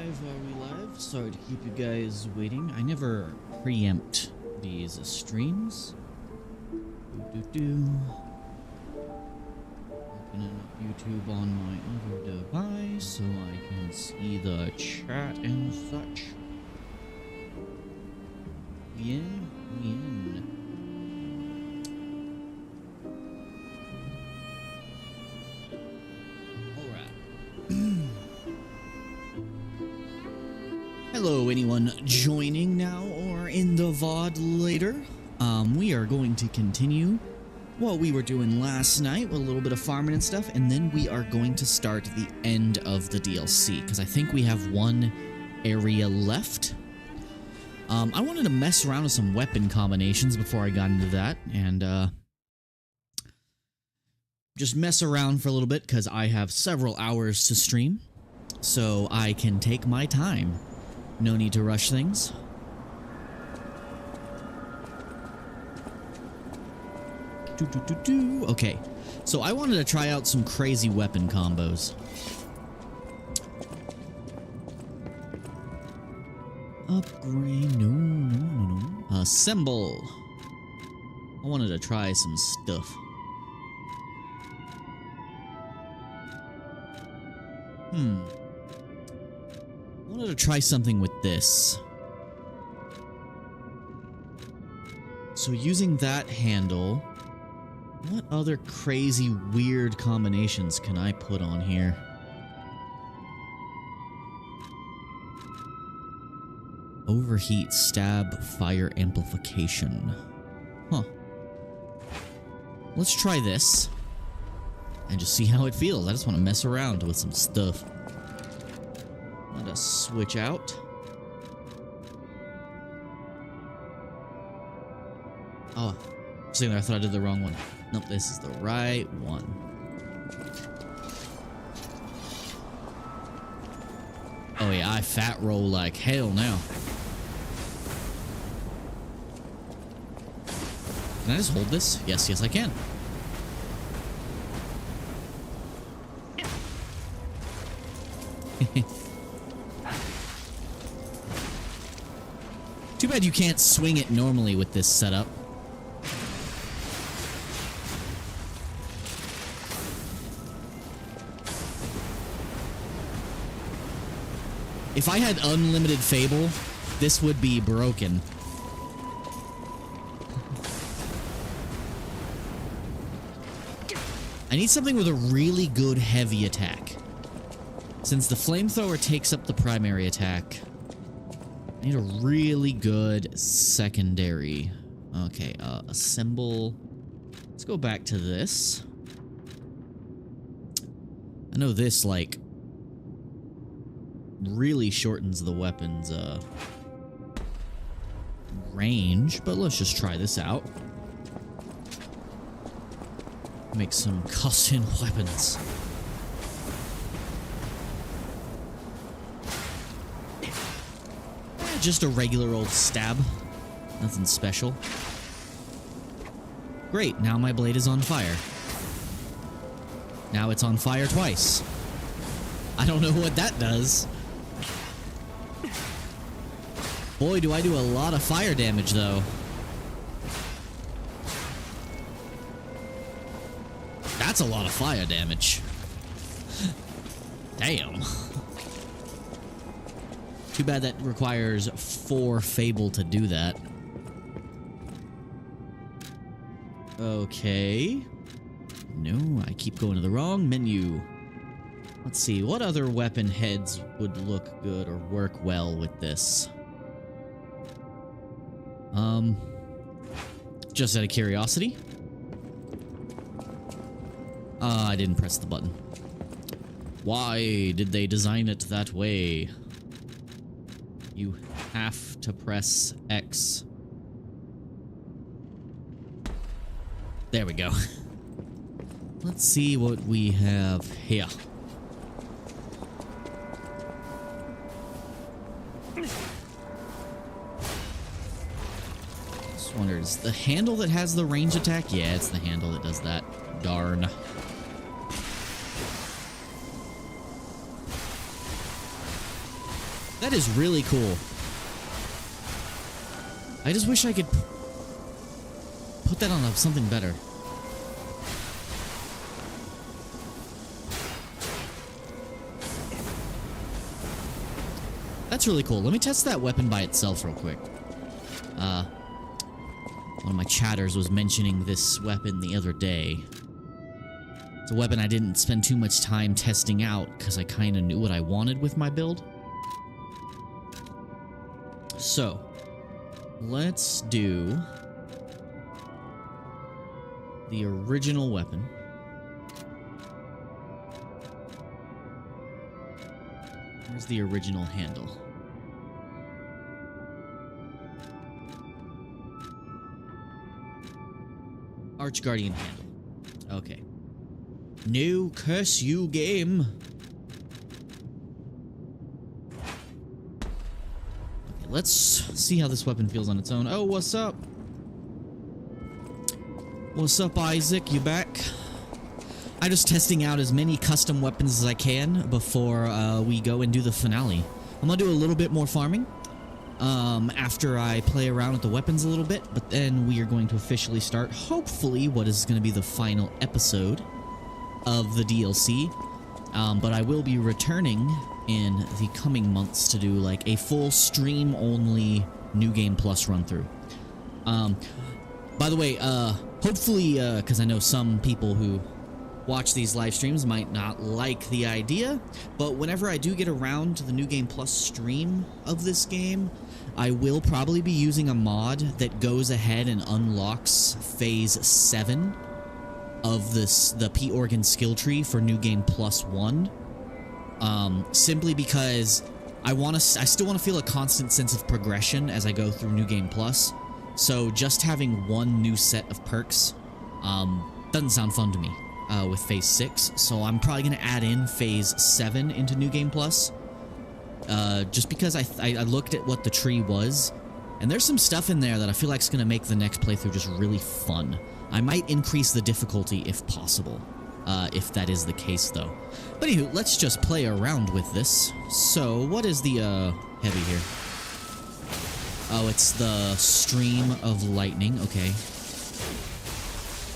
live. Sorry to keep you guys waiting. I never preempt these streams. Opening up YouTube on my other device so I can see the chat and such. We in. Hello, anyone joining now or in the VOD later. We are going to continue what we were doing last night with a little bit of farming and stuff, and then we are going to start the end of the DLC, because I think we have one area left. I wanted to mess around with some weapon combinations before I got into that, and just mess around for a little bit, because I have several hours to stream, so I can take my time. No need to rush things. Okay, so I wanted to try out some crazy weapon combos. Upgrade, no. Assemble. I wanted to try some stuff. I wanted to try something with this. So using that handle, what other crazy weird combinations can I put on here? Overheat, stab, fire amplification. Huh. Let's try this and just see how it feels. I just want to mess around with some stuff. Let us switch out. Oh, for a second there, I thought I did the wrong one. Nope, this is the right one. Oh yeah, I fat roll like hell now. Can I just hold this? Yes, I can. Too bad you can't swing it normally with this setup. If I had unlimited Fable, this would be broken. I need something with a really good heavy attack. Since the flamethrower takes up the primary attack, I need a really good secondary. Okay, assemble. Let's go back to this. I know this, like, really shortens the weapon's range, but let's just try this out. Make some custom weapons. Just a regular old stab. Nothing special. Great, now my blade is on fire. Now it's on fire twice. I don't know what that does. Boy, do I do a lot of fire damage, though. That's a lot of fire damage. Damn. Too bad that requires 4 Fable to do that. Okay. No, I keep going to the wrong menu. Let's see, what other weapon heads would look good or work well with this? Just out of curiosity. I didn't press the button. Why did they design it that way? You have to press X. There we go. Let's see what we have here. Just wondered, is the handle that has the range attack? Yeah, it's the handle that does that. Darn. That is really cool. I just wish I could put that on something better. That's really cool. Let me test that weapon by itself real quick. One of my chatters was mentioning this weapon the other day. It's a weapon I didn't spend too much time testing out because I kind of knew what I wanted with my build. So, let's do the original weapon. Here's the original handle. Archguardian handle. Okay. No, curse you, game. Okay, let's see how this weapon feels on its own. Oh, what's up? What's up, Isaac? You back? I'm just testing out as many custom weapons as I can before we go and do the finale. I'm gonna do a little bit more farming after I play around with the weapons a little bit, but then we are going to officially start, hopefully, what is going to be the final episode of the DLC. But I will be returning in the coming months to do like a full stream-only New Game Plus run-through. By the way, hopefully, because I know some people who watch these live streams might not like the idea, but whenever I do get around to the New Game Plus stream of this game, I will probably be using a mod that goes ahead and unlocks Phase 7 of the P Organ skill tree for New Game Plus 1. Simply because I still want to feel a constant sense of progression as I go through New Game Plus. So just having one new set of perks doesn't sound fun to me with Phase 6. So I'm probably going to add in Phase 7 into New Game Plus. Just because I looked at what the tree was, and there's some stuff in there that I feel like is going to make the next playthrough just really fun. I might increase the difficulty if possible, if that is the case though. But anywho, let's just play around with this. So, what is the heavy here? Oh, it's the stream of lightning, okay.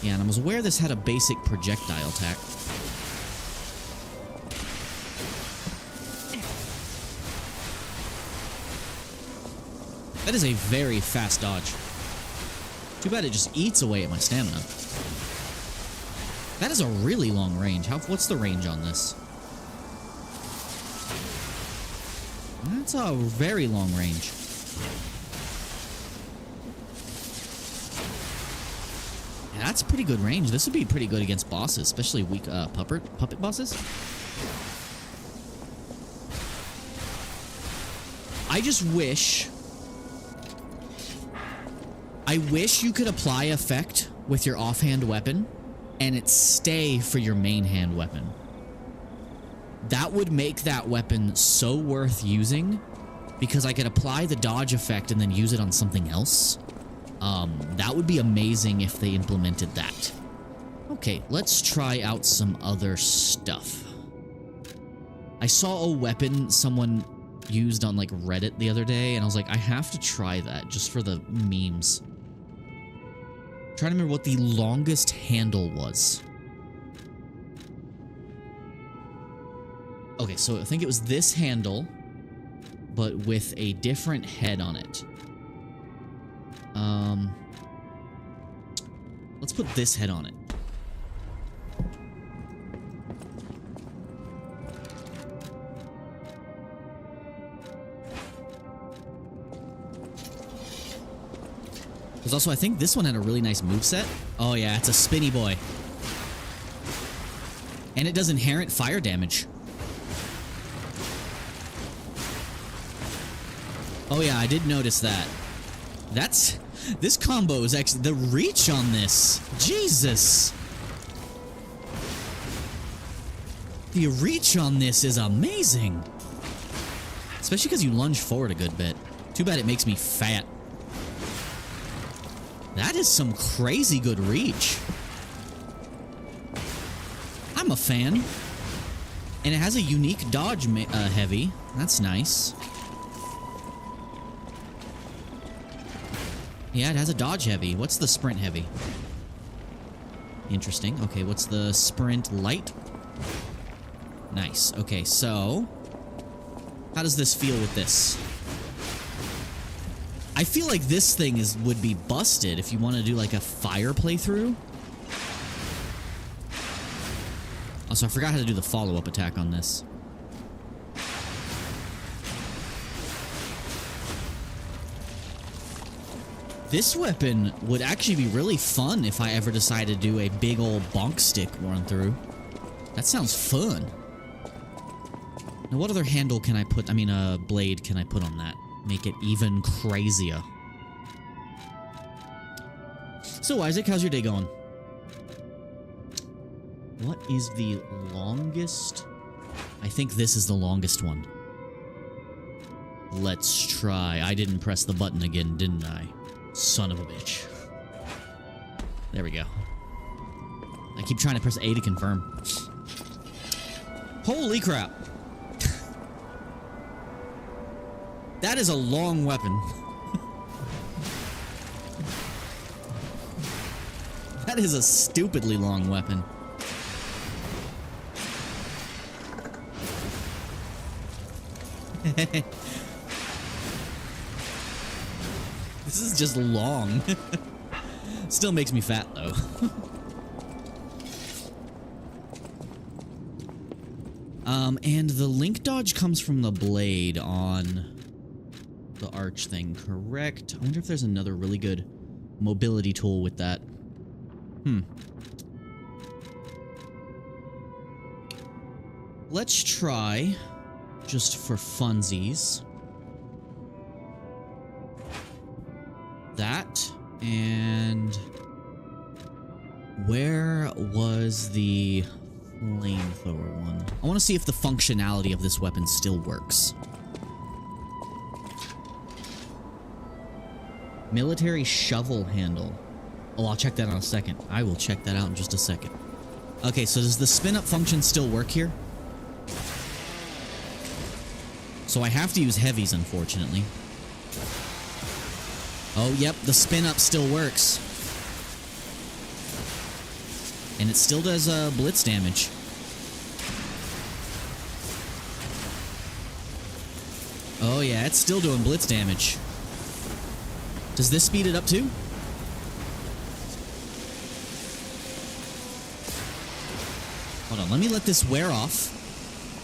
Yeah, and I was aware this had a basic projectile attack. That is a very fast dodge. Too bad it just eats away at my stamina. That is a really long range. What's the range on this? That's a very long range. Yeah, that's pretty good range. This would be pretty good against bosses, especially weak puppet bosses. I just wish... I wish you could apply effect with your offhand weapon and it stay for your main hand weapon. That would make that weapon so worth using because I could apply the dodge effect and then use it on something else. That would be amazing if they implemented that. Okay, let's try out some other stuff. I saw a weapon someone used on like Reddit the other day and I was like, I have to try that just for the memes. Trying to remember what the longest handle was. Okay, so I think it was this handle, but with a different head on it. Let's put this head on it. There's also, I think this one had a really nice moveset. Oh yeah, it's a spinny boy. And it does inherent fire damage. Oh yeah, I did notice that. This combo is actually, the reach on this, Jesus. The reach on this is amazing. Especially because you lunge forward a good bit. Too bad it makes me fat. That is some crazy good reach. I'm a fan. And it has a unique dodge heavy. That's nice. Yeah, it has a dodge heavy. What's the sprint heavy? Interesting. Okay, what's the sprint light? Nice. Okay, so how does this feel with this? I feel like this thing would be busted if you want to do like a fire playthrough. Also, I forgot how to do the follow-up attack on this. This weapon would actually be really fun if I ever decided to do a big old bonk stick run through. That sounds fun. Now, what other handle can I put? I mean, blade can I put on that? Make it even crazier. So, Isaac, how's your day going? What is the longest? I think this is the longest one. Let's try. I didn't press the button again, didn't I? Son of a bitch. There we go. I keep trying to press A to confirm. Holy crap. That is a long weapon. That is a stupidly long weapon. This is just long. Still makes me fat, though. And the link dodge comes from the blade on the arch thing, correct? I wonder if there's another really good mobility tool with that. Let's try, just for funsies, that, and where was the flamethrower one? I want to see if the functionality of this weapon still works. Military shovel handle. Oh, I'll check that out in a second. I will check that out in just a second. Okay, so does the spin-up function still work here? So I have to use heavies, unfortunately. Oh, yep, the spin-up still works. And it still does blitz damage. Oh, yeah, it's still doing blitz damage. Does this speed it up too? Hold on, let me let this wear off.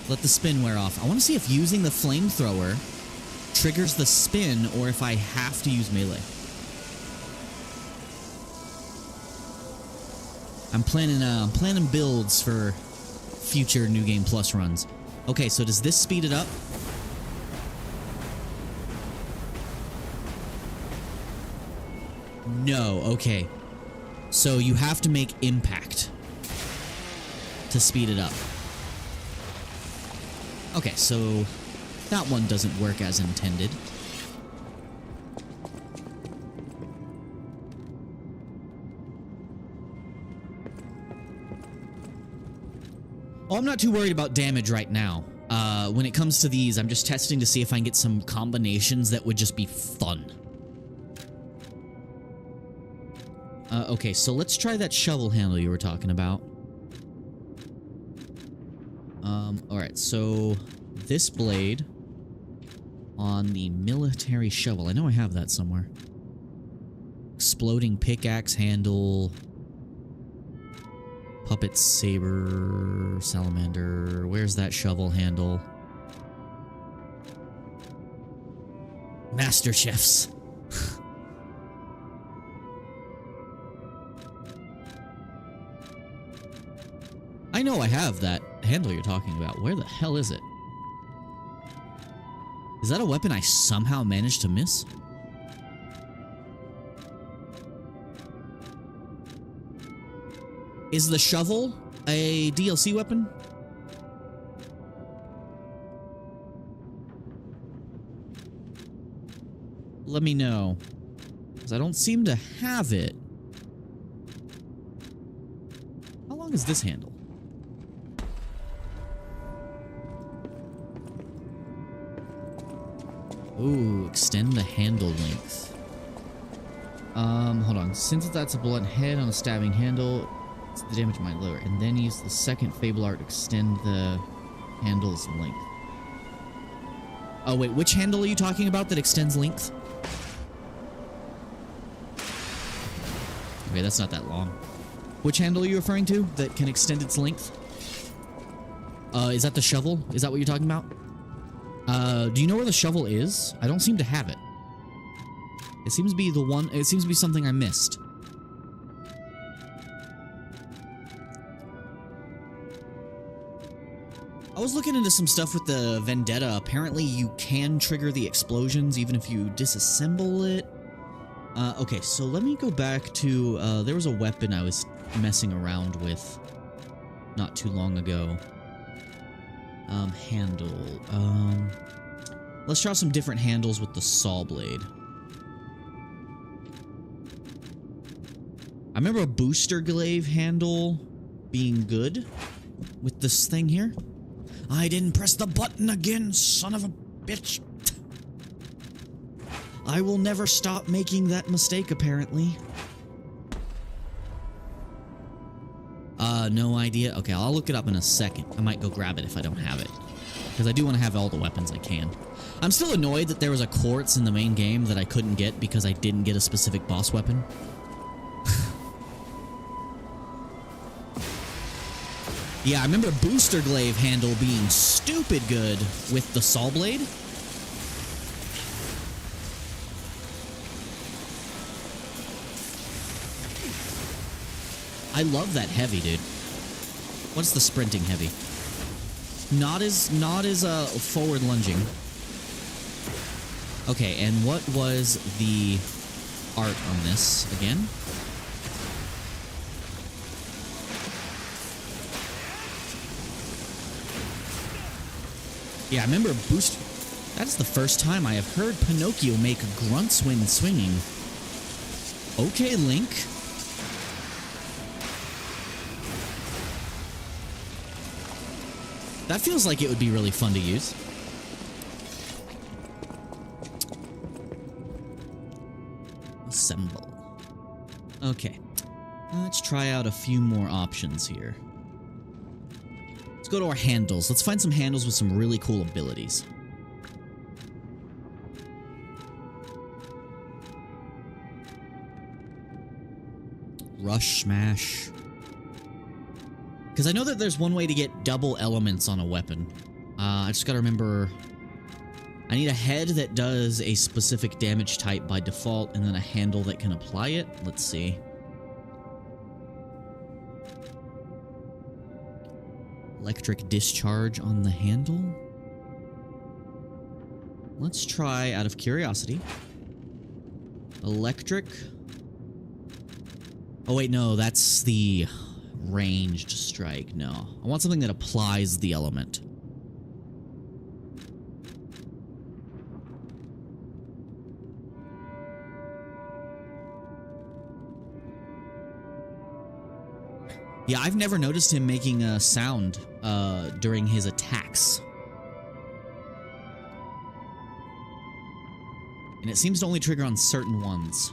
Let the spin wear off. I want to see if using the flamethrower triggers the spin or if I have to use melee. I'm planning builds for future New Game Plus runs. Okay, so does this speed it up? No, okay. So you have to make impact to speed it up. Okay, so that one doesn't work as intended. Oh, I'm not too worried about damage right now. When it comes to these, I'm just testing to see if I can get some combinations that would just be fun. Okay, so let's try that shovel handle you were talking about. Alright, so this blade on the military shovel. I know I have that somewhere. Exploding pickaxe handle. Puppet saber, salamander. Where's that shovel handle? Master chefs. I know I have that handle you're talking about. Where the hell is it? Is that a weapon I somehow managed to miss? Is the shovel a DLC weapon? Let me know, because I don't seem to have it. How long is this handle? Ooh, extend the handle length. Hold on. Since that's a blunt head on a stabbing handle, the damage might lower. And then use the second Fable Art to extend the handle's length. Oh, wait. Which handle are you talking about that extends length? Okay, that's not that long. Which handle are you referring to that can extend its length? Is that the shovel? Is that what you're talking about? Do you know where the shovel is? I don't seem to have it. It seems to be the one... It seems to be something I missed. I was looking into some stuff with the Vendetta. Apparently, you can trigger the explosions even if you disassemble it. Okay, so let me go back to... there was a weapon I was messing around with not too long ago. Handle. Let's try some different handles with the saw blade. I remember a booster glaive handle being good with this thing here. I didn't press the button again, son of a bitch. I will never stop making that mistake, apparently. No idea. Okay, I'll look it up in a second. I might go grab it if I don't have it. Because I do want to have all the weapons I can. I'm still annoyed that there was a quartz in the main game that I couldn't get because I didn't get a specific boss weapon. Yeah, I remember Booster Glaive handle being stupid good with the saw blade. I love that heavy, dude. What's the sprinting heavy? Not as forward lunging. Okay, and what was the art on this again? Yeah, I remember boost. That's the first time I have heard Pinocchio make grunts when swinging. Okay, Link. That feels like it would be really fun to use. Assemble. Okay. Let's try out a few more options here. Let's go to our handles. Let's find some handles with some really cool abilities. Rush Smash. Because I know that there's one way to get double elements on a weapon. I just gotta remember... I need a head that does a specific damage type by default, and then a handle that can apply it. Let's see. Electric discharge on the handle. Let's try, out of curiosity. Electric. Oh wait, no, that's the... ranged strike. No. I want something that applies the element. Yeah, I've never noticed him making a sound during his attacks. And it seems to only trigger on certain ones.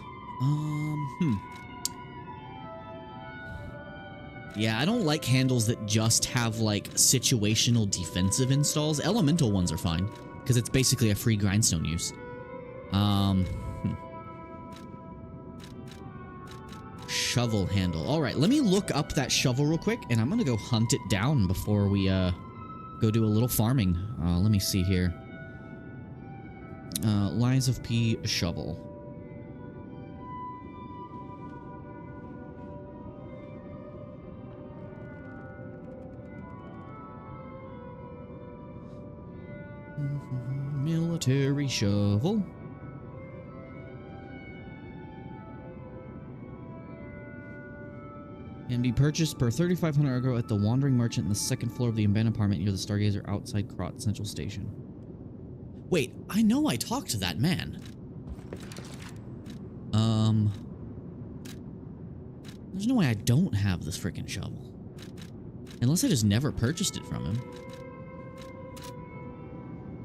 Yeah, I don't like handles that just have, like, situational defensive installs. Elemental ones are fine, because it's basically a free grindstone use. Shovel handle. Alright, let me look up that shovel real quick, and I'm gonna go hunt it down before we, go do a little farming. Let me see here. Lies of P shovel. Military shovel. Can be purchased per 3,500 aggro at the Wandering Merchant in the second floor of the abandoned apartment near the Stargazer outside Krot Central Station. Wait, I know I talked to that man. There's no way I don't have this freaking shovel. Unless I just never purchased it from him.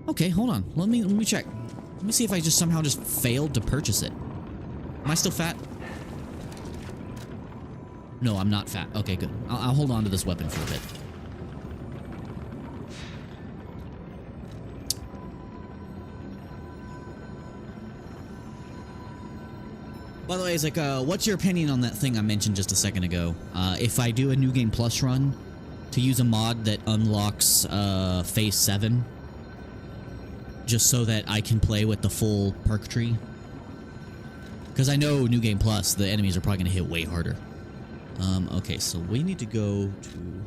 Okay, hold on. Let me check. Let me see if I just somehow just failed to purchase it. Am I still fat? No, I'm not fat. Okay, good. I'll hold on to this weapon for a bit. By the way, it's like, what's your opinion on that thing I mentioned just a second ago? If I do a New Game Plus run, to use a mod that unlocks Phase 7, just so that I can play with the full perk tree? Because I know New Game Plus, the enemies are probably going to hit way harder. Okay, so we need to go to...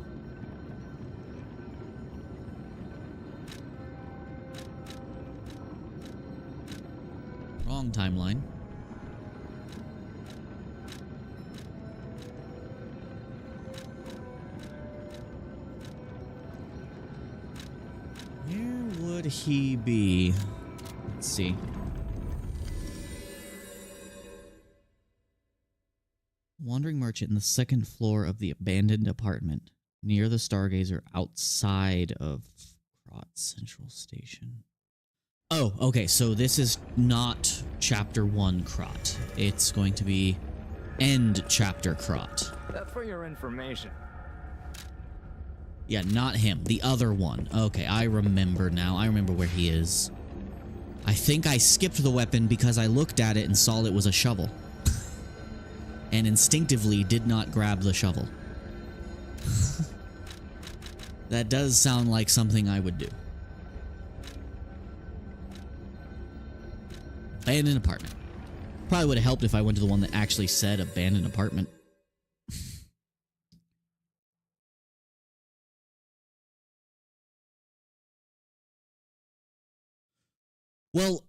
Wrong timeline. Where would he be? Let's see. Wandering merchant in the second floor of the abandoned apartment near the Stargazer outside of Krot Central Station. Oh, okay, so this is not Chapter 1 Krot. It's going to be End Chapter Krot. That's for your information. Yeah, not him. The other one. Okay, I remember now. I remember where he is. I think I skipped the weapon because I looked at it and saw it was a shovel. And instinctively did not grab the shovel. That does sound like something I would do. Abandoned apartment. Probably would have helped if I went to the one that actually said abandoned apartment. Well,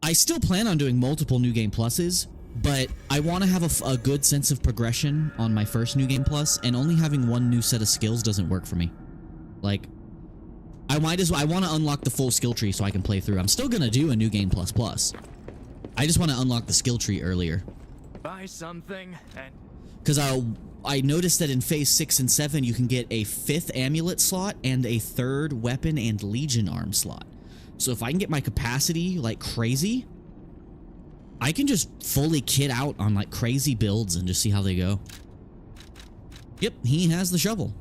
I still plan on doing multiple New Game Pluses, but I want to have a good sense of progression on my first New Game Plus, and only having one new set of skills doesn't work for me. Like, I want to unlock the full skill tree so I can play through. I'm still gonna do a New Game Plus Plus. I just want to unlock the skill tree earlier. Buy something and... Because I noticed that in Phase 6 and 7 you can get a 5th amulet slot and a 3rd weapon and legion arm slot. So if I can get my capacity like crazy, I can just fully kit out on like crazy builds and just see how they go. Yep, he has the shovel.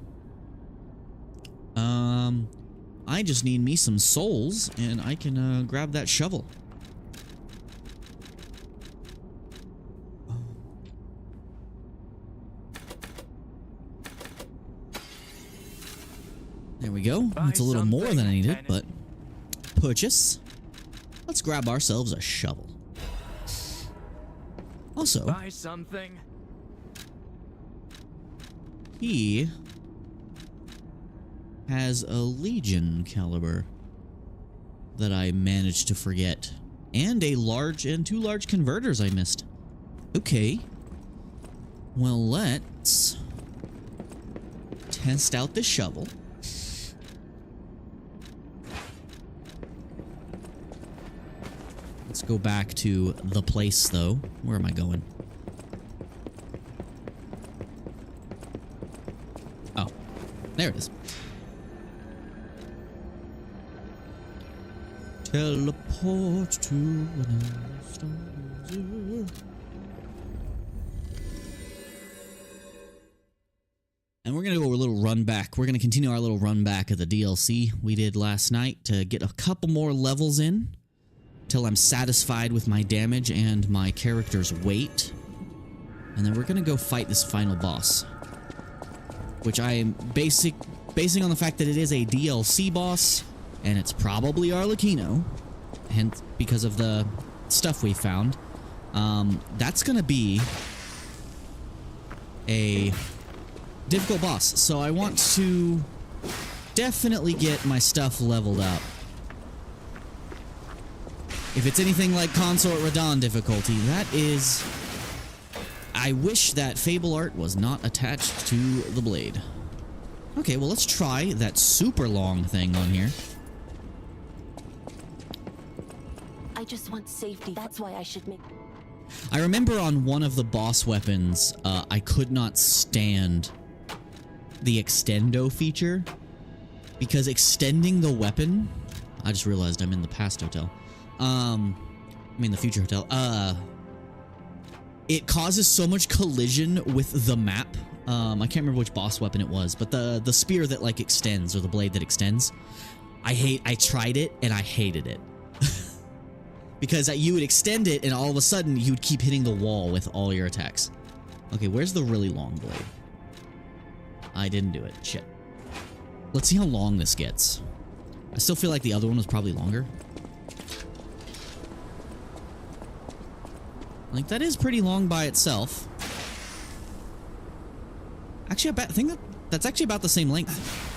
I just need me some souls and I can grab that shovel. There we go. That's a little more than I needed, but purchase. Let's grab ourselves a shovel. Also, buy something. He has a Legion caliber that I managed to forget, and two large converters I missed. Okay. Well, let's test out the shovel. Let's go back to the place, though. Where am I going? Oh, there it is. Teleport to another stargazer. And we're going to do a little run back. We're going to continue our little run back of the DLC we did last night to get a couple more levels in till I'm satisfied with my damage and my character's weight. And then we're going to go fight this final boss, which I am basing on the fact that it is a DLC boss, and it's probably Arlecchino, hence because of the stuff we found. That's going to be a difficult boss, so I want to definitely get my stuff leveled up. If it's anything like Consort Radon difficulty, that is... I wish that Fable art was not attached to the blade. Okay, well, let's try that super long thing on here. I just want safety. That's why I should make... I remember on one of the boss weapons, I could not stand the extendo feature, because extending the weapon... I just realized I'm in the past hotel. I mean the future hotel. it causes so much collision with the map. I can't remember which boss weapon it was, but the spear that like extends, or the blade that extends. I tried it and I hated it. Because you would extend it and all of a sudden you'd keep hitting the wall with all your attacks. Okay, where's the really long blade? I didn't do it. Shit. Let's see how long this gets. I still feel like the other one was probably longer. Like, that is pretty long by itself. Actually, I think that's actually about the same length.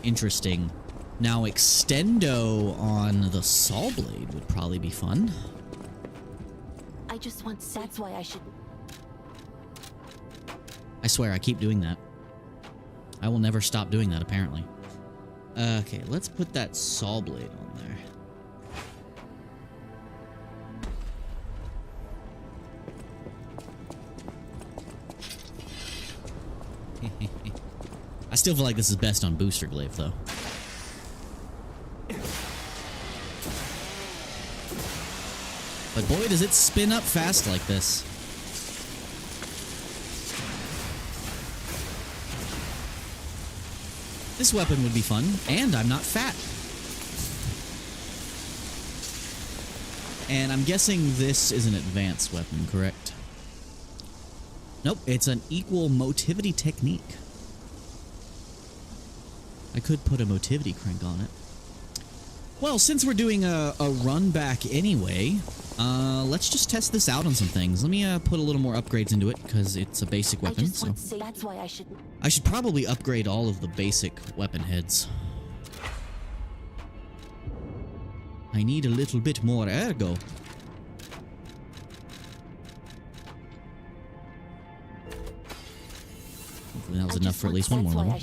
Interesting. Now, extendo on the saw blade would probably be fun. I just want. That's why I should. I swear, I keep doing that. I will never stop doing that, apparently. Okay, let's put that saw blade on there. I still feel like this is best on booster glaive, though. But boy, does it spin up fast like this. This weapon would be fun, and I'm not fat. And I'm guessing this is an advanced weapon, correct? Nope, it's an equal motivity technique. I could put a motivity crank on it. Well, since we're doing a run back anyway, let's just test this out on some things. Let me put a little more upgrades into it, because it's a basic weapon. That's why I should. I should probably upgrade all of the basic weapon heads. I need a little bit more ergo. Hopefully that was enough for at least one more level.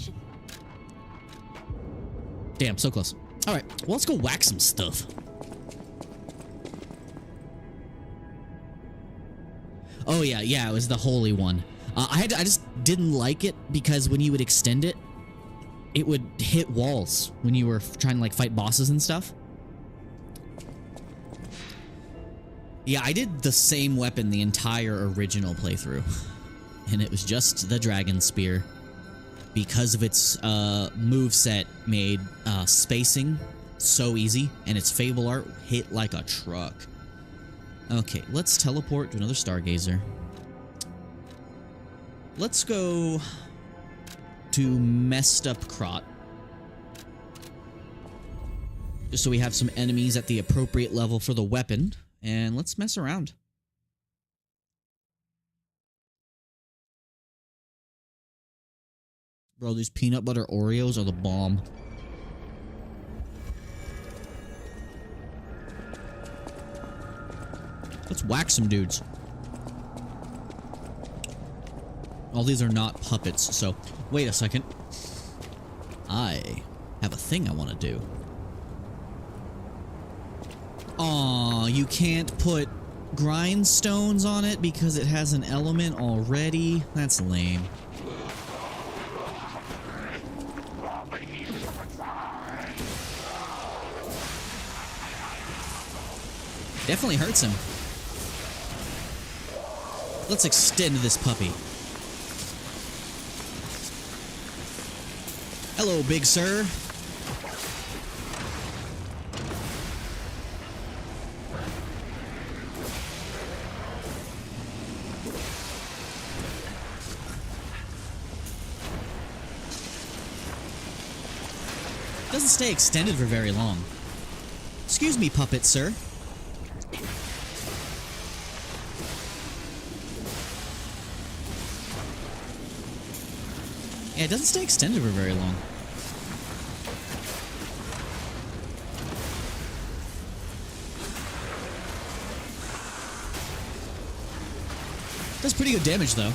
Damn, so close. Alright, well, let's go whack some stuff. Oh yeah, it was the holy one. I just didn't like it because when you would extend it, it would hit walls when you were trying to like fight bosses and stuff. Yeah, I did the same weapon the entire original playthrough, and it was just the dragon spear. Because of its moveset made spacing so easy, and its Fable art hit like a truck. Okay, let's teleport to another Stargazer. Let's go to Messed Up Crot. Just so we have some enemies at the appropriate level for the weapon, and let's mess around. Bro, these peanut butter Oreos are the bomb. Let's whack some dudes. All these are not puppets, so wait a second. I have a thing I want to do. Aw, you can't put grindstones on it because it has an element already? That's lame. Definitely hurts him. Let's extend this puppy. Hello, big sir. Doesn't stay extended for very long. Excuse me, puppet sir. Yeah, it doesn't stay extended for very long. Does pretty good damage, though.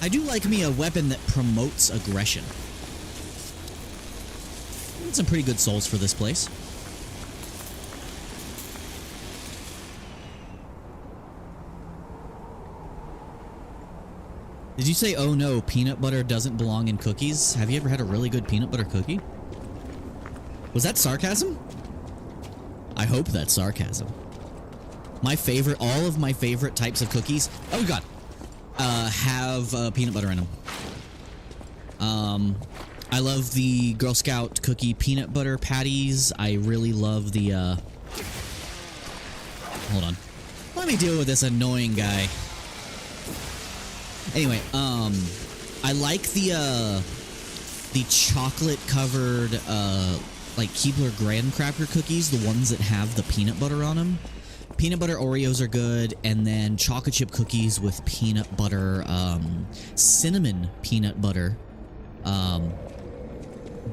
I do like me a weapon that promotes aggression. Some pretty good souls for this place. Did you say, oh no, peanut butter doesn't belong in cookies? Have you ever had a really good peanut butter cookie? Was that sarcasm? I hope that's sarcasm. My favorite, all of my favorite types of cookies, oh god, have peanut butter in them. I love the Girl Scout cookie peanut butter patties. I really love the, hold on. Let me deal with this annoying guy. Anyway, I like the chocolate covered, like Keebler graham cracker cookies, the ones that have the peanut butter on them. Peanut butter Oreos are good, and then chocolate chip cookies with peanut butter, cinnamon peanut butter,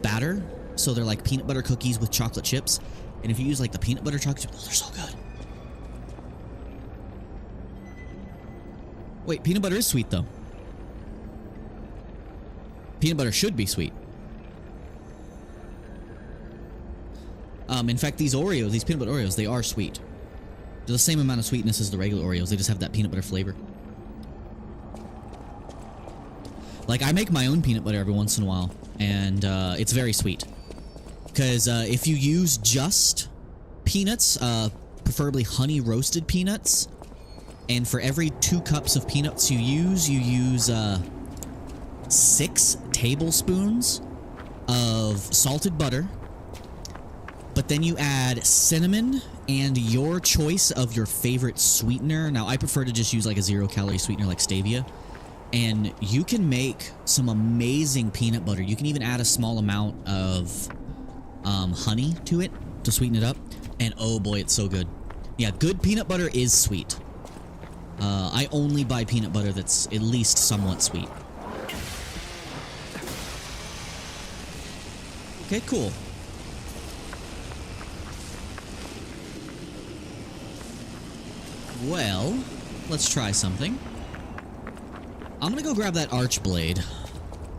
batter. So they're like peanut butter cookies with chocolate chips. And if you use like the peanut butter chocolate chips, they're so good. Wait, peanut butter is sweet though. Peanut butter should be sweet. In fact, these Oreos, these peanut butter Oreos, they are sweet. They're the same amount of sweetness as the regular Oreos. They just have that peanut butter flavor. Like, I make my own peanut butter every once in a while, and it's very sweet. Because if you use just peanuts, preferably honey roasted peanuts, and for every 2 cups of peanuts you use 6 tablespoons of salted butter. But then you add cinnamon and your choice of your favorite sweetener. Now, I prefer to just use like a 0-calorie sweetener like stevia. And you can make some amazing peanut butter. You can even add a small amount of honey to it to sweeten it up. And oh boy, it's so good. Yeah, good peanut butter is sweet. I only buy peanut butter that's at least somewhat sweet. Okay, cool. Well, let's try something. I'm gonna go grab that arch blade.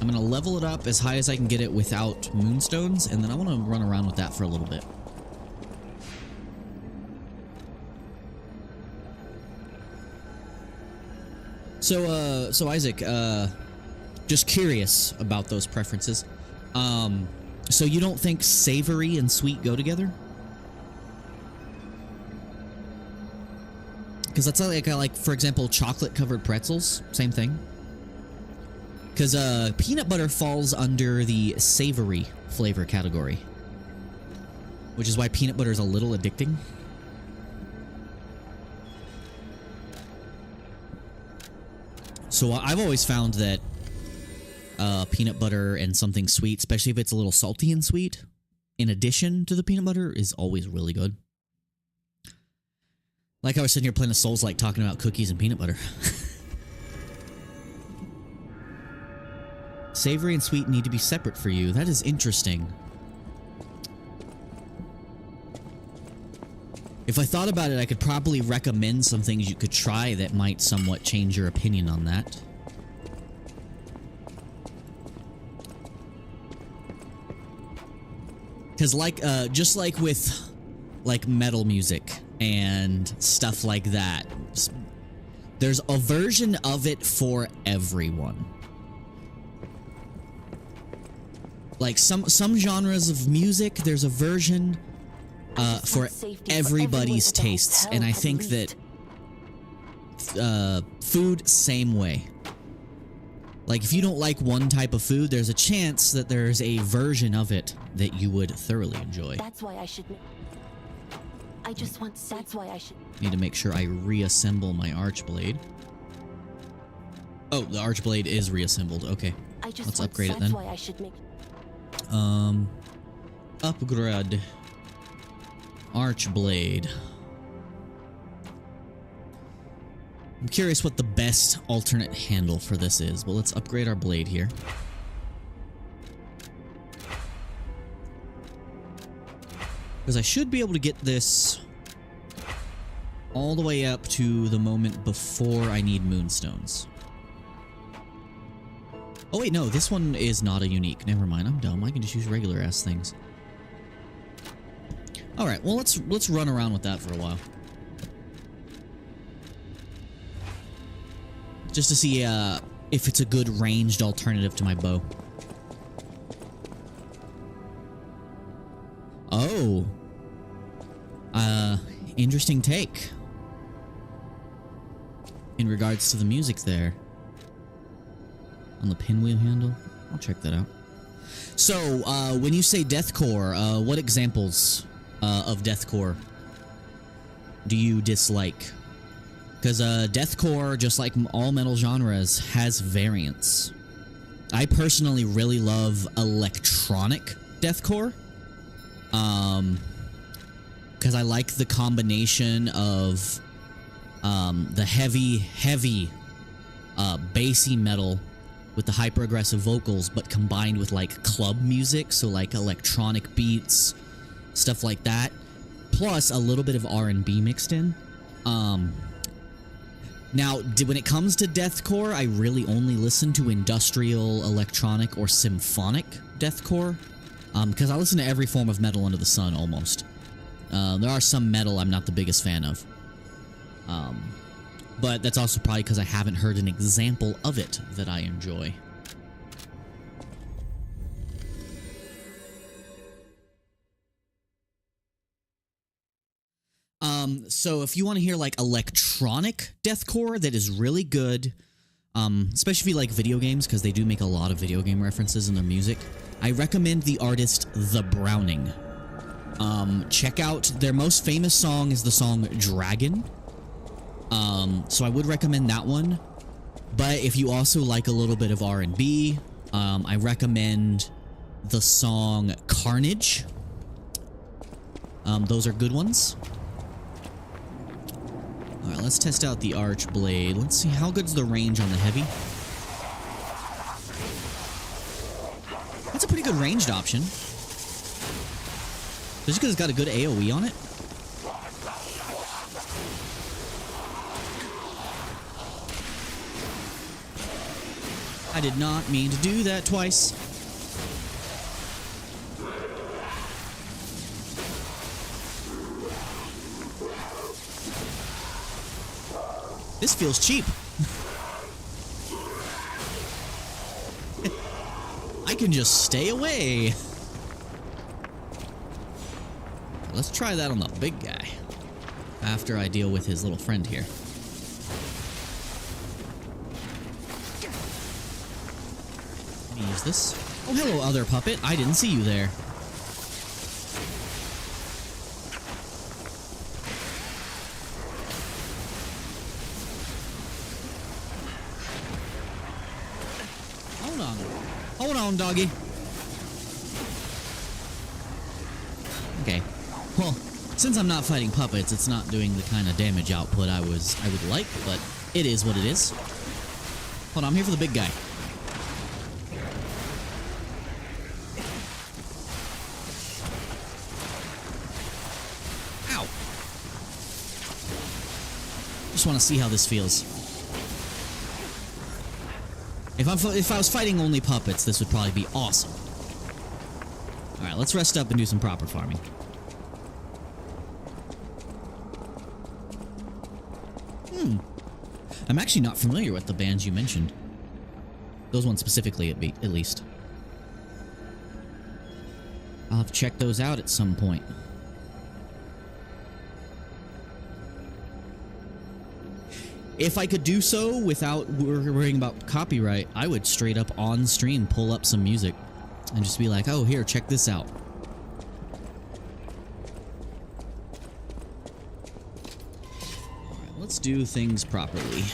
I'm gonna level it up as high as I can get it without moonstones, and then I want to run around with that for a little bit. So Isaac, just curious about those preferences. So you don't think savory and sweet go together? Because that's like, for example, chocolate-covered pretzels. Same thing. Because peanut butter falls under the savory flavor category. Which is why peanut butter is a little addicting. So I've always found that peanut butter and something sweet, especially if it's a little salty and sweet, in addition to the peanut butter, is always really good. Like I was sitting here playing a Souls-like talking about cookies and peanut butter. Savory and sweet need to be separate for you. That is interesting. If I thought about it, I could probably recommend some things you could try that might somewhat change your opinion on that. Because like, just like with like metal music and stuff like that, there's a version of it for everyone. Like some genres of music, there's a version for everybody's tastes, and I think that food, same way. Like if you don't like one type of food, there's a chance that there's a version of it that you would thoroughly enjoy. That's why I should. I just want. That's why I should. Need to make sure I reassemble my arch blade. Oh, the arch blade is reassembled. Okay, let's upgrade it then. That's why I should make. Upgrade. Arch blade. I'm curious what the best alternate handle for this is, but let's upgrade our blade here. Because I should be able to get this all the way up to the moment before I need moonstones. Oh wait, no, this one is not a unique. Never mind, I'm dumb. I can just use regular ass things. Alright, well let's run around with that for a while. Just to see if it's a good ranged alternative to my bow. Oh. Interesting take. In regards to the music there. On the pinwheel handle. I'll check that out. So, when you say deathcore, what examples of deathcore do you dislike? Because deathcore, just like all metal genres, has variants. I personally really love electronic deathcore. Because I like the combination of the heavy bassy metal with the hyper aggressive vocals, but combined with like club music, so like electronic beats, stuff like that, plus a little bit of R&B mixed in. Now, when it comes to deathcore, I really only listen to industrial, electronic, or symphonic deathcore, because I listen to every form of metal under the sun almost. There are some metal I'm not the biggest fan of. But that's also probably because I haven't heard an example of it that I enjoy. So if you want to hear like electronic deathcore that is really good, especially if you like video games, because they do make a lot of video game references in their music, I recommend the artist The Browning. Check out their most famous song is the song Dragon. So I would recommend that one. But if you also like a little bit of R&B, I recommend the song Carnage. Those are good ones. Alright, let's test out the Arch Blade. Let's see how good's the range on the heavy. That's a pretty good ranged option. Just because it's got a good AoE on it. I did not mean to do that twice. This feels cheap. I can just stay away. Let's try that on the big guy after I deal with his little friend here. Let me use this. Oh, hello, other puppet. I didn't see you there. Hold on. Hold on, doggy. Okay. Well, since I'm not fighting puppets, it's not doing the kind of damage output I would like, but it is what it is. Hold on, I'm here for the big guy. Ow. Just want to see how this feels. If I was fighting only puppets, this would probably be awesome. Alright, let's rest up and do some proper farming. I'm actually not familiar with the bands you mentioned. Those ones specifically, at least. I'll have to check those out at some point. If I could do so without worrying about copyright, I would straight up on stream pull up some music and just be like, oh, here, check this out. Alright, let's do things properly.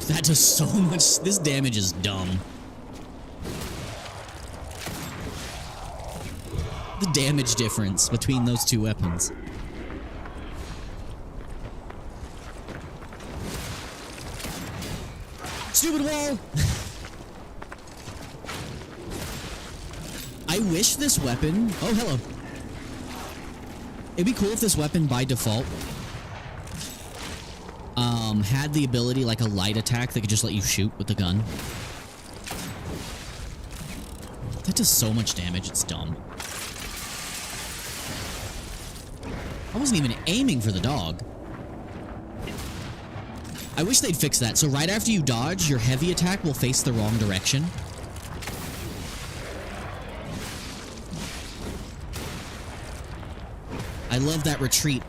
That does so much. This damage is dumb. The damage difference between those two weapons. Stupid wall! I wish this weapon... Oh, hello. It'd be cool if this weapon, by default, had the ability like a light attack that could just let you shoot with the gun. does so much damage, it's dumb. I wasn't even aiming for the dog. I wish they'd fix that. So right after you dodge, your heavy attack will face the wrong direction. I love that retreat.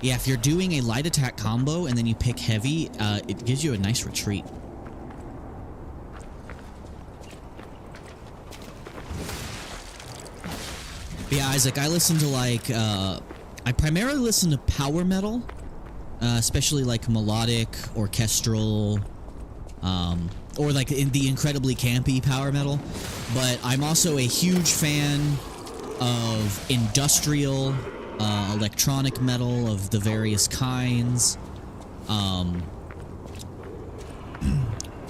Yeah, if you're doing a light attack combo and then you pick heavy, it gives you a nice retreat. But yeah, Isaac, I listen to like, I primarily listen to power metal, especially like melodic, orchestral, or like in the incredibly campy power metal. But I'm also a huge fan of industrial, electronic metal of the various kinds,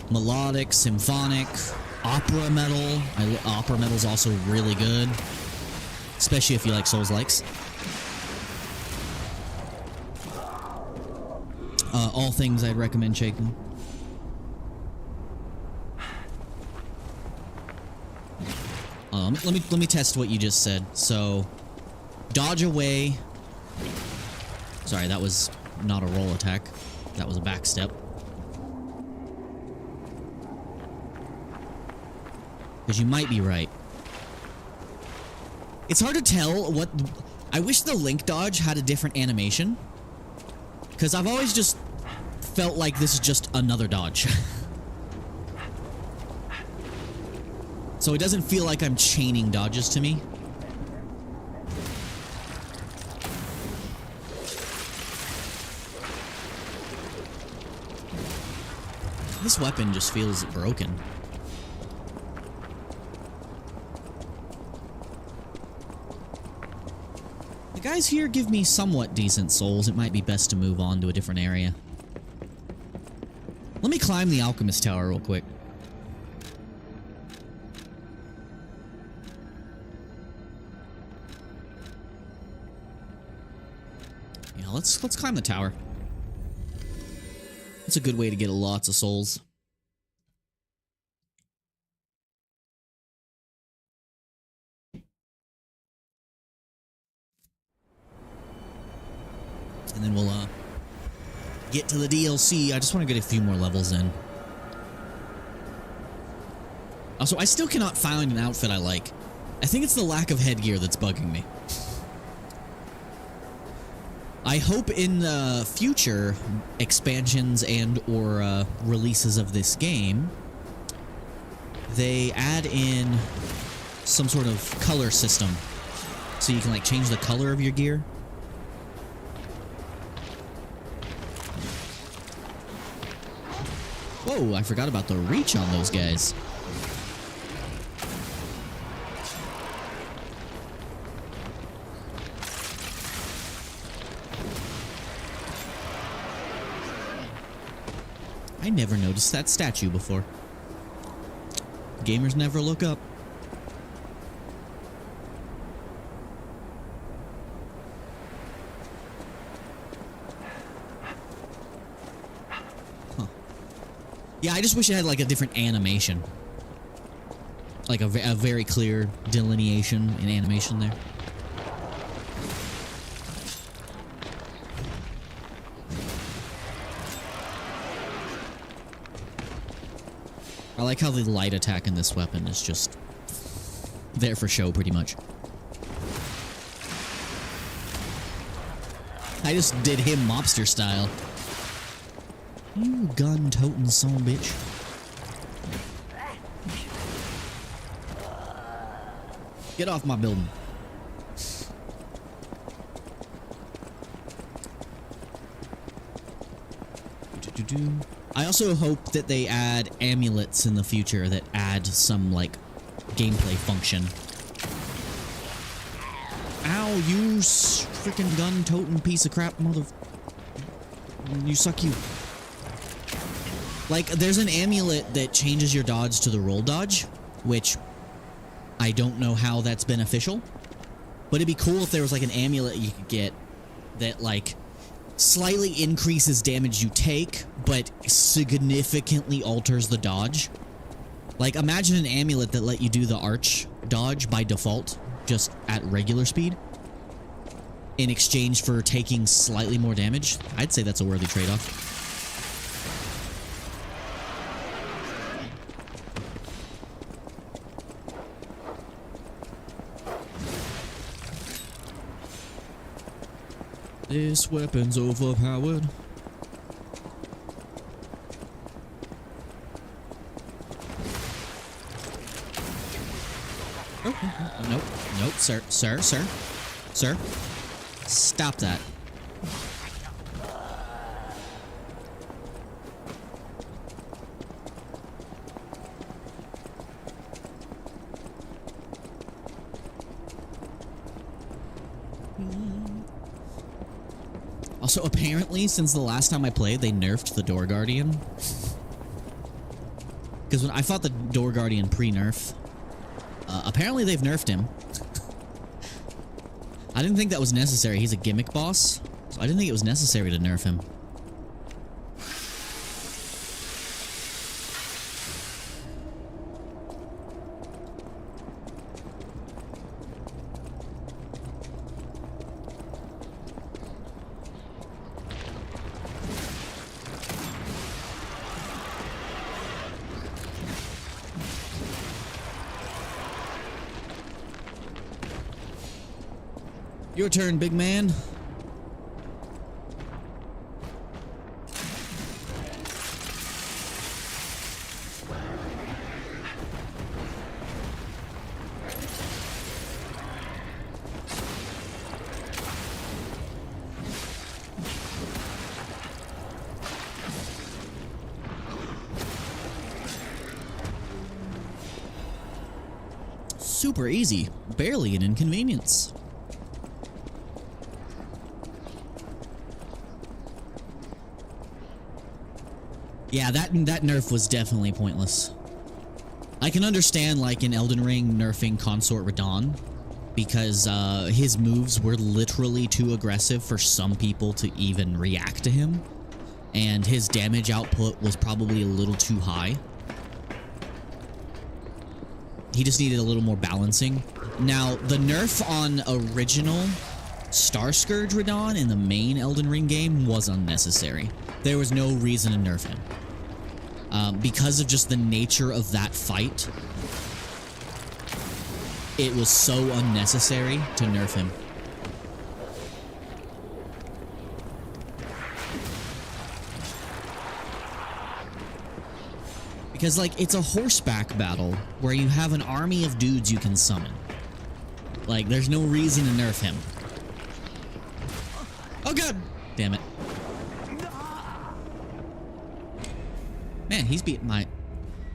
melodic, symphonic, opera metal. Opera metal is also really good, especially if you like soulslikes. All things I'd recommend checking. Let me test what you just said. So, dodge away. Sorry, that was not a roll attack. That was a back step. Because you might be right. It's hard to tell what... I wish the link dodge had a different animation. Because I've always just felt like this is just another dodge. So it doesn't feel like I'm chaining dodges to me. This weapon just feels broken. The guys here give me somewhat decent souls. It might be best to move on to a different area. Let me climb the Alchemist Tower real quick. Yeah, let's climb the tower. That's a good way to get lots of souls. And then we'll get to the DLC. I just want to get a few more levels in. Also, I still cannot find an outfit I like. I think it's the lack of headgear that's bugging me. I hope in future expansions and or releases of this game, they add in some sort of color system. So you can like change the color of your gear. Whoa, I forgot about the reach on those guys. I never noticed that statue before. Gamers never look up. Yeah, I just wish it had like a different animation. Like a very clear delineation in animation there. I like how the light attack in this weapon is just there for show, pretty much. I just did him mobster style. You gun-toting son of a bitch. Get off my building. I also hope that they add amulets in the future that add some, like, gameplay function. Ow, you freaking gun-toting piece of crap, mother... You suck, you... Like, there's an amulet that changes your dodge to the roll dodge, which I don't know how that's beneficial. But it'd be cool if there was, like, an amulet you could get that, like, slightly increases damage you take, but significantly alters the dodge. Like, imagine an amulet that let you do the arch dodge by default, just at regular speed, in exchange for taking slightly more damage. I'd say that's a worthy trade-off. This weapon's overpowered. Nope, nope, sir, sir, sir, sir. Stop that. Also, apparently, since the last time I played, they nerfed the Door Guardian. Because when I fought the Door Guardian pre-nerf, apparently they've nerfed him. I didn't think that was necessary. He's a gimmick boss, so I didn't think it was necessary to nerf him. Your turn, big man. Super easy. Barely an inconvenience. Yeah, that nerf was definitely pointless. I can understand, like, in Elden Ring nerfing Consort Radahn, because his moves were literally too aggressive for some people to even react to him, and his damage output was probably a little too high. He just needed a little more balancing. Now, the nerf on original Star Scourge Radahn in the main Elden Ring game was unnecessary. There was no reason to nerf him. Because of just the nature of that fight, it was so unnecessary to nerf him. Because, like, it's a horseback battle where you have an army of dudes you can summon. Like, there's no reason to nerf him. Oh god! Damn it. Man, he's being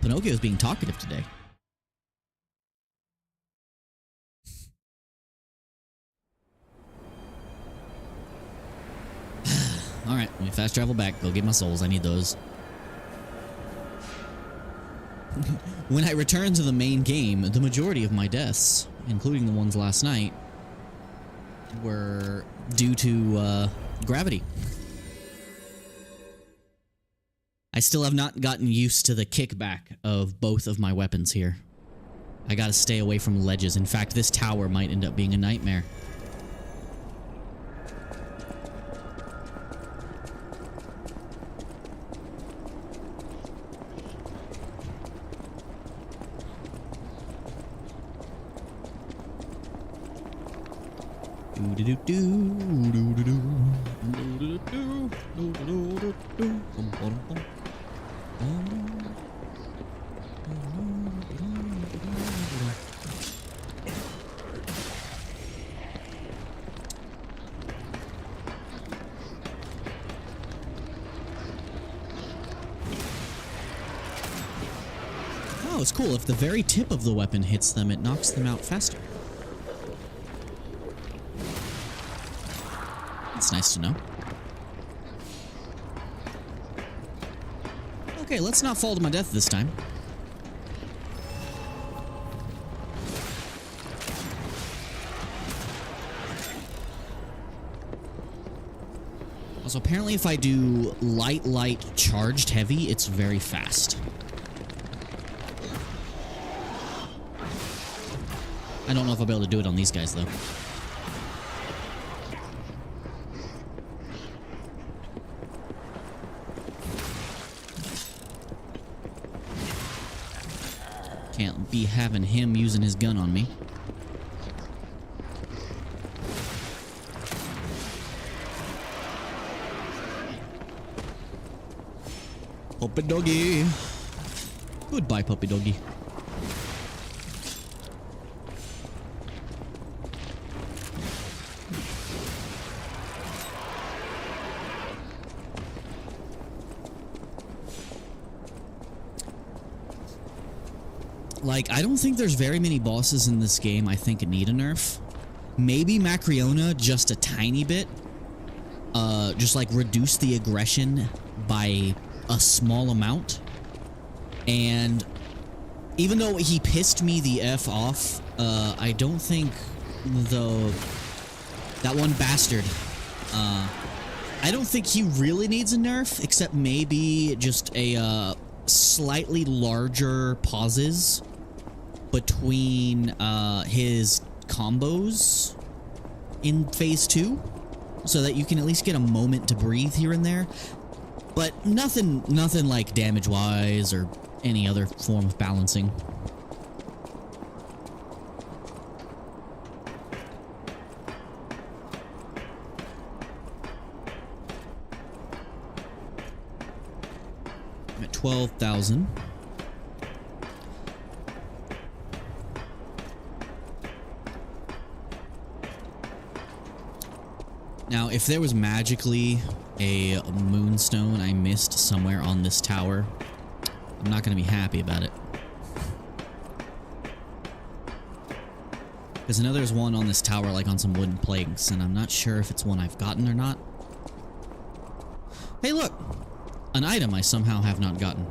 Pinocchio's being talkative today. Alright, let me fast travel back. Go get my souls. I need those. When I return to the main game, the majority of my deaths, including the ones last night, were due to gravity. I still have not gotten used to the kickback of both of my weapons here. I gotta stay away from ledges. In fact, this tower might end up being a nightmare. Oh, it's cool. If the very tip of the weapon hits them, it knocks them out faster. That's nice to know. Okay, let's not fall to my death this time. So apparently if I do light, charged, heavy, it's very fast. I don't know if I'll be able to do it on these guys, though. Can't be having him using his gun on me. Puppy doggy. Goodbye, puppy doggy. Like, I don't think there's very many bosses in this game I think need a nerf. Maybe Macriona just a tiny bit. Just like reduce the aggression by a small amount. And even though he pissed me the F off, I don't think that one bastard, I don't think he really needs a nerf, except maybe just a slightly larger pauses between his combos in phase 2, so that you can at least get a moment to breathe here and there. But nothing like damage-wise or any other form of balancing. I'm at 12,000. Now, if there was magically a moonstone I missed somewhere on this tower, I'm not going to be happy about it. Because I know there's one on this tower, like on some wooden planks, and I'm not sure if it's one I've gotten or not. Hey, look! An item I somehow have not gotten.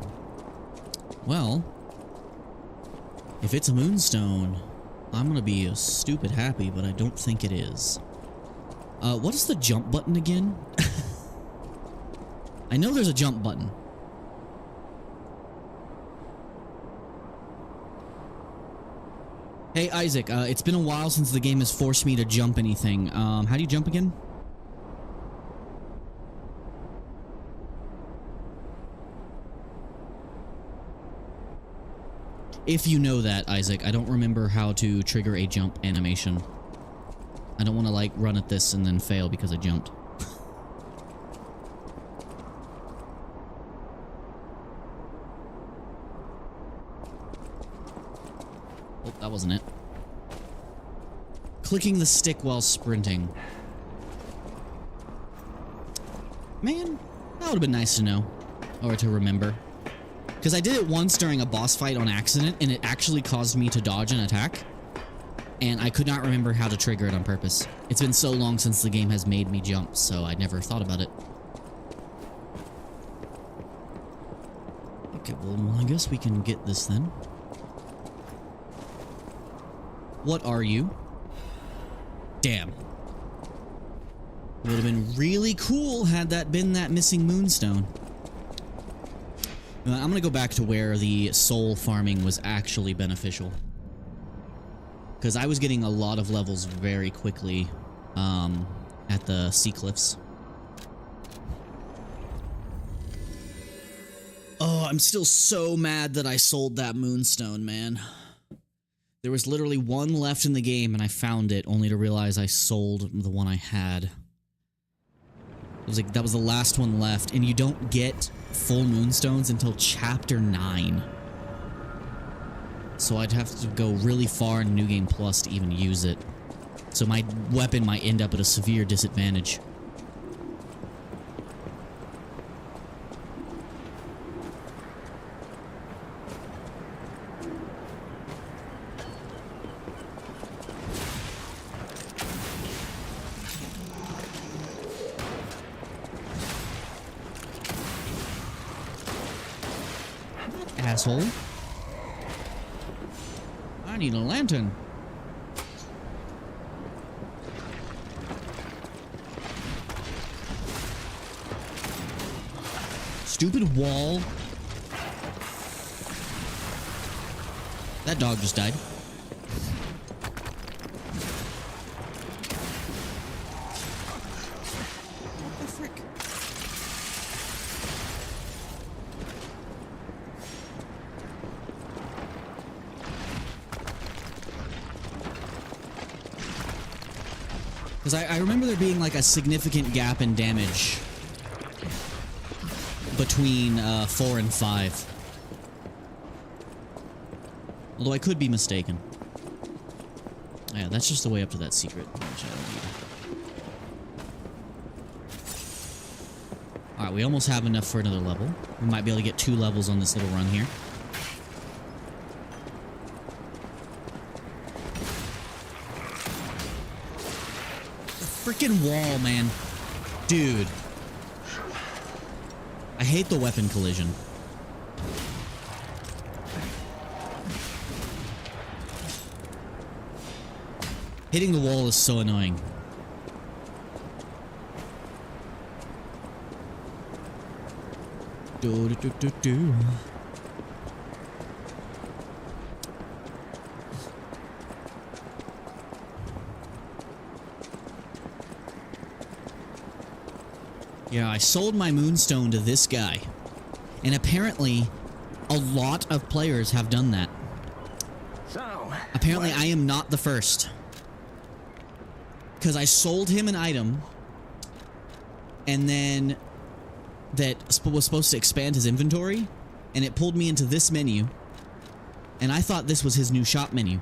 Well, if it's a moonstone, I'm going to be stupid happy, but I don't think it is. What is the jump button again? I know there's a jump button. Hey, Isaac, it's been a while since the game has forced me to jump anything. How do you jump again? If you know that, Isaac, I don't remember how to trigger a jump animation. I don't want to, like, run at this and then fail because I jumped. Oh, that wasn't it. Clicking the stick while sprinting. Man, that would have been nice to know. Or to remember. Because I did it once during a boss fight on accident, and it actually caused me to dodge an attack. And I could not remember how to trigger it on purpose. It's been so long since the game has made me jump, so I never thought about it. Okay, well, I guess we can get this then. What are you? Damn. Would have been really cool had that been that missing moonstone. I'm gonna go back to where the soul farming was actually beneficial. Because I was getting a lot of levels very quickly at the sea cliffs. Oh, I'm still so mad that I sold that moonstone, man. There was literally one left in the game and I found it only to realize I sold the one I had. It was like, that was the last one left, and you don't get full moonstones until chapter 9. So I'd have to go really far in New Game Plus to even use it. So my weapon might end up at a severe disadvantage. Asshole. I need a lantern. stupid wall. That dog just died. What the frick? Because I remember there being like a significant gap in damage between 4 and 5. Although I could be mistaken. Yeah, that's just the way up to that secret, which I don't need. Alright, we almost have enough for another level. We might be able to get 2 levels on this little run here. Freaking wall, man. Dude. I hate the weapon collision. Hitting the wall is so annoying. Do do do do do. Yeah, I sold my moonstone to this guy. And apparently, a lot of players have done that. So, Apparently, I am not the first. Because I sold him an item, and then that was supposed to expand his inventory, and it pulled me into this menu, and I thought this was his new shop menu.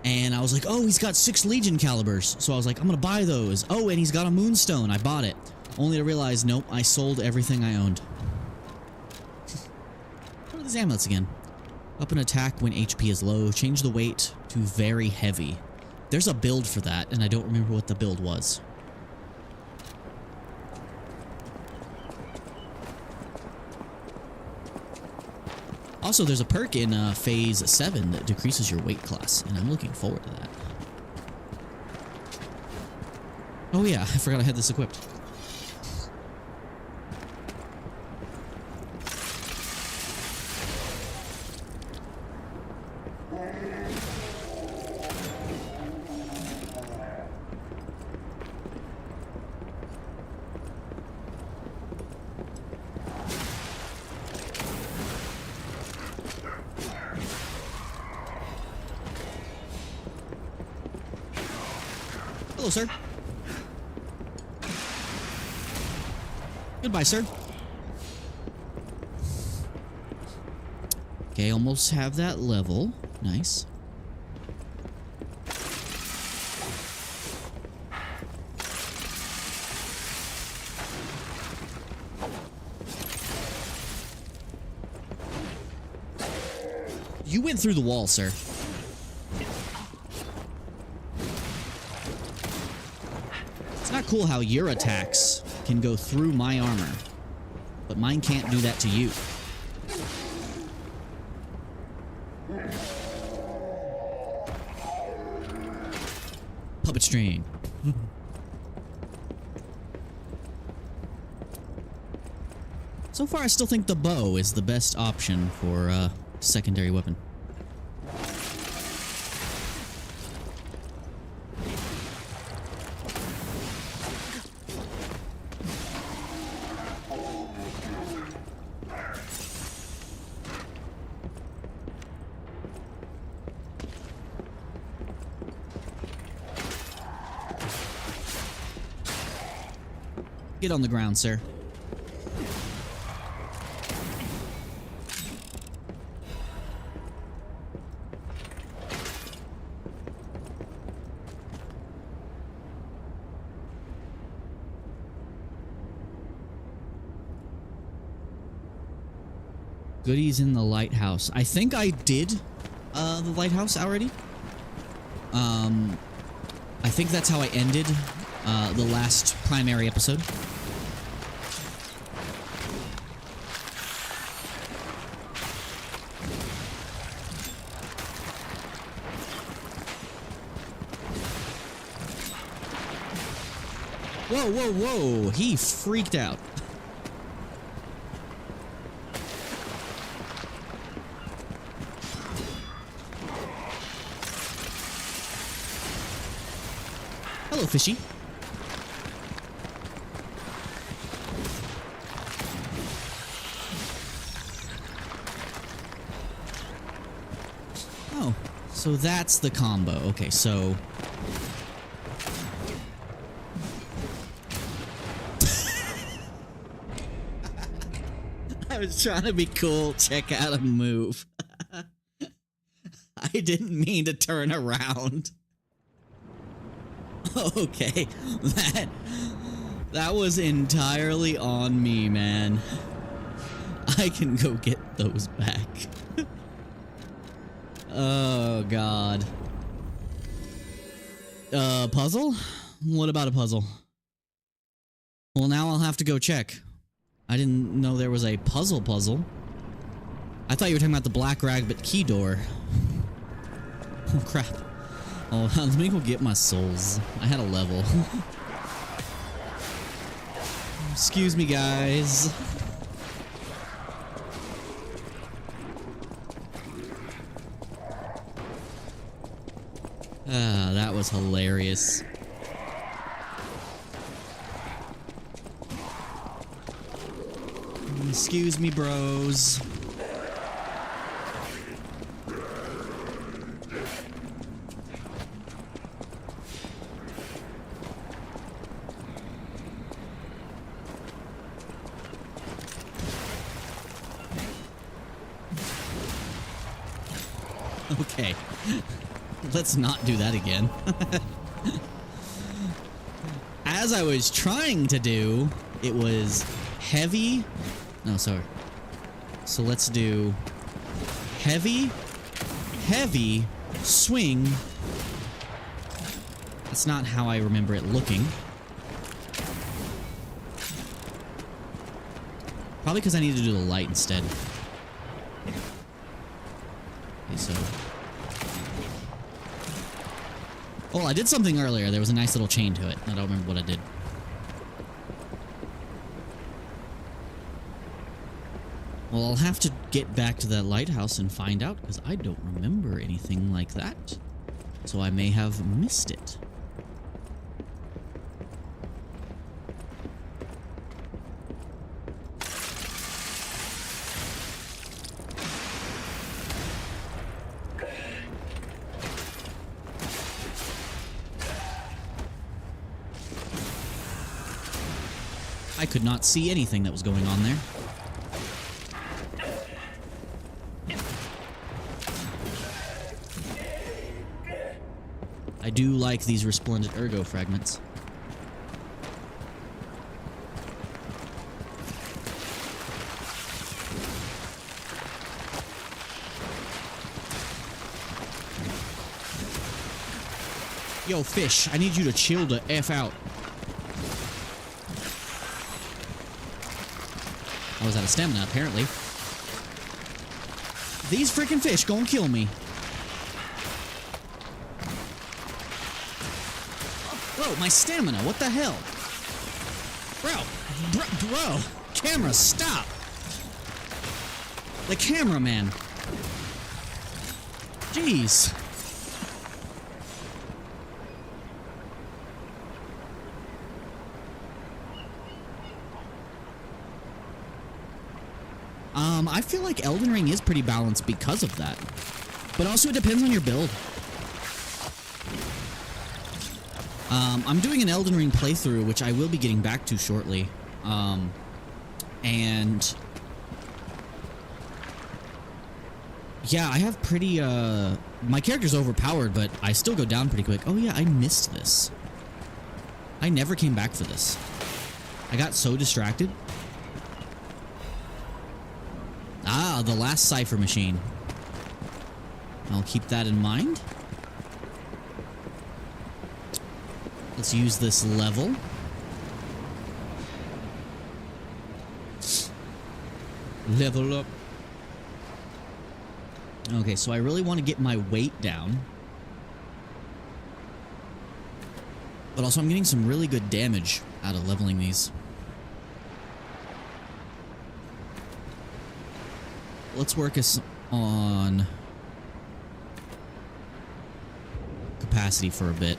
And I was like, oh, he's got 6 Legion calibers. So I was like, I'm gonna buy those. Oh, and he's got a moonstone. I bought it. Only to realize, nope, I sold everything I owned. What are these amulets again? Up an attack when HP is low. Change the weight to very heavy. There's a build for that, and I don't remember what the build was. Also, there's a perk in Phase 7 that decreases your weight class, and I'm looking forward to that. Oh yeah, I forgot I had this equipped. Hello, sir. Goodbye, sir. Okay, almost have that level. Nice. You went through the wall, sir. It's not cool how your attacks can go through my armor, but mine can't do that to you. Puppet string. So far, I still think the bow is the best option for secondary weapon. Get on the ground, sir. Goodies in the lighthouse. I think I did the lighthouse already. I think that's how I ended the last primary episode. Whoa, whoa, whoa! He freaked out. Hello, fishy. Oh, so that's the combo. Okay, so... I was trying to be cool. Check out a move. I didn't mean to turn around. Okay, that was entirely on me, man. I can go get those back. Oh, God. Puzzle? What about a puzzle? Well, now I'll have to go check. I didn't know there was a puzzle. I thought you were talking about the black rabbit key door. Oh, crap. Oh, let me go get my souls. I had a level. Excuse me, guys. Ah, that was hilarious. Excuse me, bros. Okay. Let's not do that again. As I was trying to do, it was heavy. No, sorry. So let's do heavy, swing. That's not how I remember it looking. Probably because I need to do the light instead. Okay, so... Oh, I did something earlier. There was a nice little chain to it. I don't remember what I did. Well, I'll have to get back to that lighthouse and find out, because I don't remember anything like that. So I may have missed it. I could not see anything that was going on there. I do like these resplendent ergo fragments. Yo, fish, I need you to chill the F out. I was out of stamina, apparently. These freaking fish gonna kill me. Bro, my stamina, what the hell? Bro, camera, stop. The cameraman. Jeez. I feel like Elden Ring is pretty balanced because of that. But also it depends on your build. I'm doing an Elden Ring playthrough, which I will be getting back to shortly. And... yeah, I have pretty, my character's overpowered, but I still go down pretty quick. Oh yeah, I missed this. I never came back for this. I got so distracted. Ah, the last cipher machine. I'll keep that in mind. Let's use this level. Level up. Okay, so I really want to get my weight down. But also I'm getting some really good damage out of leveling these. Let's work us on capacity for a bit.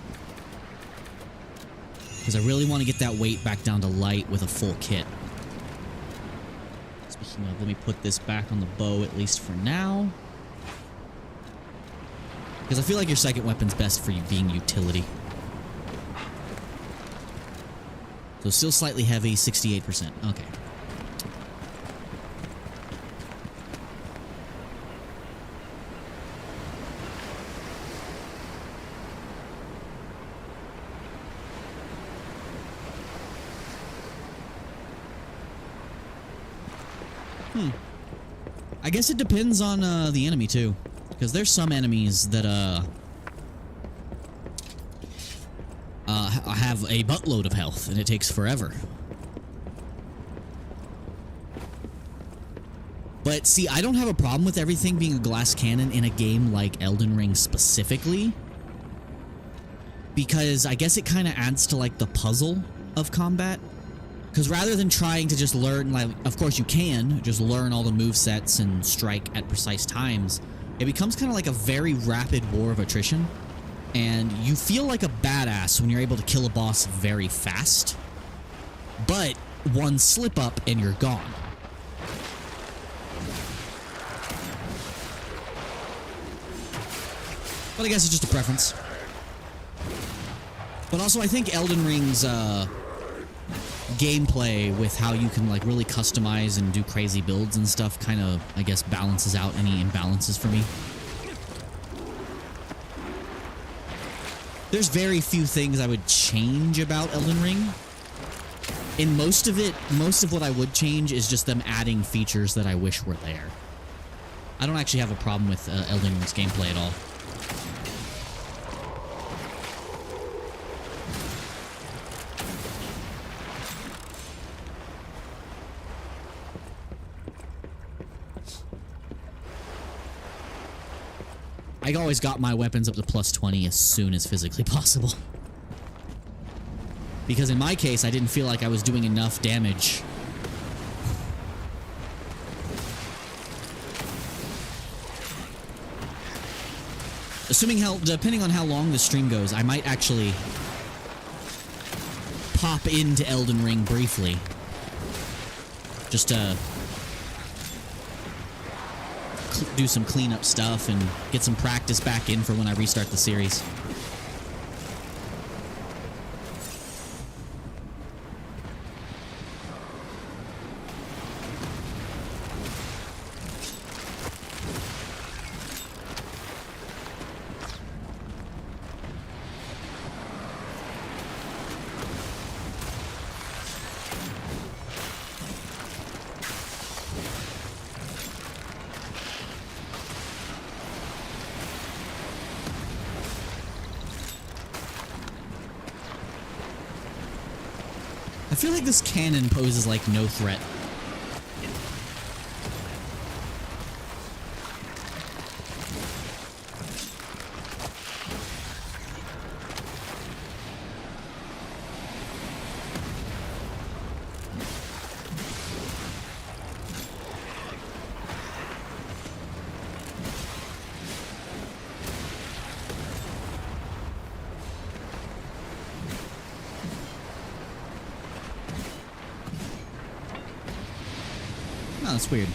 because I really want to get that weight back down to light with a full kit. Speaking of, let me put this back on the bow at least for now. Because I feel like your second weapon's best for you being utility. So still slightly heavy, 68%. Okay. I guess it depends on the enemy too, because there's some enemies that have a buttload of health and it takes forever. But see, I don't have a problem with everything being a glass cannon in a game like Elden Ring specifically, because I guess it kind of adds to like the puzzle of combat. Because rather than trying to just learn, like, of course you can just learn all the movesets and strike at precise times, it becomes kind of like a very rapid war of attrition. And you feel like a badass when you're able to kill a boss very fast. But one slip up and you're gone. But I guess it's just a preference. But also I think Elden Ring's gameplay with how you can like really customize and do crazy builds and stuff kind of, I guess, balances out any imbalances for me. There's very few things I would change about Elden Ring. In most of it, most of what I would change is just them adding features that I wish were there. I don't actually have a problem with Elden Ring's gameplay at all. I always got my weapons up to plus 20 as soon as physically possible. Because in my case, I didn't feel like I was doing enough damage. Depending on how long the stream goes, I might actually pop into Elden Ring briefly. Just to do some cleanup stuff and get some practice back in for when I restart the series. I feel like this cannon poses like no threat. Oh, that's weird.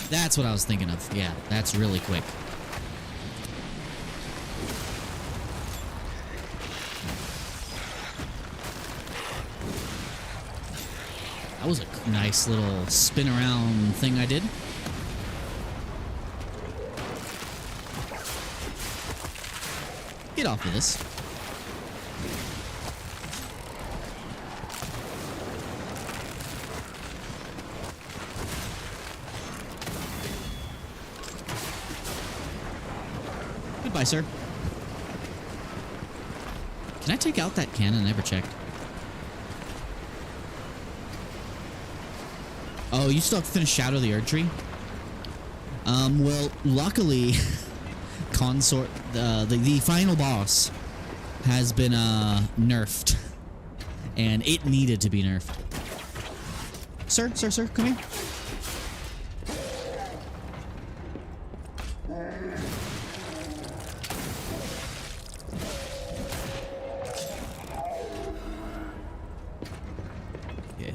That's what I was thinking of. Yeah, that's really quick. That was a nice little spin around thing I did. Get off of this. Goodbye, sir. Can I take out that cannon? I never checked. Oh, you still have to finish Shadow of the Erd Tree? Well, luckily, Consort, the final boss has been, nerfed. And it needed to be nerfed. Sir, come here.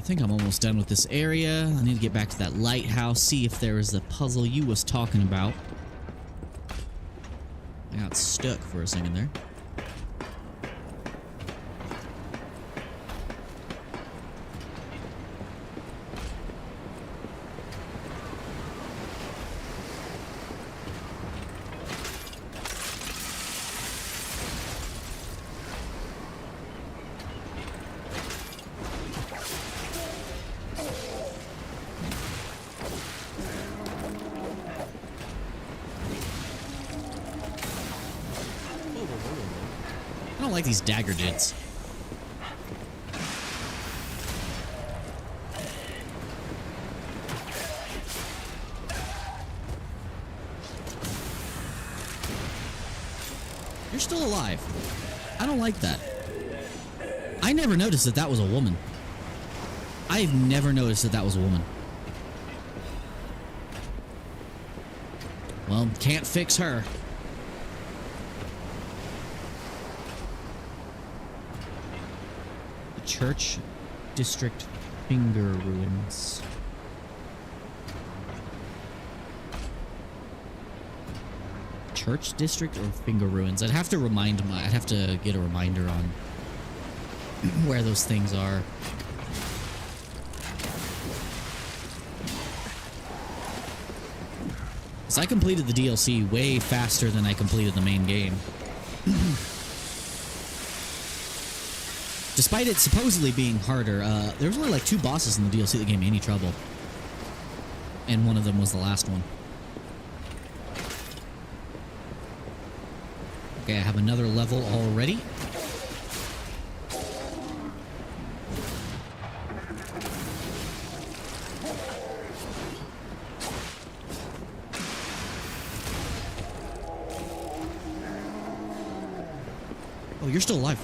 think I'm almost done with this area. I need to get back to that lighthouse, see if there is the puzzle you was talking about. I got stuck for a second there. I don't like these dagger dudes. You're still alive. I don't like that. I never noticed that that was a woman. I've never noticed that that was a woman. Well, can't fix her. Church District Finger Ruins. Church District or Finger Ruins? I'd have to get a reminder on where those things are. So I completed the DLC way faster than I completed the main game. Despite it supposedly being harder, there was only like 2 bosses in the DLC that gave me any trouble. And one of them was the last one. Okay, I have another level already. Oh, you're still alive.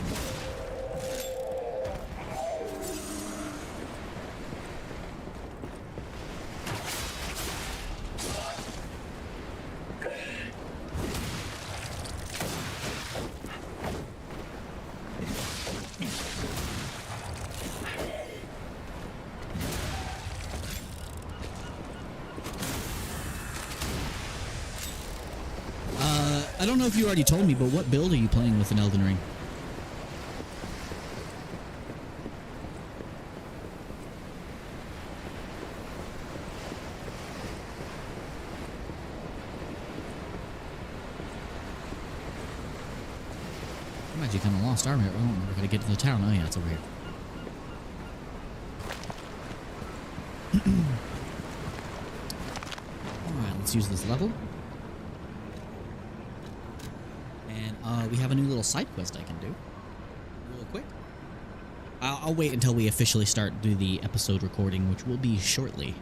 I don't know if you already told me, but what build are you playing with in Elden Ring? I'm actually kind of lost armor. Oh, we're gonna get to the town. Oh yeah, it's over here. Alright, let's use this level. And we have a new little side quest I can do. Real quick. I'll wait until we officially start do the episode recording, which will be shortly.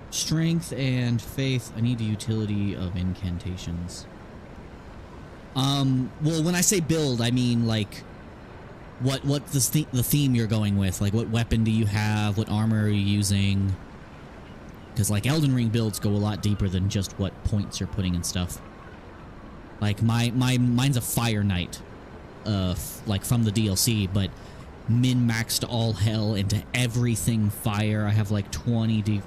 Strength and faith. I need the utility of incantations. Well, when I say build, I mean like what the theme you're going with. Like, what weapon do you have? What armor are you using? Because like Elden Ring builds go a lot deeper than just what points you're putting and stuff. Like mine's a Fire Knight, like from the DLC, but min-maxed all hell into everything fire. I have like 20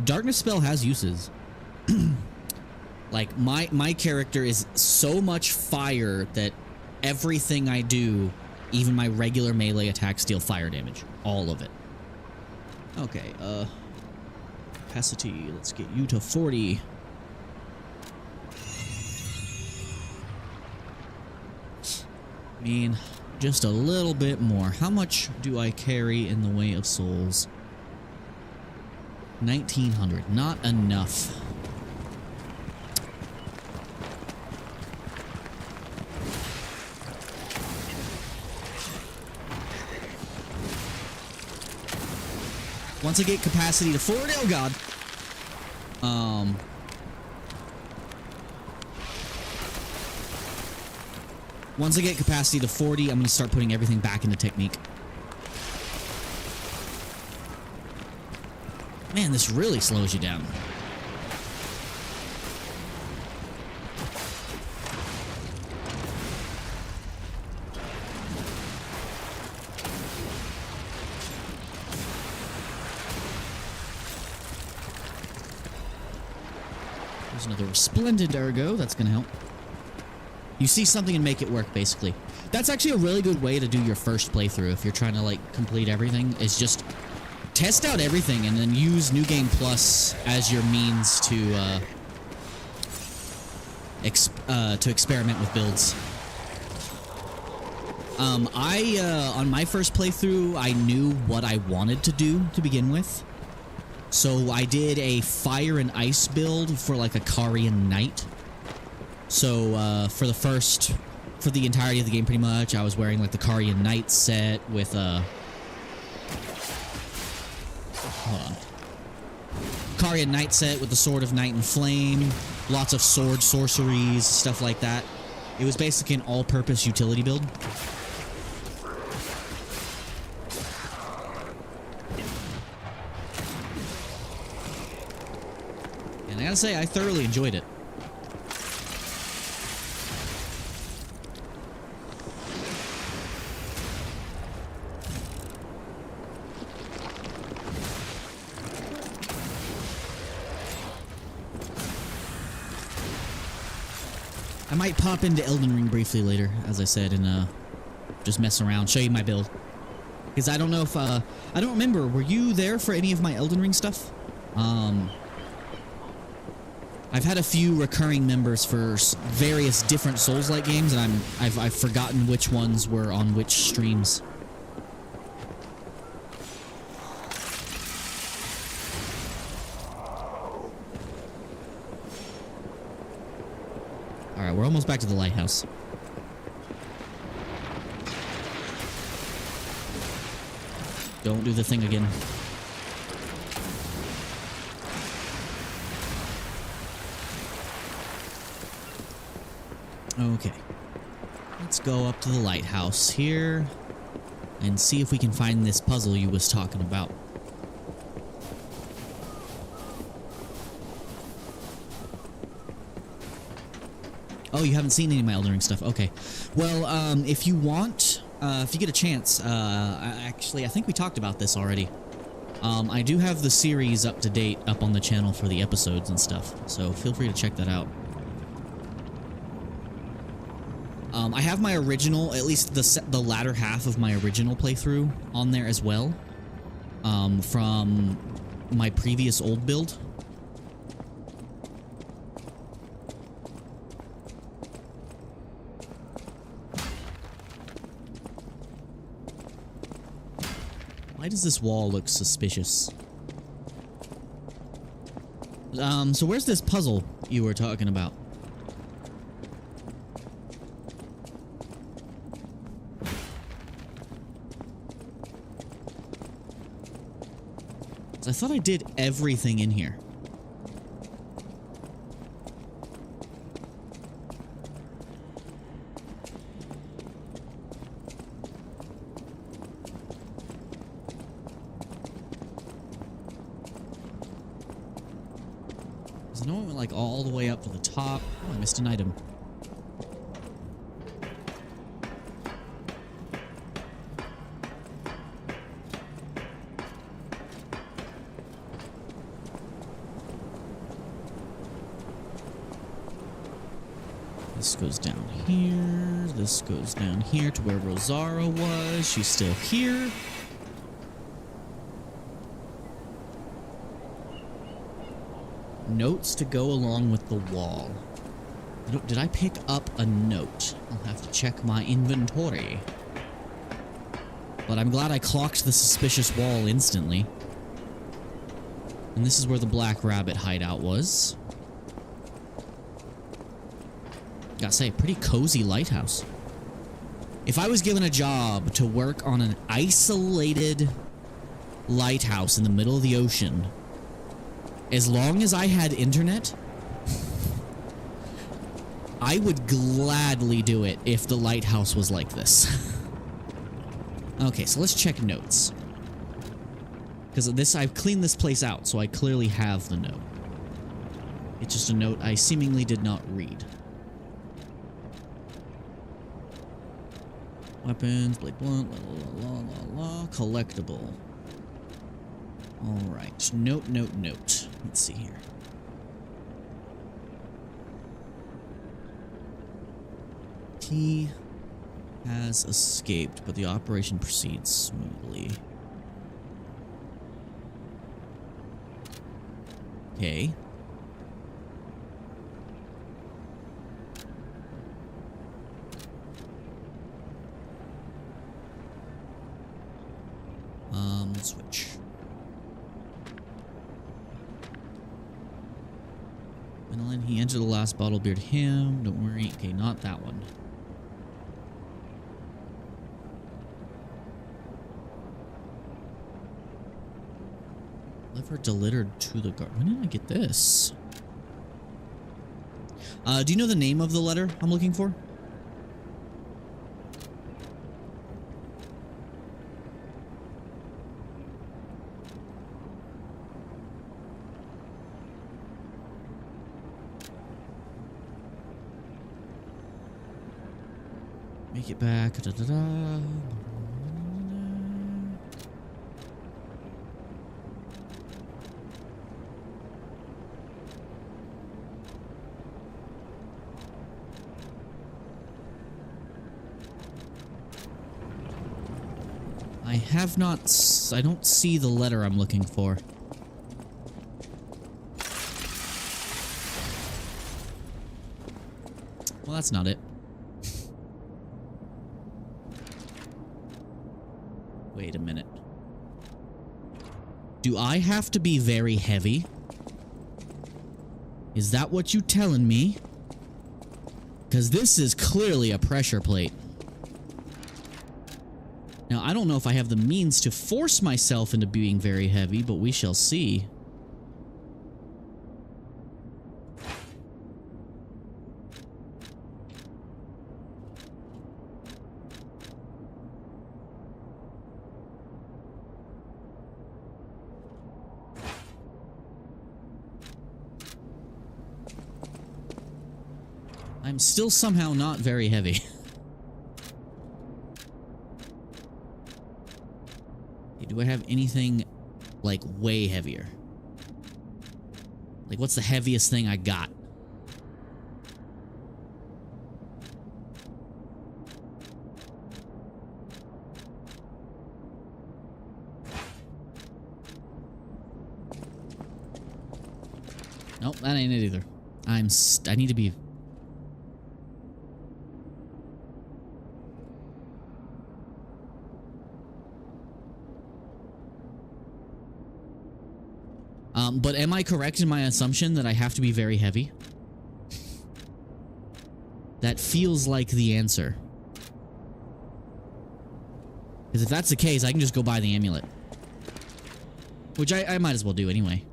Darkness spell has uses. Like my character is so much fire that everything I do, even my regular melee attacks, deal fire damage. All of it. Okay, capacity, let's get you to 40. I mean, just a little bit more. How much do I carry in the way of souls? 1900, not enough. Once I get capacity to 40, oh god. Once I get capacity to 40, I'm going to start putting everything back into technique. Man, this really slows you down. There's another resplendent ergo. That's going to help. You see something and make it work, basically. That's actually a really good way to do your first playthrough if you're trying to, like, complete everything, is just test out everything and then use New Game Plus as your means to experiment with builds. On my first playthrough, I knew what I wanted to do to begin with. So I did a fire and ice build for, like, a Karian Knight. So, for the entirety of the game, pretty much, I was wearing, like, the Karian Knight set with, hold on. Karian Knight set with the Sword of Night and Flame, lots of sword sorceries, stuff like that. It was basically an all-purpose utility build. And I gotta say, I thoroughly enjoyed it. I might pop into Elden Ring briefly later, as I said, and just mess around, show you my build. Because I don't know if, I don't remember, were you there for any of my Elden Ring stuff? I've had a few recurring members for various different Souls-like games, and I've forgotten which ones were on which streams. Alright, we're almost back to the lighthouse. Don't do the thing again. Okay. Let's go up to the lighthouse here and see if we can find this puzzle you was talking about. Oh, you haven't seen any of my Elden Ring stuff. Okay. Well, if you want, if you get a chance, actually, I think we talked about this already. I do have the series up to date up on the channel for the episodes and stuff, so feel free to check that out. I have my original, at least the latter half of my original playthrough on there as well, from my previous old build. Why does this wall look suspicious? So where's this puzzle you were talking about? I thought I did everything in here. I know it went like all the way up to the top. Oh, I missed an item. This goes down here. This goes down here to where Rosara was. She's still here. Notes to go along with the wall. Did I pick up a note? I'll have to check my inventory. But I'm glad I clocked the suspicious wall instantly. And this is where the Black Rabbit hideout was. Gotta say, pretty cozy lighthouse. If I was given a job to work on an isolated lighthouse in the middle of the ocean, as long as I had internet, I would gladly do it if the lighthouse was like this. Okay, so let's check notes. Because of this, I've cleaned this place out, so I clearly have the note. It's just a note I seemingly did not read. Weapons, blade blunt, la la la la la, collectible. Alright, note, note, note. Let's see here. He has escaped, but the operation proceeds smoothly. Okay. Switch. Menelin, he entered the last bottle beer to him. Don't worry. Okay, not that one. Liver delivered to the guard. When did I get this? Do you know the name of the letter I'm looking for? Make it back. Da, da, da. I have not. I don't see the letter I'm looking for. Well, that's not it. Wait a minute. Do I have to be very heavy? Is that what you telling me? Because this is clearly a pressure plate. Now, I don't know if I have the means to force myself into being very heavy, but we shall see. I'm still somehow not very heavy. Do I have anything, like, way heavier? Like, what's the heaviest thing I got? Nope, that ain't it either. I need to be... but am I correct in my assumption that I have to be very heavy? That feels like the answer. Because if that's the case, I can just go buy the amulet. Which I might as well do anyway.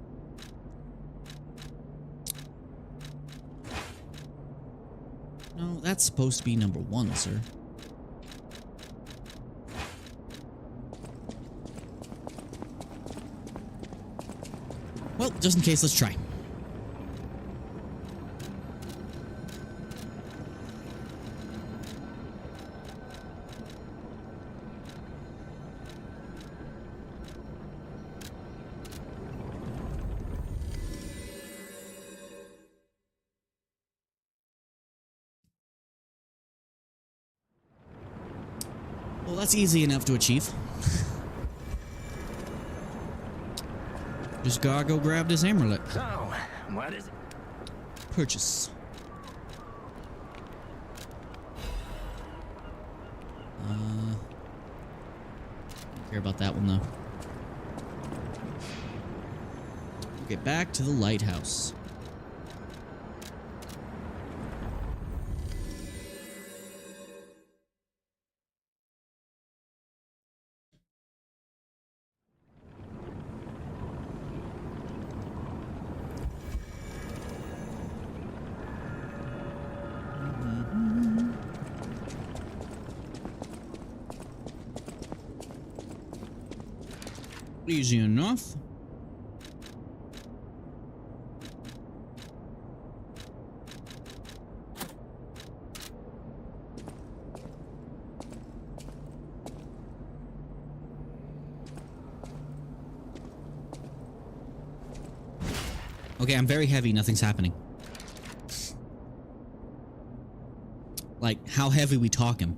No, that's supposed to be number 1, sir. Well, just in case, let's try. Well, that's easy enough to achieve. Just gotta go grab this amulet. So, what is it? Purchase. Don't care about that one though. Get back to the lighthouse. Easy enough. Okay, I'm very heavy. Nothing's happening. Like, how heavy we talking?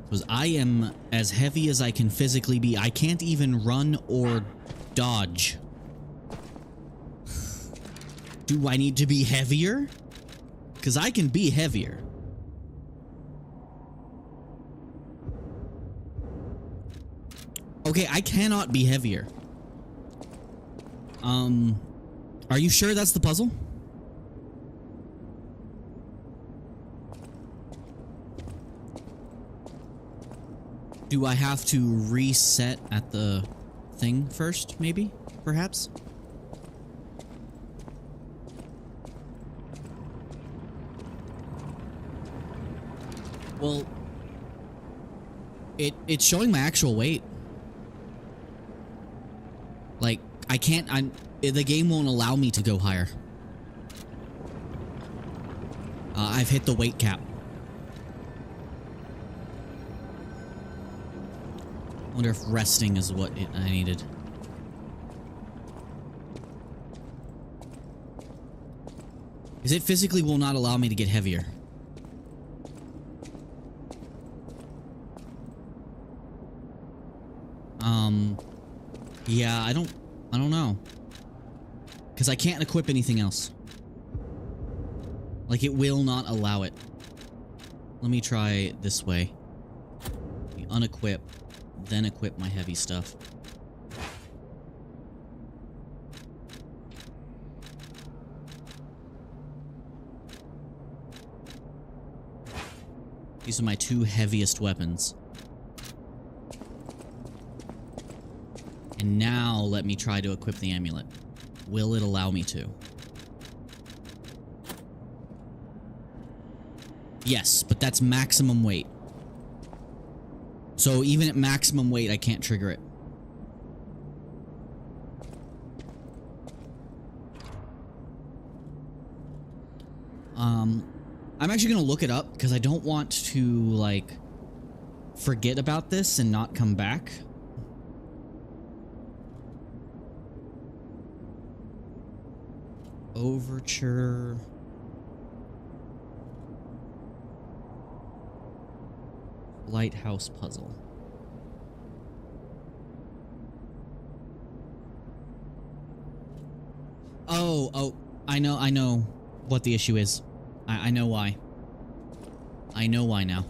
Because I am as heavy as I can physically be. I can't even run or dodge. Do I need to be heavier? Because I can be heavier. Okay, I cannot be heavier. Are you sure that's the puzzle? Do I have to reset at the thing first, maybe? Perhaps? Well, it's showing my actual weight. Like, I can't, the game won't allow me to go higher. I've hit the weight cap. I wonder if resting is what I needed. Because it physically will not allow me to get heavier. Yeah, I don't know. Because I can't equip anything else. Like, it will not allow it. Let me try this way. Unequip, then equip my heavy stuff. These are my two heaviest weapons. And now let me try to equip the amulet. Will it allow me to? Yes, but that's maximum weight. So even at maximum weight, I can't trigger it. I'm actually gonna look it up because I don't want to, like, forget about this and not come back. Overture. Lighthouse puzzle. Oh, I know what the issue is. I know why. I know why now.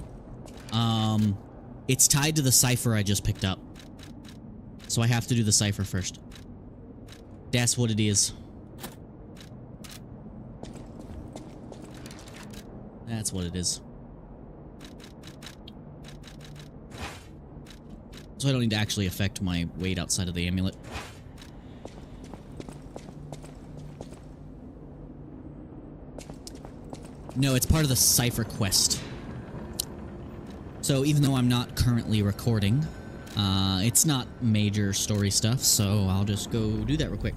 It's tied to the cipher I just picked up. So I have to do the cipher first. That's what it is. That's what it is. So I don't need to actually affect my weight outside of the amulet. No, it's part of the cipher quest. So even though I'm not currently recording, it's not major story stuff, so I'll just go do that real quick.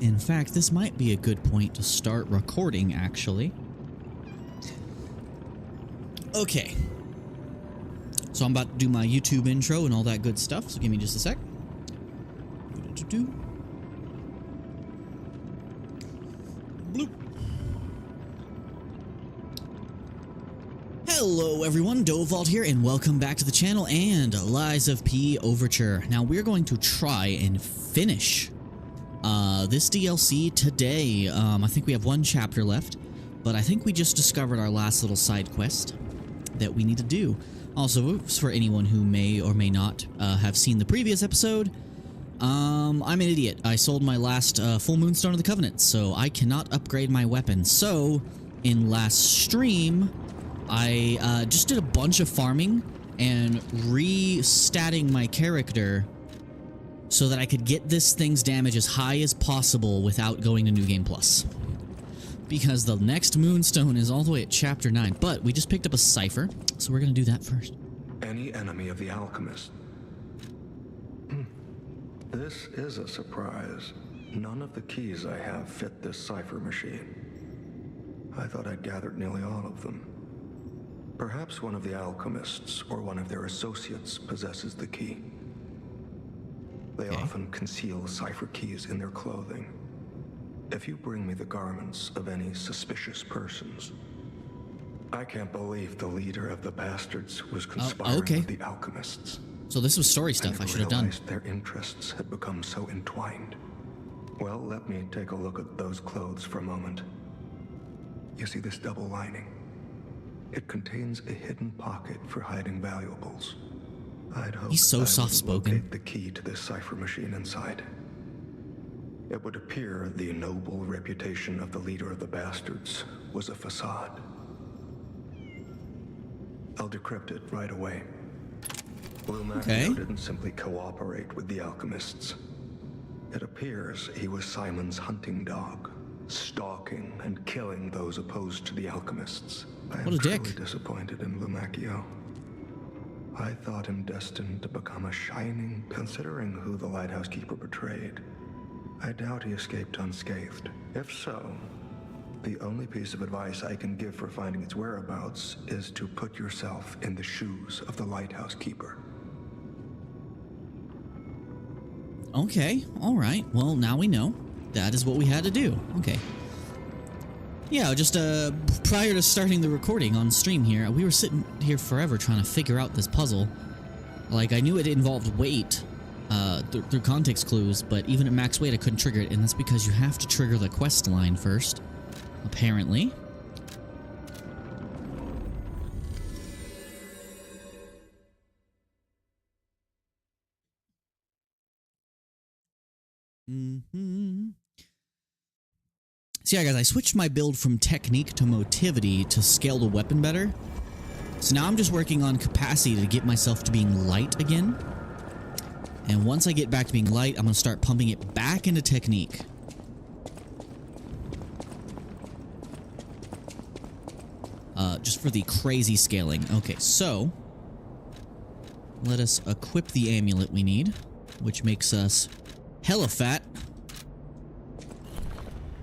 In fact, this might be a good point to start recording, actually. Okay. So I'm about to do my YouTube intro and all that good stuff, so give me just a sec. Bloop. Hello everyone, Dovault here, and welcome back to the channel and Lies of P Overture. Now we're going to try and finish this DLC today. I think we have one chapter left, but I think we just discovered our last little side quest that we need to do. Also, for anyone who may or may not have seen the previous episode, I'm an idiot. I sold my last full moonstone of the Covenant, so I cannot upgrade my weapon. So, in last stream, I just did a bunch of farming and re-statting my character so that I could get this thing's damage as high as possible without going to New Game Plus. because the next moonstone is all the way at chapter 9. But we just picked up a cipher, so we're going to do that first. Any enemy of the alchemist. This is a surprise. None of the keys I have fit this cipher machine. I thought I'd gathered nearly all of them. Perhaps one of the alchemists or one of their associates possesses the key. They often conceal cipher keys in their clothing. If you bring me the garments of any suspicious persons. I can't believe the leader of the bastards was conspiring with the alchemists. So this was story stuff I should have done. Their interests had become so entwined. Well, let me take a look at those clothes for a moment. You see this double lining? It contains a hidden pocket for hiding valuables. I'd hope he's so soft-spoken. Locate the key to this cipher machine inside. It would appear the noble reputation of the leader of the bastards was a facade. I'll decrypt it right away. Lumacio didn't simply cooperate with the alchemists. It appears he was Simon's hunting dog, stalking and killing those opposed to the alchemists. I am truly disappointed in Lumacio. I thought him destined to become a shining, considering who the lighthouse keeper betrayed. I doubt he escaped unscathed. If so, the only piece of advice I can give for finding its whereabouts is to put yourself in the shoes of the lighthouse keeper. Okay, alright. Well, now we know. That is what we had to do. Okay. Yeah, just prior to starting the recording on stream here, we were sitting here forever trying to figure out this puzzle. Like, I knew it involved weight through context clues, but even at max weight I couldn't trigger it, and that's because you have to trigger the quest line first, apparently. So yeah, guys, I switched my build from technique to motivity to scale the weapon better. So now I'm just working on capacity to get myself to being light again. And once I get back to being light, I'm going to start pumping it back into technique. Just for the crazy scaling. Okay, so let us equip the amulet we need, which makes us hella fat.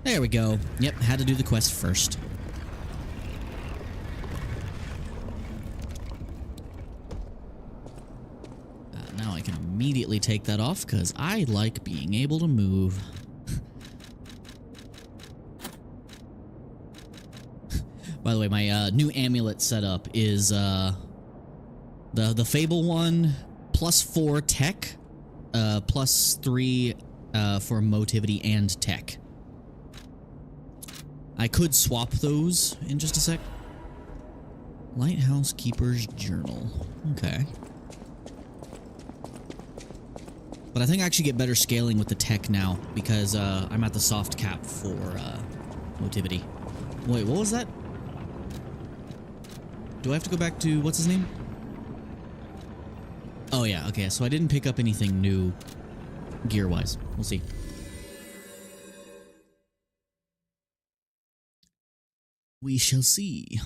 There we go. Yep, had to do the quest first. Now I can immediately take that off because I like being able to move. By the way, my new amulet setup is the Fable one, +4 tech, +3 for motivity and tech. I could swap those in just a sec. Lighthouse Keeper's Journal. Okay. But I think I actually get better scaling with the tech now because I'm at the soft cap for motivity. Wait, what was that? Do I have to go back to, what's his name? Oh yeah, okay, so I didn't pick up anything new gear-wise. We'll see. We shall see.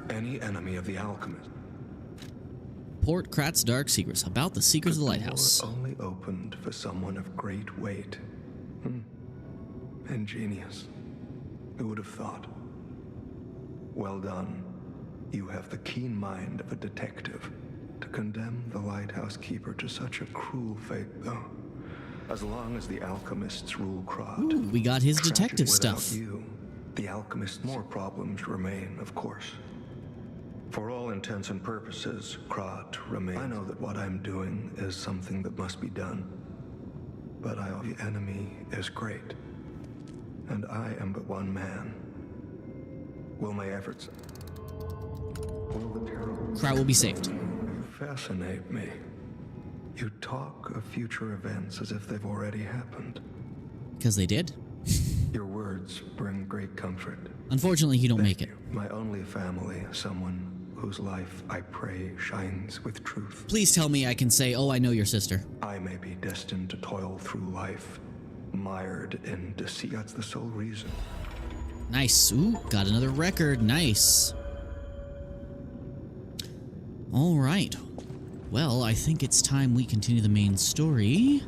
Any enemy of the alchemist. Port Krat's dark secrets about the secrets of the lighthouse. Only opened for someone of great weight. Ingenious. Who would have thought? Well done. You have the keen mind of a detective. To condemn the lighthouse keeper to such a cruel fate, though. As long as the alchemists rule Krat. Ooh, we got his detective stuff. Without you, the alchemists' more problems remain, of course. For all intents and purposes, Krat remains. I know that what I'm doing is something that must be done. But the enemy is great. And I am but one man. Will my efforts... Will the terrible... Krat will be saved. Fascinate me. You talk of future events as if they've already happened. Because they did. Your words bring great comfort. Unfortunately, you don't make it. My only family, someone whose life I pray shines with truth. Please tell me I can say, oh, I know your sister. I may be destined to toil through life, mired in deceit. That's the sole reason. Nice. Ooh, got another record. Nice. All right. Well, I think it's time we continue the main story.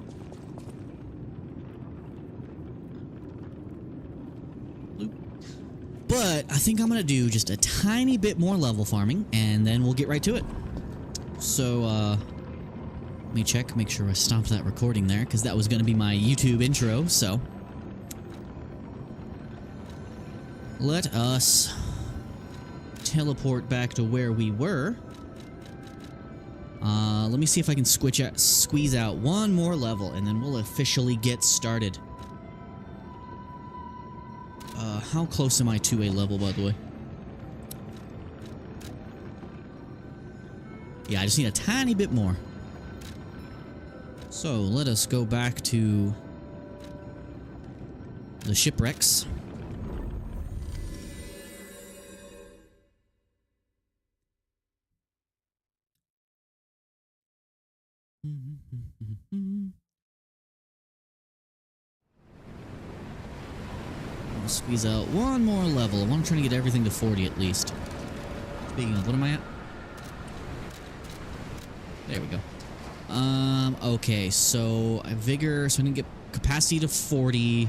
But I think I'm going to do just a tiny bit more level farming, and then we'll get right to it. So, let me check, make sure I stopped that recording there, because that was going to be my YouTube intro, so. Let us teleport back to where we were. Let me see if I can squeeze out one more level, and then we'll officially get started. How close am I to a level, by the way? Yeah, I just need a tiny bit more. So, let us go back to the shipwrecks. I'll squeeze out one more level. I'm trying to get everything to 40 at least. Speaking of, what am I at? There we go. Okay, so vigor, so I can get capacity to 40.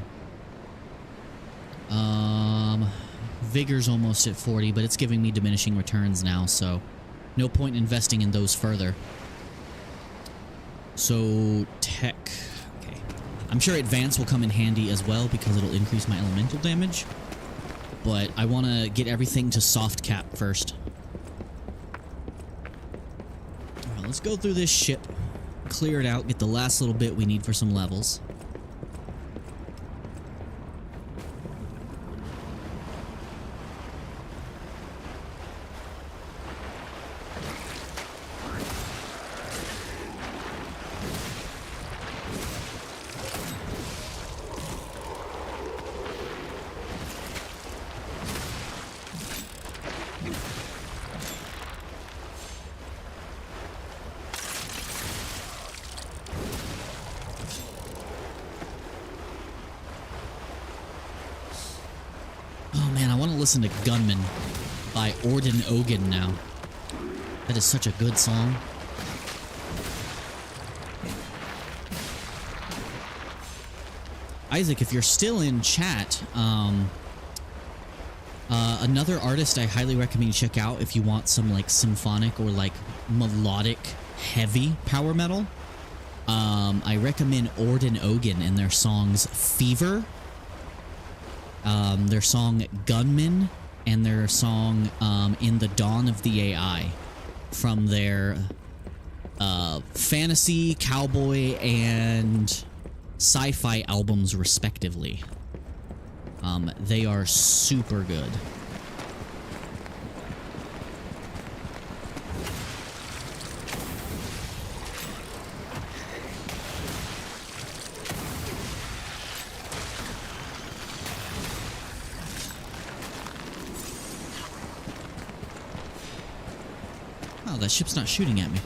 Vigor's almost at 40, but it's giving me diminishing returns now, so no point investing in those further. So, tech. Okay. I'm sure advance will come in handy as well because it'll increase my elemental damage. But I want to get everything to soft cap first. Alright, let's go through this ship. Clear it out, get the last little bit we need for some levels. Listen to Gunman by Orden Ogan now. That is such a good song. Isaac, if you're still in chat, another artist I highly recommend you check out if you want some like symphonic or like melodic heavy power metal. I recommend Orden Ogan and their songs Fever, their song Gunman, and their song In the Dawn of the AI from their fantasy, cowboy, and sci-fi albums respectively. They are super good. Oh, that ship's not shooting at me.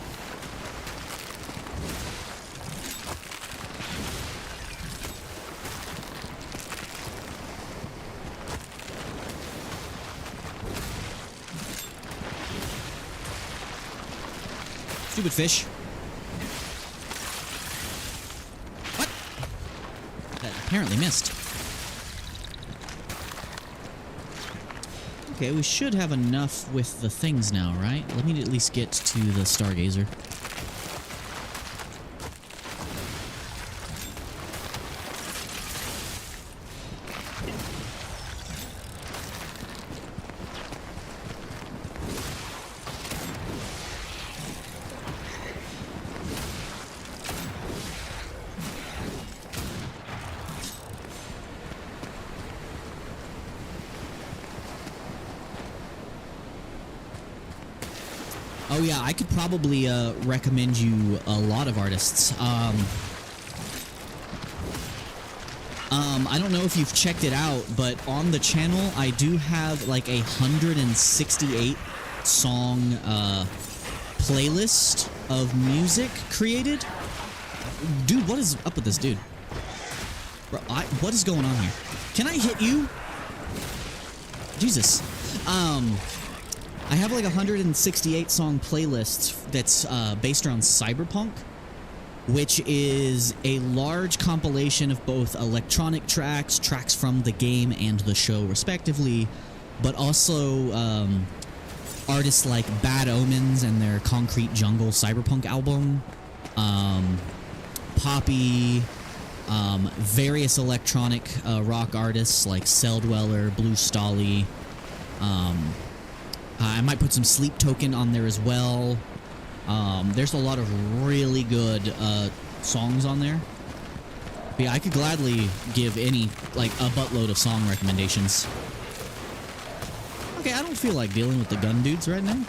Stupid fish. What? That apparently missed. Okay, we should have enough with the things now, right? Let me at least get to the Stargazer. Oh yeah, I could probably recommend you a lot of artists. I don't know if you've checked it out, but on the channel I do have like 168 song playlist of music created. Dude, what is up with this dude? Bro, what is going on here? Can I hit you? Jesus. I have like 168 song playlists that's based around cyberpunk, which is a large compilation of both electronic tracks, tracks from the game and the show respectively, but also artists like Bad Omens and their Concrete Jungle cyberpunk album, Poppy, various electronic rock artists like Cell Dweller, Blue Stolly. I might put some Sleep Token on there as well. There's a lot of really good songs on there. But yeah, I could gladly give any, like, a buttload of song recommendations. Okay, I don't feel like dealing with the gun dudes right now.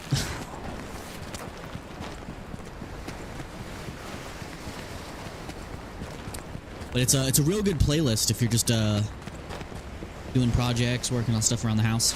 But it's a real good playlist if you're just doing projects, working on stuff around the house.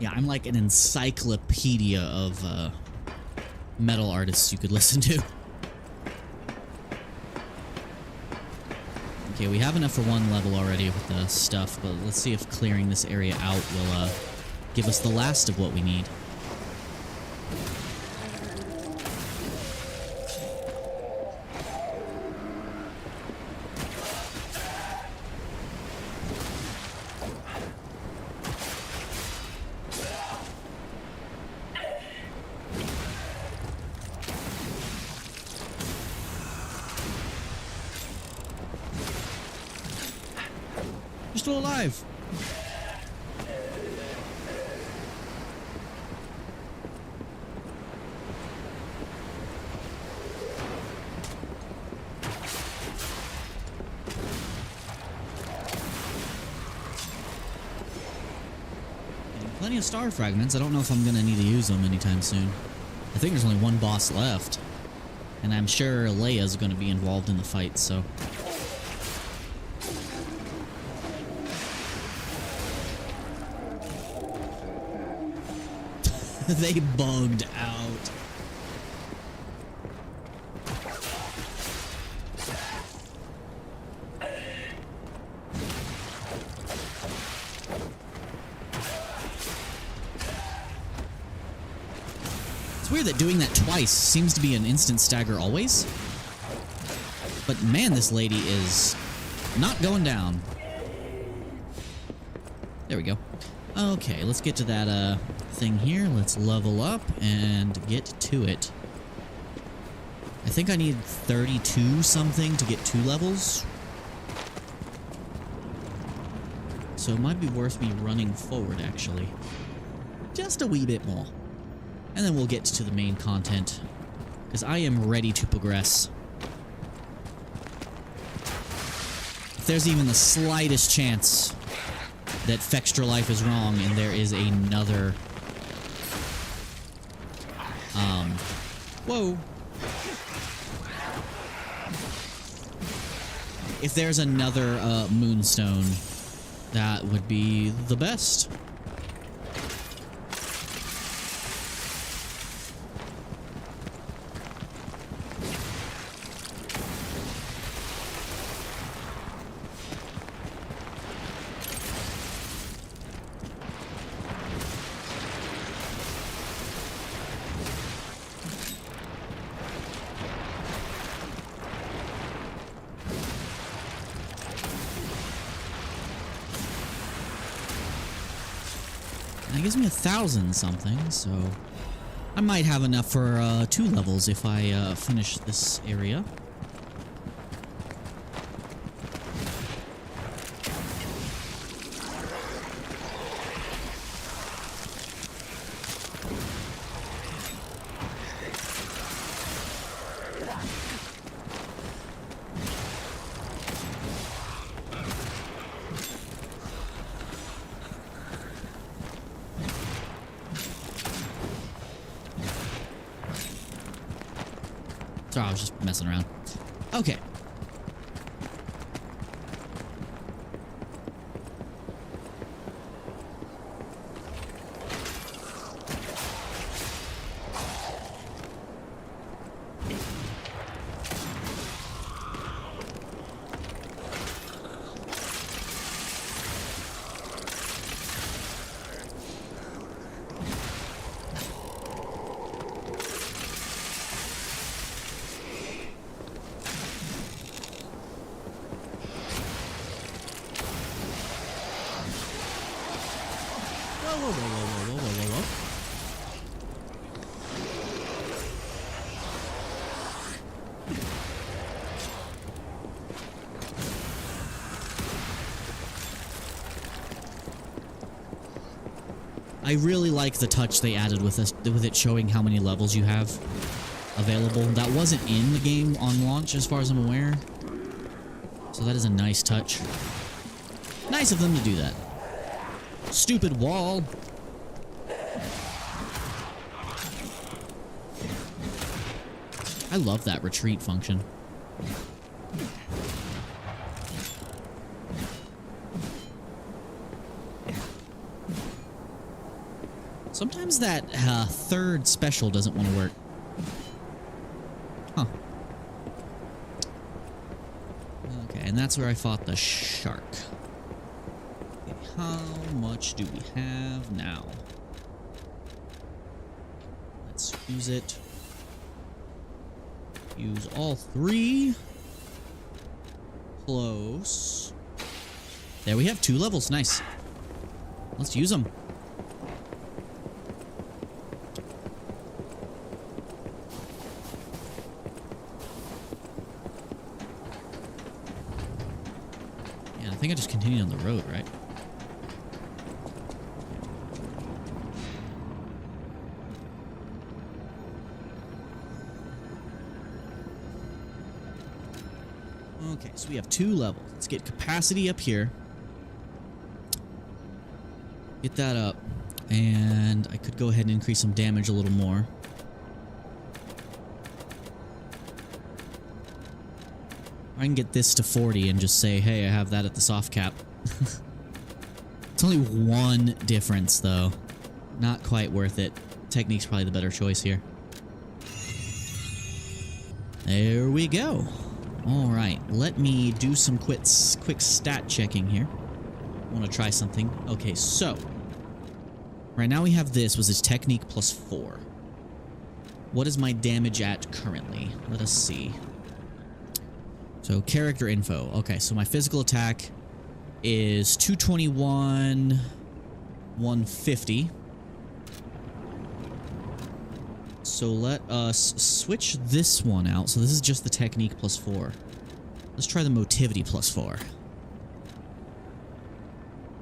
Yeah, I'm like an encyclopedia of metal artists you could listen to. Okay, we have enough for one level already with the stuff, but let's see if clearing this area out will give us the last of what we need. You're still alive. Getting plenty of star fragments. I don't know if I'm gonna need to use them anytime soon. I think there's only one boss left, and I'm sure Leia's gonna be involved in the fight, so. They bugged out. It's weird that doing that twice seems to be an instant stagger always. But man, this lady is not going down. There we go. Okay, let's get to that thing here. Let's level up and get to it. I think I need 32 something to get 2 levels. So it might be worth me running forward, actually. Just a wee bit more. And then we'll get to the main content, because I am ready to progress. If there's even the slightest chance that Fextra Life is wrong and there is another whoa. If there's another moonstone, that would be the best. That gives me 1,000 something, so I might have enough for 2 levels if I finish this area. Sorry, I was just messing around. Okay. Whoa. I really like the touch they added with this, with it showing how many levels you have available. That wasn't in the game on launch, as far as I'm aware. So that is a nice touch. Nice of them to do that. Stupid wall. I love that retreat function. Sometimes that third special doesn't want to work. Huh. Okay, and that's where I fought the shark. Okay, how much do we have now? Let's use it. Use all three. Close. There we have 2 levels. Nice. Let's use them. Yeah, I think I just continued on the road, right? Okay, so we have 2 levels. Let's get capacity up here. Get that up. And I could go ahead and increase some damage a little more. I can get this to 40 and just say, hey, I have that at the soft cap. It's only 1 difference, though. Not quite worth it. Technique's probably the better choice here. There we go. All right, let me do some quick stat checking here. I want to try something. Okay, so right now we have this was his technique plus 4. What is my damage at currently? Let us see. So character info. Okay, so my physical attack is 221, 150. So let us switch this one out. So this is just the technique plus 4. Let's try the motivity plus 4.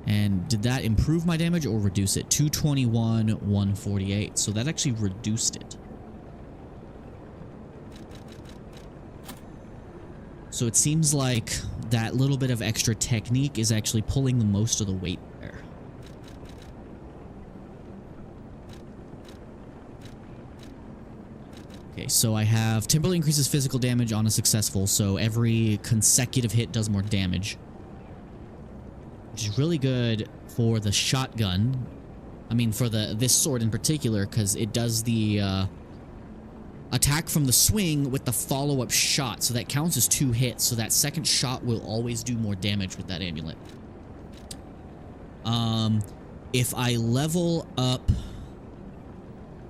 And did that improve my damage or reduce it? 221, 148. So that actually reduced it. So it seems like that little bit of extra technique is actually pulling the most of the weight there. Okay, so I have temporarily increases physical damage on a successful, so every consecutive hit does more damage. Which is really good for the shotgun. I mean, for this sword in particular, because it does the attack from the swing with the follow-up shot, so that counts as 2 hits, so that second shot will always do more damage with that amulet. If I level up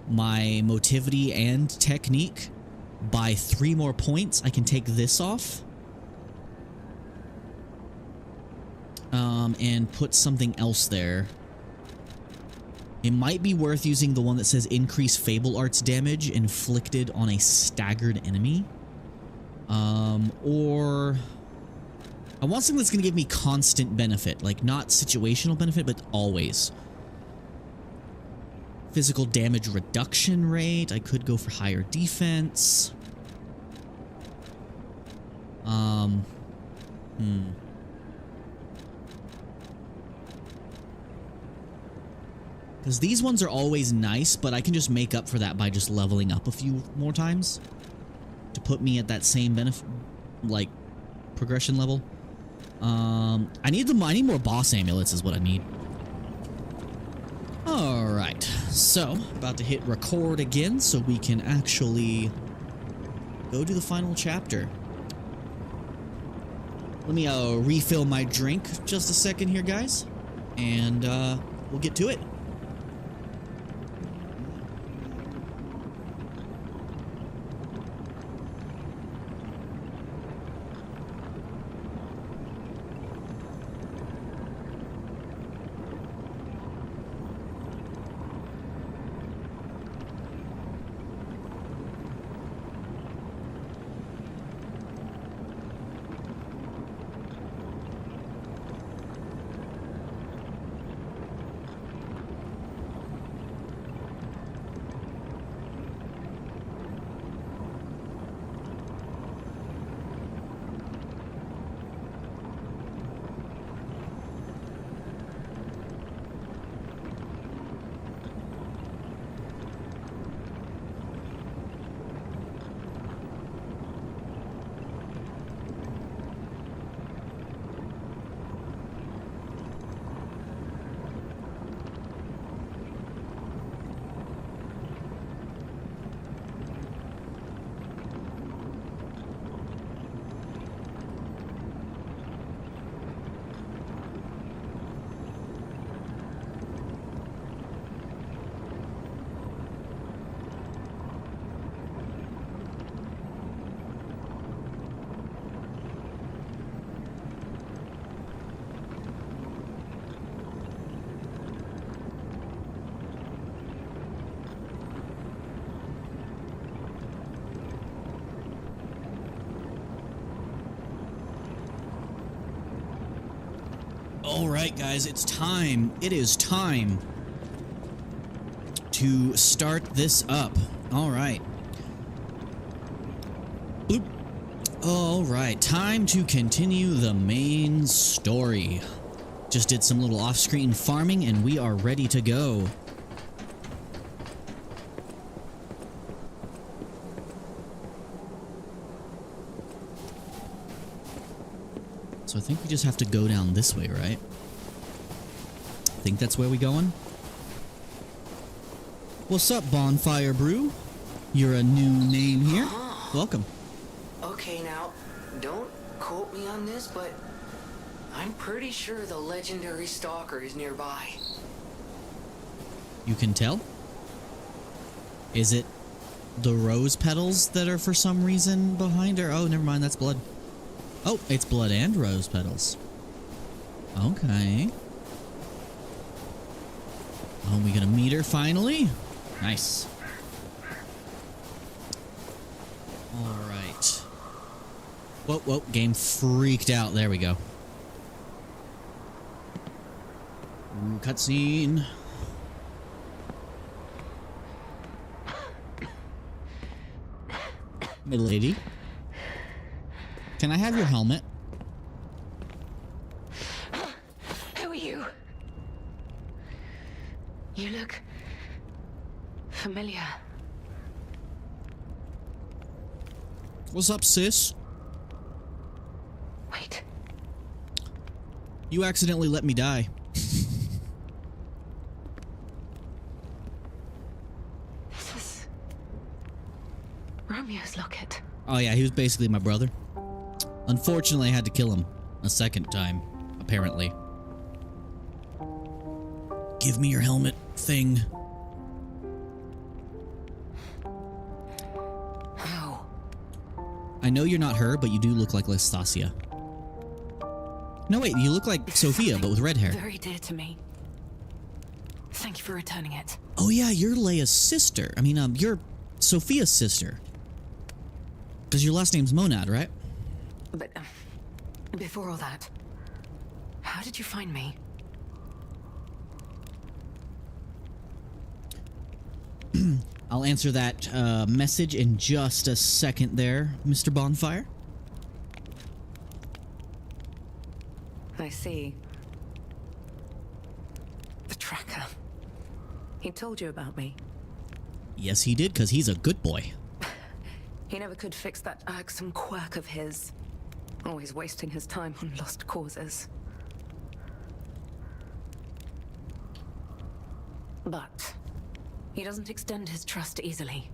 my motivity and technique by 3 more points, I can take this off. And put something else there. It might be worth using the one that says increase Fable Arts damage inflicted on a staggered enemy. Or I want something that's going to give me constant benefit, like not situational benefit, but always. Physical damage reduction rate. I could go for higher defense. Because these ones are always nice, but I can just make up for that by just leveling up a few more times to put me at that same like progression level. I need more boss amulets is what I need. All right, so about to hit record again so we can actually go to the final chapter. Let me refill my drink just a second here, guys, and we'll get to it. All right, guys, it's time. It is time to start this up. All right. Bloop. All right, time to continue the main story. Just did some little off-screen farming, and we are ready to go. So I think we just have to go down this way, right? I think that's where we going. What's up, Bonfire Brew? You're a new name here. Welcome. Okay, now, don't quote me on this, but I'm pretty sure the legendary stalker is nearby. You can tell? Is it the rose petals that are for some reason behind her? Oh, never mind, that's blood. Oh, it's blood and rose petals. Okay. Oh, we gonna meet her finally? Nice. Alright. Whoa, whoa, game freaked out. There we go. Ooh, cutscene. Milady? Can I have your helmet? Who are you? You look familiar. What's up, sis? Wait. You accidentally let me die. This is Romeo's locket. Oh yeah, he was basically my brother. Unfortunately, I had to kill him a second time, apparently. Give me your helmet thing. How? I know you're not her, but you do look like Lastasia. No, wait, you look like Sophia, but with red hair. Very dear to me. Thank you for returning it. Oh yeah, you're Leia's sister. I mean, you're Sophia's sister. Because your last name's Monad, right? But before all that, how did you find me? I'll answer that message in just a second there, Mr. Bonfire. I see. The tracker. He told you about me. Yes, he did, because he's a good boy. He never could fix that irksome quirk of his. Always wasting his time on lost causes. But he doesn't extend his trust easily.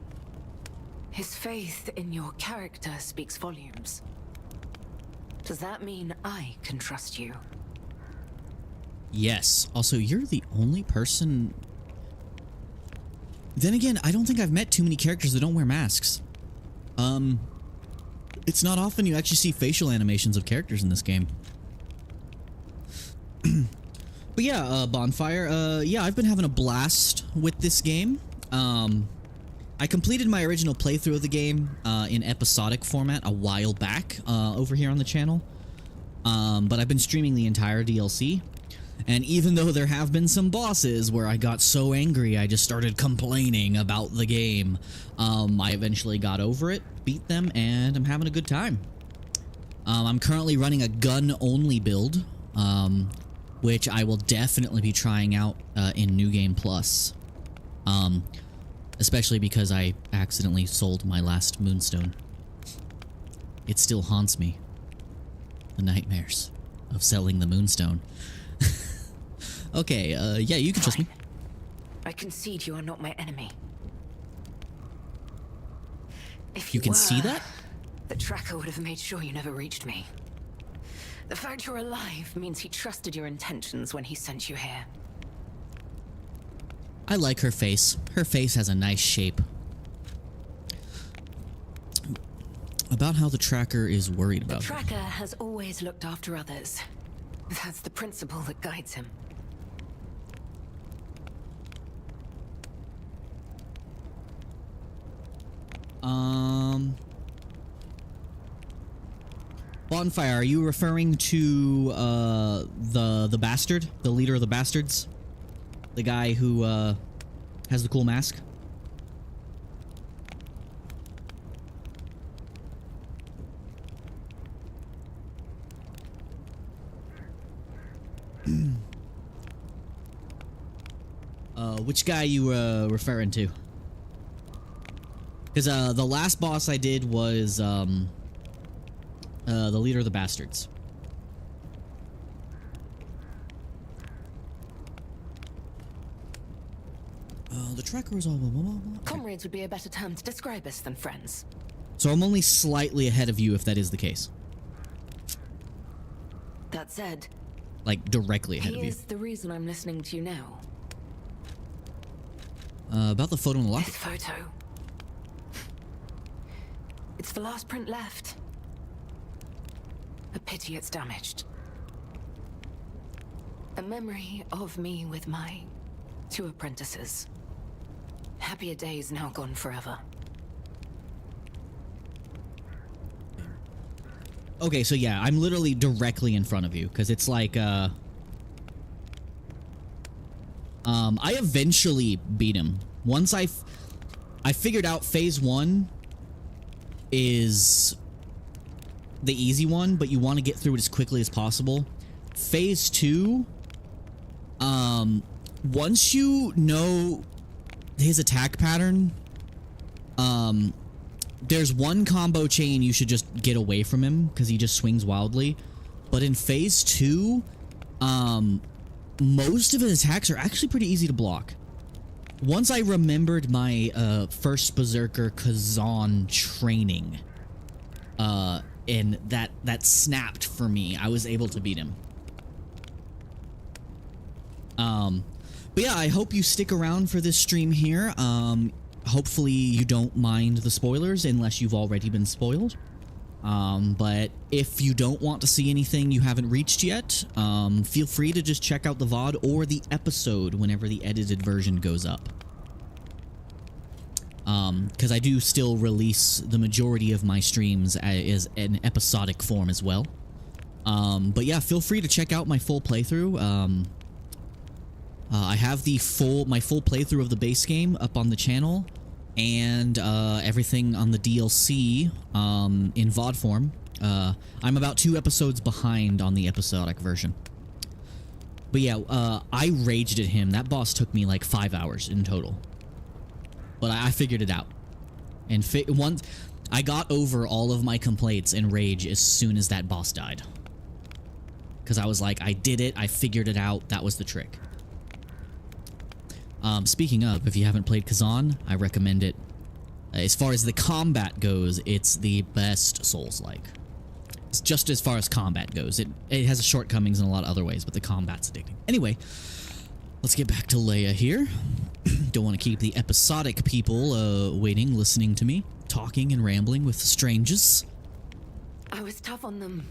His faith in your character speaks volumes. Does that mean I can trust you? Yes. Also, you're the only person... Then again, I don't think I've met too many characters that don't wear masks. It's not often you actually see facial animations of characters in this game. But yeah, Bonfire, yeah, I've been having a blast with this game. I completed my original playthrough of the game in episodic format a while back over here on the channel. But I've been streaming the entire DLC. And even though there have been some bosses where I got so angry I just started complaining about the game, I eventually got over it, beat them, and I'm having a good time. I'm currently running a gun-only build, which I will definitely be trying out in New Game Plus. Especially because I accidentally sold my last moonstone. It still haunts me. The nightmares of selling the moonstone. Okay, yeah, you can trust me. I concede you are not my enemy. If You can see that? The tracker would have made sure you never reached me. The fact you're alive means he trusted your intentions when he sent you here. I like her face. Her face has a nice shape. About how the tracker is worried about The her. tracker has always looked after others. That's the principle that guides him. Bonfire, are you referring to the bastard, the leader of the bastards, the guy who has the cool mask? Which guy you referring to? Because the last boss I did was the leader of the bastards. The tracker is all blah, blah, blah, blah. Comrades would be a better term to describe us than friends. So I'm only slightly ahead of you if that is the case. That said, Like directly ahead of he you. is the reason I'm listening to you now. About the photo on the This left. photo. It's the last print left. A pity it's damaged. A memory of me with my 2 apprentices. Happier days now gone forever. Okay, so yeah, I'm literally directly in front of you because it's like I eventually beat him. Once I figured out phase 1 is the easy one, but you want to get through it as quickly as possible. Phase 2, once you know his attack pattern, there's one combo chain you should just get away from him because he just swings wildly. But in phase 2, most of his attacks are actually pretty easy to block. Once I remembered my first Berserker Kazan training, and that snapped for me, I was able to beat him. But yeah, I hope you stick around for this stream here. Hopefully you don't mind the spoilers unless you've already been spoiled. But if you don't want to see anything you haven't reached yet, feel free to just check out the VOD or the episode whenever the edited version goes up. Because I do still release the majority of my streams as an episodic form as well. But yeah, feel free to check out my full playthrough. I have my full playthrough of the base game up on the channel, and everything on the DLC in VOD form I'm about 2 episodes behind on the episodic version. But yeah, I raged at him. That boss took me like 5 hours in total. But I figured it out. And once I got over all of my complaints and rage as soon as that boss died. Because I was like, I did it. I figured it out. That was the trick. Speaking of, if you haven't played Kazan, I recommend it. As far as the combat goes, it's the best Souls-like. It's just as far as combat goes. It has shortcomings in a lot of other ways, but the combat's addicting. Anyway, let's get back to Leia here. Don't want to keep the episodic people waiting, listening to me, talking and rambling with strangers. I was tough on them.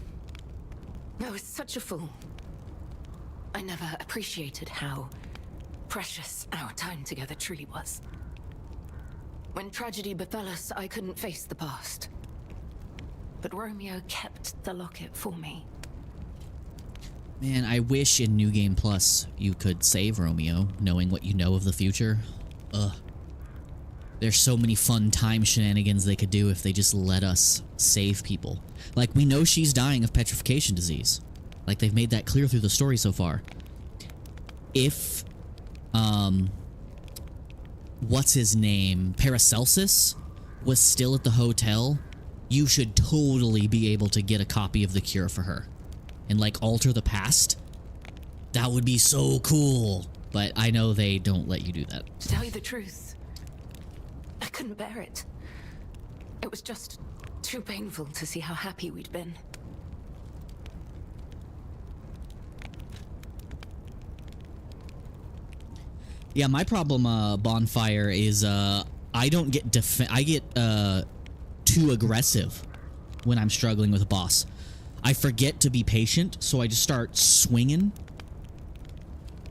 I was such a fool. I never appreciated how precious our time together truly was. When tragedy befell us, I couldn't face the past. But Romeo kept the locket for me. Man, I wish in New Game Plus you could save Romeo, knowing what you know of the future. Ugh. There's so many fun time shenanigans they could do if they just let us save people. Like, we know she's dying of petrification disease. Like, they've made that clear through the story so far. If, what's his name? Paracelsus was still at the hotel, you should totally be able to get a copy of the cure for her. And, like, alter the past. That would be so cool. But I know they don't let you do that. To tell you the truth, I couldn't bear it. It was just too painful to see how happy we'd been. Yeah, my problem, Bonfire, is I don't get I get too aggressive when I'm struggling with a boss. I forget to be patient, so I just start swinging.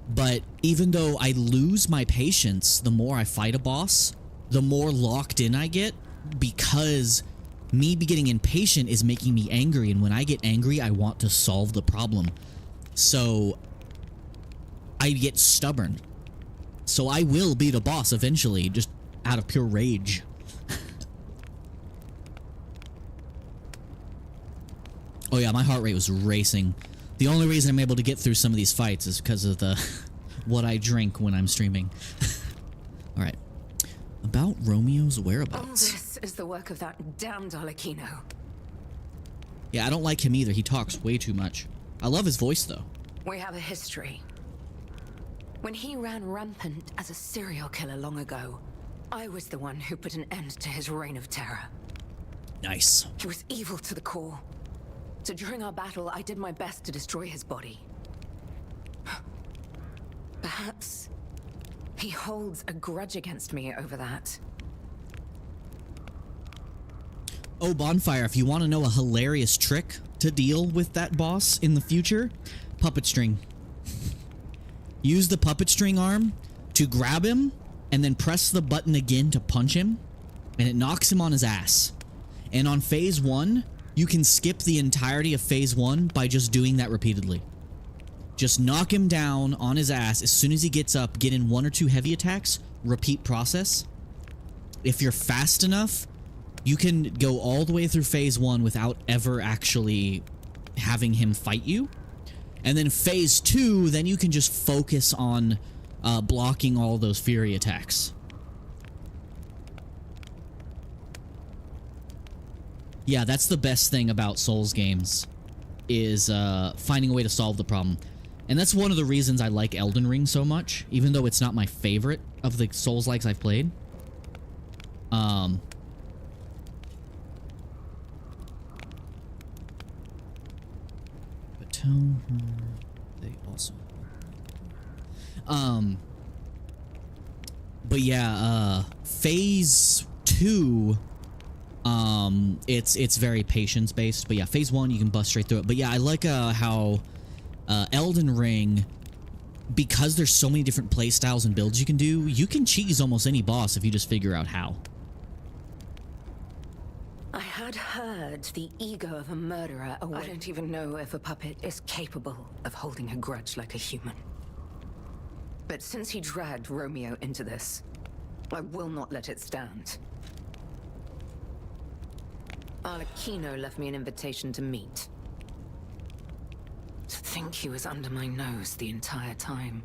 But even though I lose my patience the more I fight a boss, the more locked in I get, because me getting impatient is making me angry, and when I get angry, I want to solve the problem. So I get stubborn. So I will beat a boss eventually, just out of pure rage. Oh yeah, my heart rate was racing. The only reason I'm able to get through some of these fights is because of the what I drink when I'm streaming. Alright. About Romeo's whereabouts. All this is the work of that damned Arlecchino. Yeah, I don't like him either. He talks way too much. I love his voice, though. We have a history. When he ran rampant as a serial killer long ago, I was the one who put an end to his reign of terror. Nice. He was evil to the core. So during our battle, I did my best to destroy his body. Perhaps he holds a grudge against me over that. Oh, Bonfire, if you want to know a hilarious trick to deal with that boss in the future, puppet string. Use the puppet string arm to grab him, and then press the button again to punch him, and it knocks him on his ass. And on phase 1, you can skip the entirety of phase 1 by just doing that repeatedly. Just knock him down on his ass. As soon as he gets up, get in 1 or 2 heavy attacks, repeat process. If you're fast enough, you can go all the way through phase 1 without ever actually having him fight you. And then phase 2, then you can just focus on blocking all those fury attacks. Yeah, that's the best thing about Souls games, is finding a way to solve the problem. And that's one of the reasons I like Elden Ring so much, even though it's not my favorite of the Souls-likes I've played. But tell her they also... But yeah, phase 2... it's very patience based, but yeah, phase 1 you can bust straight through it. But yeah, I like how Elden Ring, because there's so many different play styles and builds you can do, you can cheese almost any boss if you just figure out how. I had heard the ego of a murderer. I don't even know if a puppet is capable of holding a grudge like a human. But since he dragged Romeo into this, I will not let it stand. Arlecchino left me an invitation to meet. To think he was under my nose the entire time.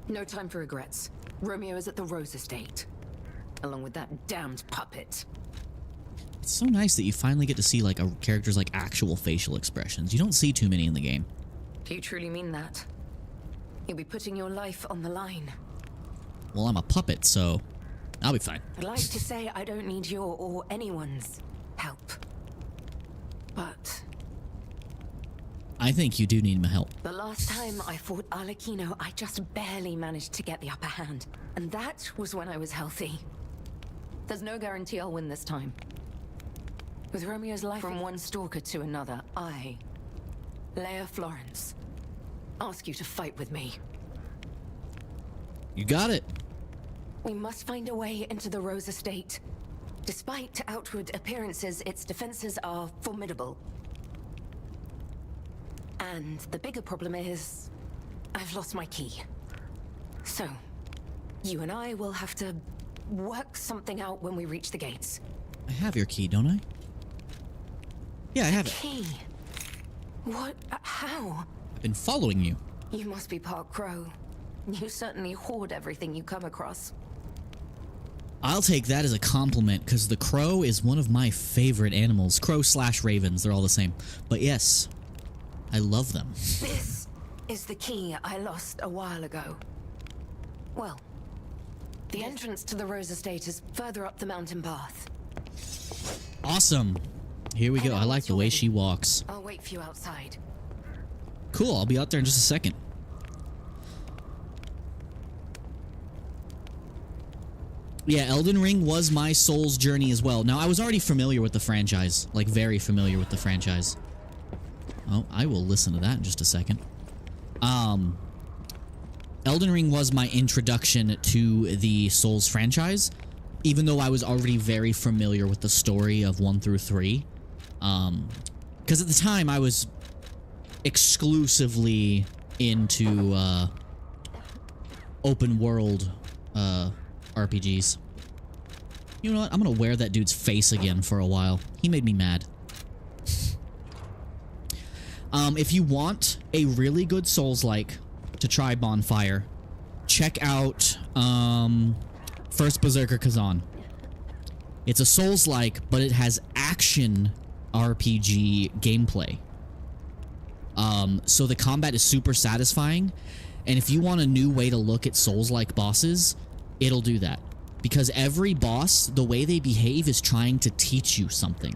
No time for regrets. Romeo is at the Rose Estate, along with that damned puppet. It's so nice that you finally get to see like a character's like actual facial expressions. You don't see too many in the game. Do you truly mean that? You'll be putting your life on the line. Well, I'm a puppet, so I'll be fine. I'd like to say I don't need your or anyone's help. But I think you do need my help. the last time I fought Arlecchino, I just barely managed to get the upper hand. And that was when I was healthy. There's no guarantee I'll win this time. With Romeo's life from one stalker to another, I, Leia Florence, ask you to fight with me. You got it. We must find a way into the Rose Estate. Despite outward appearances, its defenses are formidable. And the bigger problem is, I've lost my key. So, you and I will have to work something out when we reach the gates. I have your key, don't I? Yeah, I have it. Key? What? How? I've been following you. You must be part crow. You certainly hoard everything you come across. I'll take that as a compliment, because the crow is one of my favorite animals. Crow / ravens, they're all the same. But yes, I love them. This is the key I lost a while ago. Well, the entrance to the Rose Estate is further up the mountain path. Awesome. Here we go. I like the way she walks. I'll wait for you outside. Cool, I'll be out there in just a second. Yeah, Elden Ring was my Souls journey as well. Now, I was already familiar with the franchise. Like, very familiar with the franchise. Oh, I will listen to that in just a second. Elden Ring was my introduction to the Souls franchise, even though I was already very familiar with the story of 1 through 3. Because at the time, I was exclusively into open world RPGs. You know what? I'm gonna wear that dude's face again for a while. He made me mad. If you want a really good Souls-like to try Bonfire, check out First Berserker Kazan. It's a Souls-like, but it has action RPG gameplay. So the combat is super satisfying, and if you want a new way to look at Souls-like bosses, it'll do that. Because every boss, the way they behave is trying to teach you something.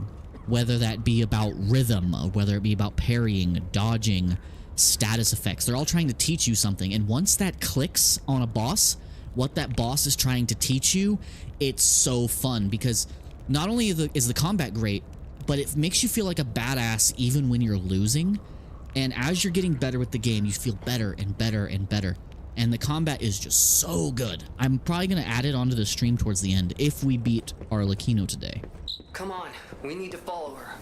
Whether that be about rhythm, or whether it be about parrying, dodging, status effects. They're all trying to teach you something. And once that clicks on a boss, what that boss is trying to teach you, it's so fun. Because not only is the combat great, but it makes you feel like a badass even when you're losing. And as you're getting better with the game, you feel better and better and better. And the combat is just so good. I'm probably going to add it onto the stream towards the end if we beat Arlecchino today. Come on, we need to follow her.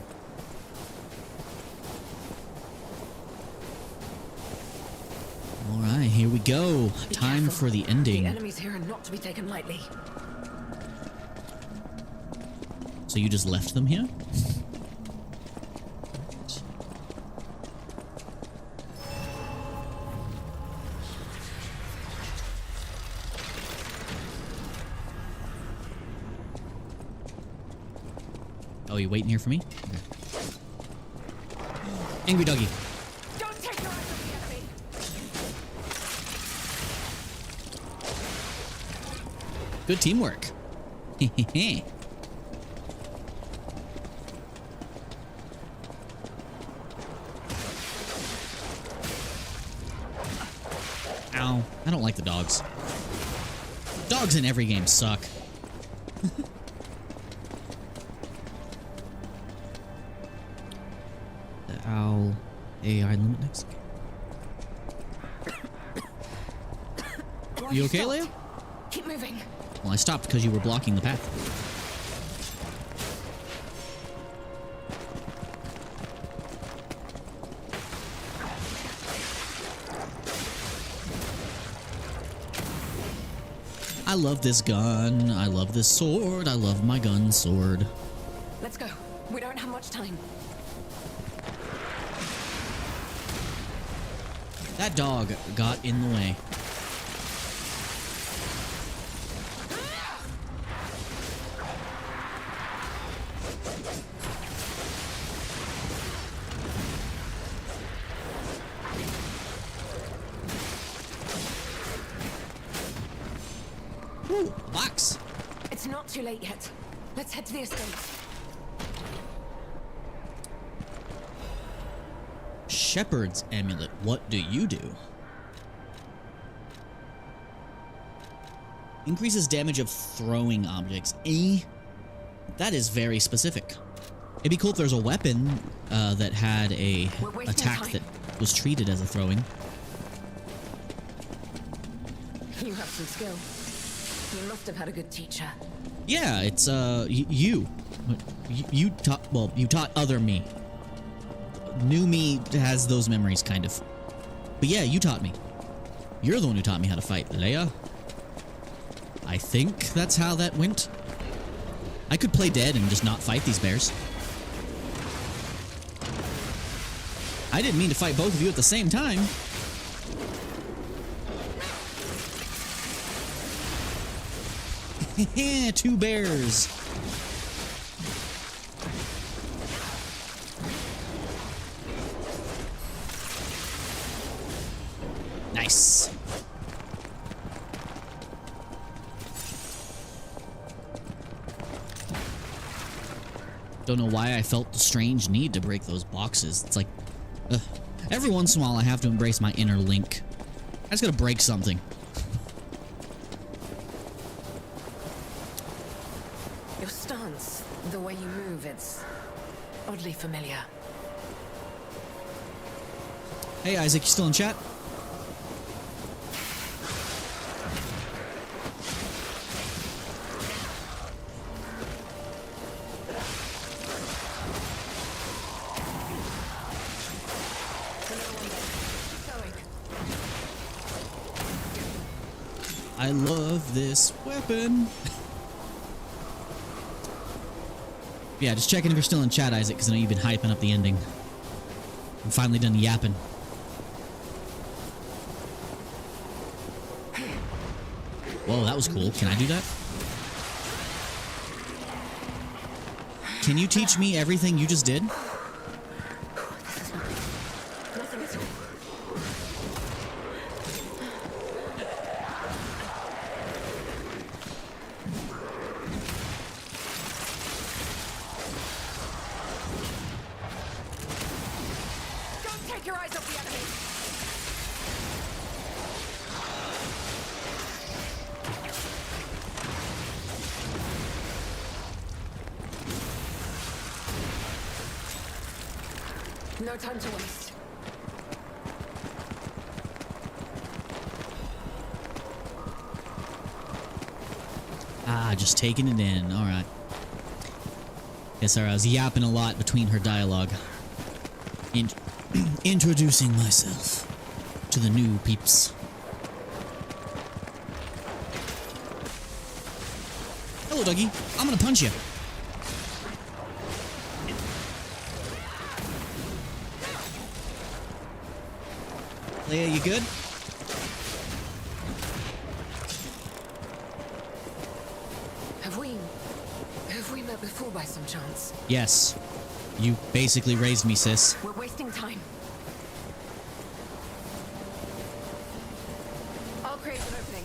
Alright, here we go. Time for the ending. The enemies here are not to be taken lightly. So you just left them here? Oh, you waiting here for me? Angry doggy. Don't take your eyes off the enemy! Good teamwork. Ow. I don't like the dogs. Dogs in every game suck. The owl AI limit next. You okay, Leia? Keep moving. Well, I stopped because you were blocking the path. I love this gun. I love this sword. I love my gun sword. Let's go. We don't have much much time. That dog got in the way. Ooh, box. It's not too late yet. Let's head to the estate. Shepherd's amulet. What do you do? Increases damage of throwing objects. That is very specific. It'd be cool if there's a weapon that had a attack that was treated as a throwing. You have some skill. You must have had a good teacher. Yeah, it's you taught, well, you taught other me. New me has those memories, kind of. But yeah, you taught me. You're the one who taught me how to fight, Leia. I think that's how that went. I could play dead and just not fight these bears. I didn't mean to fight both of you at the same time. Two bears. Nice. Don't know why I felt the strange need to break those boxes. It's like, every once in a while I have to embrace my inner Link. I just gotta break something. Your stance, the way you move, it's oddly familiar. Hey Isaac, you still in chat? I love this weapon. Yeah, just checking if you're still in chat, Isaac, because I know you've been hyping up the ending. I'm finally done yapping. Whoa, that was cool. Can I do that? Can you teach me everything you just did? Nothing at all. Don't take your eyes off the enemy. No time to waste. Ah, just taking it in. All right. Yes, sir. I was yapping a lot between her dialogue. Introducing myself to the new peeps. Hello, doggy. I'm gonna punch you. Leia, you good? Have we met before by some chance? Yes. You basically raised me, sis. We're wasting time. I'll create an opening.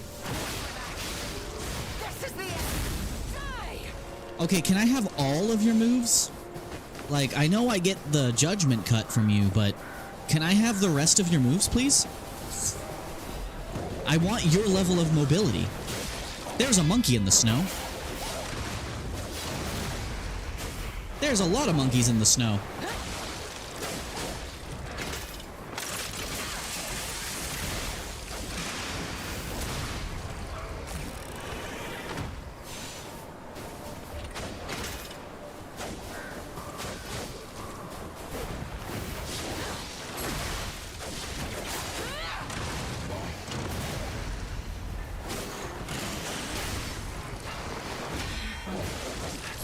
This is the end. Die! Okay, can I have all of your moves? Like, I know I get the judgment cut from you, but can I have the rest of your moves, please? I want your level of mobility. There's a monkey in the snow. There's a lot of monkeys in the snow.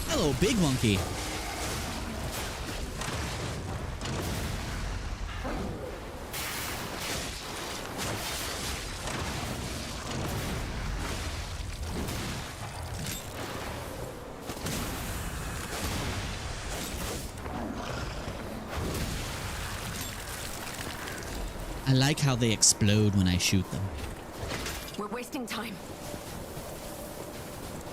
Hello, big monkey. I like how they explode when I shoot them. We're wasting time.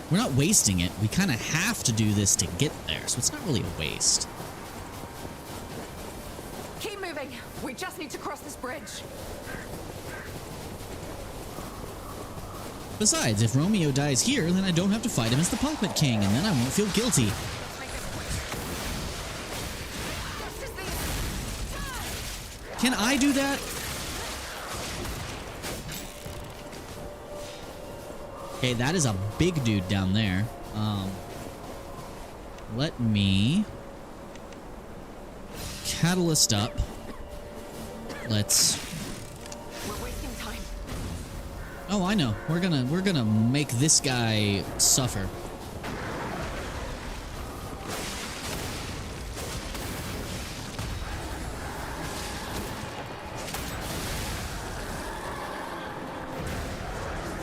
We're not wasting it. We kind of have to do this to get there, so it's not really a waste. Keep moving. We just need to cross this bridge. Besides, if Romeo dies here, then I don't have to fight him as the Puppet King, and then I won't feel guilty. Can I do that? Okay, that is a big dude down there. Let me catalyst up. Let's. We're wasting time. Oh, I know. We're gonna make this guy suffer.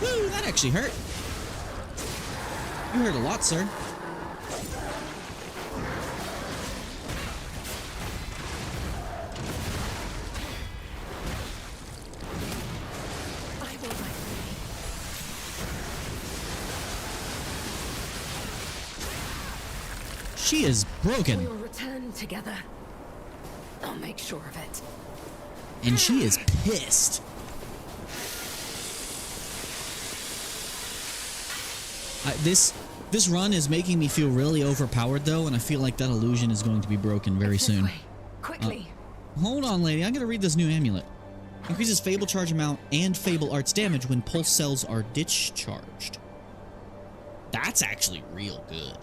Woo, that actually hurt. You hurt a lot, sir. She is broken. We'll return together. I'll make sure of it. And she is pissed. This run is making me feel really overpowered, though, and I feel like that illusion is going to be broken very soon. Quickly. Hold on, lady. I'm gonna read this new amulet. Increases Fable charge amount and Fable arts damage when pulse cells are discharged. That's actually real good.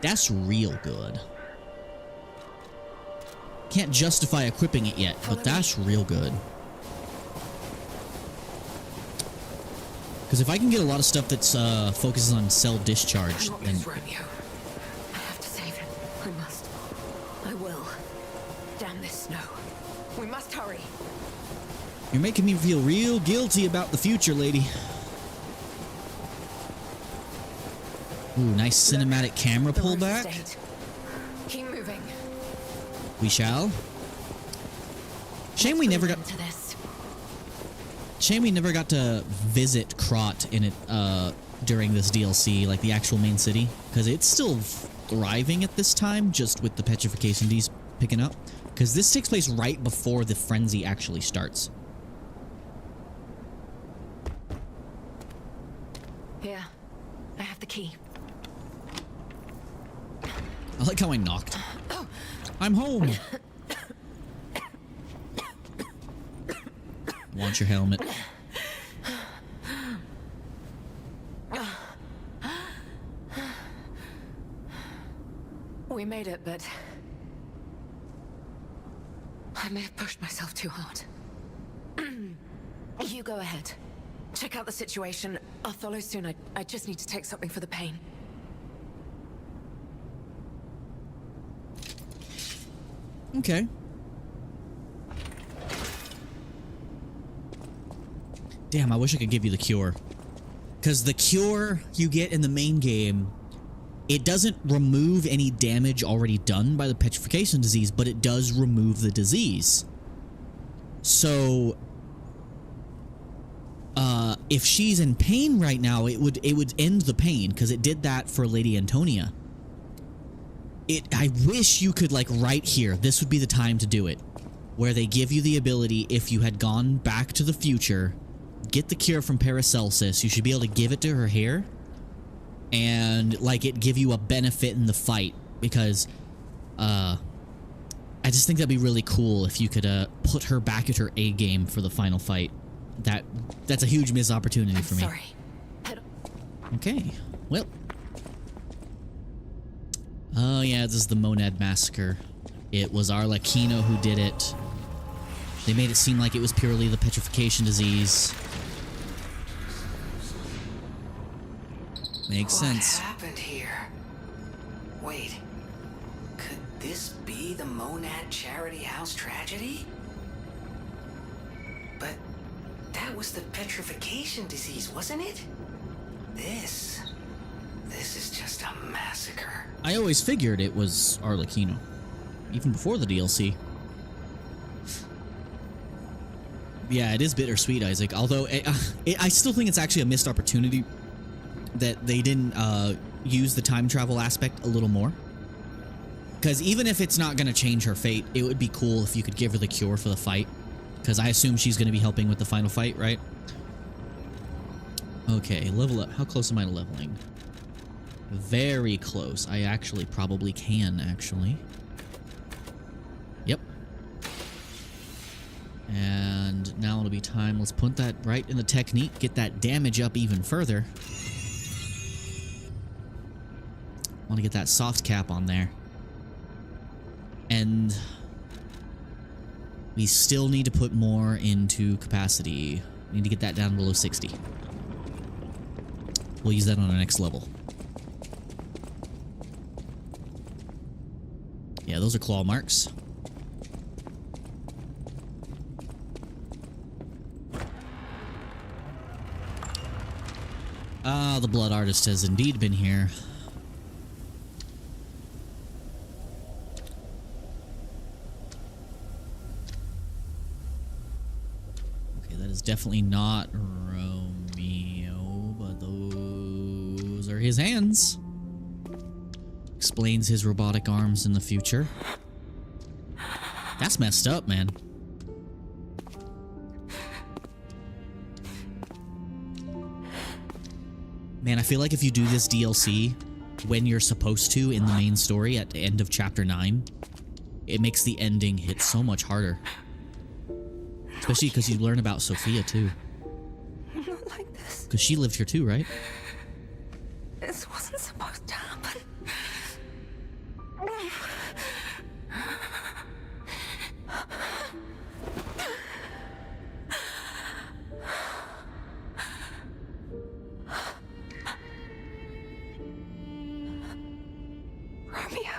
That's real good. Can't justify equipping it yet, but that's real good. Because if I can get a lot of stuff that's focuses on cell discharge, then Romeo. I have to save him. I must. I will. Damn this snow. We must hurry. You're making me feel real guilty about the future, lady. Ooh, nice cinematic camera pullback. Keep moving. We shall. Shame we never got. Shame we never got to visit Krot in it during this DLC, like the actual main city, because it's still thriving at this time, just with the petrification D's picking up. Because this takes place right before the frenzy actually starts. Here, I have the key. I like how I knocked. I'm home. Want your helmet? We made it, but I may have pushed myself too hard. You go ahead. Check out the situation. I'll follow soon. I just need to take something for the pain. Okay. Damn, I wish I could give you the cure. Because the cure you get in the main game, it doesn't remove any damage already done by the petrification disease, but it does remove the disease. So, if she's in pain right now, it would end the pain, because it did that for Lady Antonia. I wish you could, like, right here, this would be the time to do it, where they give you the ability, if you had gone back to the future, get the cure from Paracelsus, you should be able to give it to her here, and, like, it give you a benefit in the fight, because, I just think that'd be really cool if you could, put her back at her A game for the final fight. That's a huge missed opportunity for me. Sorry. Okay, well. Oh yeah, this is the Monad Massacre. It was Arlecchino who did it. They made it seem like it was purely the petrification disease. Makes sense. What happened here? Wait, could this be the Monad Charity House tragedy? But that was the petrification disease, wasn't it? This is just a massacre. I always figured it was Arlecchino, even before the DLC. Yeah, it is bittersweet, Isaac. Although I still think it's actually a missed opportunity that they didn't use the time travel aspect a little more. Because even if it's not going to change her fate, it would be cool if you could give her the cure for the fight. Because I assume she's going to be helping with the final fight, right? Okay, level up. How close am I to leveling? Very close. I actually probably can, actually. Yep. And now it'll be time. Let's put that right in the technique. Get that damage up even further. Want to get that soft cap on there. And we still need to put more into capacity. We need to get that down below 60. We'll use that on our next level. Yeah, those are claw marks. Ah, the blood artist has indeed been here. Definitely not Romeo, but those are his hands. Explains his robotic arms in the future. That's messed up, man. Man, I feel like if you do this DLC when you're supposed to in the main story at the end of Chapter 9, it makes the ending hit so much harder. Especially because you learn about Sophia, too. Not like this. Because she lived here, too, right? This wasn't supposed to happen. Romeo.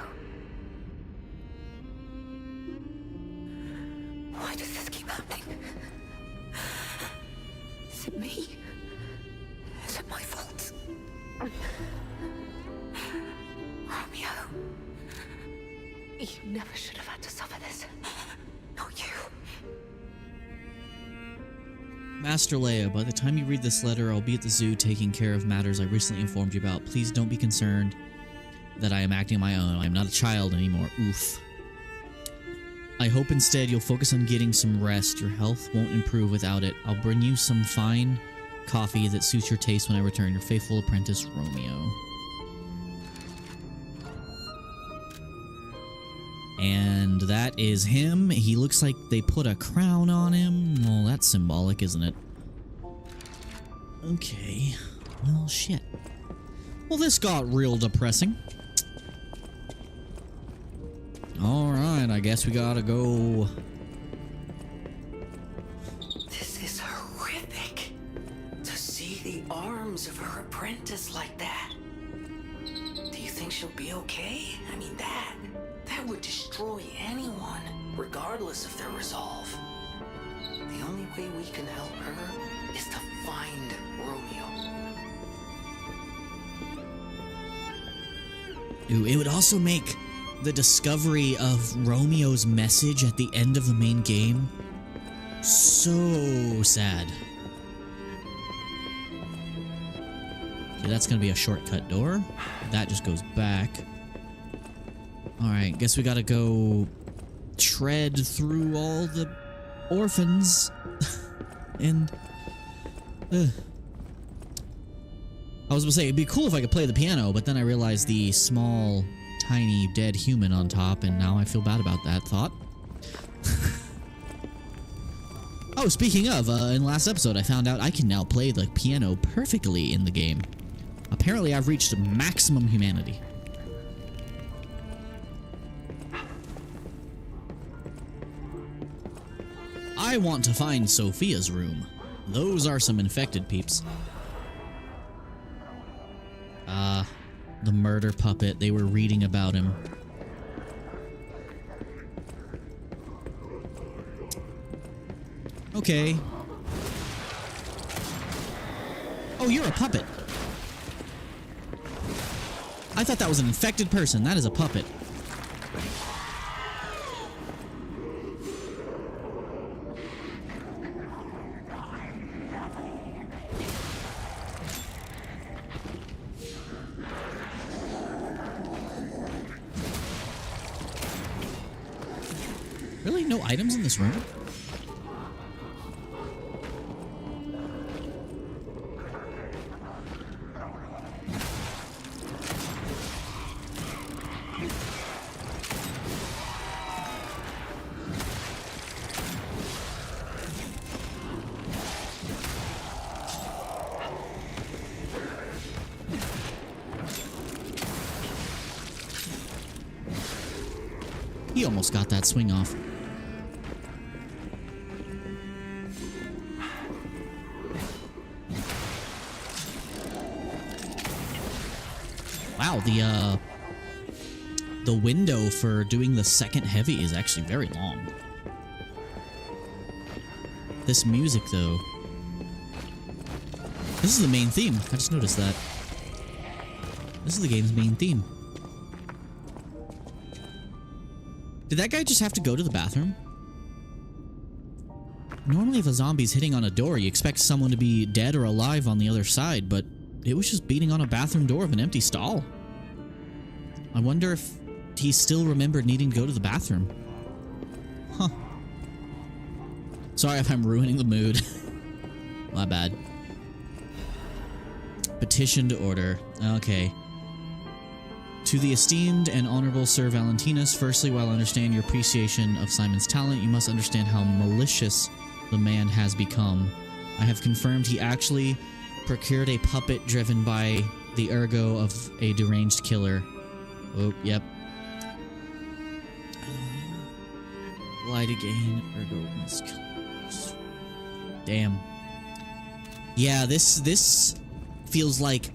Why does this keep happening? Is it me? Is it my fault? Romeo. You never should have had to suffer this. Not you. Master Leia, by the time you read this letter, I'll be at the zoo taking care of matters I recently informed you about. Please don't be concerned that I am acting on my own. I'm not a child anymore. Oof. I hope instead you'll focus on getting some rest. Your health won't improve without it. I'll bring you some fine coffee that suits your taste when I return. Your faithful apprentice, Romeo. And that is him. He looks like they put a crown on him. Well, that's symbolic, isn't it? Okay. Well, shit. Well, this got real depressing. Alright, I guess we gotta go. This is horrific. To see the arms of her apprentice like that. Do you think she'll be okay? I mean, that would destroy anyone, regardless of their resolve. The only way we can help her is to find Romeo. Ooh, it would also make the discovery of Romeo's message at the end of the main game so sad. Okay, that's gonna be a shortcut door. That just goes back. Alright, guess we gotta go tread through all the orphans. And I was gonna say, it'd be cool if I could play the piano, but then I realized the small, tiny, dead human on top, and now I feel bad about that thought. Oh, speaking of, in the last episode I found out I can now play the piano perfectly in the game. Apparently I've reached maximum humanity. I want to find Sophia's room. Those are some infected peeps. The murder puppet. They were reading about him. Okay. Oh, you're a puppet. I thought that was an infected person. That is a puppet. Really? No items in this room? He almost got that swing off. Wow, the window for doing the second heavy is actually very long. This music, though. This is the main theme. I just noticed that. This is the game's main theme. Did that guy just have to go to the bathroom? Normally, if a zombie's hitting on a door, you expect someone to be dead or alive on the other side, but it was just beating on a bathroom door of an empty stall. I wonder if he still remembered needing to go to the bathroom. Huh. Sorry if I'm ruining the mood. My bad. Petition to order. Okay. To the esteemed and honorable Sir Valentinus, firstly, while I understand your appreciation of Simon's talent, you must understand how malicious the man has become. I have confirmed he actually procured a puppet driven by the ergo of a deranged killer. Oh, yep. Light again, ergo miskillers. Damn. Yeah, this feels like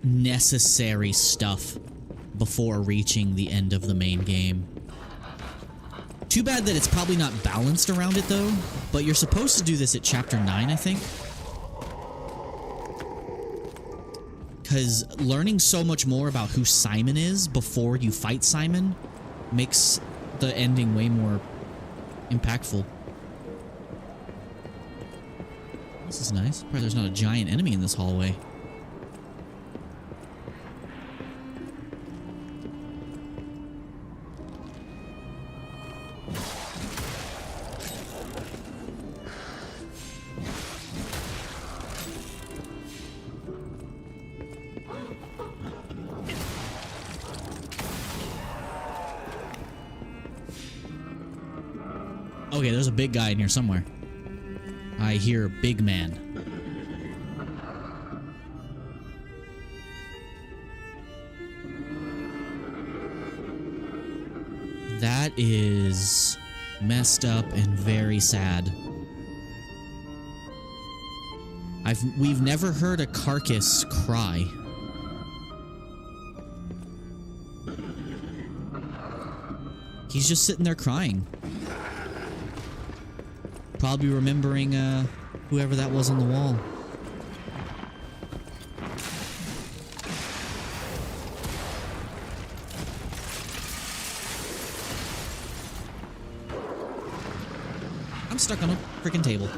necessary stuff before reaching the end of the main game. Too bad that it's probably not balanced around it, though. But you're supposed to do this at Chapter 9, I think. Because learning so much more about who Simon is before you fight Simon makes the ending way more impactful. This is nice. Probably there's not a giant enemy in this hallway. Okay, there's a big guy in here somewhere. I hear big man. That is messed up and very sad. We've never heard a carcass cry. He's just sitting there crying. Probably remembering whoever that was on the wall. I'm stuck on a freaking table.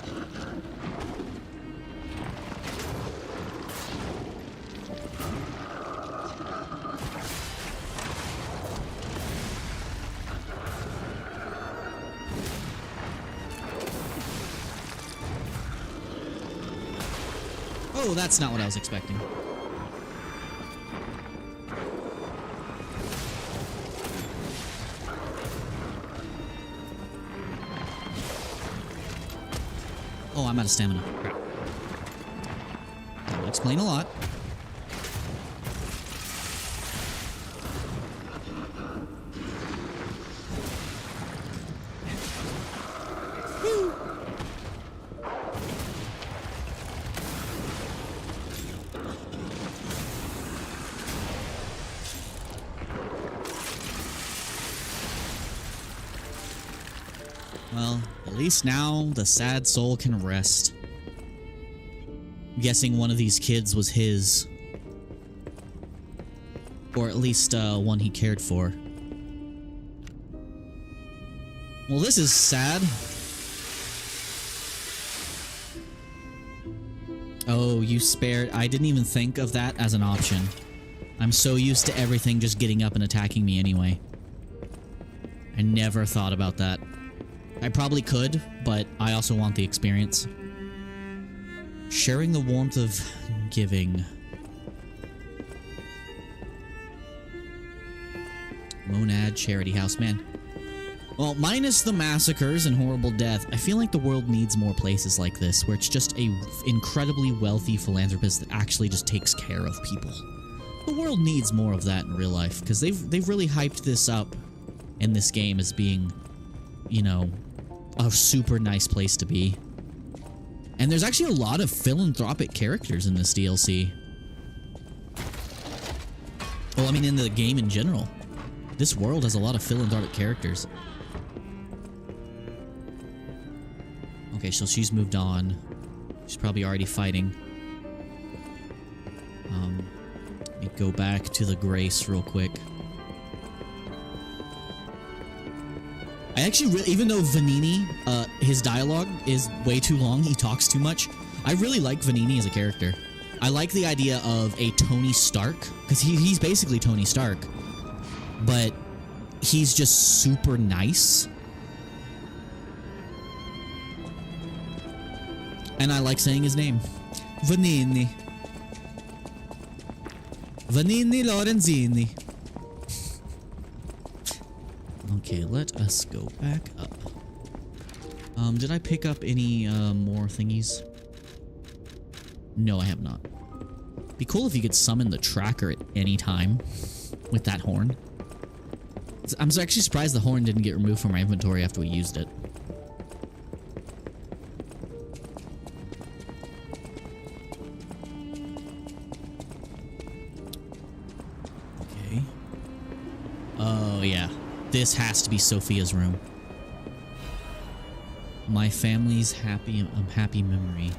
Oh, that's not what I was expecting. Oh, I'm out of stamina. Crap. That will explain a lot. Well, at least now the sad soul can rest. I'm guessing one of these kids was his. Or at least one he cared for. Well, this is sad. Oh, you spared. I didn't even think of that as an option. I'm so used to everything just getting up and attacking me anyway. I never thought about that. I probably could, but I also want the experience. Sharing the warmth of giving. Monad Charity House, man. Well, minus the massacres and horrible death, I feel like the world needs more places like this, where it's just a incredibly wealthy philanthropist that actually just takes care of people. The world needs more of that in real life, because they've really hyped this up in this game as being, you know, a super nice place to be. And there's actually a lot of philanthropic characters in this DLC. Well, I mean, in the game in general. This world has a lot of philanthropic characters. Okay, so she's moved on. She's probably already fighting. Let me go back to the Grace real quick. I actually, even though Vanini, his dialogue is way too long, he talks too much, I really like Vanini as a character. I like the idea of a Tony Stark, because he's basically Tony Stark, but he's just super nice. And I like saying his name. Vanini. Vanini Lorenzini. Okay, let us go back up. Did I pick up any more thingies? No, I have not. Be cool if you could summon the tracker at any time with that horn. I'm actually surprised the horn didn't get removed from my inventory after we used it. Okay. Oh, yeah. This has to be Sophia's room. My family's happy memory.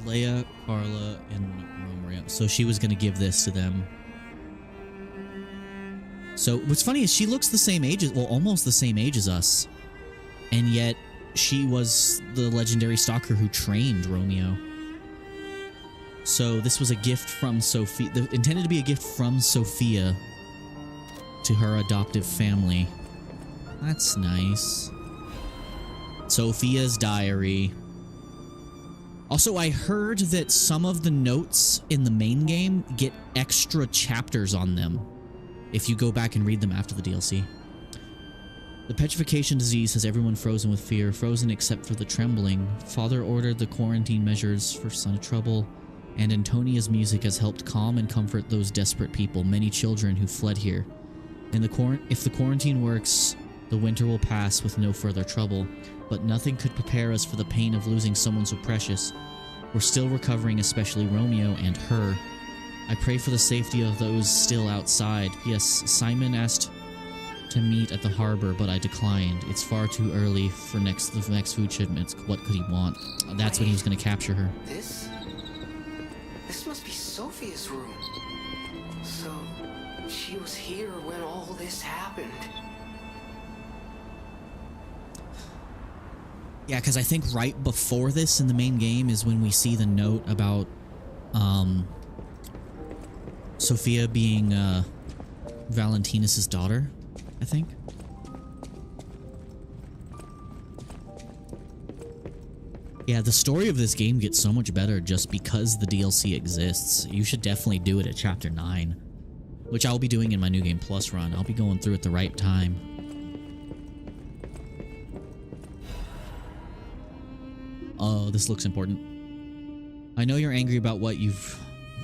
Leia, Carla, and Romeo. So she was going to give this to them. So what's funny is she looks the same age as, well, almost the same age as us. And yet she was the legendary stalker who trained Romeo. So this was a gift from Sophia, intended to be a gift from Sophia to her adoptive family. That's nice. Sophia's diary. Also, I heard that some of the notes in the main game get extra chapters on them if you go back and read them after the DLC. The petrification disease has everyone frozen with fear, frozen except for the trembling. Father ordered the quarantine measures for son of trouble, and Antonia's music has helped calm and comfort those desperate people, many children who fled here. If the quarantine works, the winter will pass with no further trouble, but nothing could prepare us for the pain of losing someone so precious. We're still recovering, especially Romeo and her. I pray for the safety of those still outside. Yes, Simon asked to meet at the harbor, but I declined. It's far too early for the next food shipments. What could he want? That's when he was going to capture her. This must be Sophia's room. So, she was here when all this happened. Yeah, because I think right before this in the main game is when we see the note about Sophia being Valentinus' daughter, I think. Yeah, the story of this game gets so much better just because the DLC exists. You should definitely do it at Chapter 9, which I'll be doing in my New Game Plus run. I'll be going through at the right time. Oh, this looks important. I know you're angry about what you've...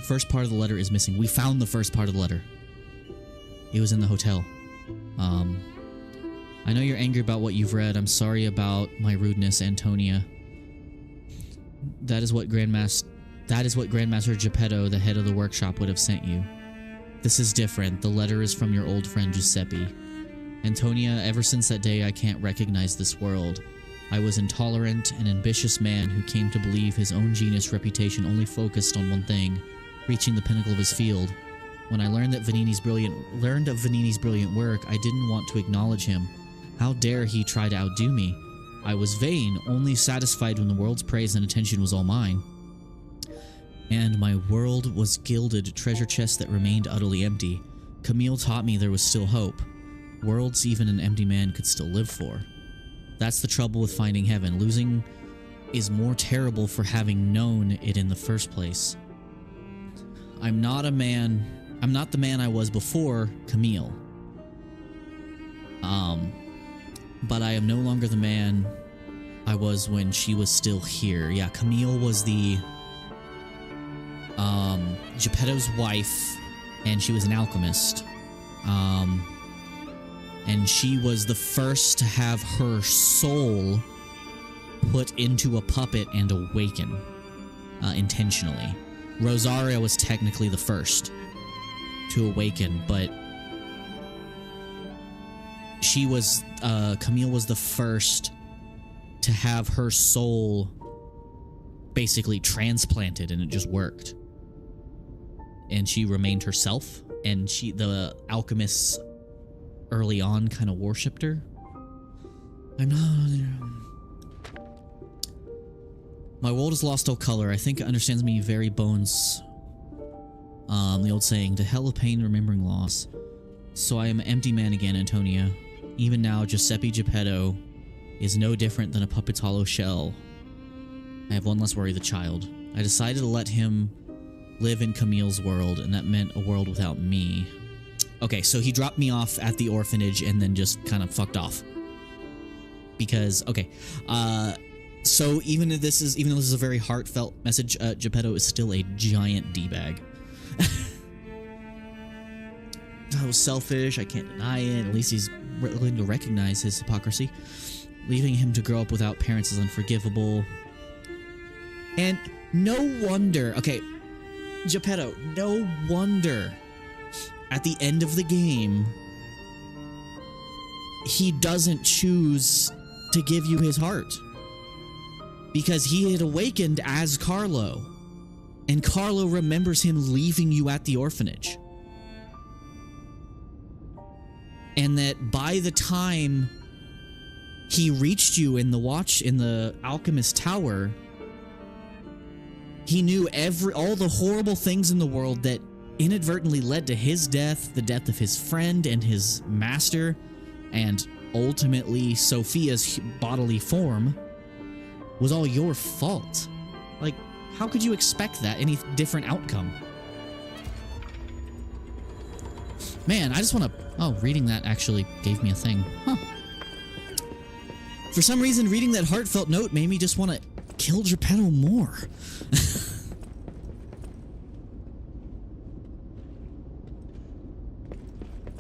First part of the letter is missing. We found the first part of the letter. It was in the hotel. I know you're angry about what you've read. I'm sorry about my rudeness, Antonia. That is what Grandmaster Geppetto, the head of the workshop, would have sent you. This is different. The letter is from your old friend Giuseppe. Antonia, ever since that day, I can't recognize this world. I was intolerant, an ambitious man who came to believe his own genius reputation only focused on one thing, reaching the pinnacle of his field. When I learned of Vanini's brilliant work, I didn't want to acknowledge him. How dare he try to outdo me? I was vain, only satisfied when the world's praise and attention was all mine. And my world was gilded treasure chests that remained utterly empty. Camille taught me there was still hope. Worlds even an empty man could still live for. That's the trouble with finding heaven. Losing is more terrible for having known it in the first place. I'm not the man I was before Camille. But I am no longer the man I was when she was still here. Yeah, Camille was the Geppetto's wife, and she was an alchemist. And she was the first to have her soul put into a puppet and awaken intentionally. Rosario was technically the first to awaken, but she was, Camille was the first to have her soul basically transplanted, and it just worked. And she remained herself, and the alchemists early on kind of worshipped her. My world has lost all color. I think it understands me very bones. The old saying, to hell with pain, remembering loss. So I am an empty man again, Antonia. Even now, Giuseppe Geppetto is no different than a puppet's hollow shell. I have one less worry, the child. I decided to let him live in Camille's world, and that meant a world without me. Okay, so he dropped me off at the orphanage and then just kind of fucked off. Because, okay, so even though this is a very heartfelt message, Geppetto is still a giant D-bag. I was selfish, I can't deny it. At least he's willing to recognize his hypocrisy. Leaving him to grow up without parents is unforgivable. And no wonder, okay, Geppetto, no wonder at the end of the game he doesn't choose to give you his heart. Because he had awakened as Carlo, and Carlo remembers him leaving you at the orphanage. And that by the time he reached you in the alchemist tower, he knew all the horrible things in the world that inadvertently led to his death, the death of his friend and his master, and ultimately Sophia's bodily form, was all your fault. Like, how could you expect that? Any different outcome? Man, I just want to... Oh, reading that actually gave me a thing. Huh. For some reason, reading that heartfelt note made me just want to kill Geppetto more.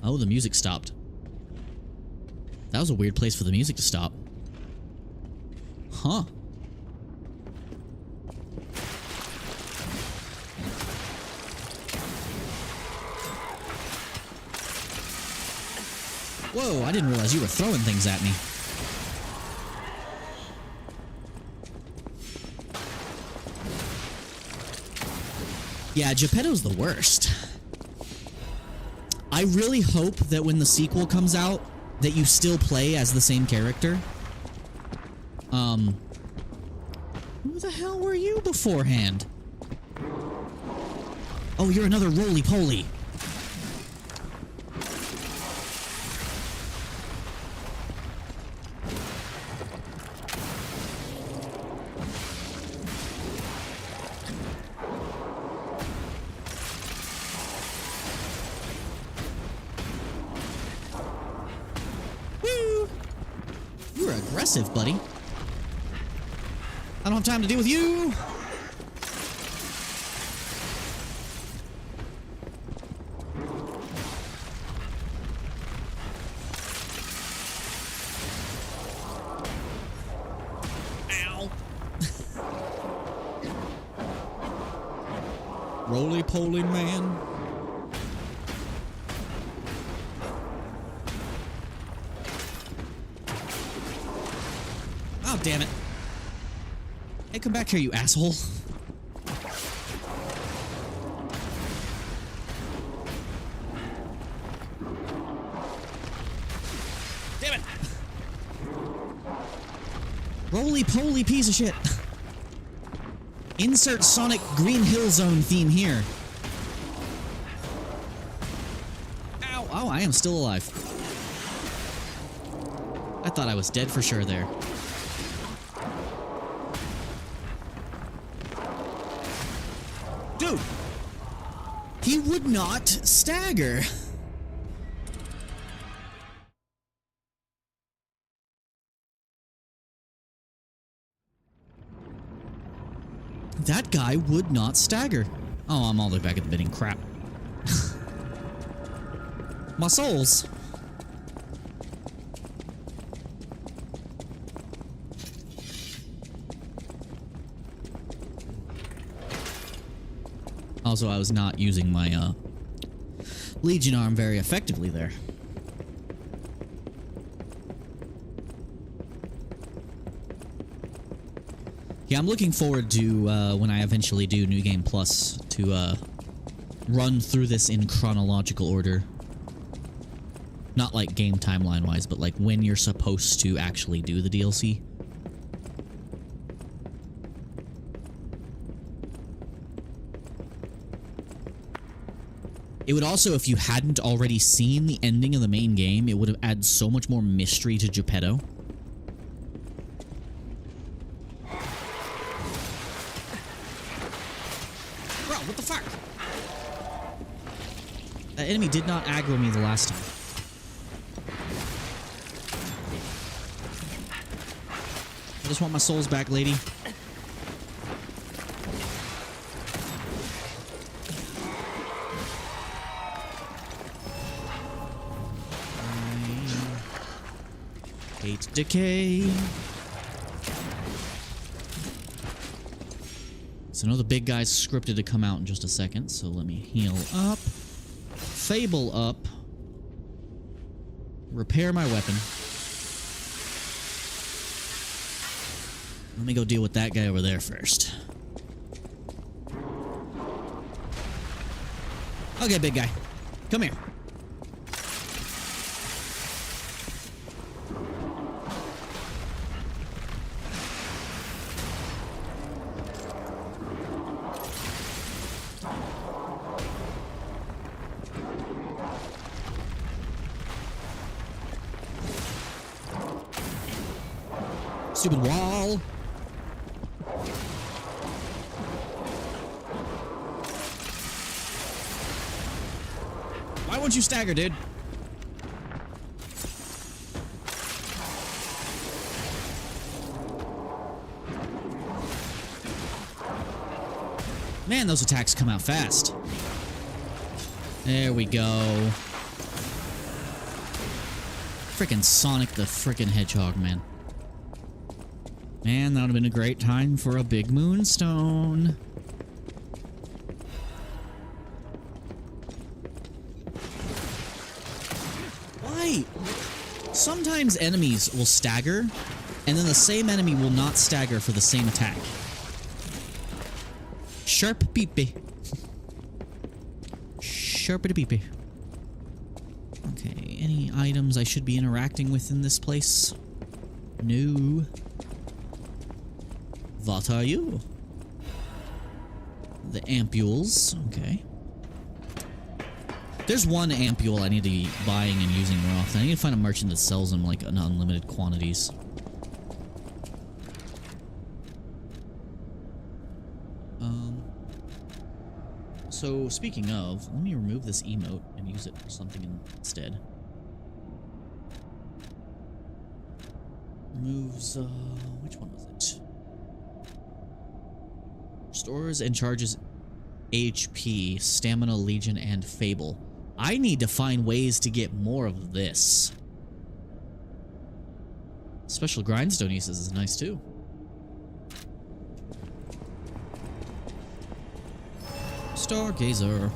Oh, the music stopped. That was a weird place for the music to stop. Huh. Whoa, I didn't realize you were throwing things at me. Yeah, Geppetto's the worst. I really hope that when the sequel comes out, that you still play as the same character. Who the hell were you beforehand? Oh, you're another roly-poly. Buddy. I don't have time to deal with you. Ow. Roly-poly man. Oh, damn it. Hey, come back here, you asshole. Damn it. Roly-poly piece of shit. Insert Sonic Green Hill Zone theme here. Ow! Oh, I am still alive. I thought I was dead for sure there. Dude! He would not stagger. That guy would not stagger. Oh, I'm all the way back at the beginning. Crap. My souls. Also, I was not using my Legion arm very effectively there. Yeah, I'm looking forward to when I eventually do New Game Plus to run through this in chronological order. Not like game timeline wise, but like when you're supposed to actually do the DLC. It would also, if you hadn't already seen the ending of the main game, it would have added so much more mystery to Geppetto. Bro, what the fuck? That enemy did not aggro me the last time. I just want my souls back, lady. Hate decay. So I know the big guy's scripted to come out in just a second, so let me heal up. Fable up. Repair my weapon. Let me go deal with that guy over there first. Okay, big guy. Come here. Stupid wall. Why won't you stagger, dude? Man, those attacks come out fast. There we go. Frickin' Sonic the frickin' Hedgehog, man. Man, that would have been a great time for a big moonstone. Why? Sometimes enemies will stagger, and then the same enemy will not stagger for the same attack. Sharp peepee. Sharpity peepee. Okay, any items I should be interacting with in this place? No. What are you? The ampules. Okay. There's one ampule I need to be buying and using more often. I need to find a merchant that sells them like in unlimited quantities. So speaking of, let me remove this emote and use it for something instead. Removes, which one was it? Restores and charges HP, Stamina, Legion, and Fable. I need to find ways to get more of this. Special grindstone uses is nice too. Stargazer.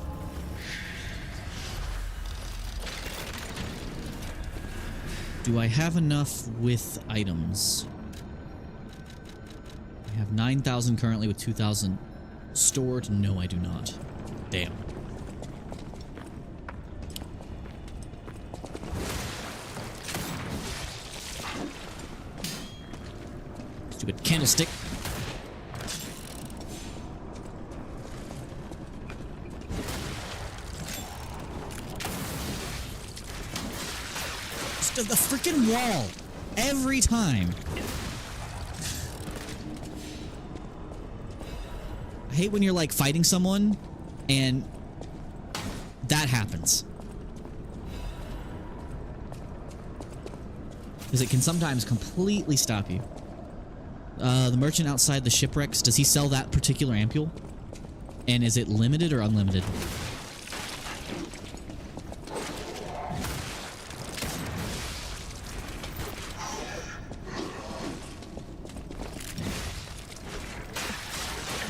Do I have enough with items? I have 9,000 currently with 2,000 stored. No, I do not. Damn. Stupid candlestick. The freaking wall. Every time. I hate when you're like fighting someone and that happens. Because it can sometimes completely stop you. The merchant outside the shipwrecks, does he sell that particular ampule? And is it limited or unlimited?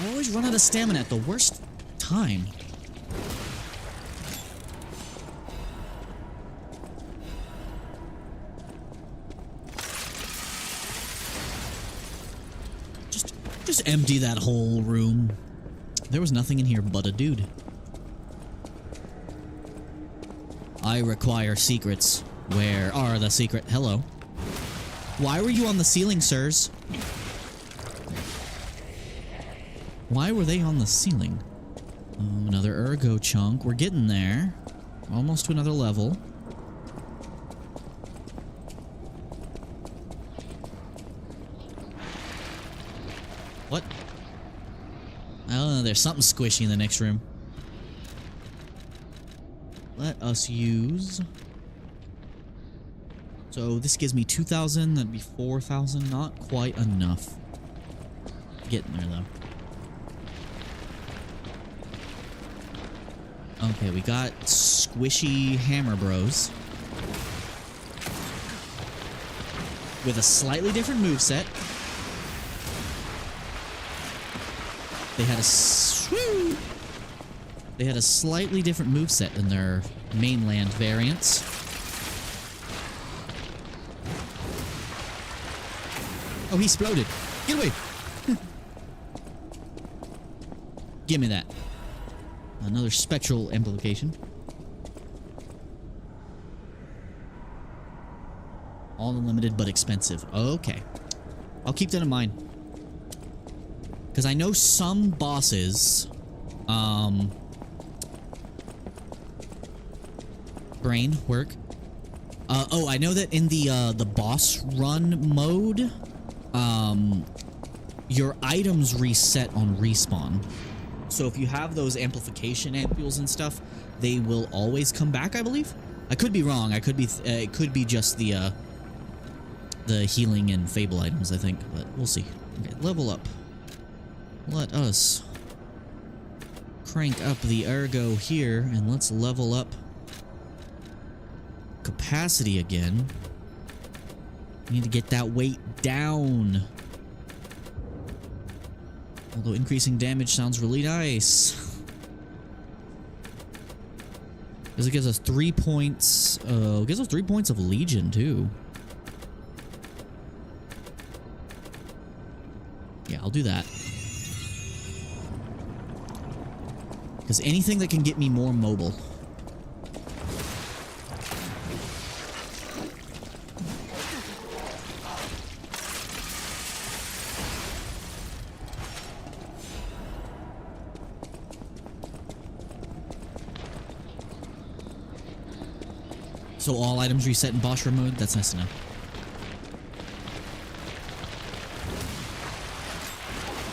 I always run out of stamina at the worst time. Just empty that whole room. There was nothing in here but a dude. I require secrets. Where are the secret? Hello. Why were you on the ceiling, sirs? Why were they on the ceiling? Oh, another ergo chunk. We're getting there. Almost to another level. What? Oh, there's something squishy in the next room. Let us use... So this gives me 2,000, that'd be 4,000. Not quite enough. Getting there, though. Okay, we got squishy hammer bros. With a slightly different moveset. They had a slightly different moveset than their mainland variants. Oh, he exploded. Get away. Give me that. Another spectral amplification. All unlimited but expensive. Okay. I'll keep that in mind. Because I know some bosses, brain work. Oh, I know that in the boss run mode, your items reset on respawn. So if you have those amplification ampules and stuff, they will always come back, I believe. I could be wrong. I could be. It could be just the healing and fable items, I think, but we'll see. Okay, level up. Let us crank up the ergo here, and let's level up capacity again. We need to get that weight down. Although increasing damage sounds really nice. Because it gives us 3 points. It gives us 3 points of Legion, too. Yeah, I'll do that. Because anything that can get me more mobile. So all items reset in boss run mode? That's nice to know.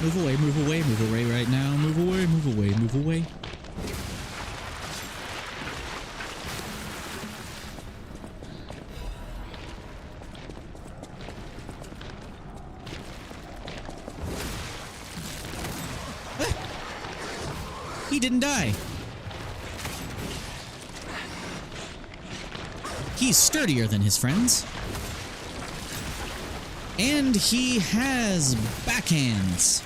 Move away, move away, move away right now. Move away, move away, move away. He didn't die. He's sturdier than his friends. And he has backhands.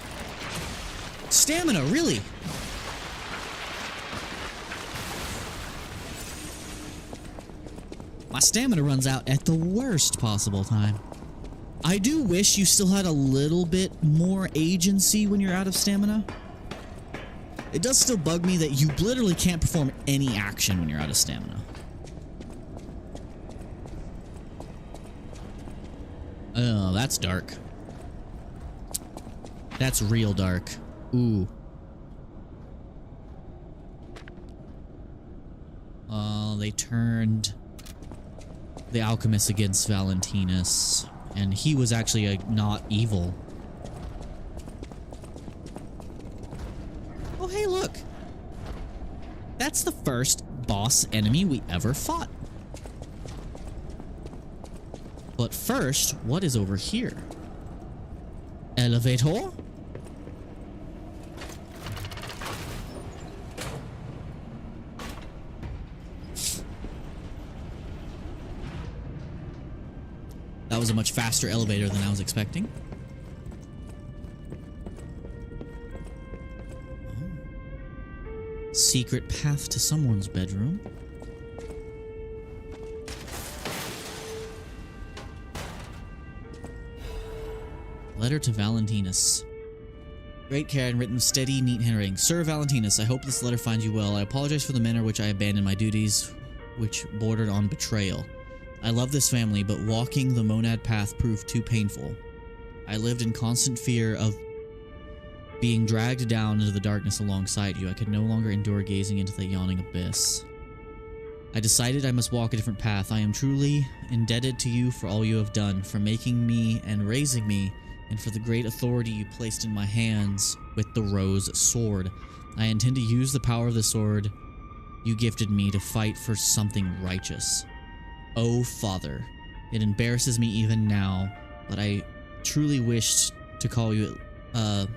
Stamina, really? My stamina runs out at the worst possible time. I do wish you still had a little bit more agency when you're out of stamina. It does still bug me that you literally can't perform any action when you're out of stamina. Oh, that's dark. That's real dark. Ooh. They turned the alchemist against Valentinus, and he was actually not evil. Oh, hey, look. That's the first boss enemy we ever fought. But first, what is over here? Elevator? That was a much faster elevator than I was expecting. Oh. Secret path to someone's bedroom. Letter to Valentinus. Great care and written with steady, neat handwriting. Sir Valentinus, I hope this letter finds you well. I apologize for the manner in which I abandoned my duties, which bordered on betrayal. I love this family, but walking the monad path proved too painful. I lived in constant fear of being dragged down into the darkness alongside you. I could no longer endure gazing into the yawning abyss. I decided I must walk a different path. I am truly indebted to you for all you have done, for making me and raising me, and for the great authority you placed in my hands with the rose sword. I intend to use the power of the sword you gifted me to fight for something righteous. Oh, Father, it embarrasses me even now, but I truly wished to call you that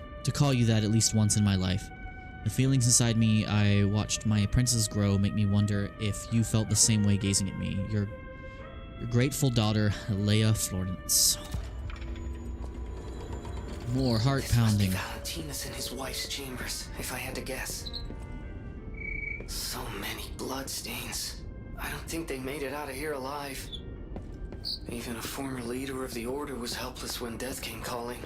at least once in my life. The feelings inside me I watched my apprentices grow make me wonder if you felt the same way gazing at me. Your grateful daughter, Leia Florence. More heart pounding. This must be Valentinus in his wife's chambers, if I had to guess. So many bloodstains. I don't think they made it out of here alive. Even a former leader of the Order was helpless when death came calling.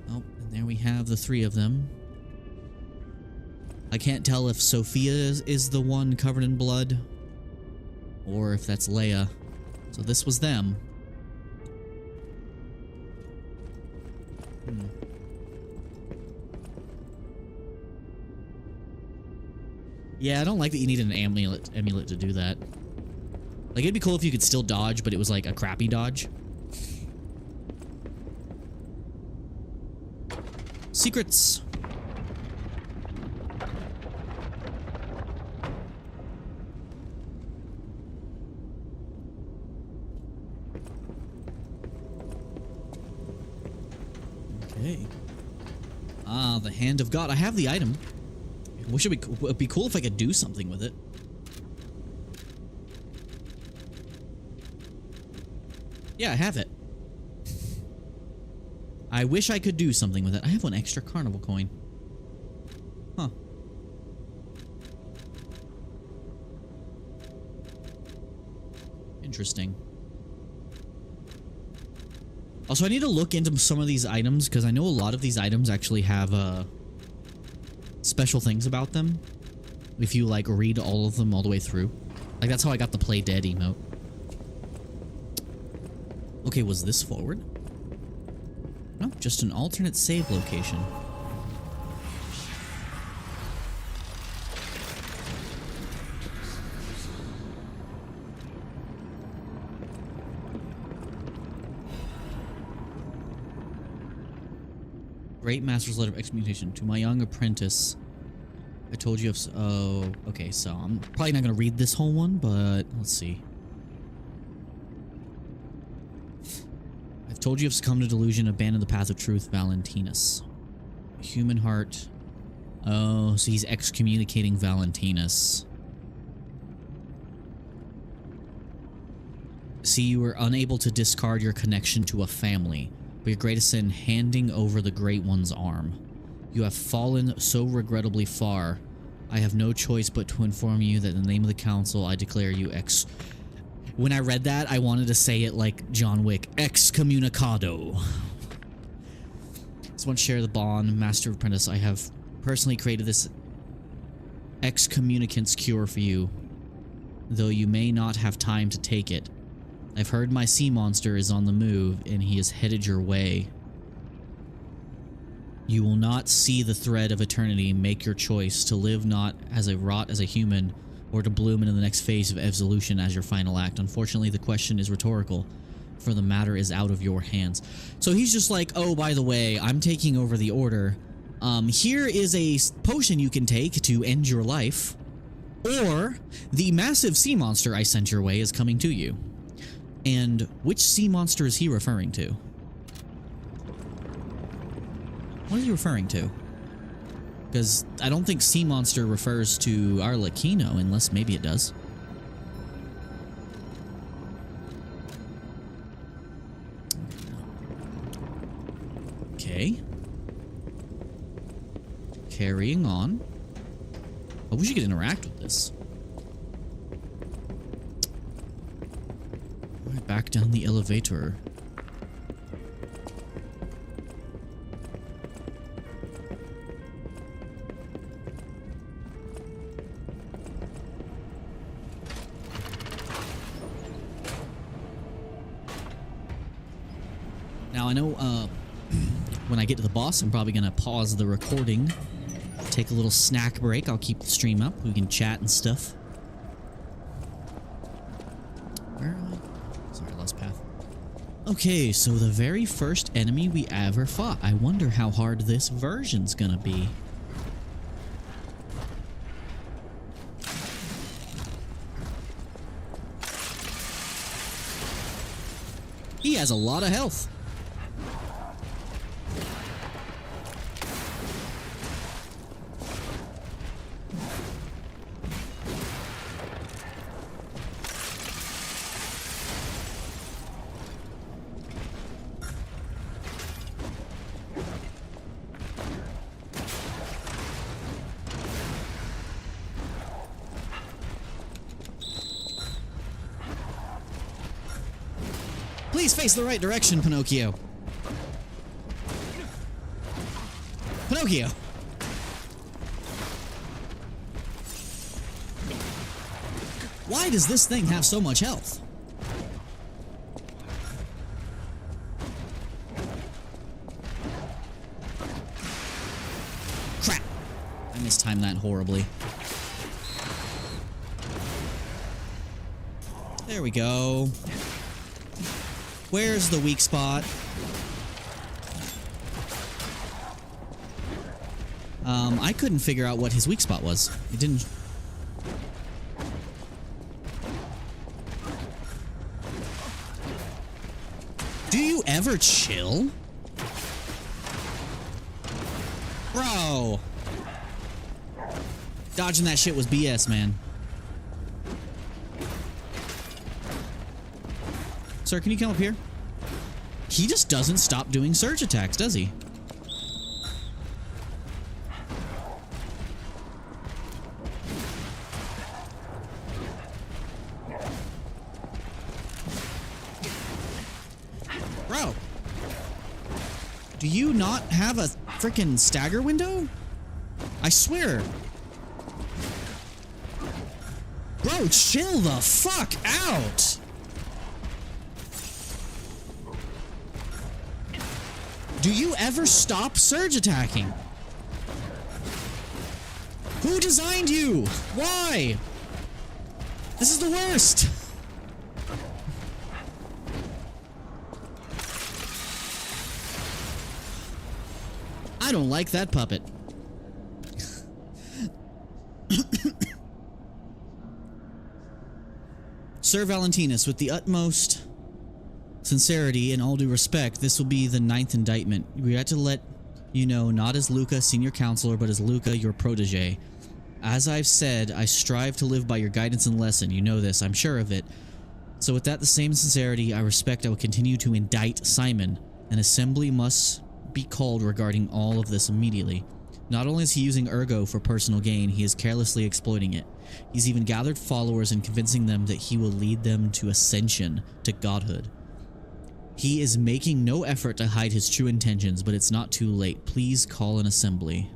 Oh, and there we have the three of them. I can't tell if Sophia is the one covered in blood, or if that's Leia. So this was them. Yeah, I don't like that you need an amulet to do that. Like, it'd be cool if you could still dodge, but it was like a crappy dodge. Secrets. Okay. Ah, the Hand of God. I have the item. Wish it'd be cool if I could do something with it. Yeah, I have it. I wish I could do something with it. I have one extra carnival coin. Huh. Interesting. Also, I need to look into some of these items, because I know a lot of these items actually have special things about them. If you, like, read all of them all the way through. Like, that's how I got the Play Dead emote. Okay, was this forward? No, just an alternate save location. Great Master's letter of excommunication to my young apprentice. I told you of... Oh, okay, so I'm probably not going to read this whole one, but let's see. I've told you of succumbed to delusion, abandoned the path of truth, Valentinus. Human heart. Oh, so he's excommunicating Valentinus. See, you were unable to discard your connection to a family, but your greatest sin, handing over the Great One's arm. You have fallen so regrettably far. I have no choice but to inform you that in the name of the Council, I declare you When I read that, I wanted to say it like John Wick. Excommunicado. Just want to share the bond, Master of Apprentice. I have personally created this excommunicant's cure for you, though you may not have time to take it. I've heard my sea monster is on the move, and he is headed your way. You will not see the thread of eternity. Make your choice to live not as a human, or to bloom into the next phase of evolution as your final act. Unfortunately, the question is rhetorical, for the matter is out of your hands. So he's just like, oh, by the way, I'm taking over the order. Here is a potion you can take to end your life, or the massive sea monster I sent your way is coming to you. And which sea monster is he referring to? What is he referring to? Because I don't think sea monster refers to Arlecchino, unless maybe it does. Okay. Carrying on. I wish you could interact with this. Alright, back down the elevator. Now, I know when I get to the boss, I'm probably going to pause the recording, take a little snack break. I'll keep the stream up. We can chat and stuff. Where am I? Sorry, lost path. Okay, so the very first enemy we ever fought. I wonder how hard this version's going to be. He has a lot of health. Please face the right direction, Pinocchio. Pinocchio! Why does this thing have so much health? Crap! I mistimed that horribly. There we go. Where's the weak spot? I couldn't figure out what his weak spot was. It didn't... Do you ever chill? Bro! Dodging that shit was BS, man. Sir, can you come up here? He just doesn't stop doing surge attacks, does he? Bro! Do you not have a frickin' stagger window? I swear. Bro, chill the fuck out! Do you ever stop surge attacking? Who designed you? Why? This is the worst. I don't like that puppet. Sir Valentinus, with the utmost sincerity and all due respect, this will be the 9th indictment. We had to let you know, not as Luca, senior counselor, but as Luca, your protege. As I've said, I strive to live by your guidance and lesson. You know this, I'm sure of it. So with that the same sincerity, I will continue to indict Simon. An assembly must be called regarding all of this immediately. Not only is he using Ergo for personal gain, he is carelessly exploiting it. He's even gathered followers and convincing them that he will lead them to ascension, to godhood. He is making no effort to hide his true intentions, but it's not too late. Please call an assembly.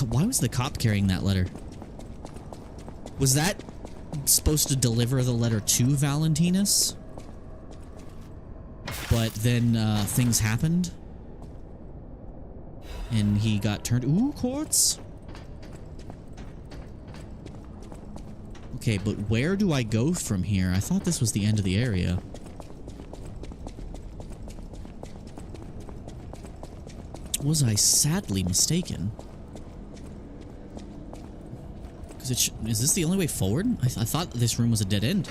Why was the cop carrying that letter? Was that supposed to deliver the letter to Valentinus? But then things happened. And he got turned... Ooh, quartz. Okay, but where do I go from here? I thought this was the end of the area. Was I sadly mistaken? Because is this the only way forward? I thought this room was a dead end.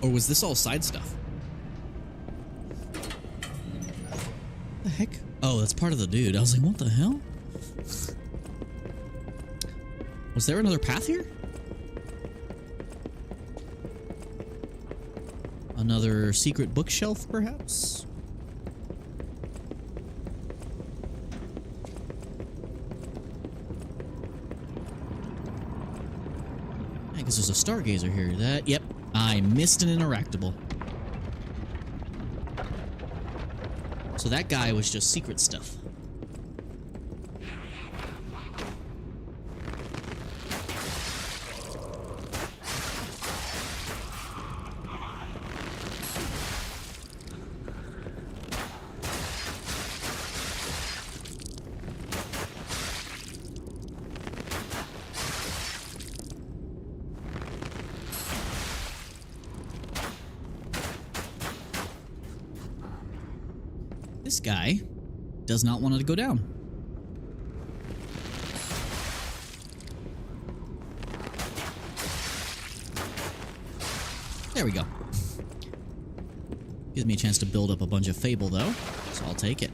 Or was this all side stuff? The heck? Oh, that's part of the dude. I was like, what the hell? Was there another path here? Another secret bookshelf, perhaps? I guess there's a stargazer here. Yep, I missed an interactable. So that guy was just secret stuff. This guy does not want it to go down. There we go. Gives me a chance to build up a bunch of Fable, though, so I'll take it.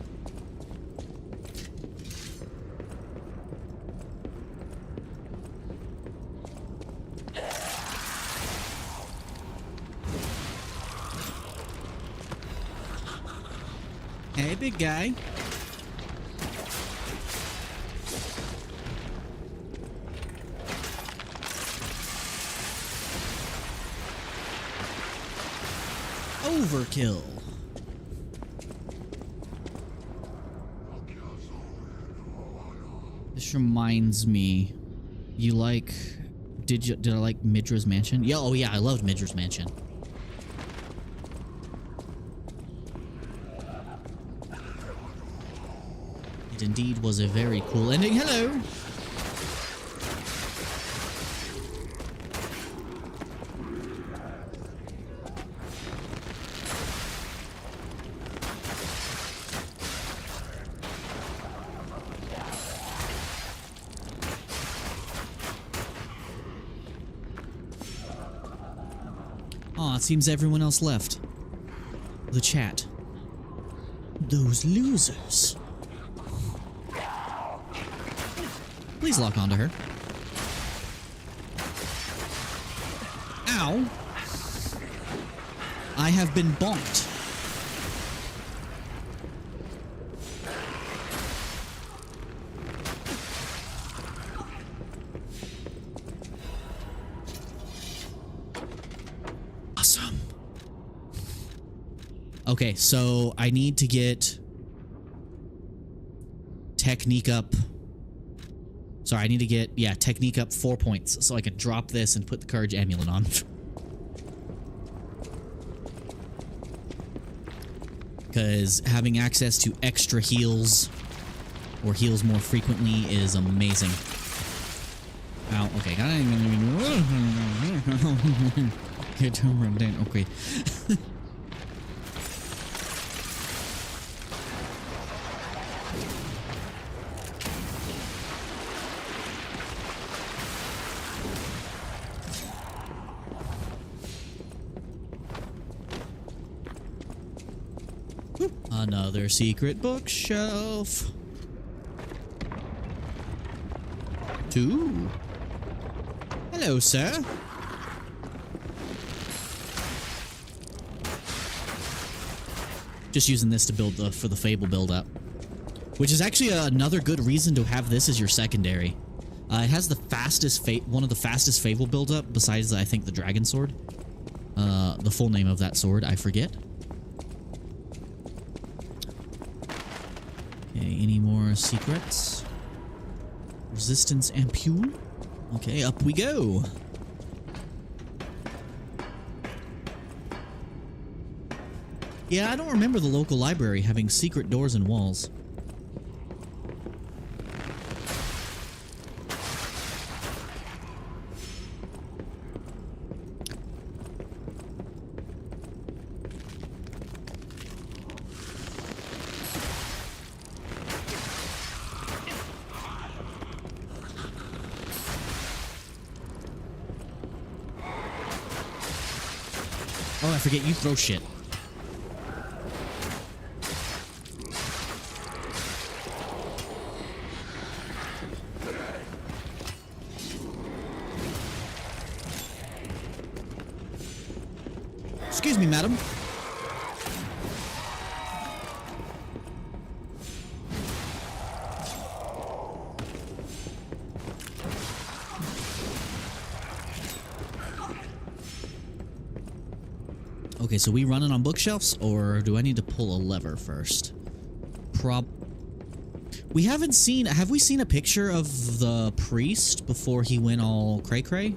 Hey, big guy. Overkill. This reminds me. You like... Did I like Midra's Mansion? Yeah, oh yeah, I loved Midra's Mansion. It indeed was a very cool ending. Hello! Aw, it seems everyone else left. The chat. Those losers. Please lock onto her. Ow! I have been bonked. Awesome. Okay, so I need to get technique up. Sorry, I need to get, yeah, technique up 4 points so I can drop this and put the courage amulet on. Because having access to extra heals or heals more frequently is amazing. Ow, okay. Okay. Another secret bookshelf. 2. Hello, sir. Just using this to build for the Fable build up, which is actually another good reason to have this as your secondary. It has the fastest one of the fastest Fable build up besides I think the Dragon Sword. The full name of that sword I forget. Okay, any more secrets? Resistance ampule. Okay, up we go. Yeah, I don't remember the local library having secret doors and walls. Oh, I forget you throw shit. Excuse me, madam. Okay, so we running on bookshelves, or do I need to pull a lever first? We haven't seen... Have we seen a picture of the priest before he went all cray-cray?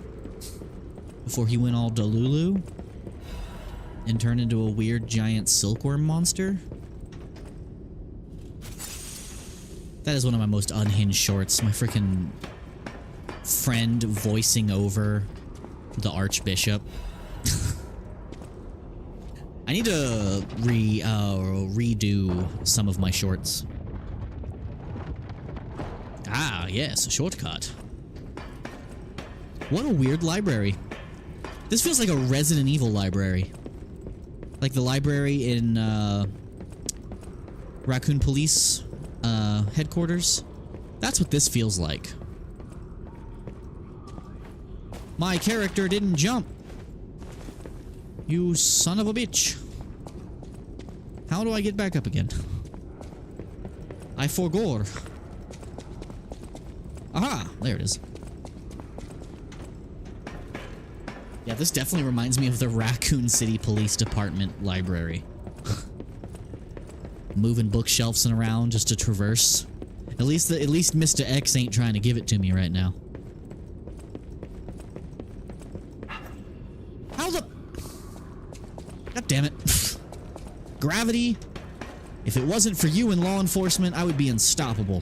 Before he went all Delulu? And turned into a weird giant silkworm monster? That is one of my most unhinged shorts. My freaking friend voicing over the Archbishop. I need to redo some of my shorts. Ah, yes, a shortcut. What a weird library. This feels like a Resident Evil library. Like the library in Raccoon Police headquarters. That's what this feels like. My character didn't jump. You son of a bitch. How do I get back up again? I forgore. Aha! There it is. Yeah, this definitely reminds me of the Raccoon City Police Department library. Moving bookshelves around just to traverse. At least Mr. X ain't trying to give it to me right now. How the... God damn it. Gravity. If it wasn't for you in law enforcement, I would be unstoppable.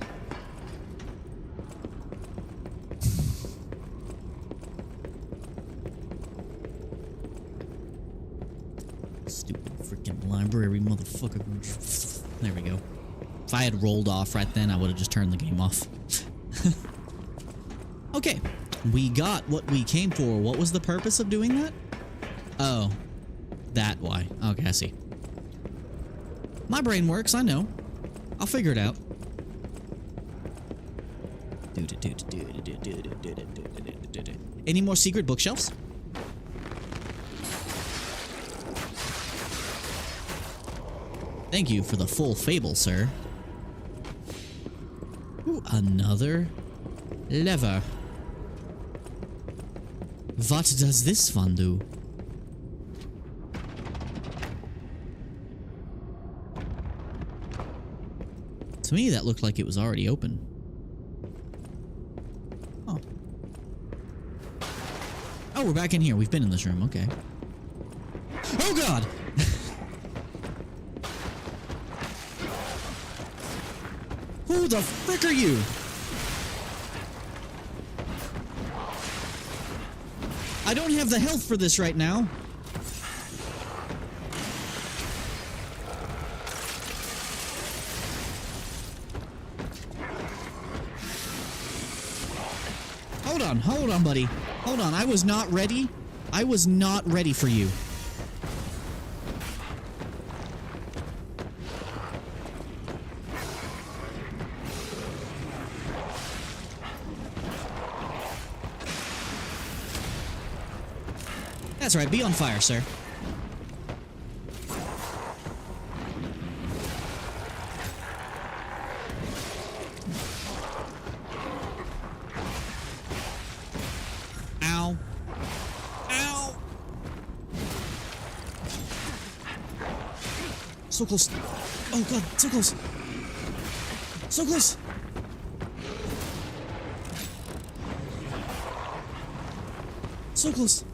Stupid freaking library motherfucker. There we go. If I had rolled off right then, I would have just turned the game off. Okay. We got what we came for. What was the purpose of doing that? Oh. That why. Okay, I see. My brain works, I know. I'll figure it out. Any more secret bookshelves? Thank you for the full fable, sir. Ooh, another lever. What does this one do? To me, that looked like it was already open. Oh. Oh, we're back in here. We've been in this room. Okay. Oh, God! Who the frick are you? I don't have the health for this right now. Hold on, buddy. Hold on, I was not ready. I was not ready for you. That's right, be on fire, sir. Ow. Ow! So close. Oh god, so close. So close! So close.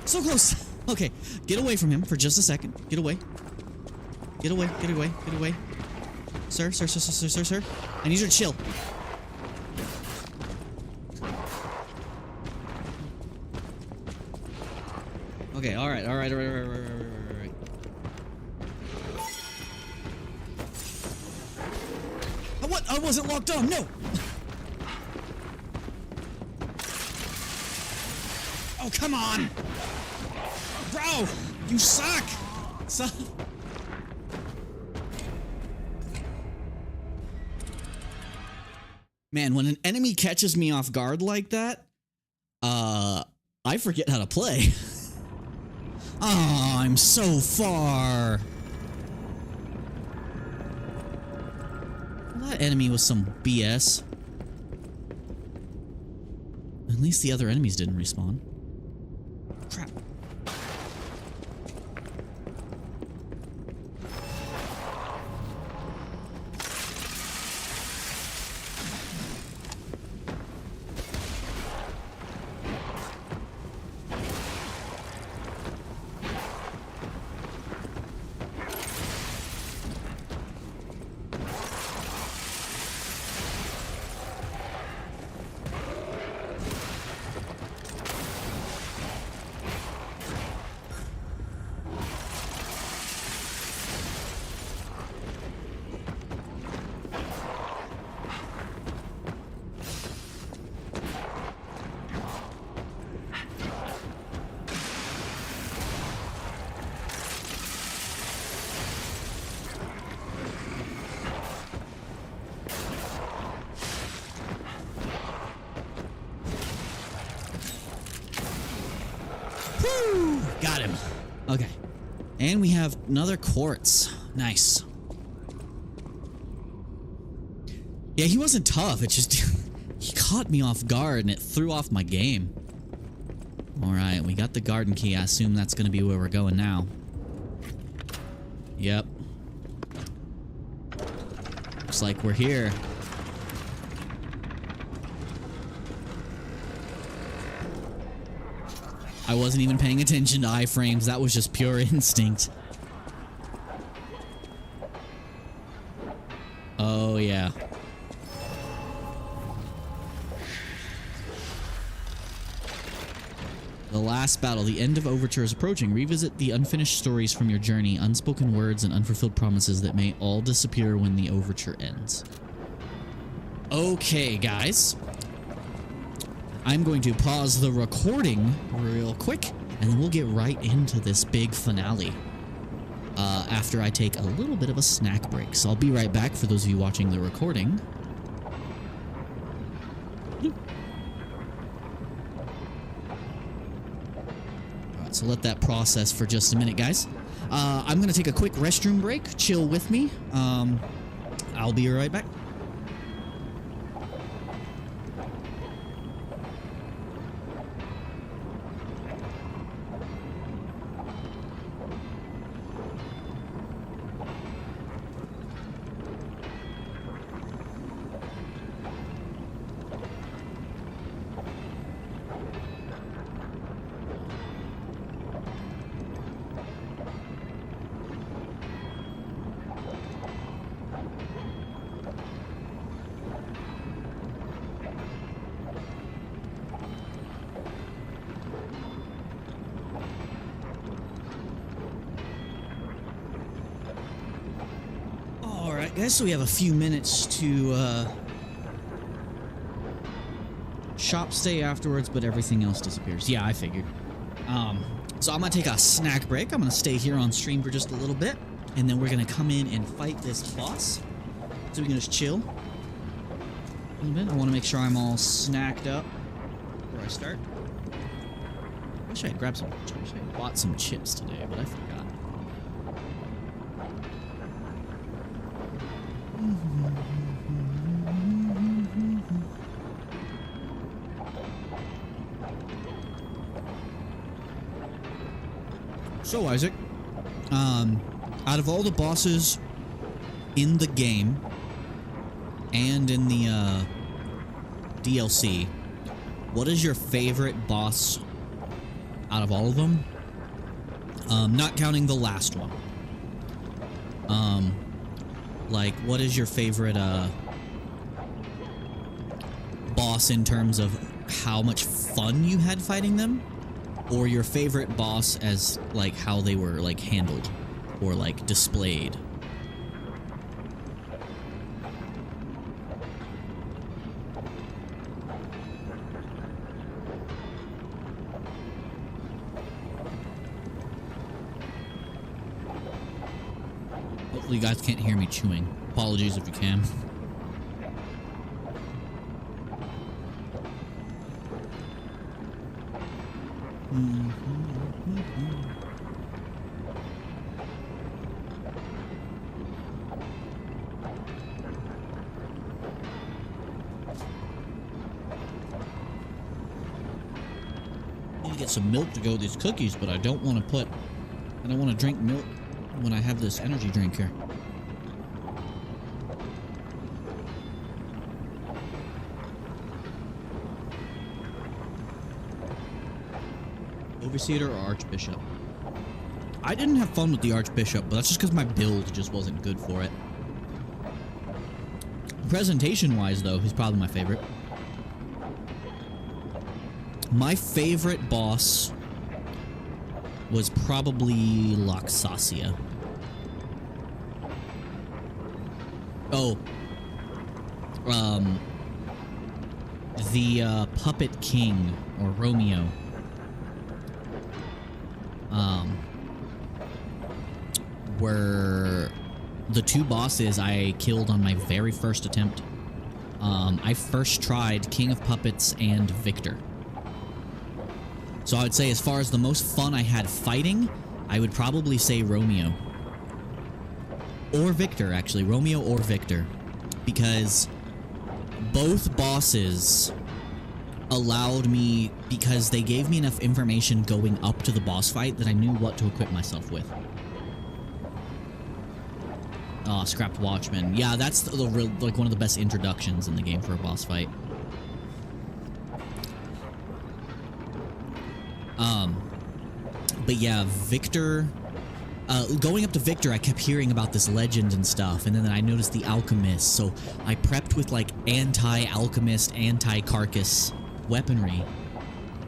So close! Okay, get away from him for just a second. Get away. Get away, get away, get away. Sir. I need you to chill. Okay, alright. What? I wasn't locked on, no! Oh, come on! Bro! You suck! Man, when an enemy catches me off guard like that, I forget how to play. Oh, I'm so far. Well, that enemy was some BS. At least the other enemies didn't respawn. Crap. Woo! Got him. Okay. And we have another quartz. Nice. Yeah, he wasn't tough. It just... he caught me off guard and it threw off my game. Alright, we got the garden key. I assume that's going to be where we're going now. Yep. Looks like we're here. I wasn't even paying attention to iframes. That was just pure instinct. Oh, yeah. The last battle. The end of Overture is approaching. Revisit the unfinished stories from your journey, unspoken words and unfulfilled promises that may all disappear when the Overture ends. Okay, guys. I'm going to pause the recording real quick, and then we'll get right into this big finale after I take a little bit of a snack break. So I'll be right back for those of you watching the recording. Alright, so let that process for just a minute, guys. I'm going to take a quick restroom break. Chill with me. I'll be right back. Guys, so we have a few minutes to shop stay afterwards, but everything else disappears. Yeah, I figured. So I'm gonna take a snack break. I'm gonna stay here on stream for just a little bit, and then we're gonna come in and fight this boss. So we can just chill a little bit. I want to make sure I'm all snacked up before I start. I wish I had grabbed some. I wish I had bought some chips today, but I forgot. So, Isaac, out of all the bosses in the game and in the DLC, what is your favorite boss out of all of them? Not counting the last one. Like, what is your favorite boss in terms of how much fun you had fighting them? Or your favorite boss as, like, how they were, like, handled or, like, displayed? Hopefully you guys can't hear me chewing. Apologies if you can. Need to get some milk to go with these cookies, but I don't want to drink milk when I have this energy drink here. Overseer or Archbishop? I didn't have fun with the Archbishop, but that's just because my build just wasn't good for it. Presentation-wise, though, he's probably my favorite. My favorite boss was probably Loxasia. Oh. The Puppet King, or Romeo. Were the two bosses I killed on my very first attempt. I first tried King of Puppets and Victor. So I would say as far as the most fun I had fighting, I would probably say Romeo. Or Victor, actually. Romeo or Victor. Because both bosses allowed me, because they gave me enough information going up to the boss fight that I knew what to equip myself with. Oh, Scrapped Watchman. Yeah, that's like one of the best introductions in the game for a boss fight. But yeah, Victor... going up to Victor, I kept hearing about this legend and stuff, and then I noticed the Alchemist, so I prepped with, like, anti-Alchemist, anti-Carcass weaponry,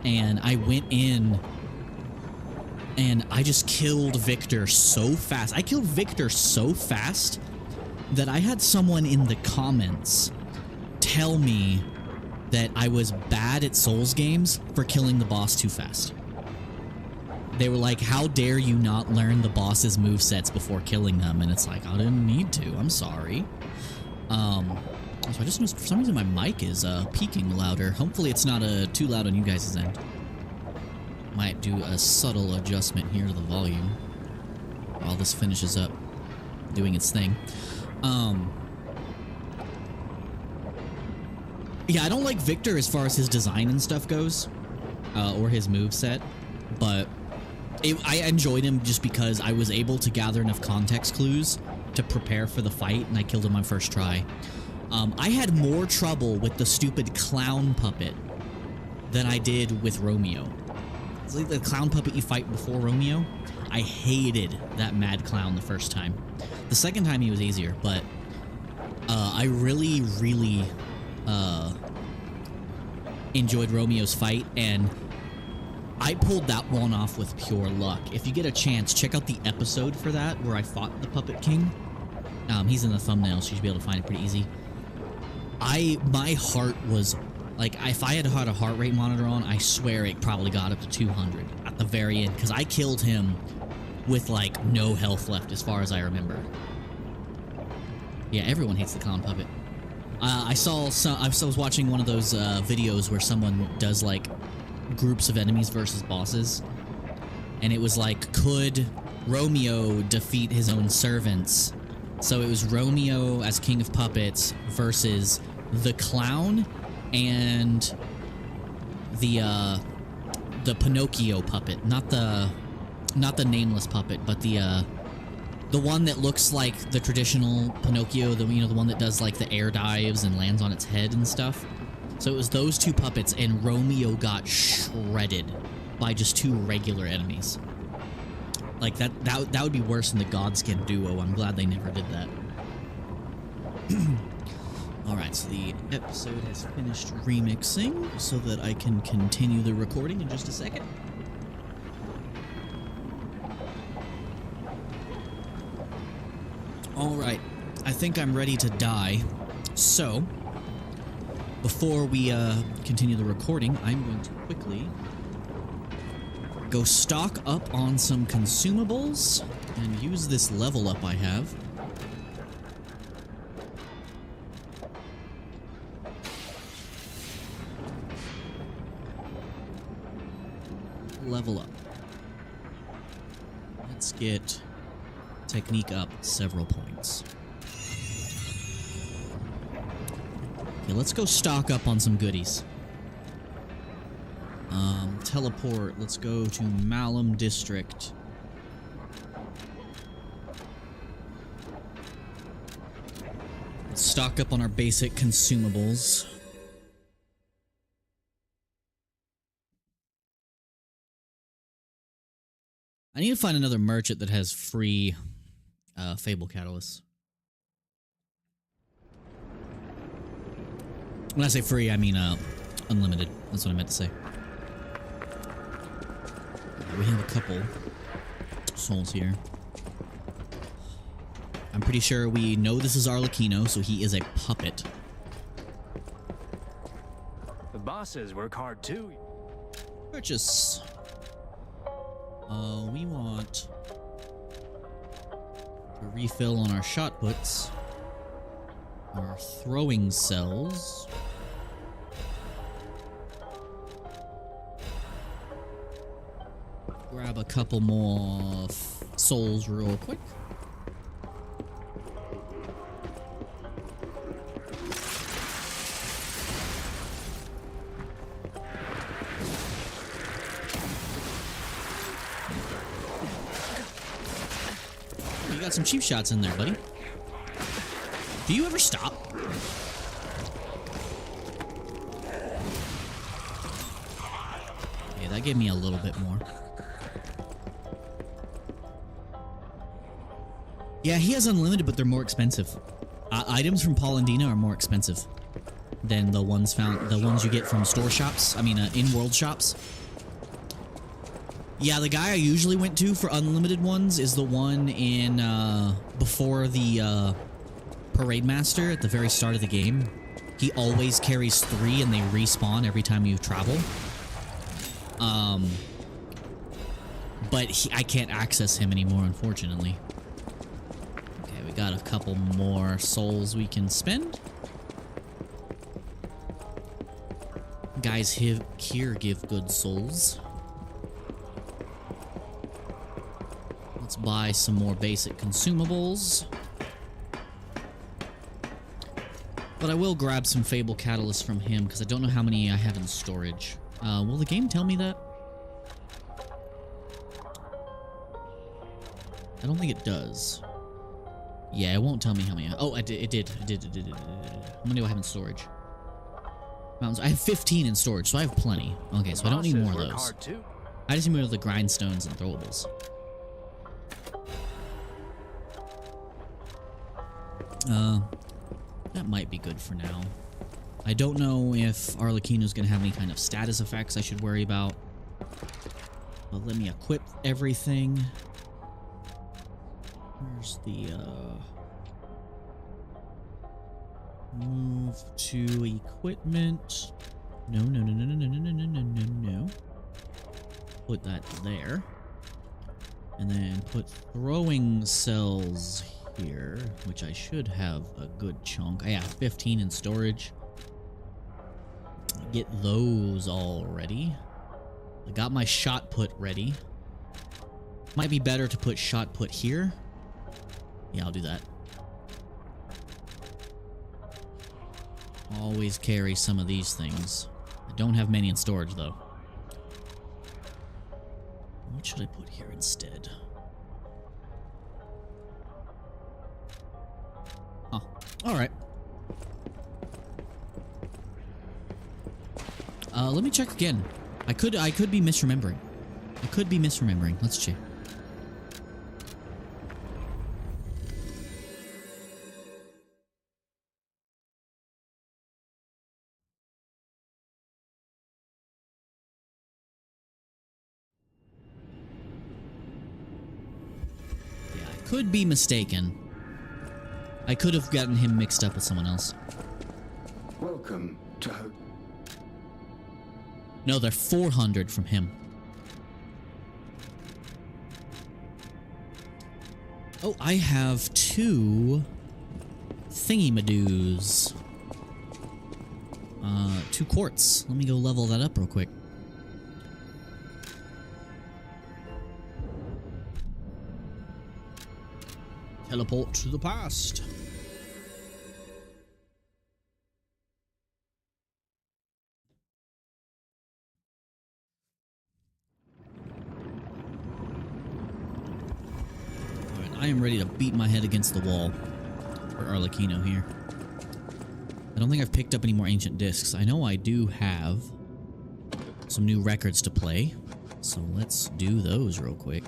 and I went in, and I just killed Victor so fast. I killed Victor so fast that I had someone in the comments tell me that I was bad at Souls games for killing the boss too fast. They were like, how dare you not learn the boss's movesets before killing them? And it's like, I didn't need to. I'm sorry. So I just noticed for some reason my mic is peaking louder. Hopefully it's not too loud on you guys' end. Might do a subtle adjustment here to the volume while this finishes up doing its thing. Yeah, I don't like Victor as far as his design and stuff goes, or his moveset, but I enjoyed him just because I was able to gather enough context clues to prepare for the fight, and I killed him on first try. I had more trouble with the stupid clown puppet than I did with Romeo. It's like the clown puppet you fight before Romeo. I hated that mad clown the first time. The second time he was easier, but I really, really enjoyed Romeo's fight, and I pulled that one off with pure luck. If you get a chance, check out the episode for that where I fought the Puppet King. He's in the thumbnail, so you should be able to find it pretty easy. My heart was, like, if I had a heart rate monitor on, I swear it probably got up to 200 at the very end, because I killed him with, like, no health left as far as I remember. Yeah, everyone hates the clown puppet. I was watching one of those videos where someone does, like, groups of enemies versus bosses, and it was like, could Romeo defeat his own servants? So it was Romeo as King of Puppets versus the clown and the Pinocchio puppet, not the nameless puppet, but the one that looks like the traditional Pinocchio, the one that does like the air dives and lands on its head and stuff. So it was those two puppets, and Romeo got shredded by just two regular enemies. Like, that would be worse than the Godskin duo. I'm glad they never did that. Alright, so the episode has finished remixing so that I can continue the recording in just a second. Alright, I think I'm ready to die. So, before we continue the recording, I'm going to quickly go stock up on some consumables and use this level up I have level up. Let's get technique up several points. Okay, let's go stock up on some goodies. Teleport. Let's go to Malum District. Let's stock up on our basic consumables. I need to find another merchant that has free Fable Catalysts. When I say free, I mean unlimited. That's what I meant to say. We have a couple souls here. I'm pretty sure we know this is Arlecchino, so he is a puppet. The bosses work hard too. Purchase. We want to refill on our shot puts, our throwing cells. Grab a couple more souls real quick. You got some cheap shots in there, buddy. Do you ever stop? Okay, that gave me a little bit more. Yeah, he has unlimited, but they're more expensive. Items from Paul and Dina are more expensive than the ones you get from store shops. I mean, in-world shops. Yeah, the guy I usually went to for unlimited ones is the one in before the Parade Master at the very start of the game. He always carries 3 and they respawn every time you travel. But I can't access him anymore, unfortunately. Okay, we got a couple more souls we can spend. Guys here give good souls. Let's buy some more basic consumables. But I will grab some Fable Catalysts from him because I don't know how many I have in storage. Will the game tell me that? I don't think it does. Yeah, it won't tell me how many. Oh, it did. How many do I have in storage? Mountains. I have 15 in storage, so I have plenty. Okay, so I don't need more of those. I just need more of the grindstones and throwables. That might be good for now. I don't know if Arlecchino's gonna have any kind of status effects I should worry about. But let me equip everything. Where's the, move to equipment. No. Put that there. And then put throwing cells here, which I should have a good chunk. I have 15 in storage. Get those all ready. I got my shot put ready. Might be better to put shot put here. Yeah, I'll do that. Always carry some of these things. I don't have many in storage, though. What should I put here instead? Huh. Alright. Let me check again. I could be misremembering. Let's check. Yeah, I could be mistaken. I could have gotten him mixed up with someone else. Welcome to... No, they're 400 from him. Oh, I have 2 thingy-madoos. 2 quartz. Let me go level that up real quick. Teleport to the past. Alright, I am ready to beat my head against the wall for Arlecchino here. I don't think I've picked up any more ancient discs. I know I do have some new records to play, so let's do those real quick.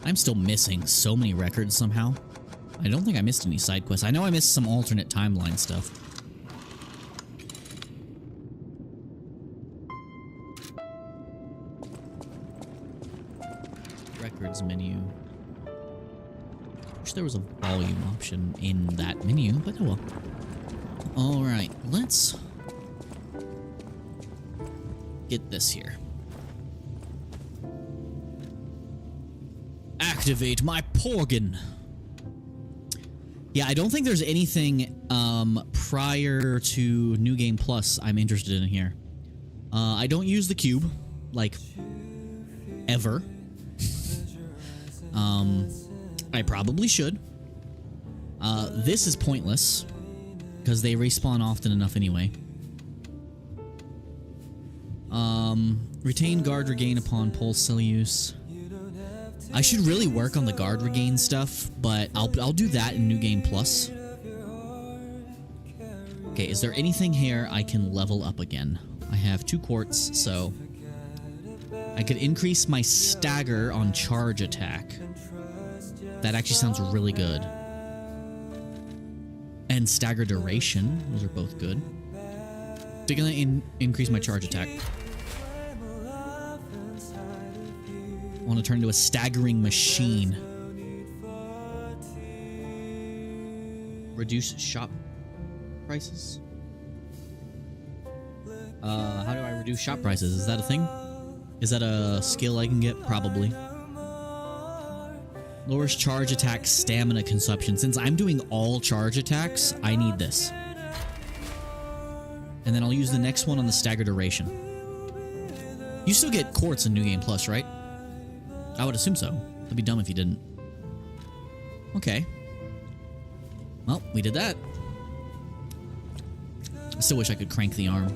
I'm still missing so many records somehow. I don't think I missed any side quests. I know I missed some alternate timeline stuff. Records menu. Wish there was a volume option in that menu, but oh well. Alright, let's get this here. Activate my Porgin. Yeah, I don't think there's anything prior to New Game Plus I'm interested in here. I don't use the cube, like, ever. I probably should. This is pointless, because they respawn often enough anyway. Retain guard regain upon pulse cell use. I should really work on the guard regain stuff, but I'll do that in New Game Plus. Okay, is there anything here I can level up again? I have 2 quartz, so I could increase my stagger on charge attack. That actually sounds really good. And stagger duration, those are both good. They're gonna increase my charge attack. I want to turn into a staggering machine. Reduce shop prices? How do I reduce shop prices? Is that a thing? Is that a skill I can get? Probably. Lowers charge attack stamina consumption. Since I'm doing all charge attacks, I need this. And then I'll use the next one on the stagger duration. You still get quartz in New Game Plus, right? I would assume so. It'd be dumb if you didn't. Okay. Well, we did that. I still wish I could crank the arm.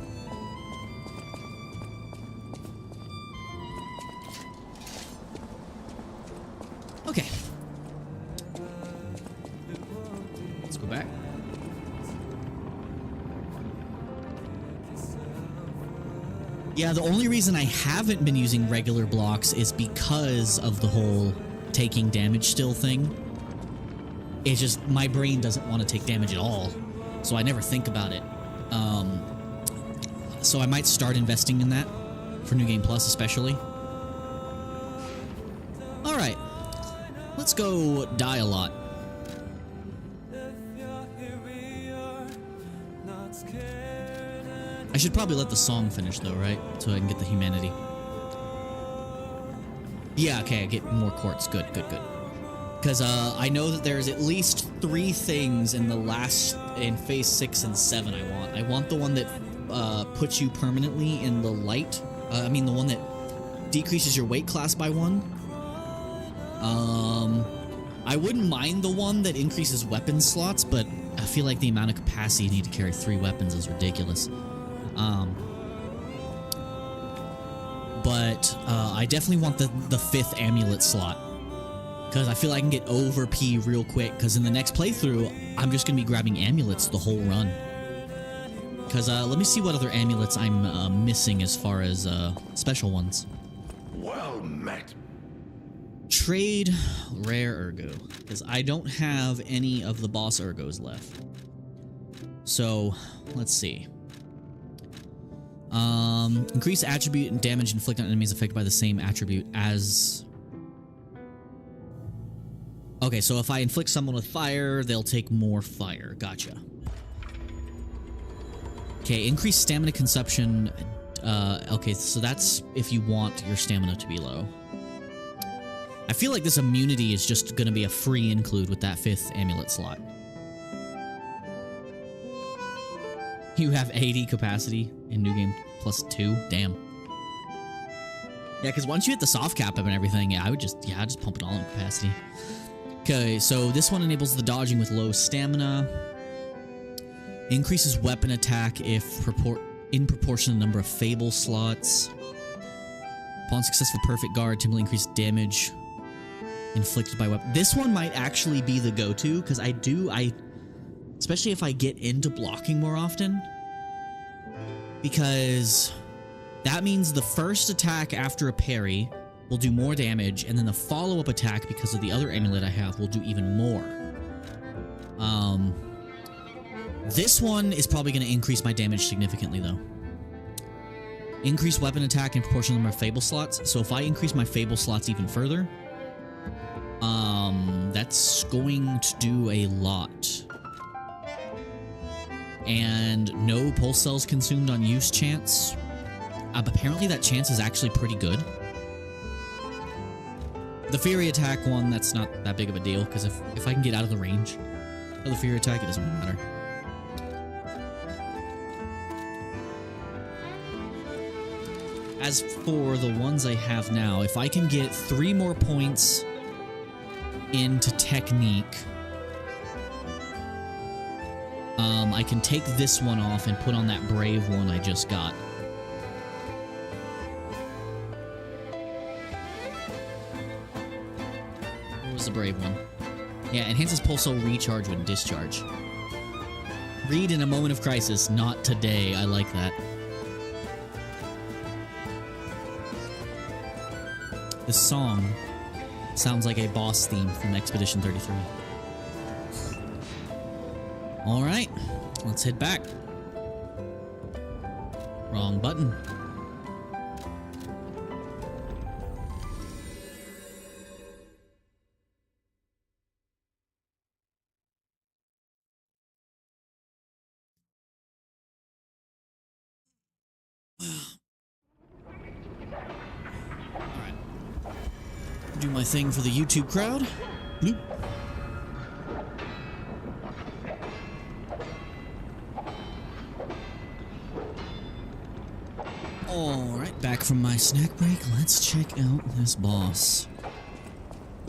Okay. Let's go back. Yeah, the only reason I haven't been using regular blocks is because of the whole taking damage still thing. It's just my brain doesn't want to take damage at all, so I never think about it. So I might start investing in that for New Game Plus especially. Alright, let's go die a lot. I should probably let the song finish though, right? So I can get the humanity. Yeah, okay, I get more quartz. Good, good, good. Because I know that there's at least 3 things in in phase 6 and 7 I want. I want the one that puts you permanently in the light. I mean the one that decreases your weight class by 1. I wouldn't mind the one that increases weapon slots, but I feel like the amount of capacity you need to carry 3 weapons is ridiculous. But I definitely want the 5th amulet slot, because I feel I can get over P real quick, because in the next playthrough, I'm just going to be grabbing amulets the whole run. Because let me see what other amulets I'm missing as far as special ones. Well met. Trade rare ergo, because I don't have any of the boss ergos left. So, let's see. Increase attribute and damage inflicted on enemies affected by the same attribute as... Okay, so if I inflict someone with fire, they'll take more fire. Gotcha. Okay, increase stamina consumption. Okay, so that's if you want your stamina to be low. I feel like this immunity is just going to be a free include with that 5th amulet slot. You have 80 capacity in New Game Plus 2? Damn. Yeah, because once you hit the soft cap and everything, yeah, I would just, just pump it all in capacity. Okay, so this one enables the dodging with low stamina. Increases weapon attack if in proportion to the number of Fable slots. Upon successful perfect guard, temporarily increased damage inflicted by weapon. This one might actually be the go-to, because especially if I get into blocking more often, because that means the first attack after a parry will do more damage, and then the follow-up attack, because of the other amulet I have, will do even more. This one is probably going to increase my damage significantly, though. Increase weapon attack in proportion to the number of Fable slots. So if I increase my Fable slots even further, that's going to do a lot. And no pulse cells consumed on use chance. Apparently that chance is actually pretty good. The Fury attack one, that's not that big of a deal, because if I can get out of the range of the Fury attack, it doesn't really matter. As for the ones I have now, if I can get 3 more points into technique, I can take this one off and put on that brave one I just got. What was the brave one? Yeah, enhances pulsar recharge when discharge. Read in a moment of crisis, not today. I like that. This song sounds like a boss theme from Expedition 33. Alright, let's head back. Wrong button. Do my thing for the YouTube crowd. Bloop. Alright, back from my snack break. Let's check out this boss.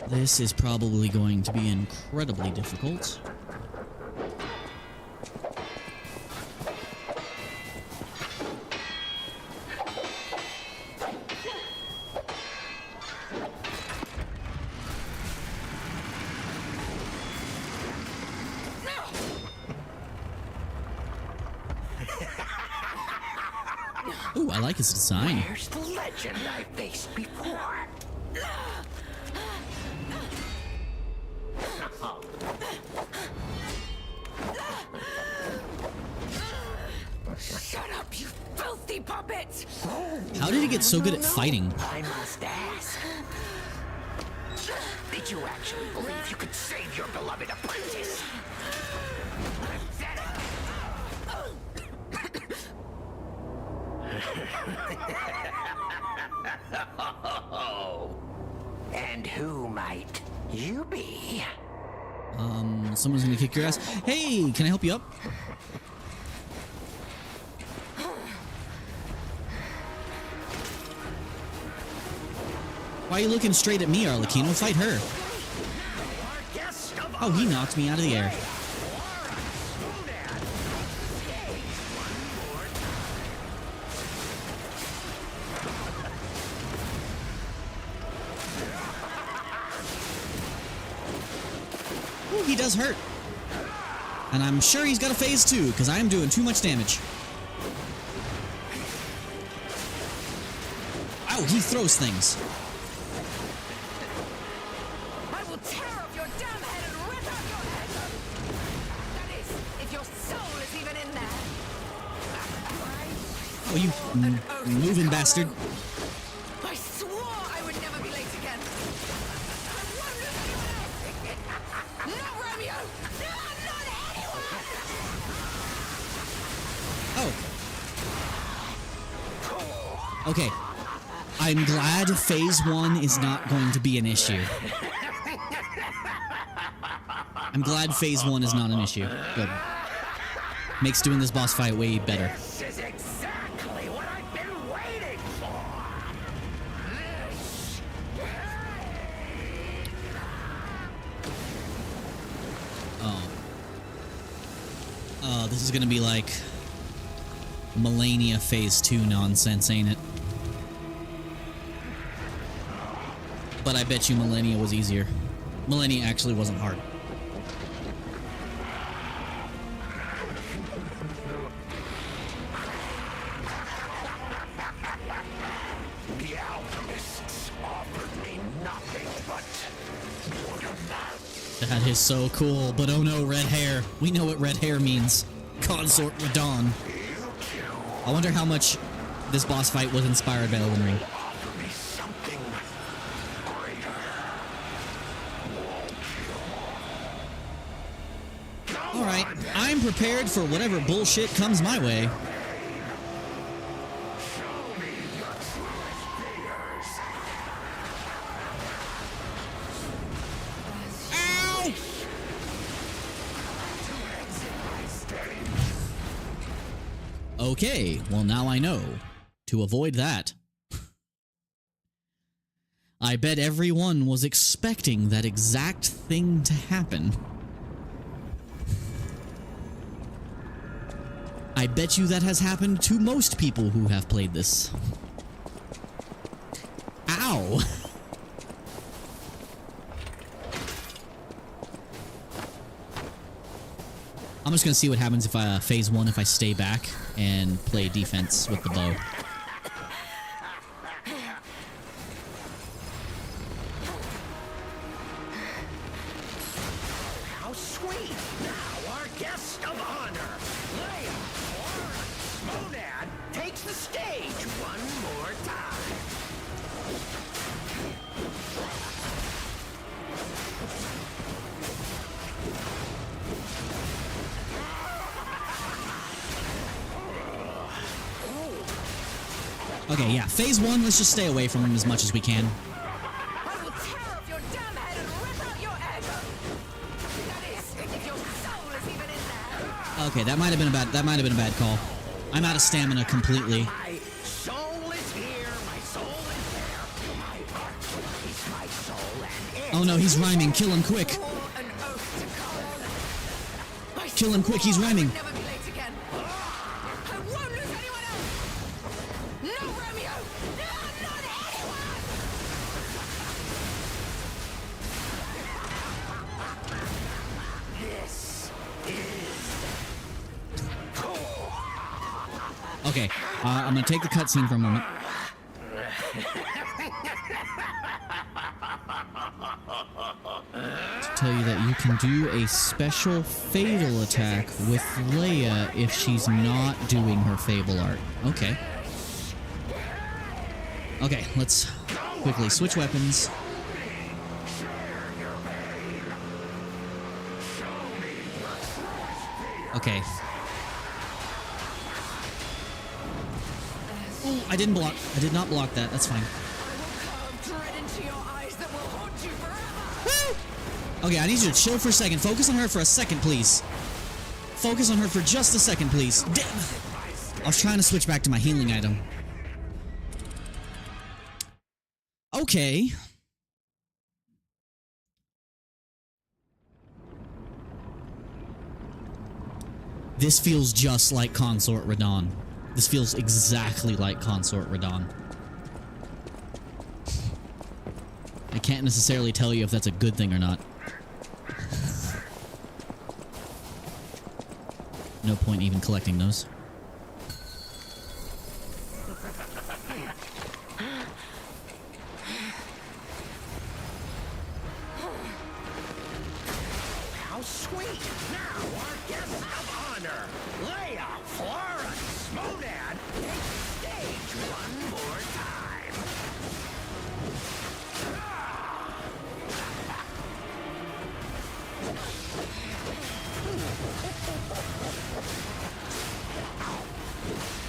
This is probably going to be incredibly difficult. Ooh, I like his design. Where's the legend I faced before? Shut up, you filthy puppet! How did he get so good at fighting? I must ask. Did you actually believe you could save your beloved apprentice? And who might you be? Someone's gonna kick your ass. Hey, can I help you up? Why are you looking straight at me, Arlecchino? Fight her. Oh, he knocked me out of the air. Ooh, he does hurt. And I'm sure he's got a phase 2, because I am doing too much damage. Ow, he throws things. I will tear off your damn head and rip out your head! That is, if your soul is even in there! Oh, you moving bastard. I swore I would never be late again! I won't lose anyone else! Not Romeo! No, not anyone! Oh. Okay. I'm glad phase 1 is not going to be an issue. I'm glad phase 1 is not an issue. Good. Makes doing this boss fight way better. This is exactly what I've been waiting for. Oh, this is gonna be like Millennia Phase 2 nonsense, ain't it? But I bet you Millennia was easier. Millennia actually wasn't hard. The alchemists offered me nothing but... That is so cool, but oh no, red hair. We know what red hair means. Consort Radon. I wonder how much this boss fight was inspired by Elden Ring. Offer me something greater. Alright, I'm prepared for whatever bullshit comes my way. Ow! Okay, well now I know. To avoid that. I bet everyone was expecting that exact thing to happen. I bet you that has happened to most people who have played this. Ow! I'm just gonna see what happens if I phase 1 if I stay back and play defense with the bow. How sweet! Now our guest of honor, Leia Monad, takes the stage one more time. Okay, yeah, phase 1, let's just stay away from him as much as we can. I will tear off your damn head and rip out your ego. That is, if your soul is even in there. Okay, that might have been a bad call. I'm out of stamina completely. My soul is here, my soul is there. My heart is my soul, and it... Oh no, he's rhyming. Kill him quick. Swore an oath to God. I Kill him quick, he's swore I would rhyming. never be late again. I won't lose anyone else. No, Romeo. No, not anyone. This Okay, I'm gonna take the cutscene for a moment. To tell you that you can do a special fatal attack with Leia if she's not doing her Fable art. Okay. Okay, let's quickly switch weapons. Okay. Oh, I didn't block. I did not block that. That's fine. Dread into your eyes that will haunt you forever. Woo! Okay, I need you to chill for a second. Focus on her for a second, please. Focus on her for just a second, please. I was trying to switch back to my healing item. Okay. This feels just like Consort Radon. This feels exactly like Consort Radon. I can't necessarily tell you if that's a good thing or not. No point even collecting those. how sweet! Now our guest of honor, Leia Florence Monad, takes the stage one more time.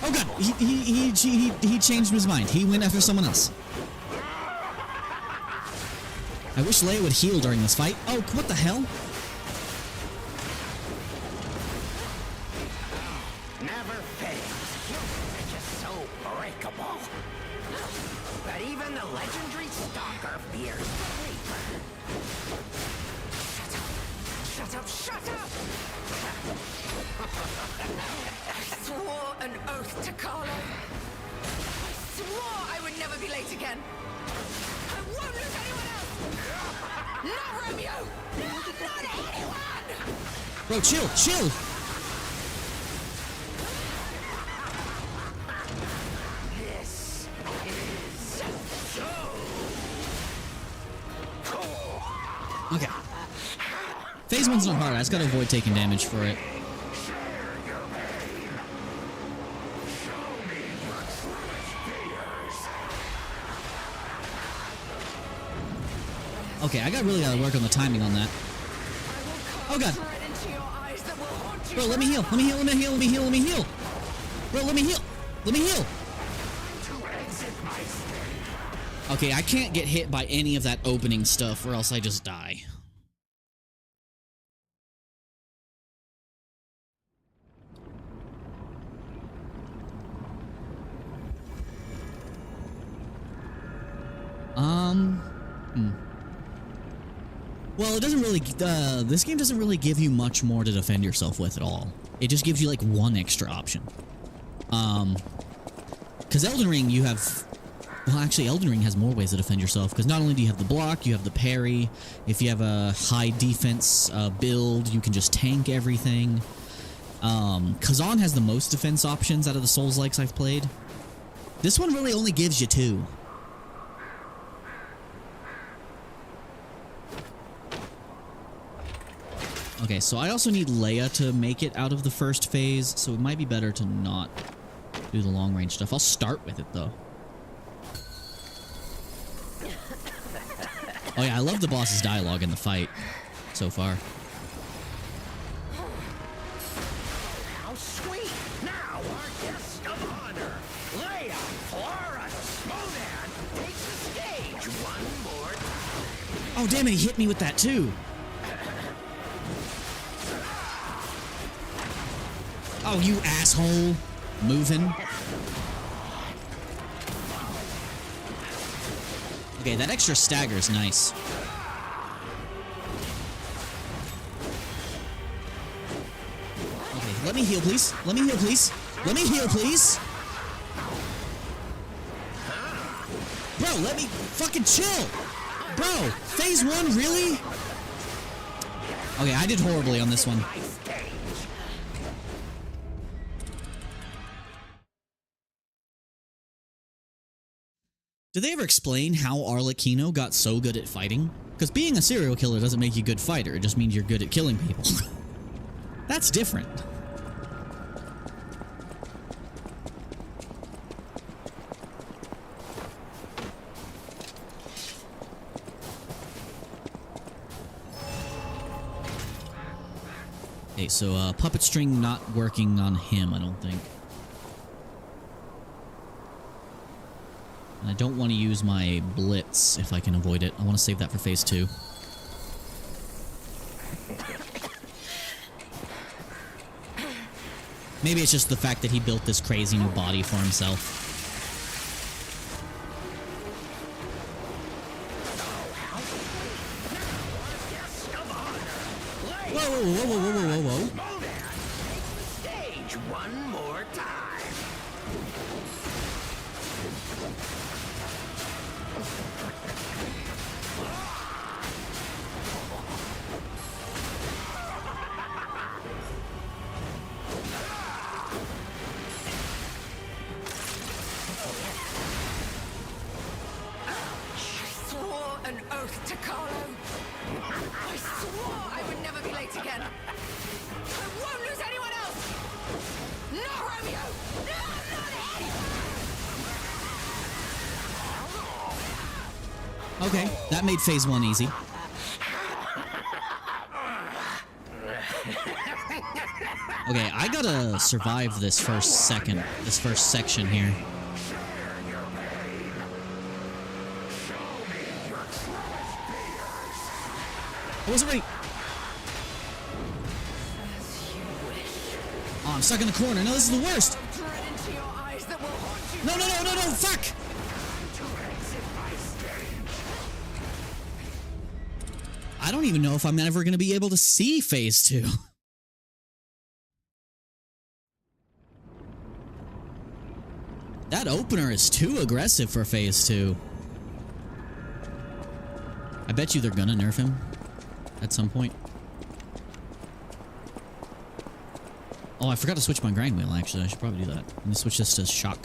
Oh god, he changed his mind. He went after someone else. I wish Leia would heal during this fight. Oh, what the hell? Never fails. Humans are just so breakable. But even the legendary stalker fears the Reaper. Shut Shut up, shut up! I swore an oath to Carlo. I swore I would never be late again. I won't lose anyone else! Not Romeo! No, not anyone! Bro, chill, chill! This is so... Okay. Phase 1's not hard. I just gotta avoid taking damage for it. Okay, I really gotta work on the timing on that. Oh god. Bro, let me heal. Let me heal. Let me heal. Let me heal. Let me heal. Bro, let me heal. Let me heal. Okay, I can't get hit by any of that opening stuff or else I just die. Well, it doesn't really, this game doesn't really give you much more to defend yourself with at all. It just gives you, like, one extra option. Because Elden Ring, you have, well, actually, Elden Ring has more ways to defend yourself, because not only do you have the block, you have the parry. If you have a high defense build, you can just tank everything. Kazan has the most defense options out of the Souls-likes I've played. This one really only gives you 2. Okay, so I also need Leia to make it out of the first phase, so it might be better to not do the long-range stuff. I'll start with it, though. Oh yeah, I love the boss's dialogue in the fight so far. How sweet! Now our guest of honor, Leia Florence Monan, takes the stage one more time. Oh damn it, he hit me with that too! Oh, you asshole! Moving. Okay, that extra stagger is nice. Okay, let me heal, please. Let me heal, please. Let me heal, please. Bro, let me fucking chill. Bro, phase 1, really? Okay, I did horribly on this one. Did they ever explain how Arlecchino got so good at fighting? Because being a serial killer doesn't make you a good fighter, it just means you're good at killing people. That's different. Okay, so puppet string not working on him, I don't think. And I don't want to use my blitz if I can avoid it. I want to save that for phase 2. Maybe it's just the fact that he built this crazy new body for himself. Whoa, whoa, whoa, whoa, whoa, whoa, whoa, whoa. Stage one more time. An oath to Carlo. I swore I would never be late again. I won't lose anyone else. Not Romeo. No, not anyone. Okay, that made phase 1 easy. Okay, I gotta survive this first section here. I wasn't ready. Oh, I'm stuck in the corner. No, this is the worst. No, no, no, no, no, fuck! I don't even know if I'm ever going to be able to see phase 2. That opener is too aggressive for phase 2. I bet you they're gonna nerf him at some point. Oh, I forgot to switch my grind wheel, actually. I should probably do that. Let me switch this to shock.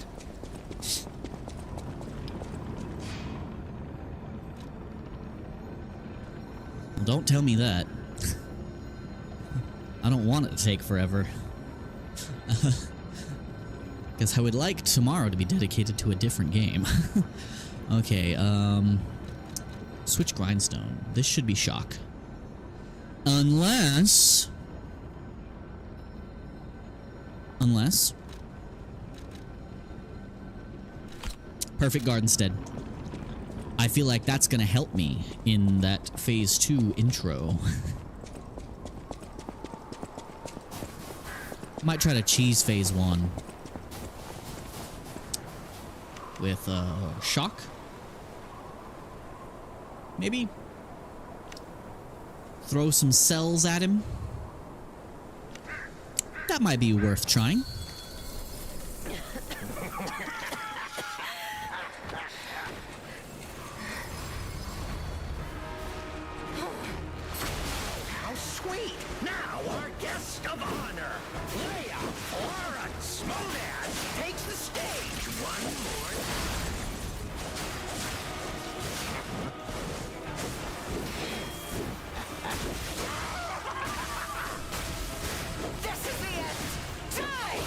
Well, don't tell me that. I don't want it to take forever. Because I would like tomorrow to be dedicated to a different game. Okay, switch grindstone. This should be shock. Unless... Perfect guard instead. I feel like that's gonna help me in that phase 2 intro. Might try to cheese phase 1 with shock. Maybe throw some cells at him. That might be worth trying. How sweet! Now our guest of honor, Leia Florence Monan, takes the stage one more time. This is the end! Die!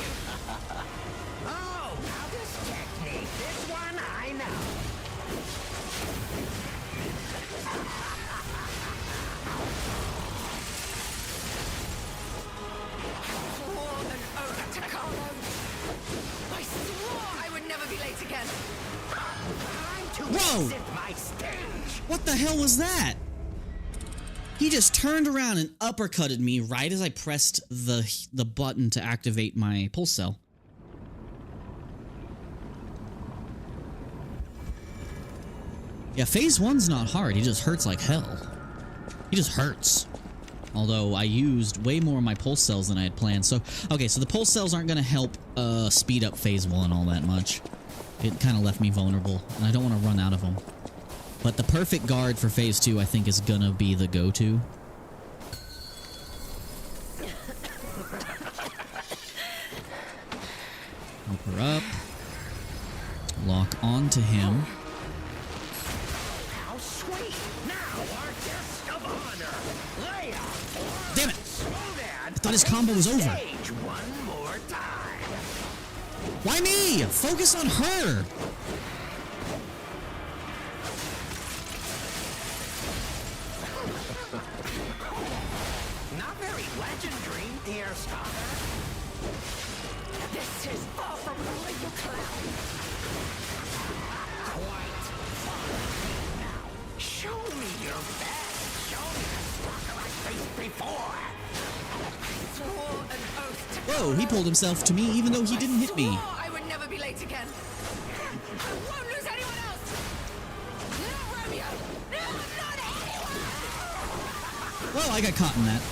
Oh, now this technique, this one I know. Swore an oath to Carlo. I swore I would never be late again. Time to Whoa! exit my stage. What the hell was that? He just turned around and uppercutted me right as I pressed the button to activate my pulse cell. Yeah, phase 1's not hard. He just hurts like hell. He just hurts. Although I used way more of my pulse cells than I had planned. So, okay, so the pulse cells aren't going to help speed up phase 1 all that much. It kind of left me vulnerable, and I don't want to run out of them. But the perfect guard for phase 2, I think, is gonna be the go-to. Help her up. Lock onto him. How sweet! Now our guest of honor, Leia. Damn it! Monan, I thought his combo was over. stage one more time. Why me? Focus on her! Not very legendary, dear scholar. This is far from a you clown. Quite fine. Now, show me your best. Show me the stalker I faced before. Swore an oath to Whoa, he pulled himself to me even though he didn't hit me. Swore I would never be late again. I won't lose anyone else. Not Romeo. No, not anyone. Well, I got caught in that.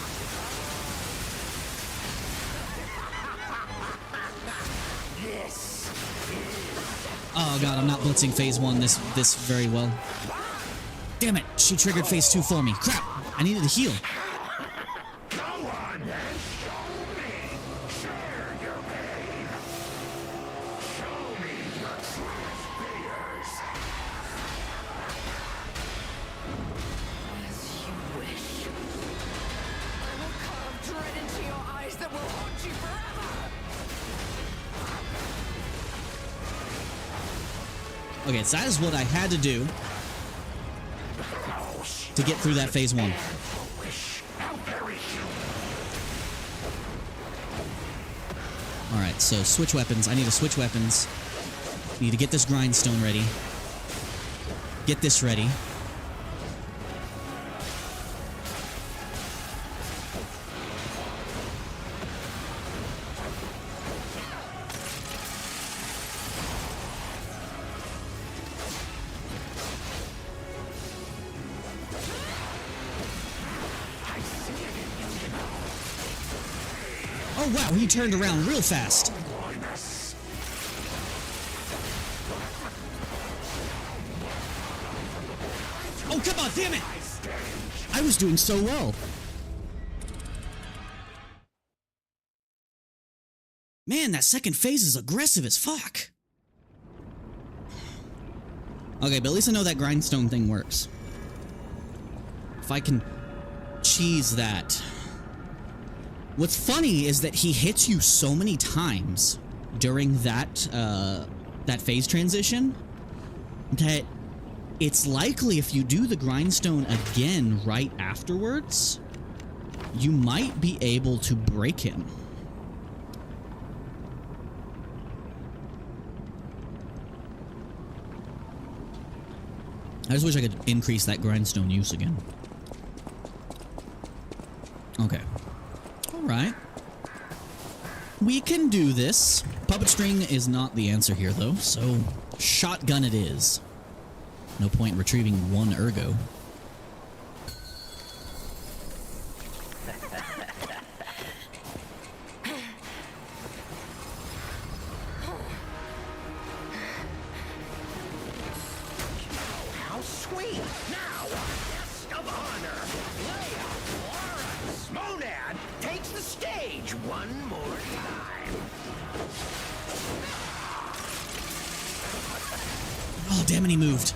Oh god, I'm not blitzing phase 1 this very well. Damn it, she triggered phase 2 for me. Crap, I needed to heal. Go on then, show me. Share your pain. Show me your true fears. As you wish. I will carve dread into your eyes that will haunt you forever. Okay, so that is what I had to do to get through that phase 1. Alright, so switch weapons. I need to switch weapons. Need to get this grindstone ready. Get this ready. Oh wow, he turned around real fast. Oh, come on, damn it! I was doing so well. Man, that second phase is aggressive as fuck. Okay, but at least I know that grindstone thing works. If I can cheese that. What's funny is that he hits you so many times during that that phase transition that it's likely if you do the grindstone again right afterwards, you might be able to break him. I just wish I could increase that grindstone use again. Okay. Alright. We can do this. Puppet string is not the answer here, though, so shotgun it is. No point in retrieving one ergo. How sweet! Now, our guest of honor, Leia Florence Monad, takes the stage one more time. Oh, damn it, he moved.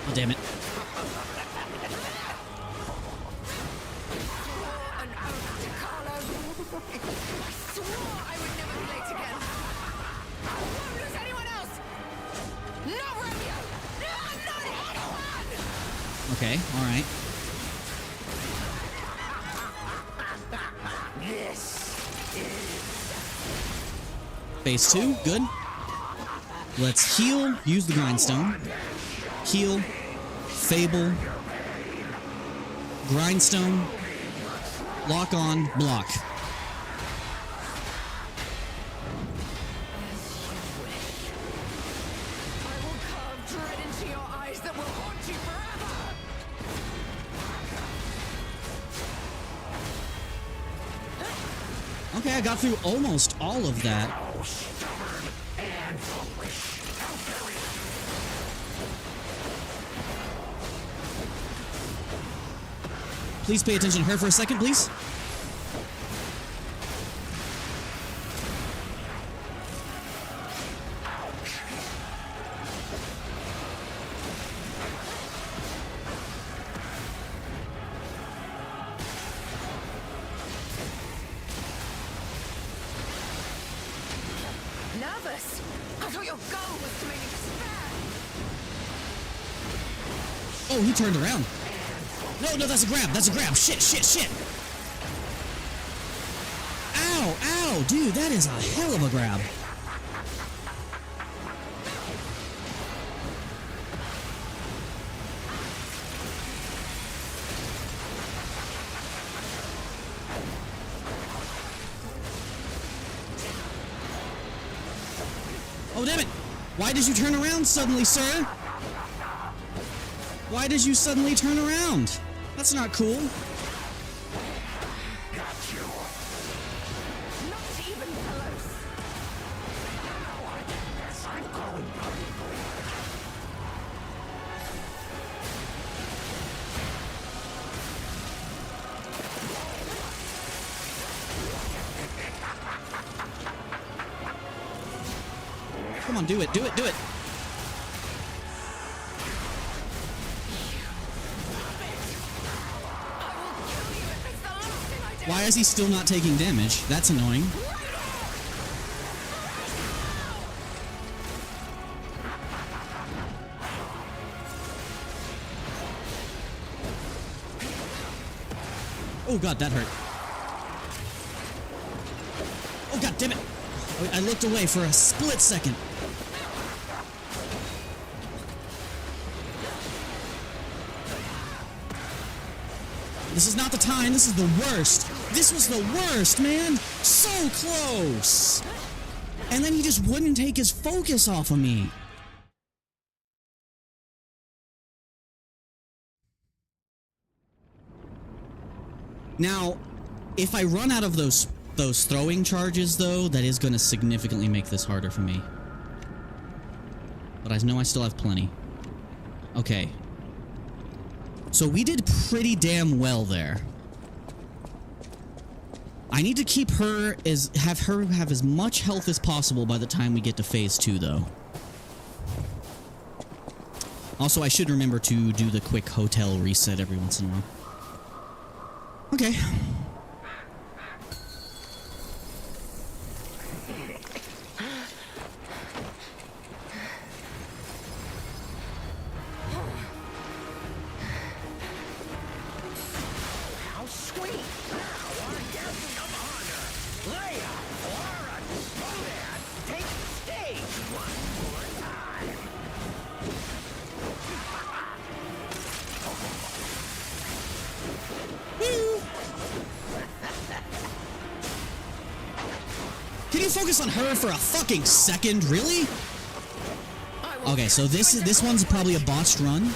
Oh, damn it. Okay, alright. Phase 2, good. Let's heal, use the grindstone. Heal, Fable, grindstone, lock on, block. Okay, I got through almost all of that. Please pay attention to her for a second, please. Nervous? I thought your goal was to make me despair. Oh, he turned around. No, that's a grab. That's a grab. Shit. Ow, dude, that is a hell of a grab. Oh, damn it. Why did you turn around suddenly, sir? Why did you suddenly turn around? That's not cool. Come on, do it. Why is he still not taking damage? That's annoying. Oh god, that hurt. Oh god damn it! I looked away for a split second. This is not the time. This is the worst. This was the worst, man. So close. And then he just wouldn't take his focus off of me. Now, if I run out of those throwing charges, though, that is going to significantly make this harder for me. But I know I still have plenty. Okay. So we did pretty damn well there. I need to keep her have as much health as possible by the time we get to phase 2, though. Also, I should remember to do the quick hotel reset every once in a while. Okay. How sweet! Now our guest of honor, Leia, Laura, Snowman, take the stage one more time. Can you focus on her for a fucking second? Really? Okay, so this one's probably a botched run.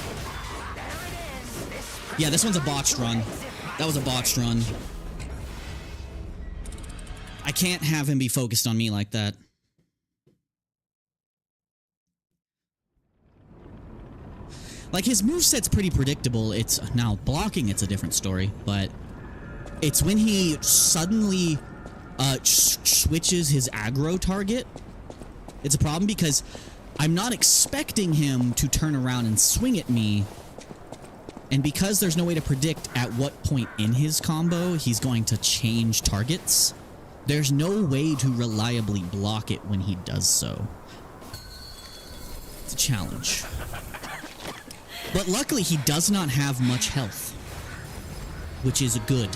Yeah, this one's a botched run. That was a botched run. I can't have him be focused on me like that. Like, his moveset's pretty predictable. It's now blocking, it's a different story, but it's when he suddenly switches his aggro target. It's a problem because I'm not expecting him to turn around and swing at me. And because there's no way to predict at what point in his combo he's going to change targets, there's no way to reliably block it when he does so. It's a challenge. But luckily, he does not have much health, which is good.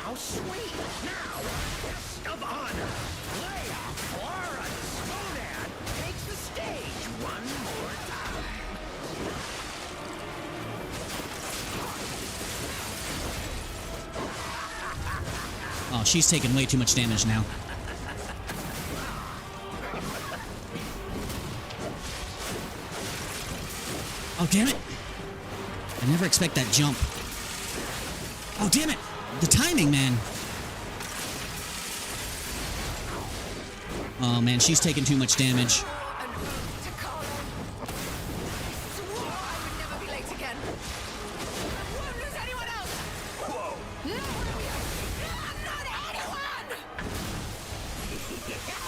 How sweet! Now our guest of honor, Leia, Laura, Snowman, takes the stage one more time. Oh, she's taking way too much damage now. Oh, damn it! I never expect that jump. Oh, damn it! The timing, man! Oh, man, she's taking too much damage.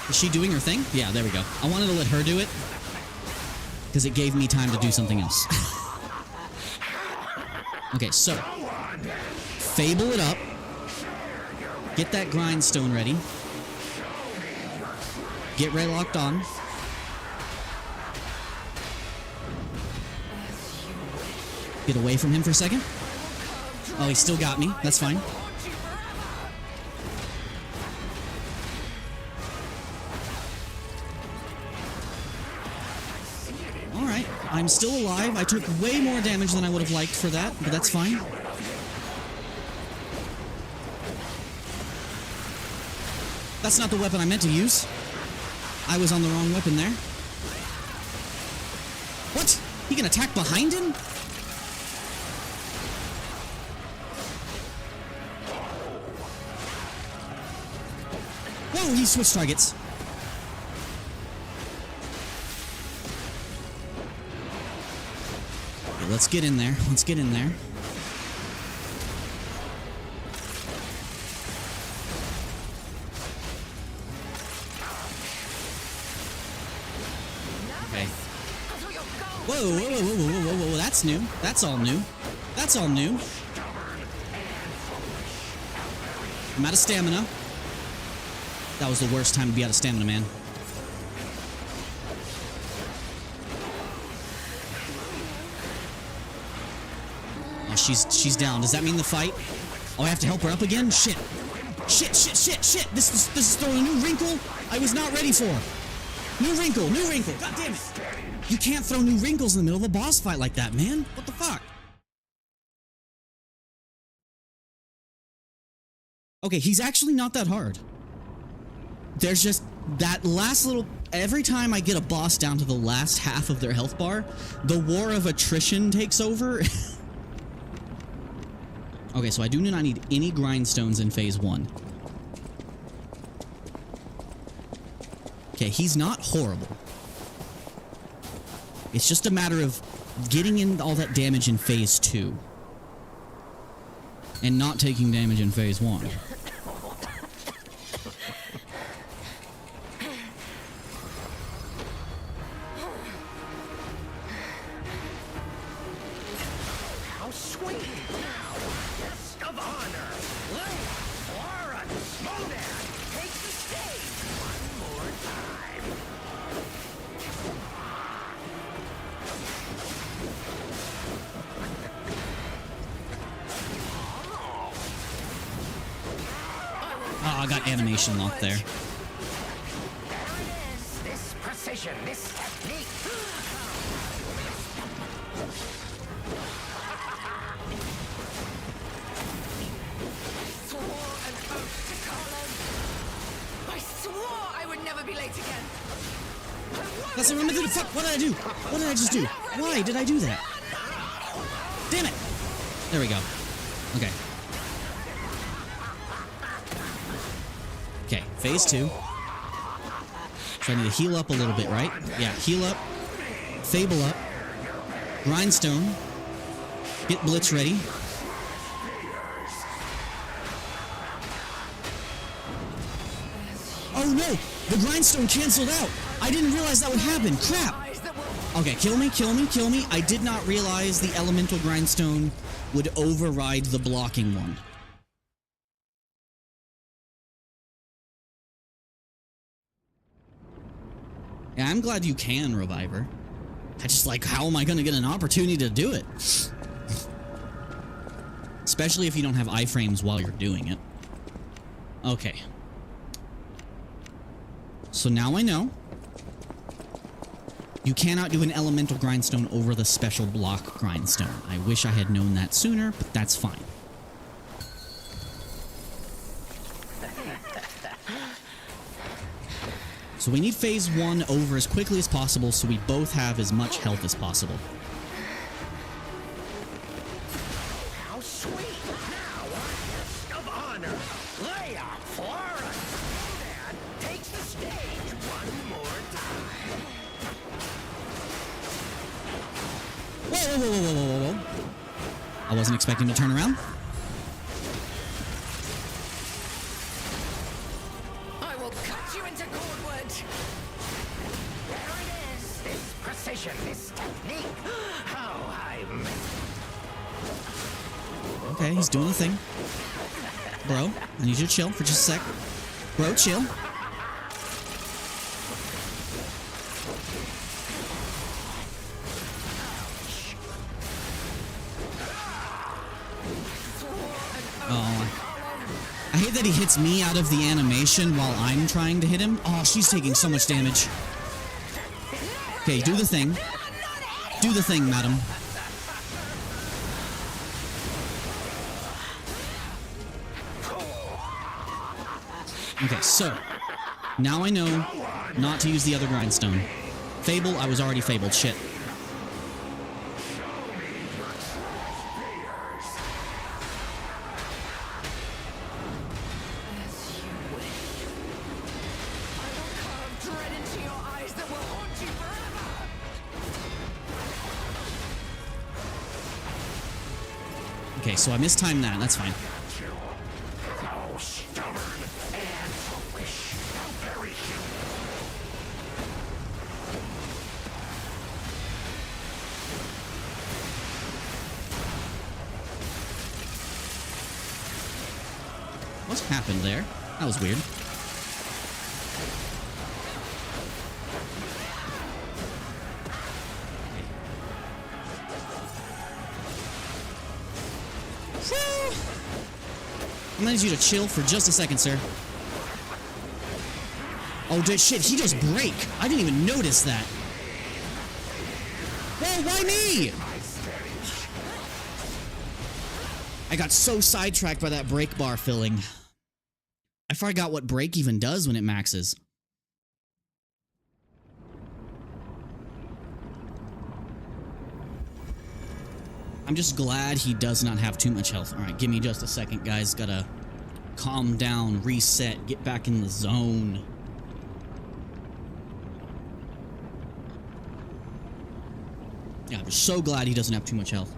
Is she doing her thing? Yeah, there we go. I wanted to let her do it, because it gave me time to do something else. Okay, so Fable it up. Get that grindstone ready. Get Ray locked on. Get away from him for a second. Oh, he still got me. That's fine. Alright, I'm still alive. I took way more damage than I would have liked for that, but that's fine. That's not the weapon I meant to use. I was on the wrong weapon there. What? He can attack behind him? Whoa, he switched targets. Okay, let's get in there. Let's get in there. Okay. Whoa, whoa, whoa, whoa, whoa, whoa, whoa, that's new. That's all new. That's all new. I'm out of stamina. That was the worst time to be out of stamina, man. Oh, she's down. Does that mean the fight? Oh, I have to help her up again? Shit. Shit, shit, shit, shit. This is throwing a new wrinkle I was not ready for. New wrinkle, new wrinkle. God damn it. You can't throw new wrinkles in the middle of a boss fight like that, man. What the fuck? Okay, he's actually not that hard. There's just that last little... Every time I get a boss down to the last half of their health bar, the war of attrition takes over. Okay, so I do not need any grindstones in phase 1. Okay, he's not horrible. It's just a matter of getting in all that damage in phase 2. And not taking damage in phase 1. How sweet! Now, guest of honor, Leia, Flora, Snowman, take the stage one more time. Oh, I got animation locked there. There it is. This precision, this technique. Swore an oath to Carlo. I swore I would never be late again. That's what I'm gonna do. Fuck, what did I do? What did I just do? Why did I do that? Damn it! There we go. Okay. Okay, phase 2. So I need to heal up a little bit, right? Yeah, heal up. Fable up. Grindstone. Get Blitz ready. Oh no! The grindstone canceled out! I didn't realize that would happen! Crap! Okay, kill me, kill me, kill me. I did not realize the elemental grindstone would override the blocking one. Yeah, I'm glad you can revive her. I just like, how am I gonna get an opportunity to do it? Especially if you don't have iframes while you're doing it. Okay. So now I know. You cannot do an elemental grindstone over the special block grindstone. I wish I had known that sooner, but that's fine. So we need phase 1 over as quickly as possible so we both have as much health as possible. How sweet! Now, our guest of honor, Leia, Flora, Snowman, takes the stage one more time. Whoa, whoa, whoa, whoa, whoa, whoa, whoa. I wasn't expecting to turn around. I will cut you into cordwood. There it is. This precision, this technique. How I Okay, he's doing the thing. Bro, I need you to chill for just a sec. Bro, chill. I hate that he hits me out of the animation while I'm trying to hit him. Oh, she's taking so much damage. Okay, do the thing. Do the thing, madam. Okay, so now I know not to use the other grindstone. Fable, I was already fabled. Shit. Okay, so I mistimed that. That's fine. How stubborn and foolish. How very human. What happened there? That was weird. I'm gonna need you to chill for just a second, sir. Oh, shit, he just break. I didn't even notice that. whoa, why me? I got so sidetracked by that break bar filling. I forgot what break even does when it maxes. I'm just glad he does not have too much health. Alright, give me just a second, guys. Gotta calm down, reset, get back in the zone. Yeah, I'm so glad he doesn't have too much health.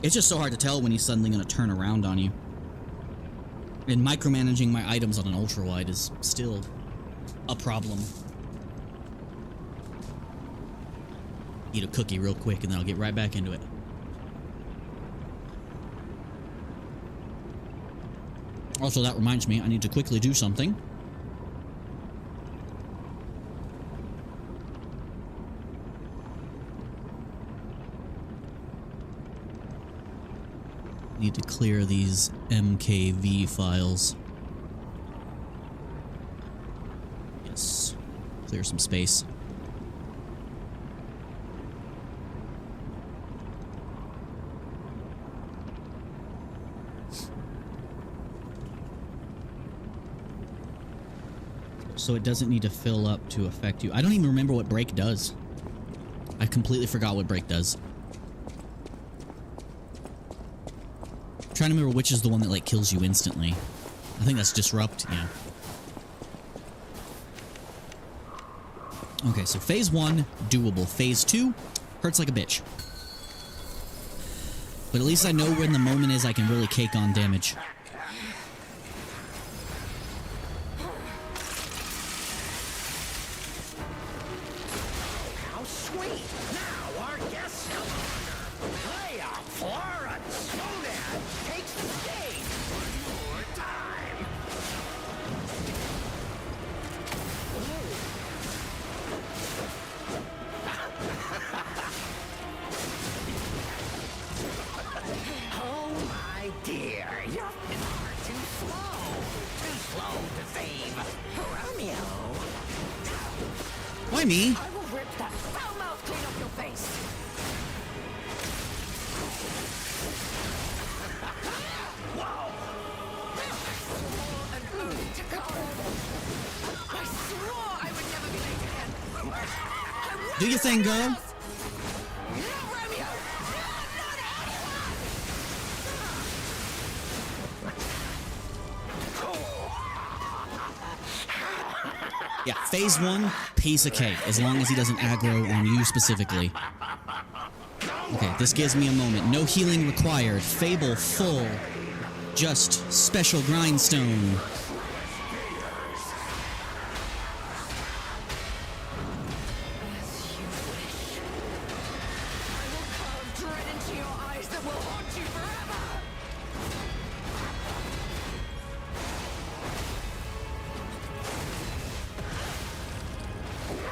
It's just so hard to tell when he's suddenly gonna turn around on you. And micromanaging my items on an ultra wide is still a problem. Eat a cookie real quick and then I'll get right back into it. Also, that reminds me, I need to quickly do something. Need to clear these MKV files. Yes. Clear some space. So it doesn't need to fill up to affect you. I don't even remember what break does. I completely forgot what break does. I'm trying to remember which is the one that like kills you instantly. I think that's disrupt, yeah. Okay, so phase 1, doable. Phase 2, hurts like a bitch. But at least I know when the moment is I can really cake on damage. How sweet! Now our guest summoner, Leia Florence Snowman, takes the stage one more time. Oh my dear, you're far too slow to save Romeo. Why me? I will rip that foul mouth clean off your face. I swore I would never be late again. Do your thing, girl. No, Romeo! No, not Yeah, phase 1, piece of cake, as long as he doesn't aggro on you specifically. Okay, this gives me a moment. No healing required. Fable full. Just special grindstone. dread into your eyes that will haunt you forever!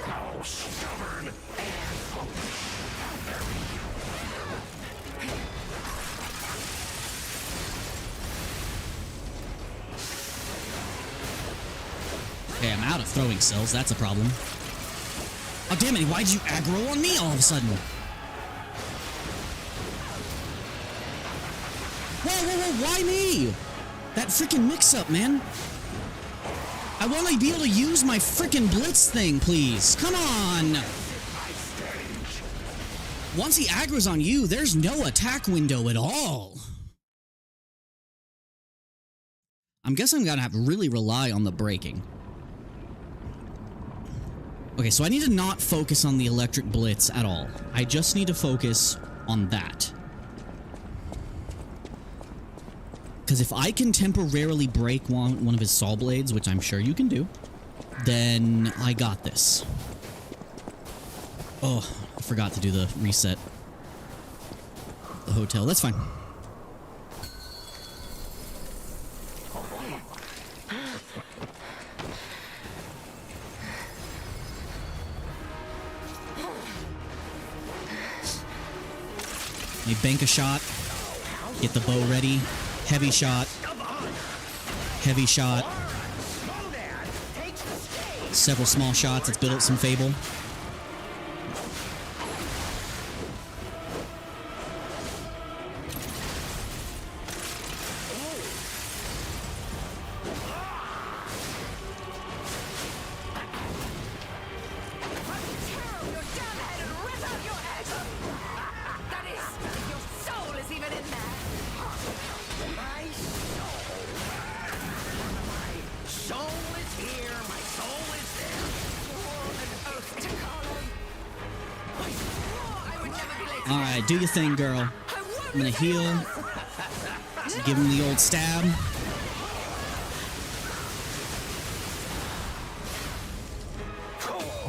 Oh, stubborn and foolish. Okay, I'm out of throwing cells. That's a problem. Oh, damn it. Why'd you aggro on me all of a sudden? Whoa, why me? That freaking mix-up, man. I want to be able to use my freaking blitz thing, please. Come on. Once he aggro's on you, there's no attack window at all. I'm guessing I'm gonna have to really rely on the braking. Okay, so I need to not focus on the electric blitz at all. I just need to focus on that. Because if I can temporarily break one of his saw blades, which I'm sure you can do, then I got this. Oh, I forgot to do the reset. The hotel, that's fine. You bank a shot, get the bow ready, heavy shot, several small shots, let's build up some Fable. Alright, do your thing, girl. I'm gonna heal. Give him the old stab.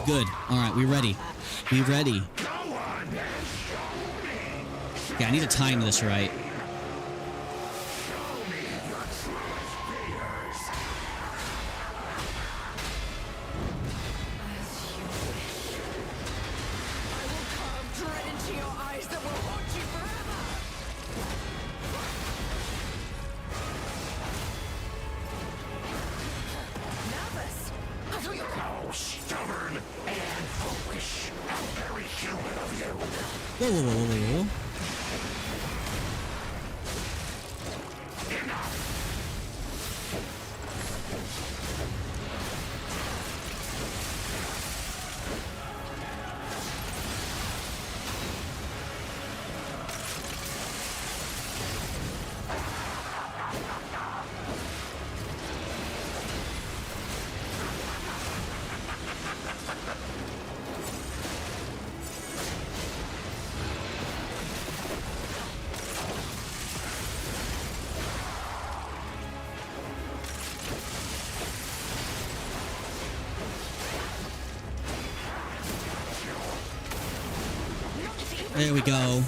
Good. Alright, we ready. We ready. Yeah, I need to time this right. Whoa, whoa, whoa, whoa, whoa. There we go.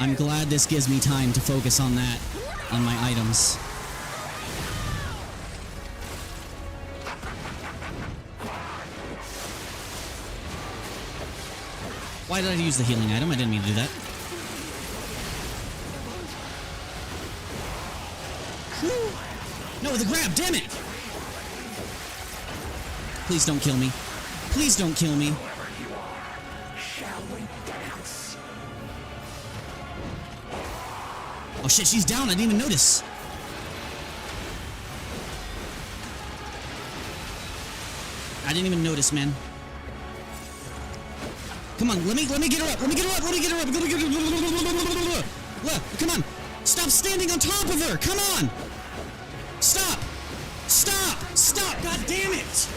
I'm glad this gives me time to focus on that, on my items. Why did I use the healing item? I didn't mean to do that. No, the grab, damn it! Please don't kill me. Please don't kill me. Oh shit, she's down, I didn't even notice. I didn't even notice, man. Come on, let me get her up, let me get her up, let me get her up, let me get her up. Come on, stop standing on top of her, come on! Stop! Stop! Stop! God damn it!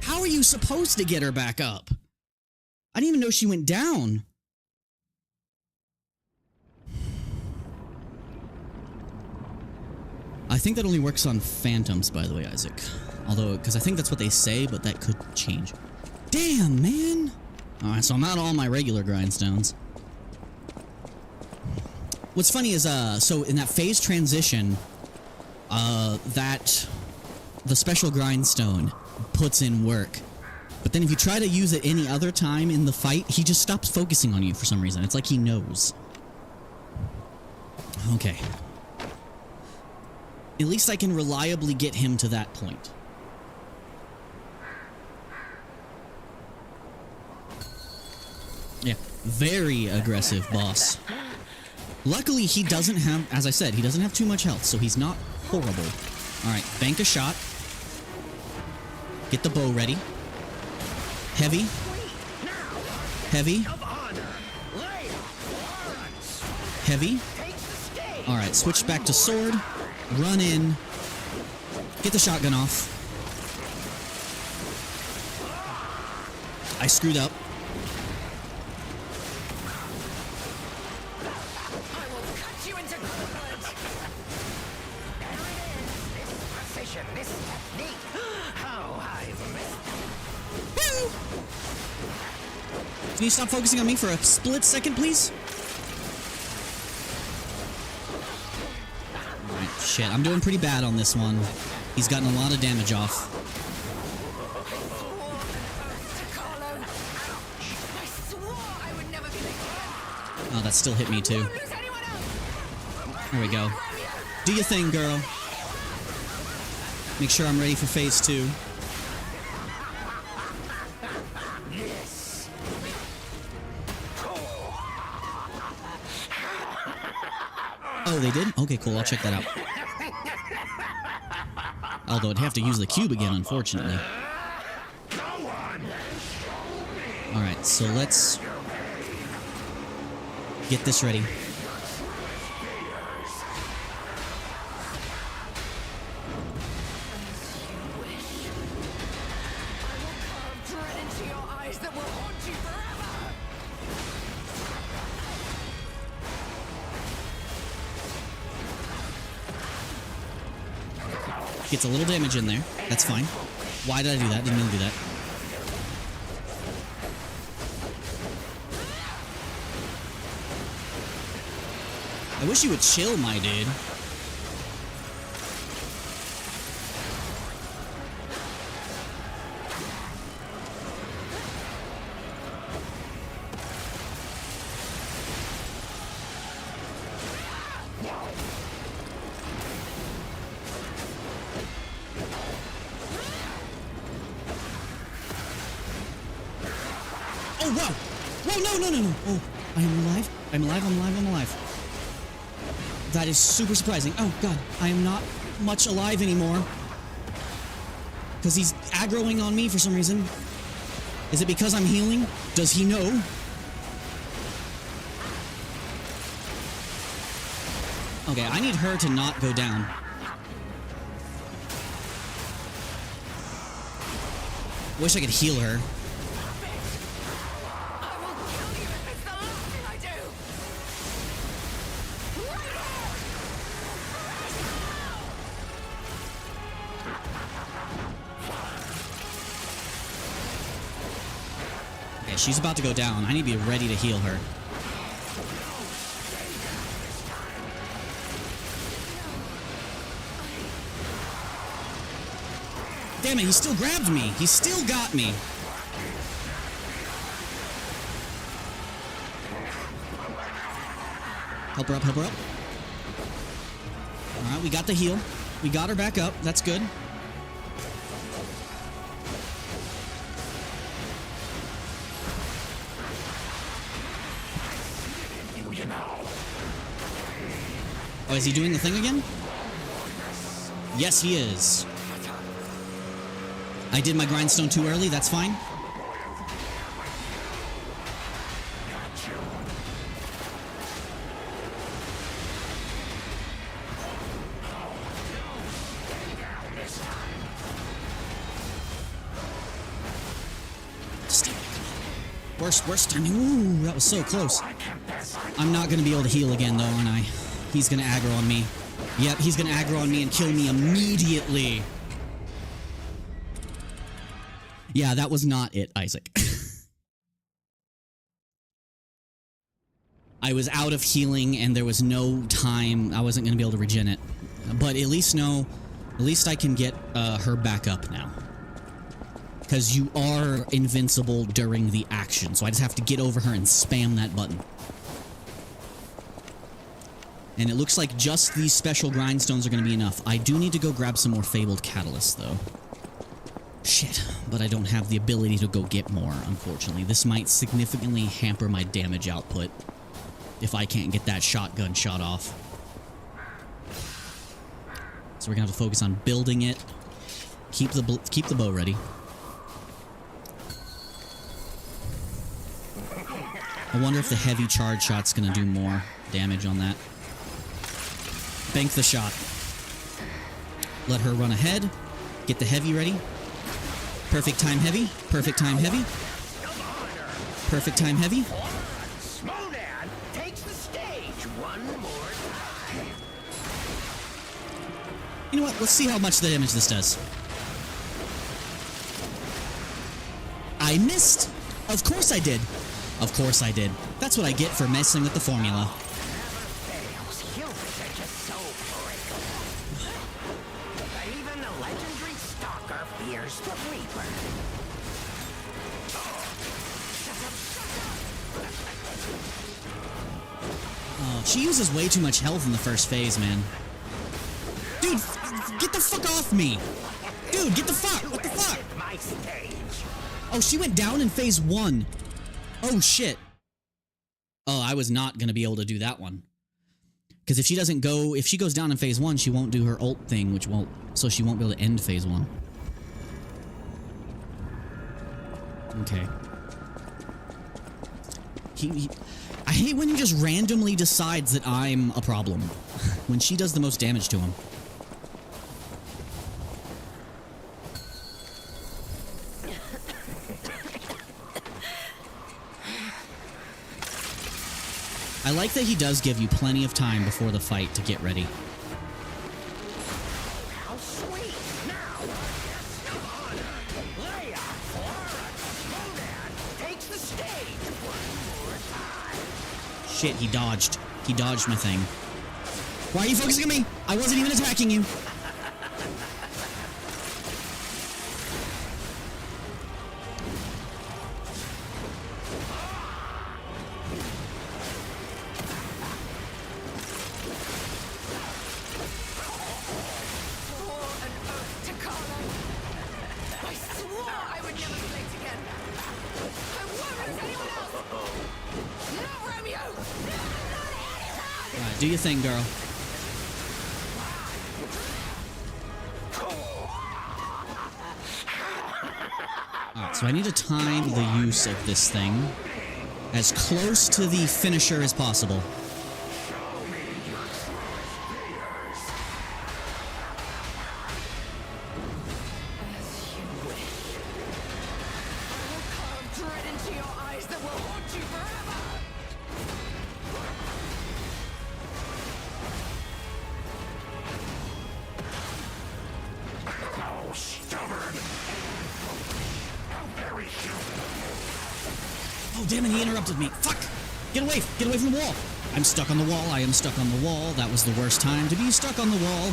How are you supposed to get her back up? I didn't even know she went down. I think that only works on phantoms, by the way, Isaac. Although, because I think that's what they say, but that could change. Damn, man! Alright, so I'm out all my regular grindstones. What's funny is, so in that phase transition, the special grindstone puts in work. But then if you try to use it any other time in the fight, he just stops focusing on you for some reason. It's like he knows. Okay. At least I can reliably get him to that point. Yeah, very aggressive boss. Luckily, he doesn't have, as I said, he doesn't have too much health, so he's not horrible. Alright, bank a shot. Get the bow ready. Heavy. Heavy. Heavy. Alright, switch back to sword. Run in. Get the shotgun off. I screwed up. Can you stop focusing on me for a split second, please? Alright, shit, I'm doing pretty bad on this one. He's gotten a lot of damage off. Oh, that still hit me too. There we go. Do your thing, girl. Make sure I'm ready for phase 2. Oh, they did? Okay, cool. I'll check that out. Although I'd have to use the cube again, unfortunately. Alright, so let's get this ready. lies that will haunt you forever! Gets a little damage in there. That's fine. Why did I do that? Didn't mean to do that. I wish you would chill, my dude. Oh, whoa! Whoa, no, no, no, no! Oh, I am alive. I'm alive, I'm alive, I'm alive. That is super surprising. Oh, God. I am not much alive anymore. Because he's aggroing on me for some reason. Is it because I'm healing? Does he know? Okay, I need her to not go down. Wish I could heal her. Okay, she's about to go down. I need to be ready to heal her. Damn it, he still grabbed me. He still got me. Help her up, help her up. Alright, we got the heal. We got her back up. That's good. Oh, is he doing the thing again? Yes, he is. I did my grindstone too early, that's fine. Worst timing. Ooh, that was so close. I'm not going to be able to heal again, though, aren't I? He's going to aggro on me. Yep, he's going to aggro on me and kill me immediately. Yeah, that was not it, Isaac. I was out of healing and there was no time. I wasn't going to be able to regen it. But at least I can get her back up now. Because you are invincible during the action. So I just have to get over her and spam that button. And it looks like just these special grindstones are going to be enough. I do need to go grab some more fabled catalysts, though. Shit, but I don't have the ability to go get more, unfortunately. This might significantly hamper my damage output if I can't get that shotgun shot off. So we're gonna have to focus on building it. Keep the bow ready. I wonder if the heavy charge shot's gonna do more damage on that. Bank the shot. Let her run ahead. Get the heavy ready. Perfect time heavy. Perfect time heavy. Perfect time heavy. Snowman takes the stage one more time. You know what? Let's see how much the damage this does. I missed. Of course I did. Of course I did. That's what I get for messing with the formula. Humans are just so breakable. But even the legendary stalker fears the Reaper. Oh, she uses way too much health in the first phase, man. Dude, get the fuck off me! Dude, get the fuck! What the fuck? My stage. Oh, she went down in phase 1. Oh, shit. Oh, I was not gonna be able to do that one. Because if she goes down in phase 1, she won't do her ult thing, so she won't be able to end phase 1. Okay. I hate when he just randomly decides that I'm a problem. When she does the most damage to him. like that he does give you plenty of time before the fight to get ready. How sweet! Now, our guest of honor, Leia Florence Modan, takes the stage one more time. Shit, he dodged. He dodged my thing. Why are you focusing on me? I wasn't even attacking you. Alright, do your thing, girl. Alright, so I need to time the use of this thing as close to the finisher as possible. Oh, damn it, he interrupted me. Fuck! Get away! Get away from the wall! I'm stuck on the wall. I am stuck on the wall. That was the worst time to be stuck on the wall.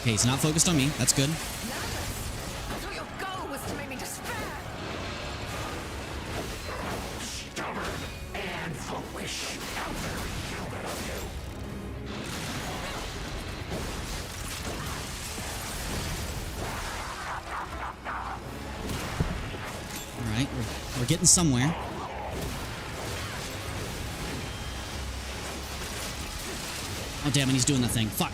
Okay, he's not focused on me. That's good. I thought your goal was to make me despair. Stubborn and foolish. How very human of you. Alright, we're getting somewhere. Oh, damn it, he's doing that thing. Fuck.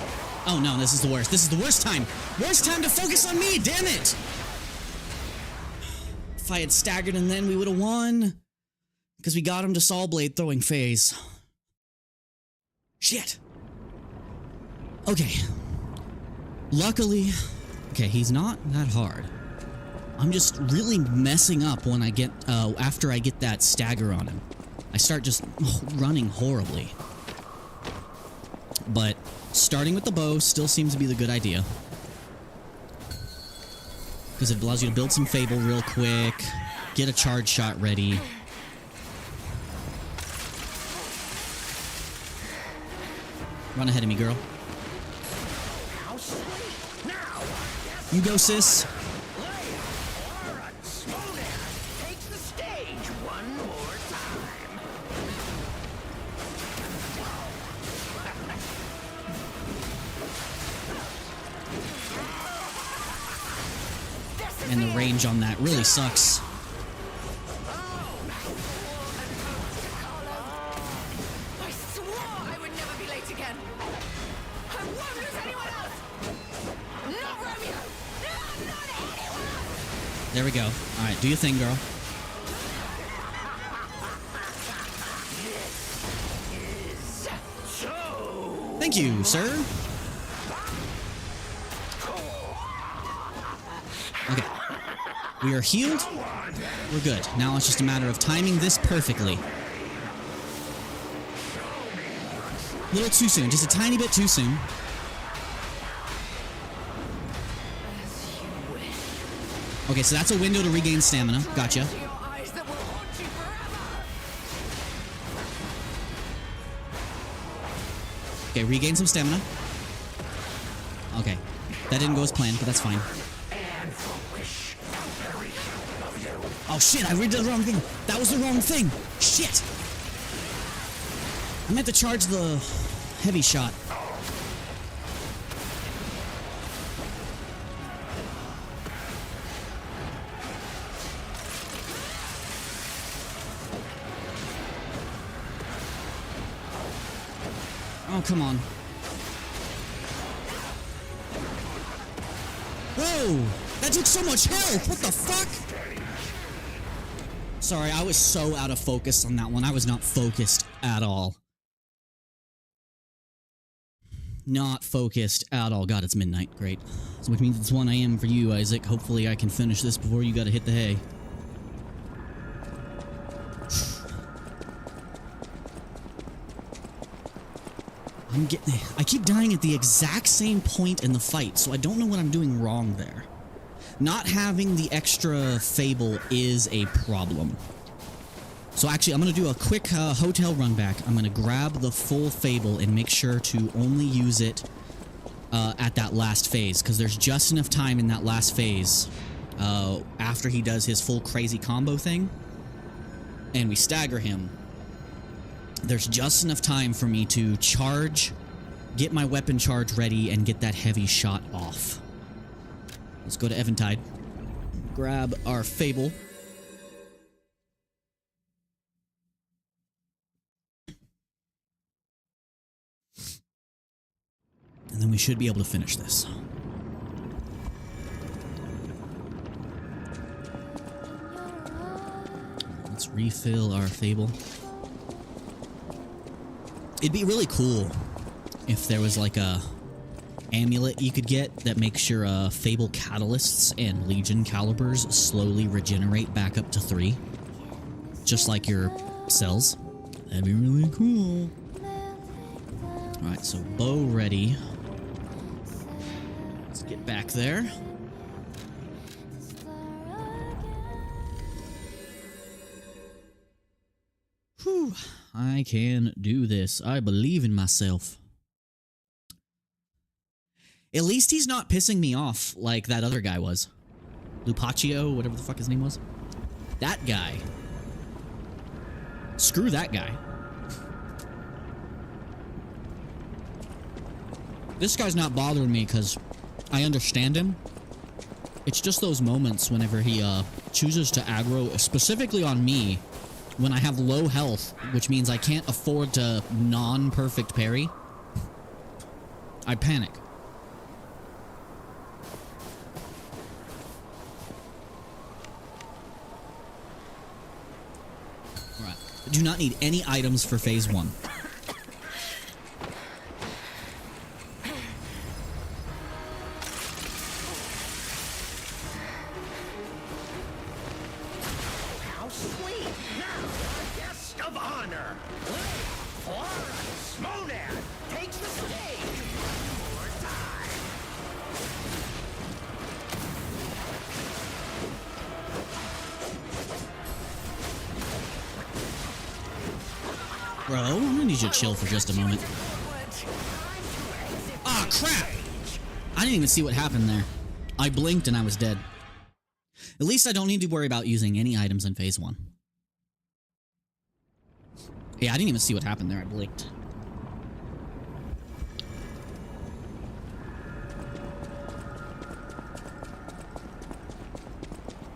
Oh, no, this is the worst. This is the worst time. Worst time to focus on me, damn it! If I had staggered and then we would have won. Because we got him to Saw Blade throwing phase. Shit. Okay. Luckily... Okay, he's not that hard. I'm just really messing up when I get... after I get that stagger on him. I start just running horribly. But starting with the bow still seems to be the good idea. Because it allows you to build some Fable real quick, get a charge shot ready. Run ahead of me, girl. How sweet. Now, You go, sis. Leia Florence Modan takes the stage one more time. And the range on that really sucks. I swore I would never be late again. I won't lose anyone else. Not Romeo. No, not anyone else. There we go. Alright, do your thing, girl. Thank you, sir. Okay. We are healed. We're good. Now it's just a matter of timing this perfectly. A little too soon. Just a tiny bit too soon. Okay, so that's a window to regain stamina. Gotcha. Your eyes that will haunt you forever. Okay, regain some stamina. Okay. That didn't go as planned, but that's fine. Oh shit, I read the wrong thing. That was the wrong thing. Shit. I meant to charge the heavy shot. Oh, come on. Whoa! That took so much health! What the fuck? Sorry, I was so out of focus on that one. I was not focused at all. not focused at all. God, it's midnight. Great. So which means it's 1 a.m. for you, Isaac. Hopefully I can finish this before you gotta hit the hay. I keep dying at the exact same point in the fight, so I don't know what I'm doing wrong there. Not having the extra Fable is a problem. So actually, I'm going to do a quick hotel run back. I'm going to grab the full Fable and make sure to only use it at that last phase, because there's just enough time in that last phase after he does his full crazy combo thing, and we stagger him. There's just enough time for me to charge, get my weapon charge ready, and get that heavy shot off. Let's go to Eventide, grab our Fable. And then we should be able to finish this. Let's refill our Fable. It'd be really cool if there was like a amulet you could get that makes your Fable catalysts and Legion calibers slowly regenerate back up to 3. Just like your cells. That'd be really cool. Alright, so bow ready. Let's get back there. Whew. I can do this. I believe in myself. At least he's not pissing me off like that other guy was. Lupaccio, whatever the fuck his name was. That guy. Screw that guy. This guy's not bothering me because I understand him. It's just those moments whenever he chooses to aggro, specifically on me, when I have low health, which means I can't afford to non-perfect parry. I panic. Alright. I do not need any items for phase 1. Bro, I'm gonna need you to chill for just a moment. Ah, crap! I didn't even see what happened there. I blinked and I was dead. At least I don't need to worry about using any items in phase 1. Yeah, I didn't even see what happened there. I blinked.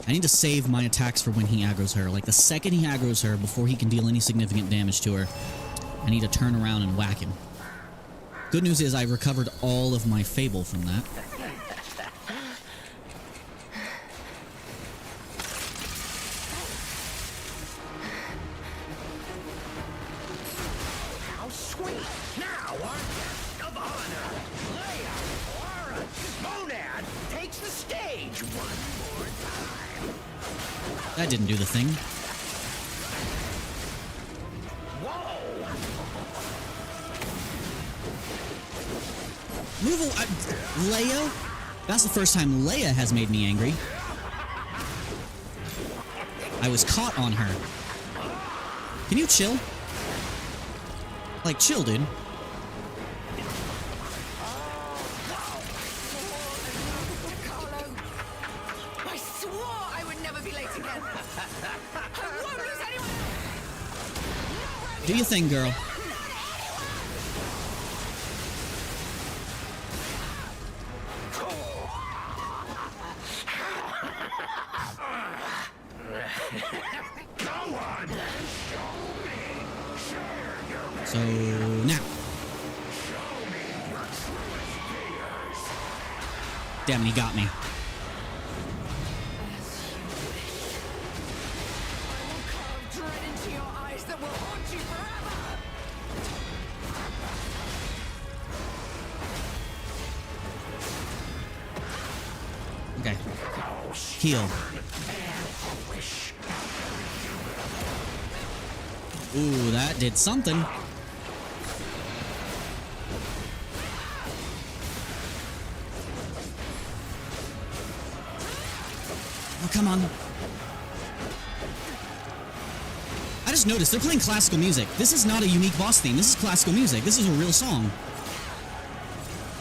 I need to save my attacks for when he aggroes her. Like, the second he aggroes her, before he can deal any significant damage to her, I need to turn around and whack him. Good news is I recovered all of my Fable from that. How sweet! Now our guest of honor, Leia Florence Monad, takes the stage one more time. That didn't do the thing. Whoa! Move away. Leia? That's the first time Leia has made me angry. I was caught on her. Can you chill? Like, chill, dude. I swore I would never be late again. I won't lose anyone. Do your thing, girl. So, now. Damn, he got me. Dread into your eyes that will haunt you forever. Heal. Ooh, that did something. Oh, come on. I just noticed they're playing classical music. This is not a unique boss theme. This is classical music. This is a real song.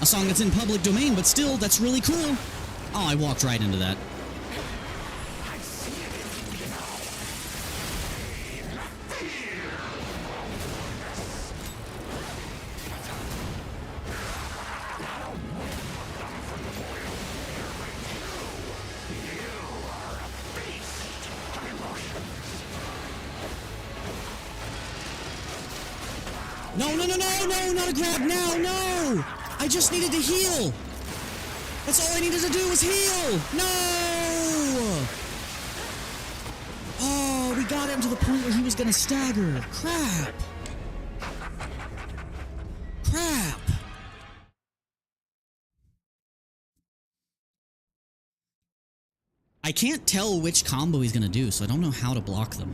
A song that's in public domain, but still, that's really cool. Oh, I walked right into that. No, no, no, no, no, not a grab now, no! I just needed to heal! That's all I needed to do was heal! No! Oh, we got him to the point where he was gonna stagger. Crap! Crap! I can't tell which combo he's gonna do, so I don't know how to block them.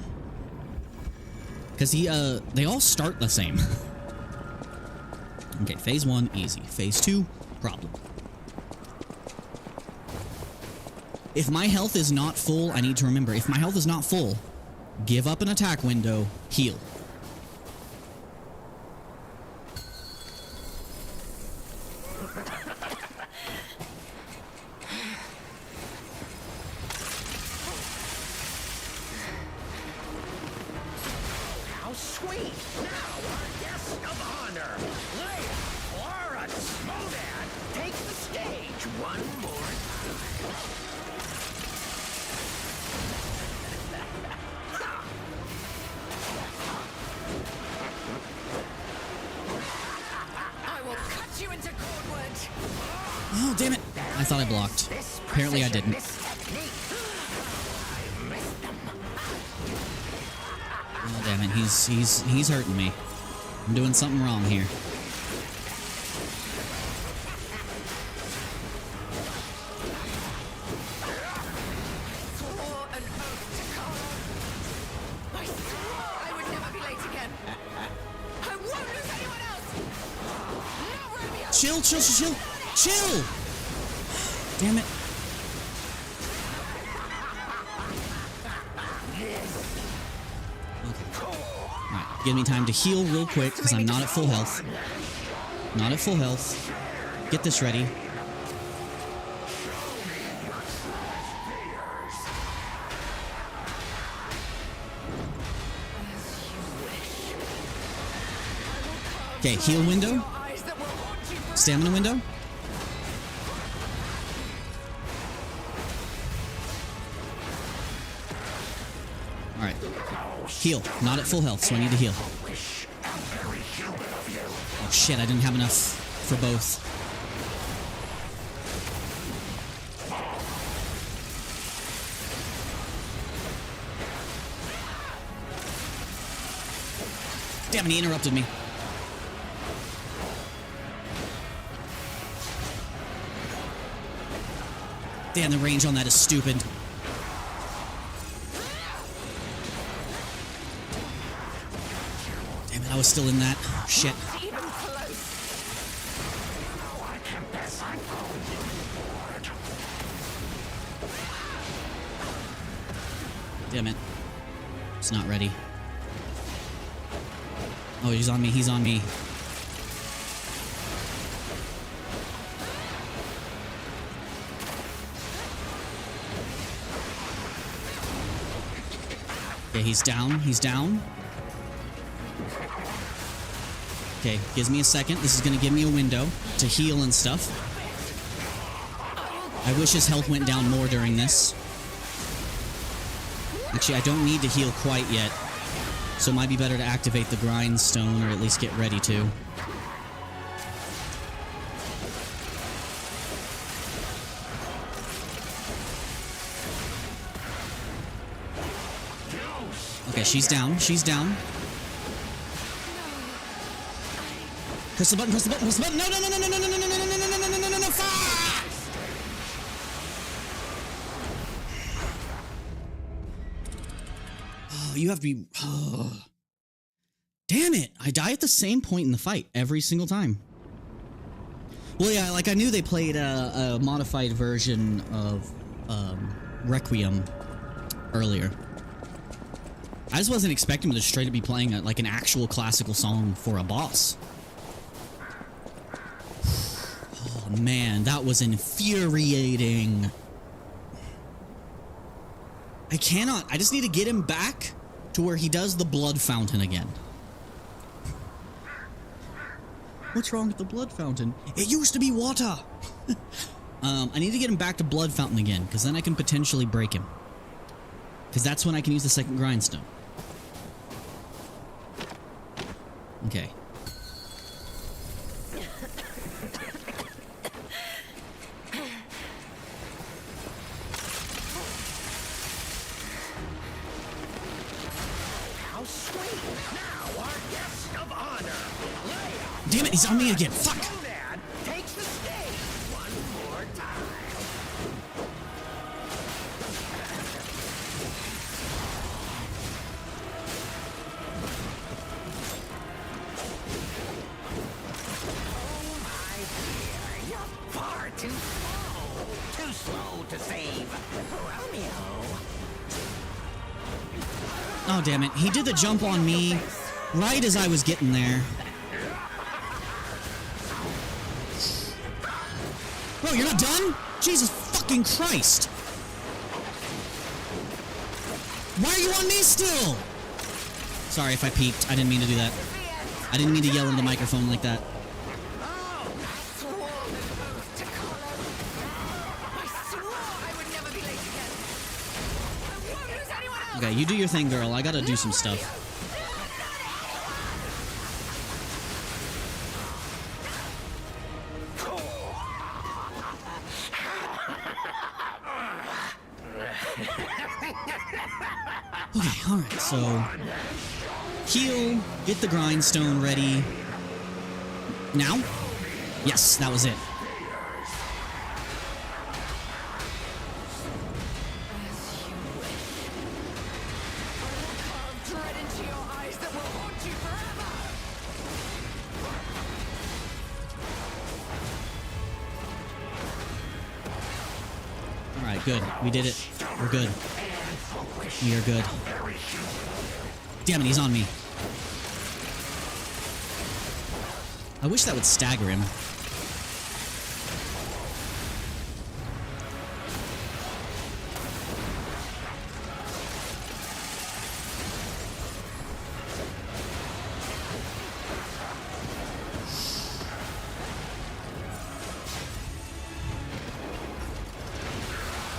Because they all start the same. Okay, phase 1, easy. Phase 2, problem. If my health is not full, I need to remember, if my health is not full, give up an attack window, heal. How sweet! Now our guest of honor, Leia Flora Smodan, takes the stage one more I will cut you into cordwood. Oh, damn it. I thought I blocked. Apparently I didn't. Oh, damn it. He's hurting me. I'm doing something wrong here. Swore an oath to Kara. I swore I would never be late again. I won't lose anyone else. No, Romeo. Chill, chill, chill, chill! Damn it. Alright, give me time to heal real quick, because I'm not at full health. Not at full health. Get this ready. Okay, heal window. Stamina window. Alright. Heal. Not at full health, so I need to heal. Oh shit, I didn't have enough for both. Damn it, he interrupted me. Damn, the range on that is stupid. Damn it, I was still in that. Oh, shit. Damn it. It's not ready. Oh, he's on me, he's on me. Okay, he's down, he's down. Okay, gives me a second. This is gonna give me a window to heal and stuff. I wish his health went down more during this. Actually, I don't need to heal quite yet. So it might be better to activate the grindstone, or at least get ready to. Okay, she's down, she's down. Press the button, press the button, press the button. No, no, no, no, no, no, no, no, no, no, no, no, no, no, no, no, no, fuck! you have to be... Damn it! I die at the same point in the fight every single time. Well, yeah, like I knew they played a modified version of Requiem earlier. I just wasn't expecting them to straight up be playing like an actual classical song for a boss. Oh man, that was infuriating. I just need to get him back to where he does the blood fountain again. What's wrong with the blood fountain? It used to be water! I need to get him back to blood fountain again, because then I can potentially break him. Because that's when I can use the second grindstone. Okay. How sweet! Now our guest of honor, Leia. Damn it, he's on me again. Fuck! Dad takes the stage one more time. Oh my dear, you're far too slow. Too slow to save Romeo. Oh, damn it. He did the jump on me right as I was getting there. Bro, you're not done? Jesus fucking Christ. Why are you on me still? Sorry if I peeked. I didn't mean to do that. I didn't mean to yell into the microphone like that. Okay, you do your thing, girl. I gotta do some stuff. Okay, alright, so... Heal, get the grindstone ready. Now? Yes, that was it. Alright, good. We did it. We're good. We are good. Damn it, he's on me. I wish that would stagger him.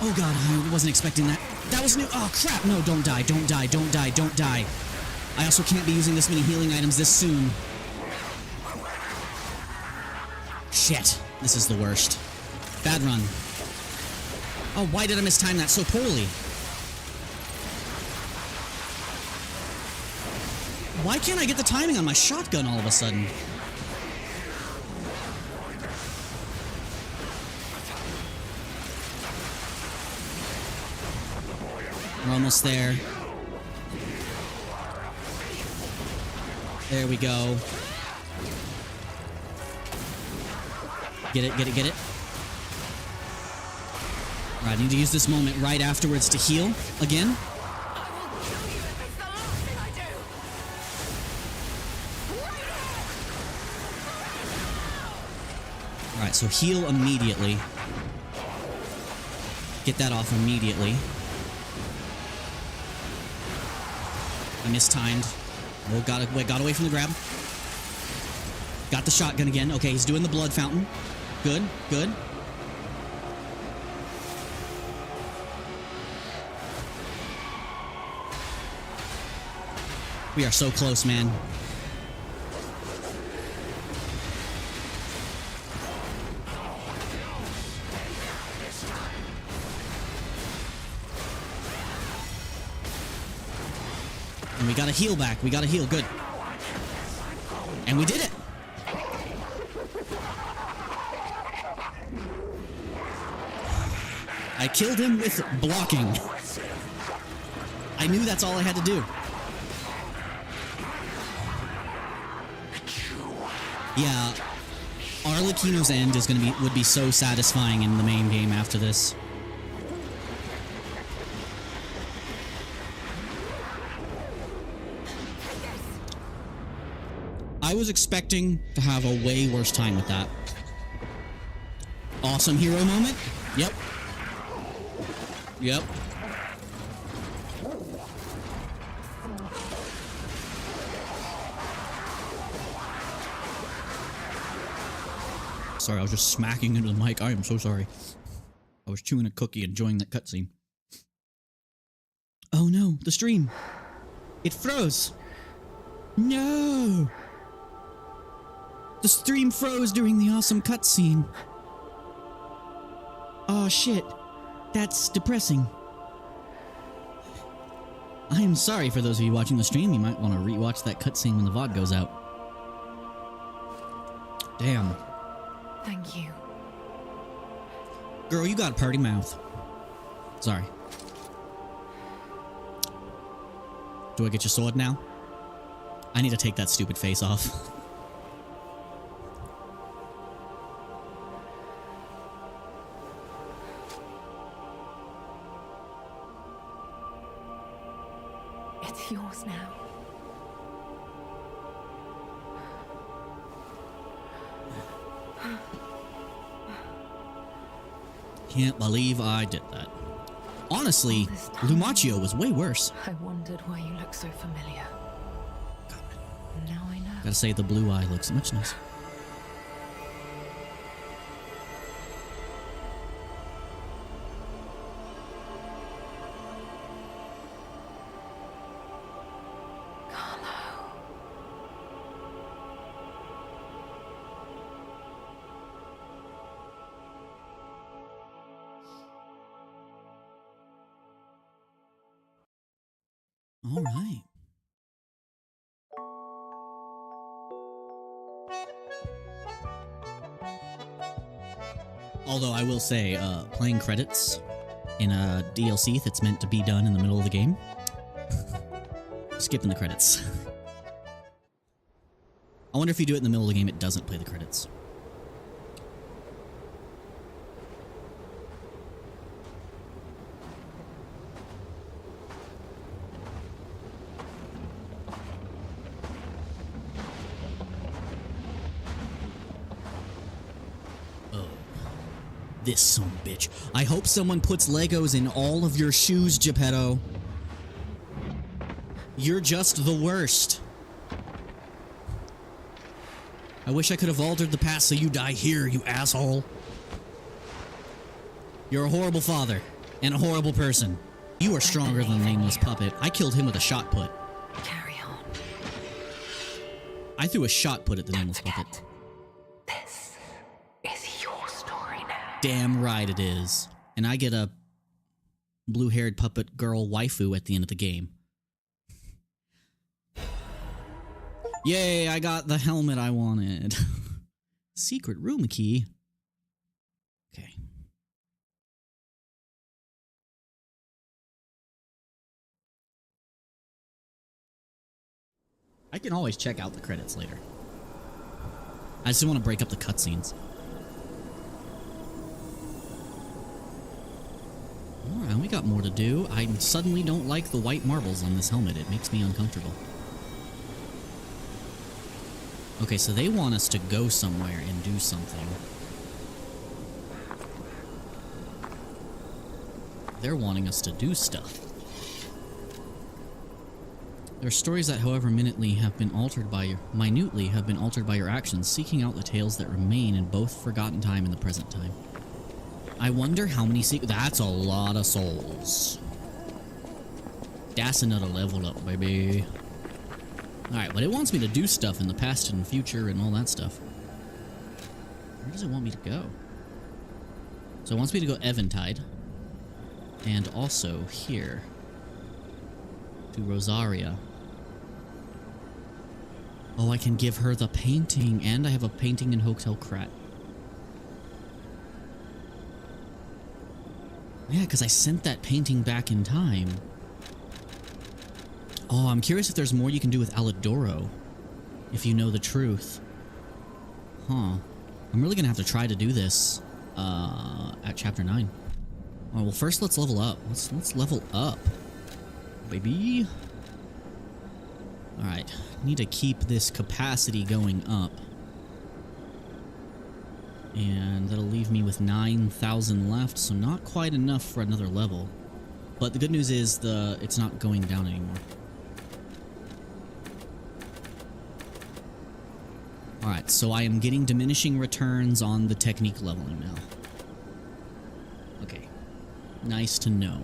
Oh god, I wasn't expecting that. That was new. Oh crap, no, don't die, don't die, don't die, don't die. I also can't be using this many healing items this soon. Shit, this is the worst. Bad run. Oh, why did I mistime that so poorly? Why can't I get the timing on my shotgun all of a sudden? We're almost there. There we go. Get it, get it, get it. Alright, I need to use this moment right afterwards to heal again. Alright, so heal immediately. Get that off immediately. I mistimed. Oh, got away from the grab. Got the shotgun again. Okay, he's doing the blood fountain. Good, good. We are so close, man. And we gotta heal back. We gotta heal. Good. And we did it. I killed him with blocking. I knew that's all I had to do. Yeah, Arlecchino's end is would be so satisfying in the main game after this. I was expecting to have a way worse time with that. Awesome hero moment? Yep. Yep. Sorry, I was just smacking into the mic. I am so sorry. I was chewing a cookie, enjoying that cutscene. Oh no, the stream. It froze. No. The stream froze during the awesome cutscene. Oh shit. That's depressing. I am sorry for those of you watching the stream. You might want to rewatch that cutscene when the VOD goes out. Damn. Thank you. Girl, you got a party mouth. Sorry. Do I get your sword now? I need to take that stupid face off. It's yours now. Can't believe I did that. Honestly, Lumaccio was way worse. I wondered why you look so familiar. Now I know. Gotta say, the blue eye looks much nicer. All right. Although I will say, playing credits in a DLC that's meant to be done in the middle of the game, skipping the credits. I wonder if you do it in the middle of the game, it doesn't play the credits. This sumbitch. I hope someone puts Legos in all of your shoes, Geppetto. You're just the worst. I wish I could have altered the past so you die here, you asshole. You're a horrible father, and a horrible person. You are stronger than the nameless puppet. I killed him with a shot put. Carry on. I threw a shot put at the nameless puppet. This is your story now. Damn right it is. And I get a blue-haired puppet girl waifu at the end of the game. Yay, I got the helmet I wanted. Secret room key. Okay. I can always check out the credits later. I just want to break up the cutscenes. Alright, we got more to do. I suddenly don't like the white marbles on this helmet. It makes me uncomfortable. Okay, so they want us to go somewhere and do something. They're wanting us to do stuff. There are stories that, however minutely, have been altered by your actions, seeking out the tales that remain in both forgotten time and the present time. I wonder how many that's a lot of souls. That's another level up, baby. Alright, but it wants me to do stuff in the past and future and all that stuff. Where does it want me to go? So it wants me to go Eventide. And also here. To Rosaria. Oh, I can give her the painting, and I have a painting in Hotel Krat. Yeah, because I sent that painting back in time. Oh, I'm curious if there's more you can do with Alidoro. If you know the truth. Huh. I'm really gonna have to try to do this at chapter 9. Oh, well, first let's level up. Let's level up, baby. All right, need to keep this capacity going up, and that'll leave me with 9,000 left. So not quite enough for another level. But the good news is it's not going down anymore. Alright, so I am getting diminishing returns on the technique leveling now. Okay. Nice to know.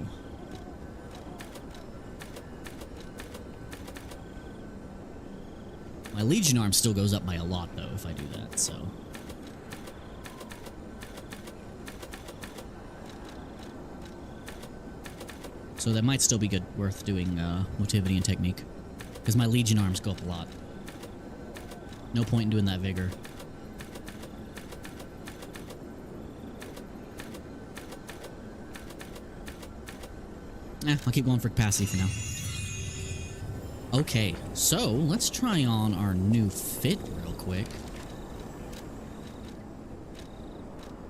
My Legion arm still goes up by a lot, though, if I do that, so... So that might still be good, worth doing motivity and technique. Because my Legion arms go up a lot. No point in doing that vigor. I'll keep going for capacity for now. Okay, so let's try on our new fit real quick.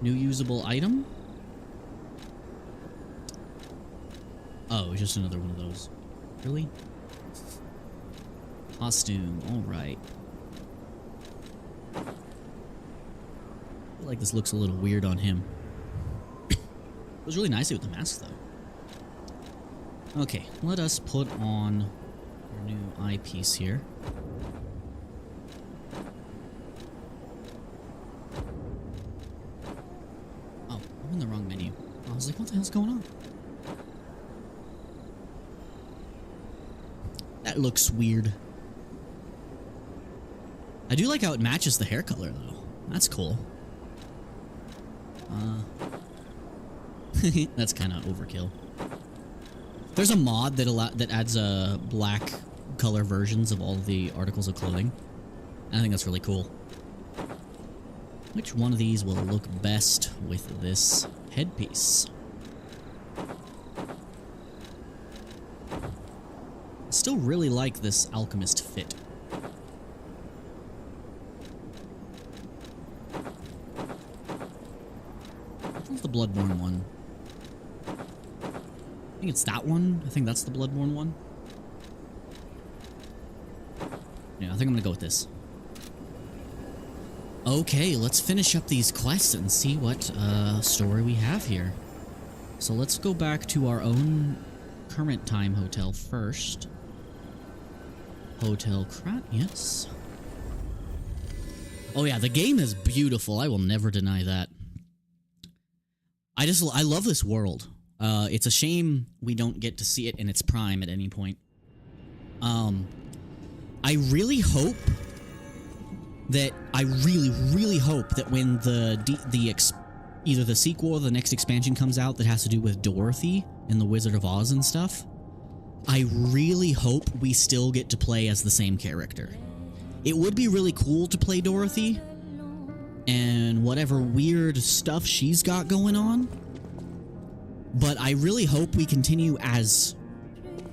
New usable item? Oh, just another one of those. Really? Costume, alright. I feel like this looks a little weird on him. It was really nicely with the mask, though. Okay, let us put on our new eyepiece here. Oh, I'm in the wrong menu. I was like, what the hell's going on? That looks weird. I do like how it matches the hair color, though. That's cool. That's kind of overkill. There's a mod that adds black color versions of all the articles of clothing. I think that's really cool. Which one of these will look best with this headpiece? I still really like this alchemist fit. What's the Bloodborne one? I think it's that one. I think that's the Bloodborne one. Yeah, I think I'm gonna go with this. Okay, let's finish up these quests and see what story we have here. So let's go back to our own current time hotel first. Hotel Krat, yes. Oh yeah, the game is beautiful. I will never deny that. I love this world. It's a shame we don't get to see it in its prime at any point. I really hope that when either the sequel or the next expansion comes out that has to do with Dorothy and the Wizard of Oz and stuff, I really hope we still get to play as the same character. It would be really cool to play Dorothy and whatever weird stuff she's got going on. But I really hope we continue as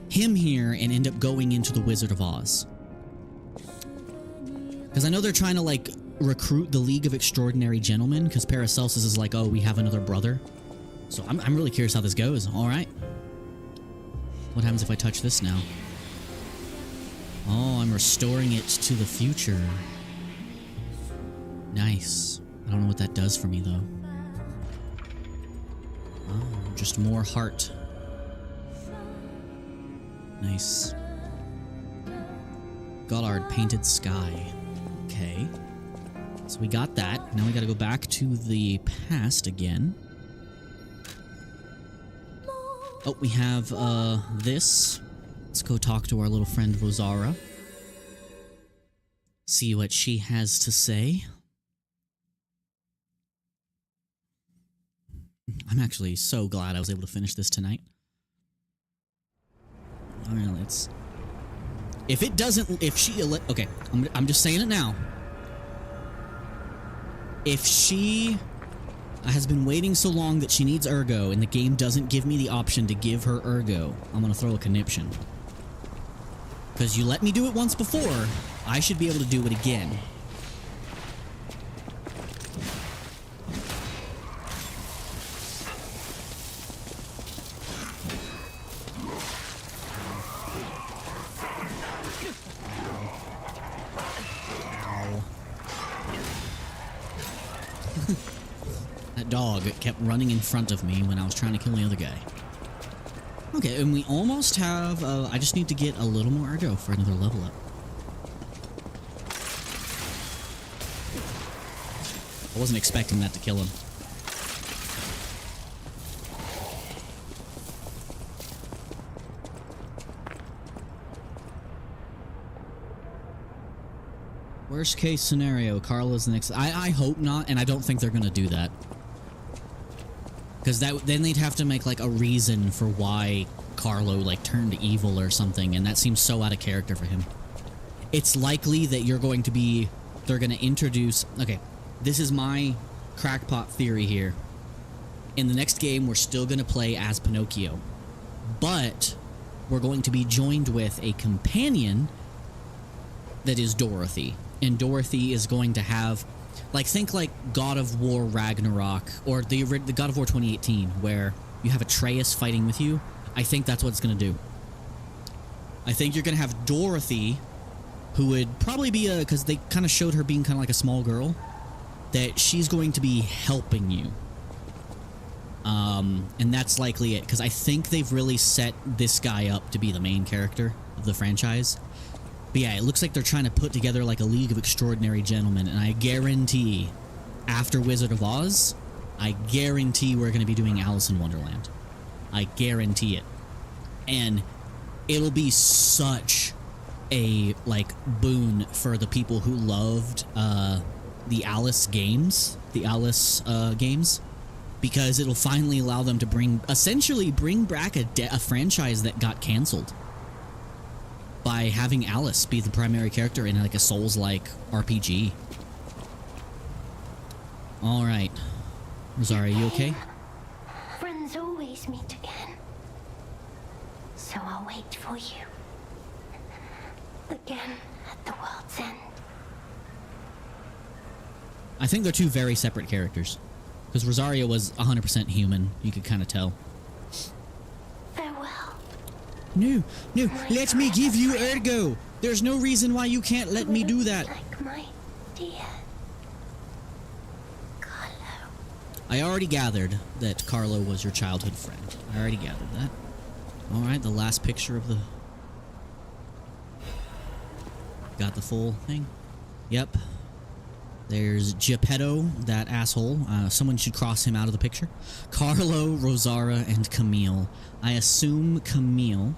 him here and end up going into the Wizard of Oz. Because I know they're trying to, like, recruit the League of Extraordinary Gentlemen, because Paracelsus is like, oh, we have another brother. So I'm really curious how this goes. Alright. What happens if I touch this now? Oh, I'm restoring it to the future. Nice. I don't know what that does for me, though. Oh, just more heart. Nice. Goddard Painted Sky. Okay. So we got that. Now we gotta go back to the past again. Oh, we have, this. Let's go talk to our little friend Rosara. See what she has to say. I'm actually so glad I was able to finish this tonight. Alright, let's... If it doesn't... If she... Okay, I'm just saying it now. If she has been waiting so long that she needs Ergo and the game doesn't give me the option to give her Ergo, I'm gonna throw a conniption. Because you let me do it once before, I should be able to do it again. That dog kept running in front of me when I was trying to kill the other guy. Okay, and we almost have... I just need to get a little more Ergo for another level up. I wasn't expecting that to kill him. Worst case scenario, Carla's the next... I hope not, and I don't think they're gonna do that. Because then they'd have to make, like, a reason for why Carlo, like, turned evil or something, and that seems so out of character for him. It's likely that you're going to be... They're gonna introduce... Okay, this is my crackpot theory here. In the next game, we're still gonna play as Pinocchio. But we're going to be joined with a companion that is Dorothy. And Dorothy is going to have... Like, think like God of War Ragnarok, or the God of War 2018, where you have Atreus fighting with you. I think that's what it's going to do. I think you're going to have Dorothy, who would probably be a... Because they kind of showed her being kind of like a small girl. That she's going to be helping you. And that's likely it, because I think they've really set this guy up to be the main character of the franchise. But yeah, it looks like they're trying to put together like a League of Extraordinary Gentlemen, and I guarantee, after Wizard of Oz, I guarantee we're going to be doing Alice in Wonderland. I guarantee it. And it'll be such a, like, boon for the people who loved the Alice games, because it'll finally allow them to essentially bring back a franchise that got canceled. By having Alice be the primary character in like a Souls-like RPG. Alright. Rosaria, you okay? Friends always meet again. So I'll wait for you. Again at the world's end. I think they're two very separate characters. Because Rosaria was 100% human, you could kind of tell. Farewell. No, let me give you Ergo! There's no reason why you can't let me do that. Like my dear Carlo. I already gathered that Carlo was your childhood friend. I already gathered that. Alright, the last picture of the... Got the full thing? Yep. There's Geppetto, that asshole. Someone should cross him out of the picture. Carlo, Rosara, and Camille. I assume Camille.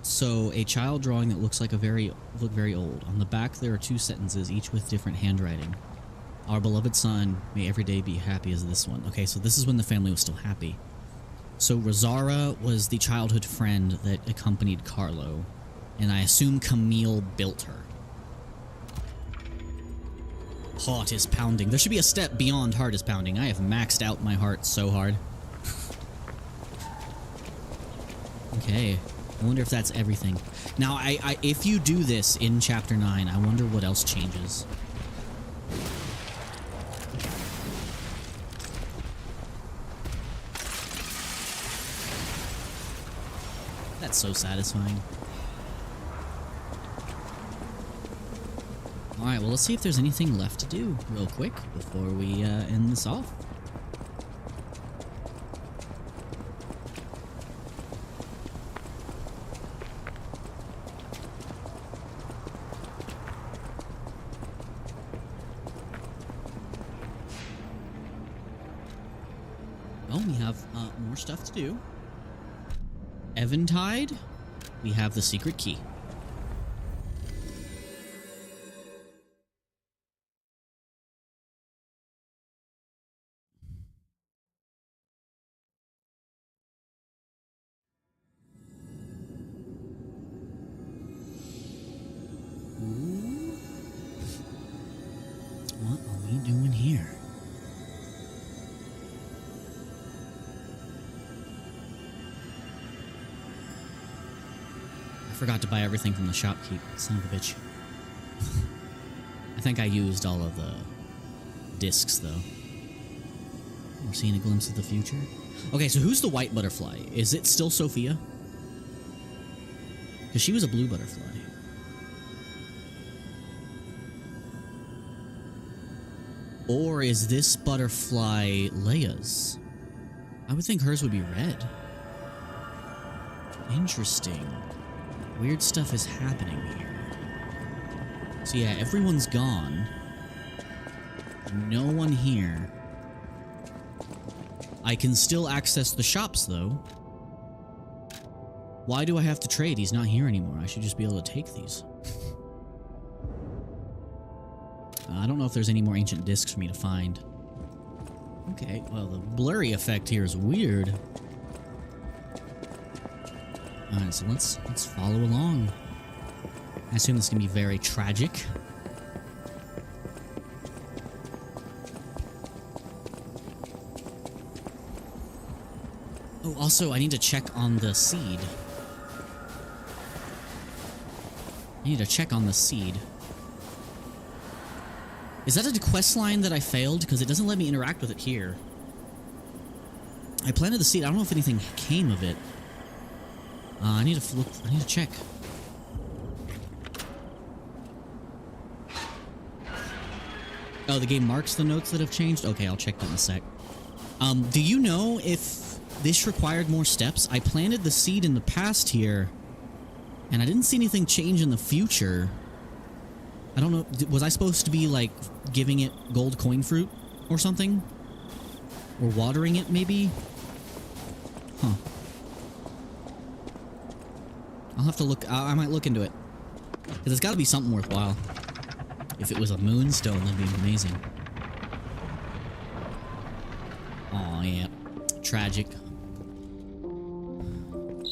So, a child drawing that looks like look very old. On the back, there are two sentences, each with different handwriting. Our beloved son, may every day be happy as this one. Okay, so this is when the family was still happy. So, Rosara was the childhood friend that accompanied Carlo. And I assume Camille built her. Heart is pounding. There should be a step beyond heart is pounding. I have maxed out my heart so hard. Okay. I wonder if that's everything. Now, if you do this in Chapter 9, I wonder what else changes. That's so satisfying. Alright, well, let's see if there's anything left to do real quick before we end this off. Well, we have more stuff to do. Eventide, we have the secret key. What are we doing here? I forgot to buy everything from the shopkeep, son of a bitch. I think I used all of the discs, though. We're seeing a glimpse of the future. Okay, so who's the white butterfly? Is it still Sophia? Because she was a blue butterfly. Or is this butterfly Leia's? I would think hers would be red. Interesting. Weird stuff is happening here. So yeah, everyone's gone. No one here. I can still access the shops, though. Why do I have to trade? He's not here anymore. I should just be able to take these. I don't know if there's any more ancient discs for me to find. Okay, well, the blurry effect here is weird. Alright, so let's follow along. I assume this is going to be very tragic. Oh, also, I need to check on the seed. I need to check on the seed. Is that a quest line that I failed? Because it doesn't let me interact with it here. I planted the seed. I don't know if anything came of it. I need to look. I need to check. Oh, the game marks the notes that have changed? Okay, I'll check that in a sec. Do you know if this required more steps? I planted the seed in the past here, and I didn't see anything change in the future. I don't know. Was I supposed to be, like, giving it gold coin fruit or something? Or watering it, maybe? Huh. I'll have to look. I might look into it. Because it's got to be something worthwhile. If it was a moonstone, that'd be amazing. Aw, yeah. Tragic.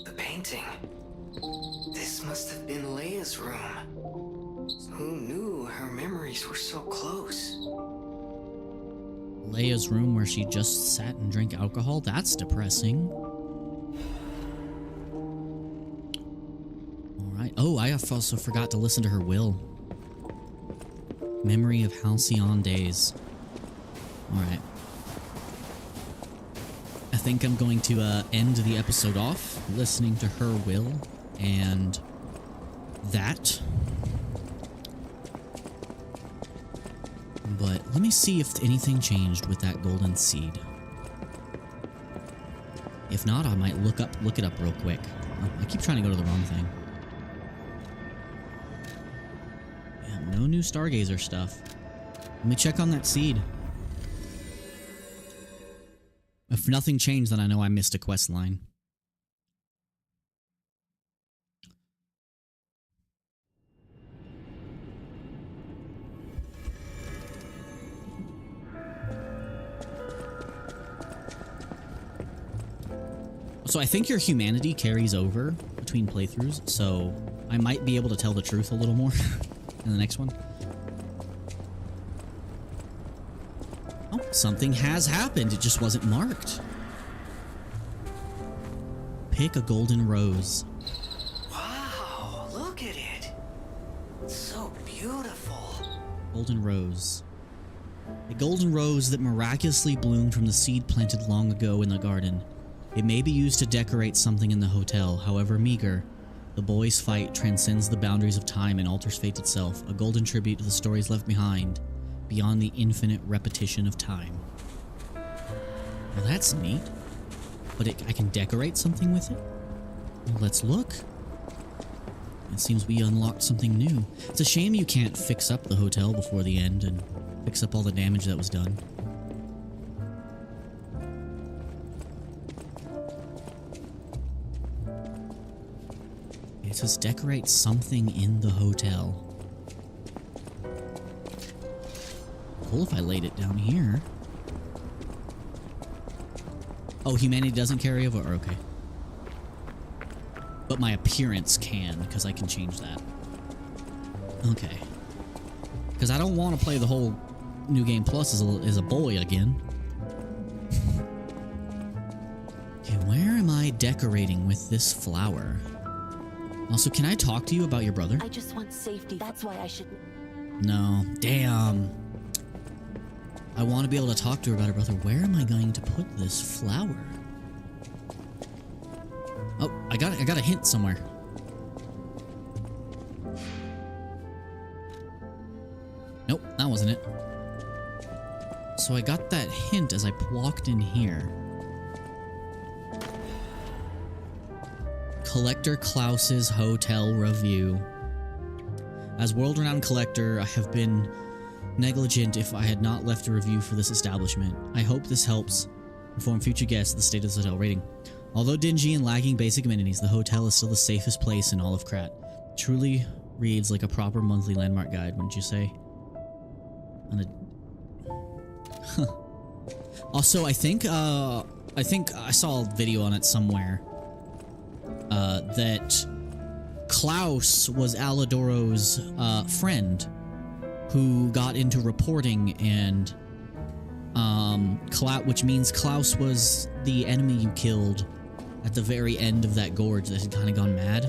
The painting. This must have been Leia's room. Who knew her memories were so close? Leia's room where she just sat and drank alcohol? That's depressing. Alright. Oh, I also forgot to listen to her will. Memory of halcyon days. Alright. I think I'm going to end the episode off listening to her will and that. But let me see if anything changed with that golden seed. If not, I might look it up real quick. Oh, I keep trying to go to the wrong thing. Yeah, no new Stargazer stuff. Let me check on that seed. If nothing changed, then I know I missed a quest line. So I think your humanity carries over between playthroughs, so I might be able to tell the truth a little more in the next one. Oh, something has happened. It just wasn't marked. Pick a golden rose. Wow, look at it. It's so beautiful. Golden rose. A golden rose that miraculously bloomed from the seed planted long ago in the garden. It may be used to decorate something in the hotel, however meager. The boys' fight transcends the boundaries of time and alters fate itself, a golden tribute to the stories left behind, beyond the infinite repetition of time. Well, that's neat. But I can decorate something with it? Well, let's look. It seems we unlocked something new. It's a shame you can't fix up the hotel before the end and fix up all the damage that was done. It says decorate something in the hotel. Cool if I laid it down here. Oh, humanity doesn't carry over? Okay. But my appearance can, because I can change that. Okay. Because I don't want to play the whole New Game Plus as a boy again. Okay, where am I decorating with this flower? Also, can I talk to you about your brother? I just want safety. That's why I should... No. Damn. I want to be able to talk to her about her brother. Where am I going to put this flower? Oh, I got a hint somewhere. Nope, that wasn't it. So I got that hint as I walked in here. Collector Klaus's Hotel Review. As world-renowned collector, I have been negligent if I had not left a review for this establishment. I hope this helps inform future guests of the state of this hotel rating. Although dingy and lacking basic amenities, the hotel is still the safest place in all of Krat. Truly reads like a proper monthly landmark guide, wouldn't you say? Also, I think I saw a video on it somewhere that Klaus was Alidoro's friend who got into reporting, and which means Klaus was the enemy you killed at the very end of that gorge that had kind of gone mad.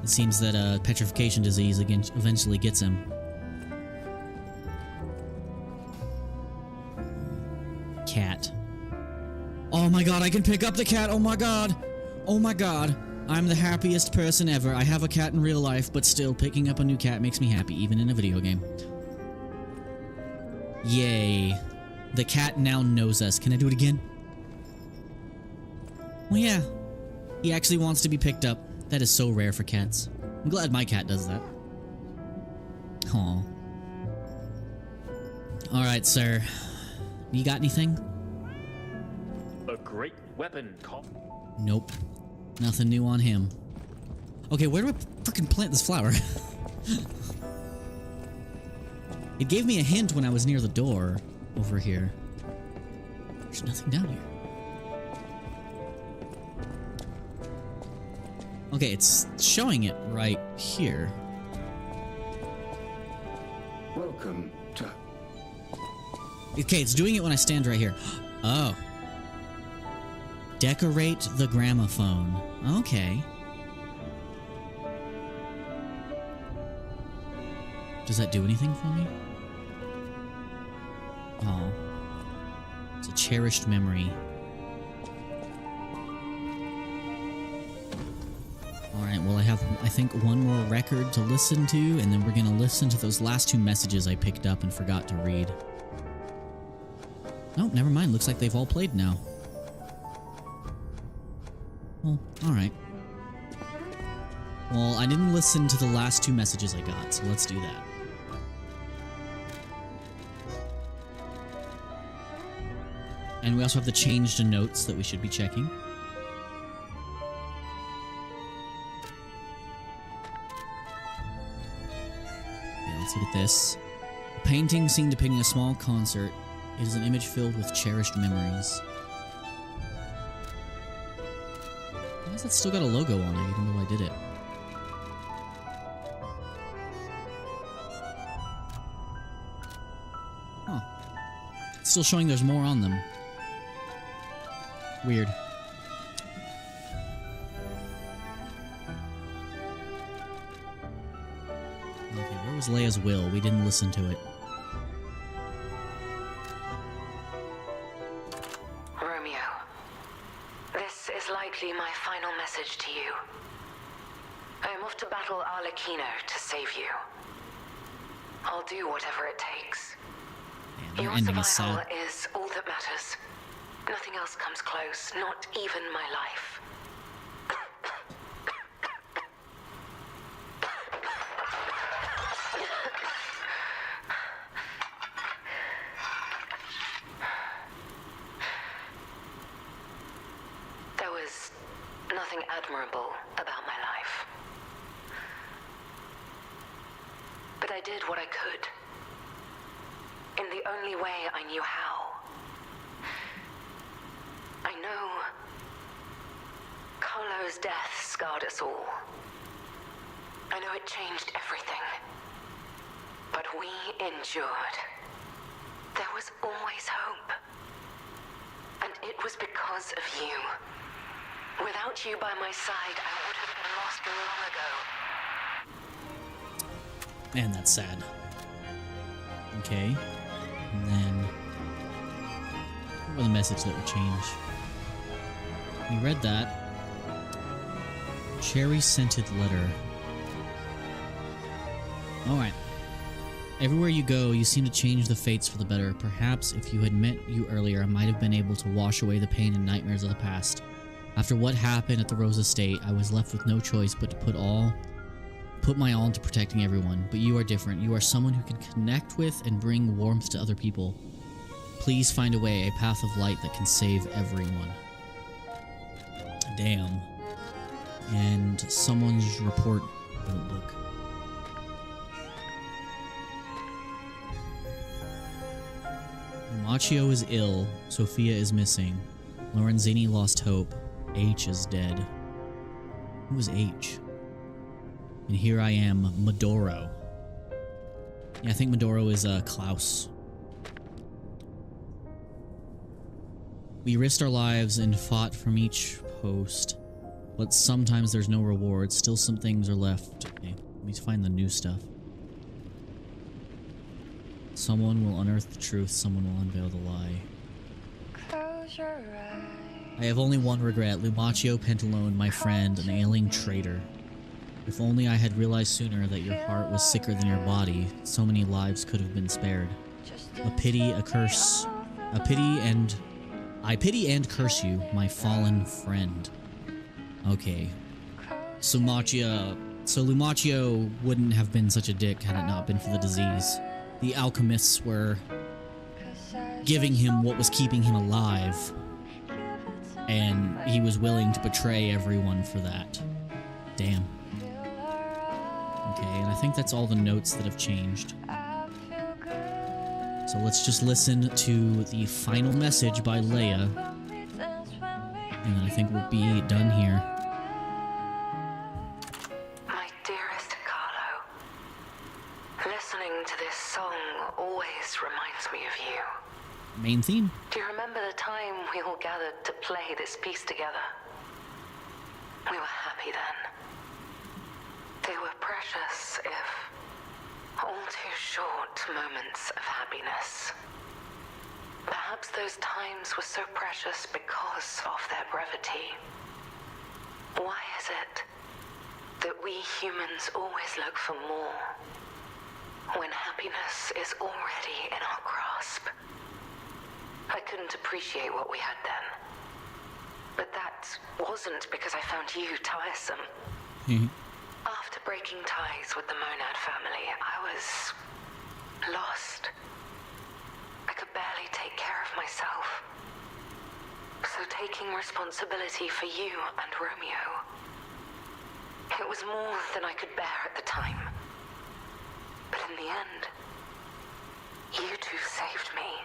It seems that petrification disease eventually gets him. Cat. Oh my god, I can pick up the cat! Oh my god! Oh my god! I'm the happiest person ever. I have a cat in real life, but still, picking up a new cat makes me happy, even in a video game. Yay. The cat now knows us. Can I do it again? Well, yeah. He actually wants to be picked up. That is so rare for cats. I'm glad my cat does that. Aw. Alright, sir. You got anything? A great weapon called... Nope. Nothing new on him. Okay, where do I freaking plant this flower? It gave me a hint when I was near the door over here. There's nothing down here. Okay, it's showing it right here. Welcome to... Okay, it's doing it when I stand right here. Oh. Decorate the gramophone. Okay. Does that do anything for me? Oh. It's a cherished memory. Alright, well I have, I think, one more record to listen to, and then we're gonna listen to those last two messages I picked up and forgot to read. Nope, never mind. Looks like they've all played now. Well, alright. Well, I didn't listen to the last two messages I got, so let's do that. And we also have the changed notes that we should be checking. Yeah, let's look at this. A painting seen depicting a small concert. It is an image filled with cherished memories. Why has that still got a logo on it, even though I did it? Huh. It's still showing there's more on them. Weird. Okay, where was Leia's will? We didn't listen to it. Romeo, this is likely my final message to you. I am off to battle Arlecchino to save you. I'll do whatever it takes. Man, Your ending is survival sad. is all that matters. Nothing else comes close, not even my life. There was nothing admirable about my life. But I did what I could. In the only way I knew how. I know Carlo's death scarred us all. I know it changed everything. But we endured. There was always hope. And it was because of you. Without you by my side, I would have been lost long ago. Man, that's sad. Okay. And then... what was the message that would change? We read that. Cherry-scented letter. Alright. Everywhere you go, you seem to change the fates for the better. Perhaps if you had met you earlier, I might have been able to wash away the pain and nightmares of the past. After what happened at the Rose Estate, I was left with no choice but to put my all into protecting everyone. But you are different. You are someone who can connect with and bring warmth to other people. Please find a way, a path of light that can save everyone. Damn. And someone's report notebook. Machio is ill. Sophia is missing. Lorenzini lost hope. H is dead. Who was H? And here I am, Medoro. Yeah, I think Medoro is Klaus. We risked our lives and fought from each post, but sometimes there's no reward. Still some things are left. Okay, let me find the new stuff. Someone will unearth the truth, someone will unveil the lie. Close your eyes. I have only one regret, Lumaccio Pentalone, my friend, an ailing traitor. If only I had realized sooner that your heart was sicker than your body, so many lives could have been spared. A pity, a curse, a pity and... I pity and curse you, my fallen friend. Okay. So Lumaccio wouldn't have been such a dick had it not been for the disease. The alchemists were giving him what was keeping him alive, and he was willing to betray everyone for that. Damn. Okay, and I think that's all the notes that have changed. So let's just listen to the final message by Leia, and then I think we'll be done here. My dearest Carlo, listening to this song always reminds me of you. Main theme. Do you remember the time we all gathered to play this piece together? We were happy then. They were precious, if all too short moments of happiness. Perhaps those times were so precious because of their brevity. Why is it that we humans always look for more when happiness is already in our grasp? I couldn't appreciate what we had then. But that wasn't because I found you tiresome. After breaking ties with the Monad family, I was lost. I could barely take care of myself. So taking responsibility for you and Romeo, it was more than I could bear at the time. But in the end, you two saved me.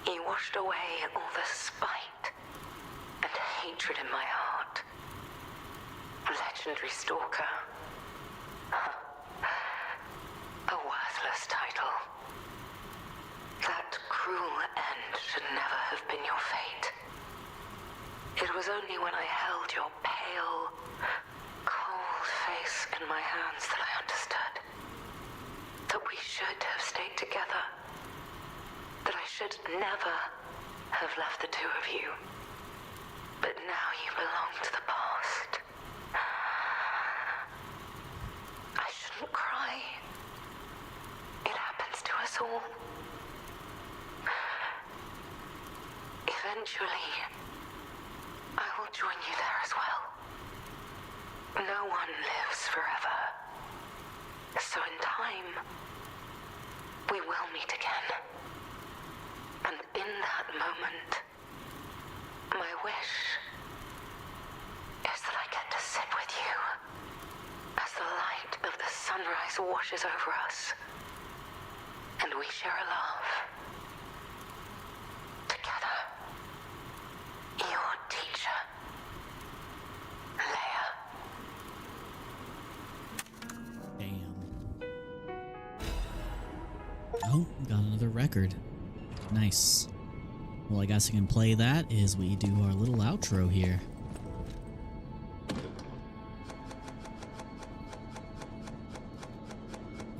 You washed away all the spite and hatred in my heart. Legendary stalker. A worthless title. That cruel end should never have been your fate. It was only when I held your pale, cold face in my hands that I understood that we should have stayed together. That I should never have left the two of you. But now you belong to the past. I shouldn't cry. It happens to us all. Eventually, I will join you there as well. No one lives forever. So in time, we will meet again. And in that moment, my wish is that I get to sit with you as the light of the sunrise washes over us, and we share a laugh. Together, your teacher, Leia. Damn. Oh, got another record. Nice. Well, I guess I can play that as we do our little outro here.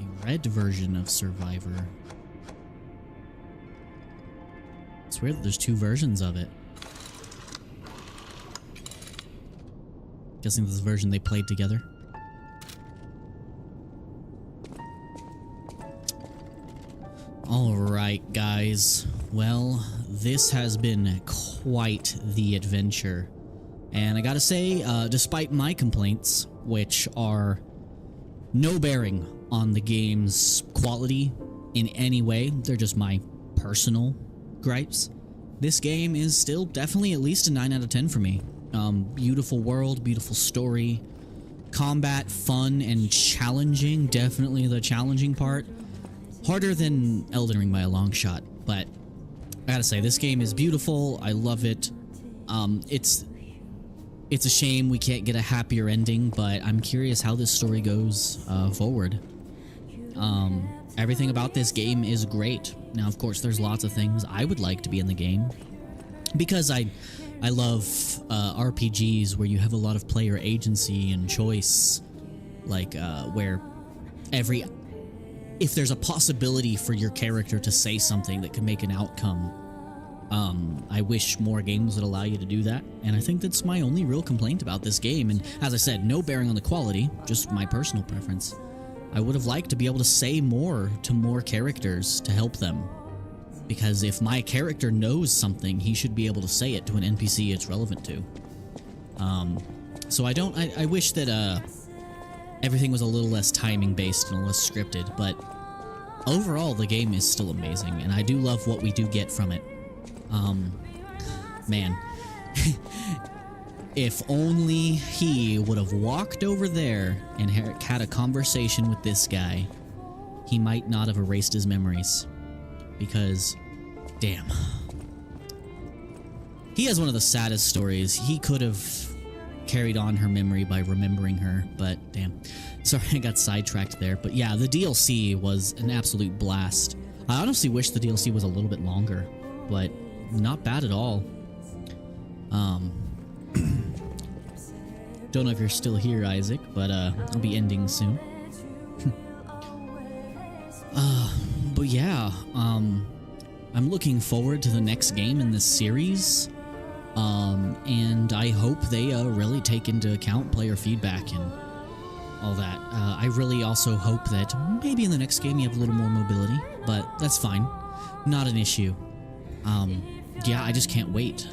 A red version of Survivor. It's weird that there's two versions of it. Guessing this is the version they played together. right, guys. Well, this has been quite the adventure. And I gotta say, despite my complaints, which are no bearing on the game's quality in any way, they're just my personal gripes, this game is still definitely at least a 9 out of 10 for me. Beautiful world, beautiful story, combat, fun, and challenging. Definitely the challenging part. Harder than Elden Ring by a long shot, but I gotta say, this game is beautiful. I love it. It's a shame we can't get a happier ending, but I'm curious how this story goes forward. Everything about this game is great. Now, of course, there's lots of things I would like to be in the game, because I love RPGs where you have a lot of player agency and choice, like where if there's a possibility for your character to say something that could make an outcome, I wish more games would allow you to do that, and I think that's my only real complaint about this game. And as I said, no bearing on the quality, just my personal preference. I would have liked to be able to say more to more characters to help them, because if my character knows something, he should be able to say it to an NPC it's relevant to. So I wish that everything was a little less timing based and less scripted, but overall the game is still amazing, and I do love what we do get from it. Man, if only he would have walked over there and had a conversation with this guy, he might not have erased his memories. Because, damn. He has one of the saddest stories. He could have carried on her memory by remembering her, but damn. Sorry, I got sidetracked there. But yeah, the DLC was an absolute blast. I honestly wish the DLC was a little bit longer, but not bad at all. Don't know if you're still here, Isaac, but I'll be ending soon. But yeah, I'm looking forward to the next game in this series, and I hope they really take into account player feedback and all that. I really also hope that maybe in the next game you have a little more mobility, but that's fine, not an issue. Yeah, I just can't wait.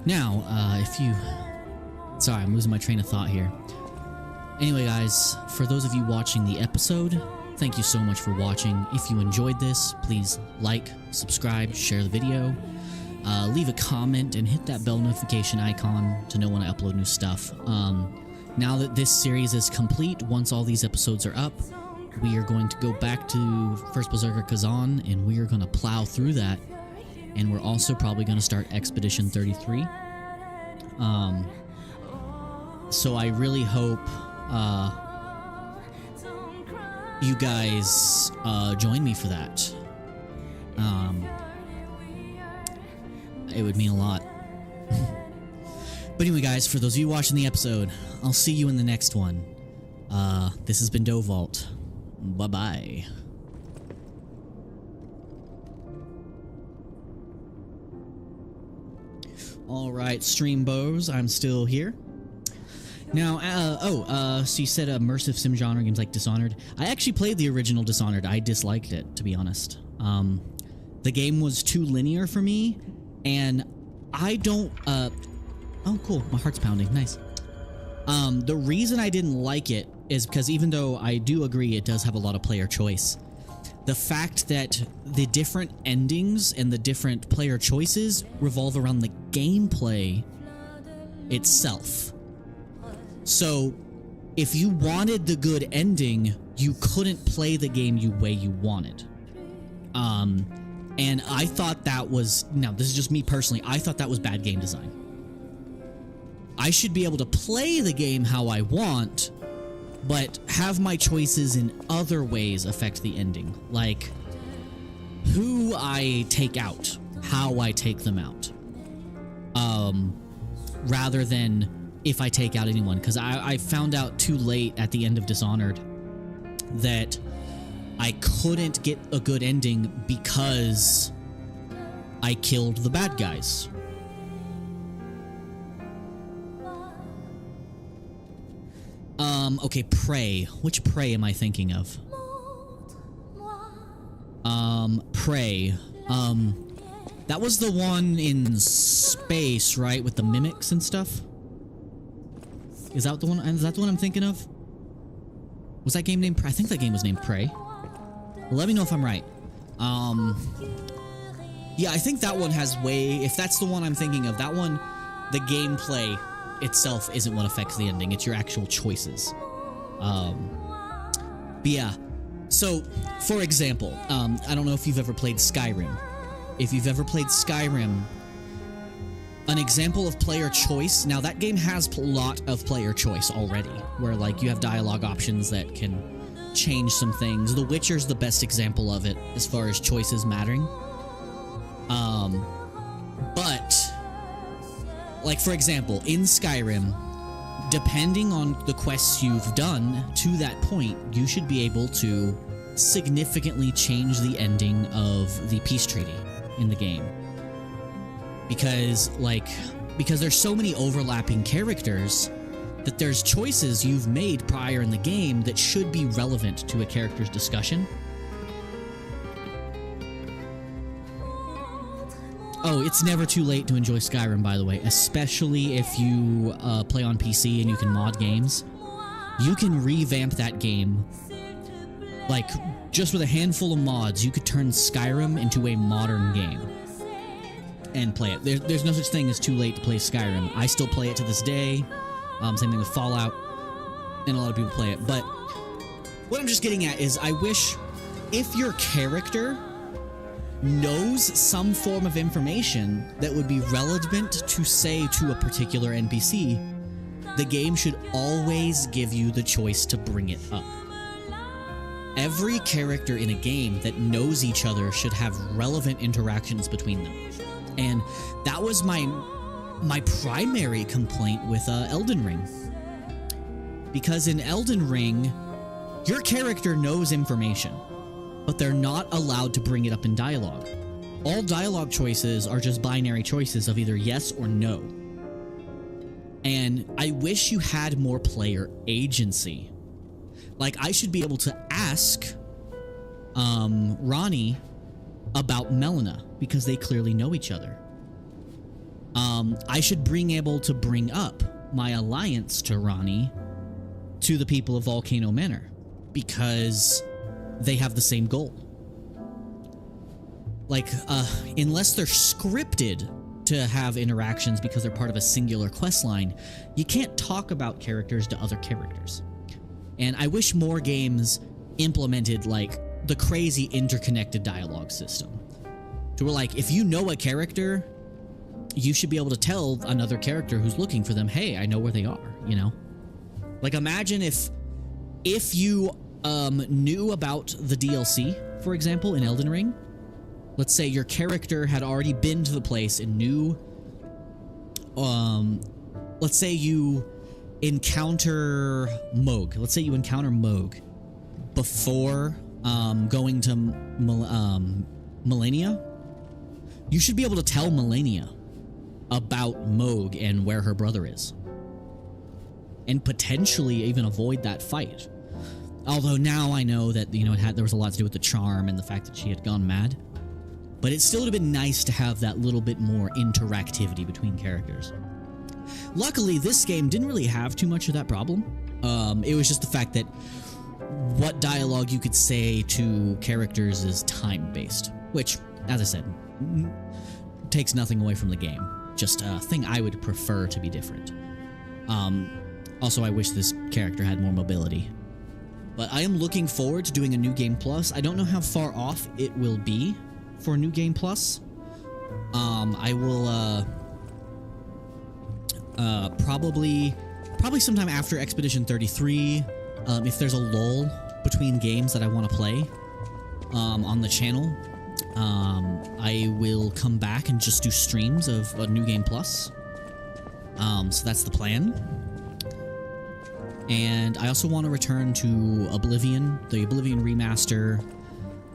Now, if you... Sorry, I'm losing my train of thought here. Anyway, guys, for those of you watching the episode, thank you so much for watching. If you enjoyed this, please like, subscribe, share the video, leave a comment, and hit that bell notification icon to know when I upload new stuff. Now that this series is complete, once all these episodes are up, we are going to go back to First Berserker Kazan, and we are going to plow through that. And we're also probably going to start Expedition 33. So I really hope you guys join me for that. It would mean a lot. But anyway, guys, for those of you watching the episode, I'll see you in the next one. This has been Dovalt. Bye-bye. Alright, Stream Bows, I'm still here. Now, so you said immersive sim genre games like Dishonored. I actually played the original Dishonored. I disliked it, to be honest. The game was too linear for me, and I don't, oh, cool, my heart's pounding, nice. The reason I didn't like it is because even though I do agree it does have a lot of player choice, the fact that the different endings and the different player choices revolve around the gameplay itself. So, if you wanted the good ending, you couldn't play the game the way you wanted. And I thought that was... Now, this is just me personally. I thought that was bad game design. I should be able to play the game how I want, but have my choices in other ways affect the ending. Like, who I take out, how I take them out. Rather than if I take out anyone. Because I found out too late at the end of Dishonored that I couldn't get a good ending because I killed the bad guys. Okay, Prey. Which Prey am I thinking of? Prey. That was the one in space, right? With the mimics and stuff? Is that the one I'm thinking of? Was that game named Prey? I think that game was named Prey. Let me know if I'm right. Yeah, I think that one has if that's the one I'm thinking of, that one, the gameplay itself isn't what affects the ending. It's your actual choices. But yeah. So, for example, I don't know if you've ever played Skyrim. If you've ever played Skyrim, an example of player choice, now that game has a lot of player choice already, where like you have dialogue options that can change some things. The Witcher's the best example of it as far as choices mattering. But like for example, in Skyrim, depending on the quests you've done to that point, you should be able to significantly change the ending of the peace treaty in the game. Because there's so many overlapping characters that there's choices you've made prior in the game that should be relevant to a character's discussion. Oh, it's never too late to enjoy Skyrim, by the way, especially if you play on PC and you can mod games. You can revamp that game. Like, just with a handful of mods, you could turn Skyrim into a modern game and play it. There's no such thing as too late to play Skyrim. I still play it to this day. Same thing with Fallout, and a lot of people play it. But what I'm just getting at is I wish if your character knows some form of information that would be relevant to say to a particular NPC, the game should always give you the choice to bring it up. Every character in a game that knows each other should have relevant interactions between them. And that was my primary complaint with Elden Ring. Because in Elden Ring, your character knows information, but they're not allowed to bring it up in dialogue. All dialogue choices are just binary choices of either yes or no. And I wish you had more player agency. Like, I should be able to ask Ronnie about Melina, because they clearly know each other. I should be able to bring up my alliance to Ronnie to the people of Volcano Manor, because they have the same goal. Like, unless they're scripted to have interactions because they're part of a singular quest line, you can't talk about characters to other characters. And I wish more games implemented, like, the crazy interconnected dialogue system. To where, like, if you know a character, you should be able to tell another character who's looking for them, hey, I know where they are, you know? Like, imagine if you knew about the DLC, for example, in Elden Ring. Let's say your character had already been to the place and knew... let's say you encounter Moog. Let's say you encounter Moog before going to Melania. You should be able to tell Melania about Moog and where her brother is, and potentially even avoid that fight. Although now I know that, you know, there was a lot to do with the charm and the fact that she had gone mad. But it still would have been nice to have that little bit more interactivity between characters. Luckily, this game didn't really have too much of that problem. It was just the fact that what dialogue you could say to characters is time-based, which, as I said, takes nothing away from the game. Just a thing I would prefer to be different. Also, I wish this character had more mobility. But I am looking forward to doing a New Game Plus. I don't know how far off it will be for New Game Plus. I will probably sometime after Expedition 33, if there's a lull between games that I want to play on the channel, I will come back and just do streams of a New Game Plus. So that's the plan. And I also want to return to Oblivion, the Oblivion remaster,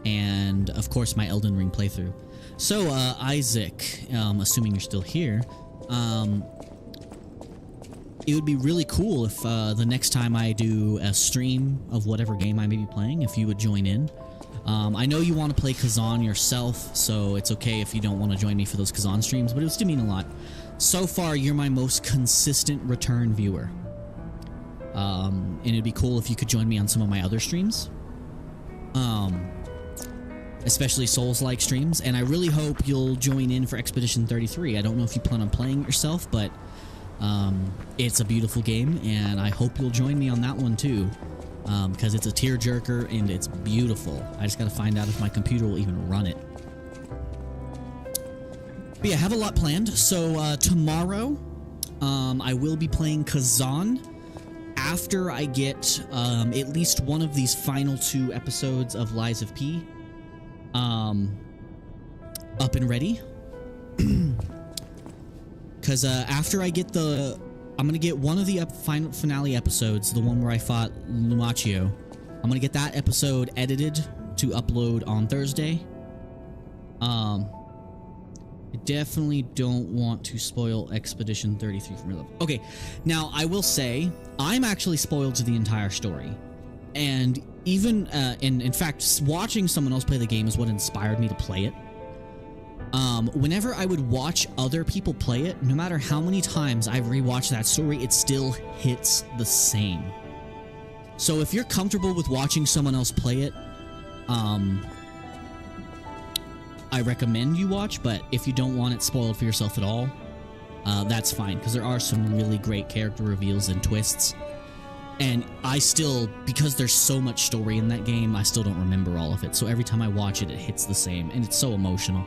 and of course my Elden Ring playthrough. So Isaac, assuming you're still here, it would be really cool if the next time I do a stream of whatever game I may be playing, if you would join in. I know you want to play Kazan yourself, so it's okay if you don't want to join me for those Kazan streams, but it would still mean a lot. So far, you're my most consistent return viewer. And it'd be cool if you could join me on some of my other streams. Especially Souls-like streams, and I really hope you'll join in for Expedition 33. I don't know if you plan on playing it yourself, but it's a beautiful game, and I hope you'll join me on that one too, because it's a tearjerker and it's beautiful. I just gotta find out if my computer will even run it. But yeah, I have a lot planned. So tomorrow, I will be playing Kazan after I get at least one of these final 2 episodes of Lies of P up and ready. Because after I get I'm gonna get one of the final finale episodes, the one where I fought Lumaccio. I'm gonna get that episode edited to upload on Thursday. I definitely don't want to spoil Expedition 33 for me. Okay, now I will say I'm actually spoiled to the entire story, and even in fact, watching someone else play the game is what inspired me to play it. Whenever I would watch other people play it, no matter how many times I've rewatched that story, it still hits the same. So if you're comfortable with watching someone else play it, I recommend you watch, but if you don't want it spoiled for yourself at all, that's fine, because there are some really great character reveals and twists. And I still, because there's so much story in that game, I still don't remember all of it. So every time I watch it, it hits the same, and it's so emotional.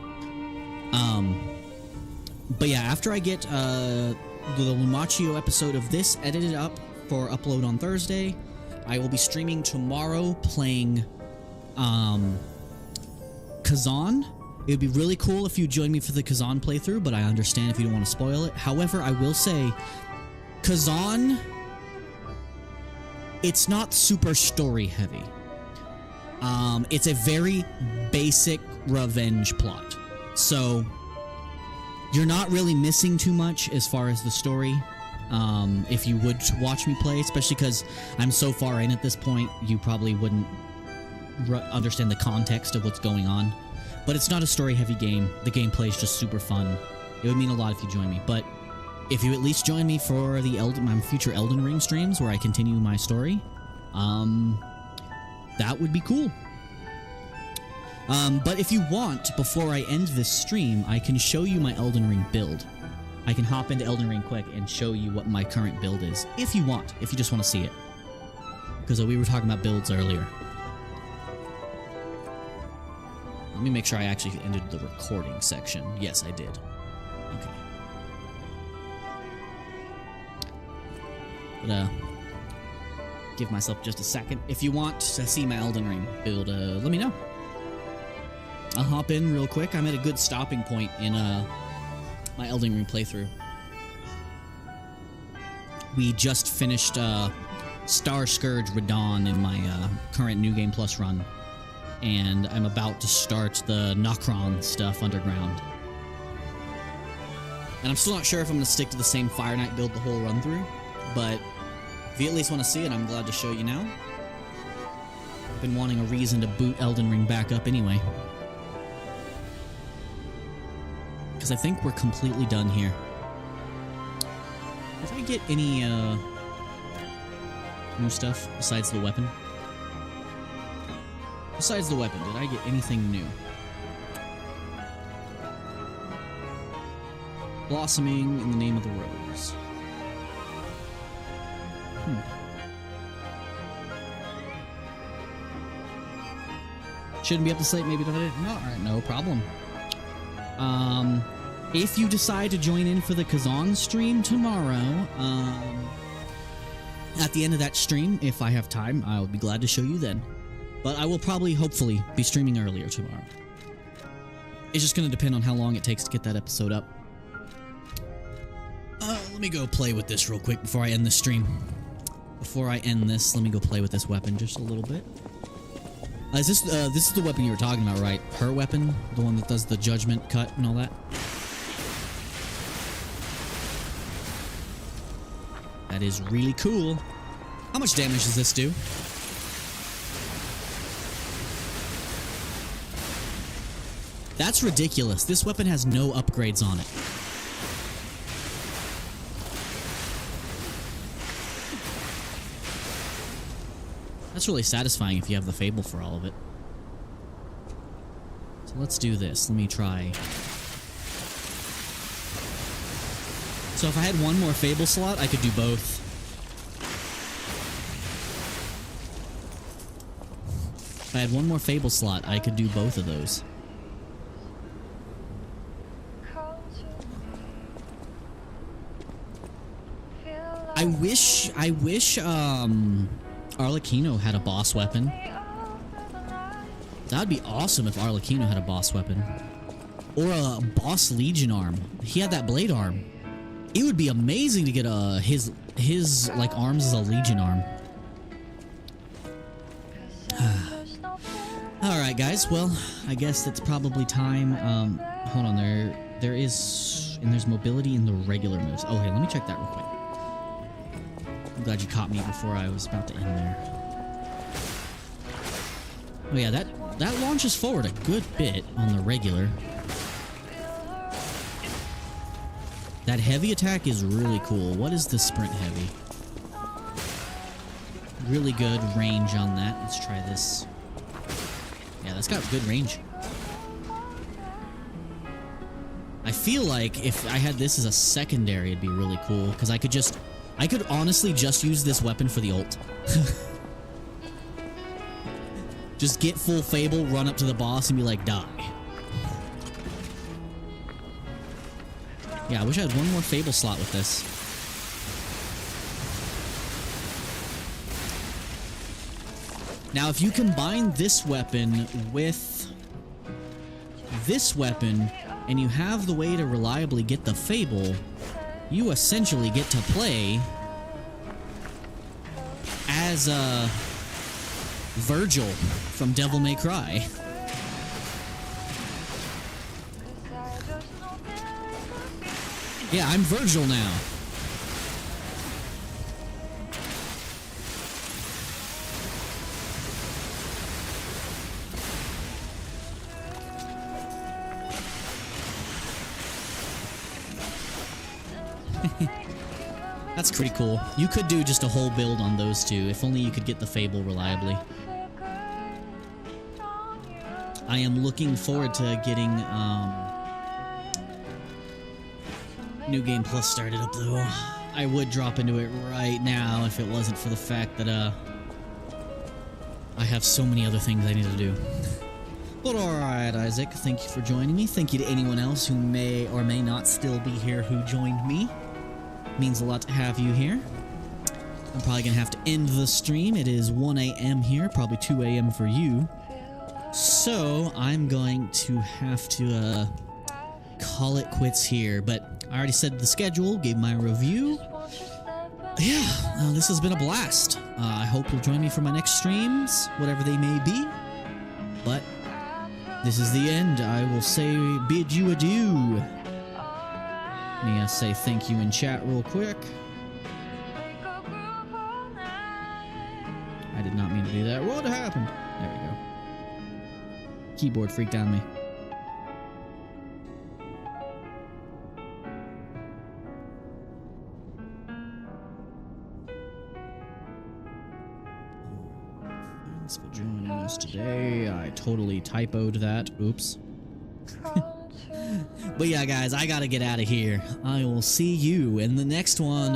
But yeah, after I get the Lumaccio episode of this edited up for upload on Thursday, I will be streaming tomorrow playing Kazan. It would be really cool if you join me for the Kazan playthrough, but I understand if you don't want to spoil it. However, I will say, Kazan, it's not super story heavy. It's a very basic revenge plot. So, you're not really missing too much as far as the story. If you would watch me play, especially because I'm so far in at this point, you probably wouldn't understand the context of what's going on. But it's not a story-heavy game. The gameplay is just super fun. It would mean a lot if you join me. But if you at least join me for the my future Elden Ring streams where I continue my story, that would be cool. But if you want, before I end this stream, I can show you my Elden Ring build. I can hop into Elden Ring quick and show you what my current build is, if you want, if you just want to see it. Because we were talking about builds earlier. Let me make sure I actually ended the recording section. Yes, I did. Okay. But, give myself just a second. If you want to see my Elden Ring build, let me know. I'll hop in real quick. I'm at a good stopping point in, my Elden Ring playthrough. We just finished, Star Scourge Radon in my, current New Game Plus run. And I'm about to start the Nokron stuff underground. And I'm still not sure if I'm going to stick to the same Fire Knight build the whole run through, but if you at least want to see it, I'm glad to show you now. I've been wanting a reason to boot Elden Ring back up anyway. Because I think we're completely done here. Did I get any new stuff besides the weapon? Besides the weapon, did I get anything new? Blossoming in the name of the rose. Shouldn't be up to slate, maybe not. No, alright, no problem. If you decide to join in for the Kazan stream tomorrow, at the end of that stream, if I have time, I'll be glad to show you then. But I will probably, hopefully, be streaming earlier tomorrow. It's just going to depend on how long it takes to get that episode up. Let me go play with this real quick before I end the stream. Before I end this, let me go play with this weapon just a little bit. This is the weapon you were talking about, right? Her weapon? The one that does the judgment cut and all that? That is really cool. How much damage does this do? That's ridiculous. This weapon has no upgrades on it. That's really satisfying if you have the Fable for all of it. So let's do this. Let me try. So if I had one more Fable slot, I could do both. If I had one more Fable slot, I could do both of those. I wish Arlecchino had a boss weapon. That'd be awesome if Arlecchino had a boss weapon. Or a boss Legion arm. He had that blade arm. It would be amazing to get his like arms as a Legion arm. Alright guys, well, I guess it's probably time. Hold on, there's mobility in the regular moves. Oh hey, let me check that real quick. I'm glad you caught me before I was about to end there. Oh yeah, that launches forward a good bit on the regular. That heavy attack is really cool. What is the sprint heavy? Really good range on that. Let's try this. Yeah, that's got good range. I feel like if I had this as a secondary, it'd be really cool, because I could honestly just use this weapon for the ult. Just get full Fable, run up to the boss, and be like, die. Yeah, I wish I had one more Fable slot with this. Now, if you combine this weapon with this weapon, and you have the way to reliably get the Fable, you essentially get to play as Virgil from Devil May Cry. Yeah, I'm Virgil now. That's pretty cool. You could do just a whole build on those two, if only you could get the Fable reliably. I am looking forward to getting New Game Plus started up though. I would drop into it right now if it wasn't for the fact that I have so many other things I need to do. But alright, Isaac, thank you for joining me. Thank you to anyone else who may or may not still be here who joined me. It means a lot to have you here. I'm probably gonna have to end the stream. It is 1 a.m. here, probably 2 a.m. for you. So I'm going to have to call it quits here, but I already said the schedule, gave my review. Yeah, this has been a blast. I hope you'll join me for my next streams, whatever they may be. But this is the end. I will say bid you adieu. May I say thank you in chat real quick. I did not mean to do that. What happened? There we go. Keyboard freaked on me. Thanks for joining us today. I totally typoed that. Oops. But yeah, guys, I gotta get out of here. I will see you in the next one.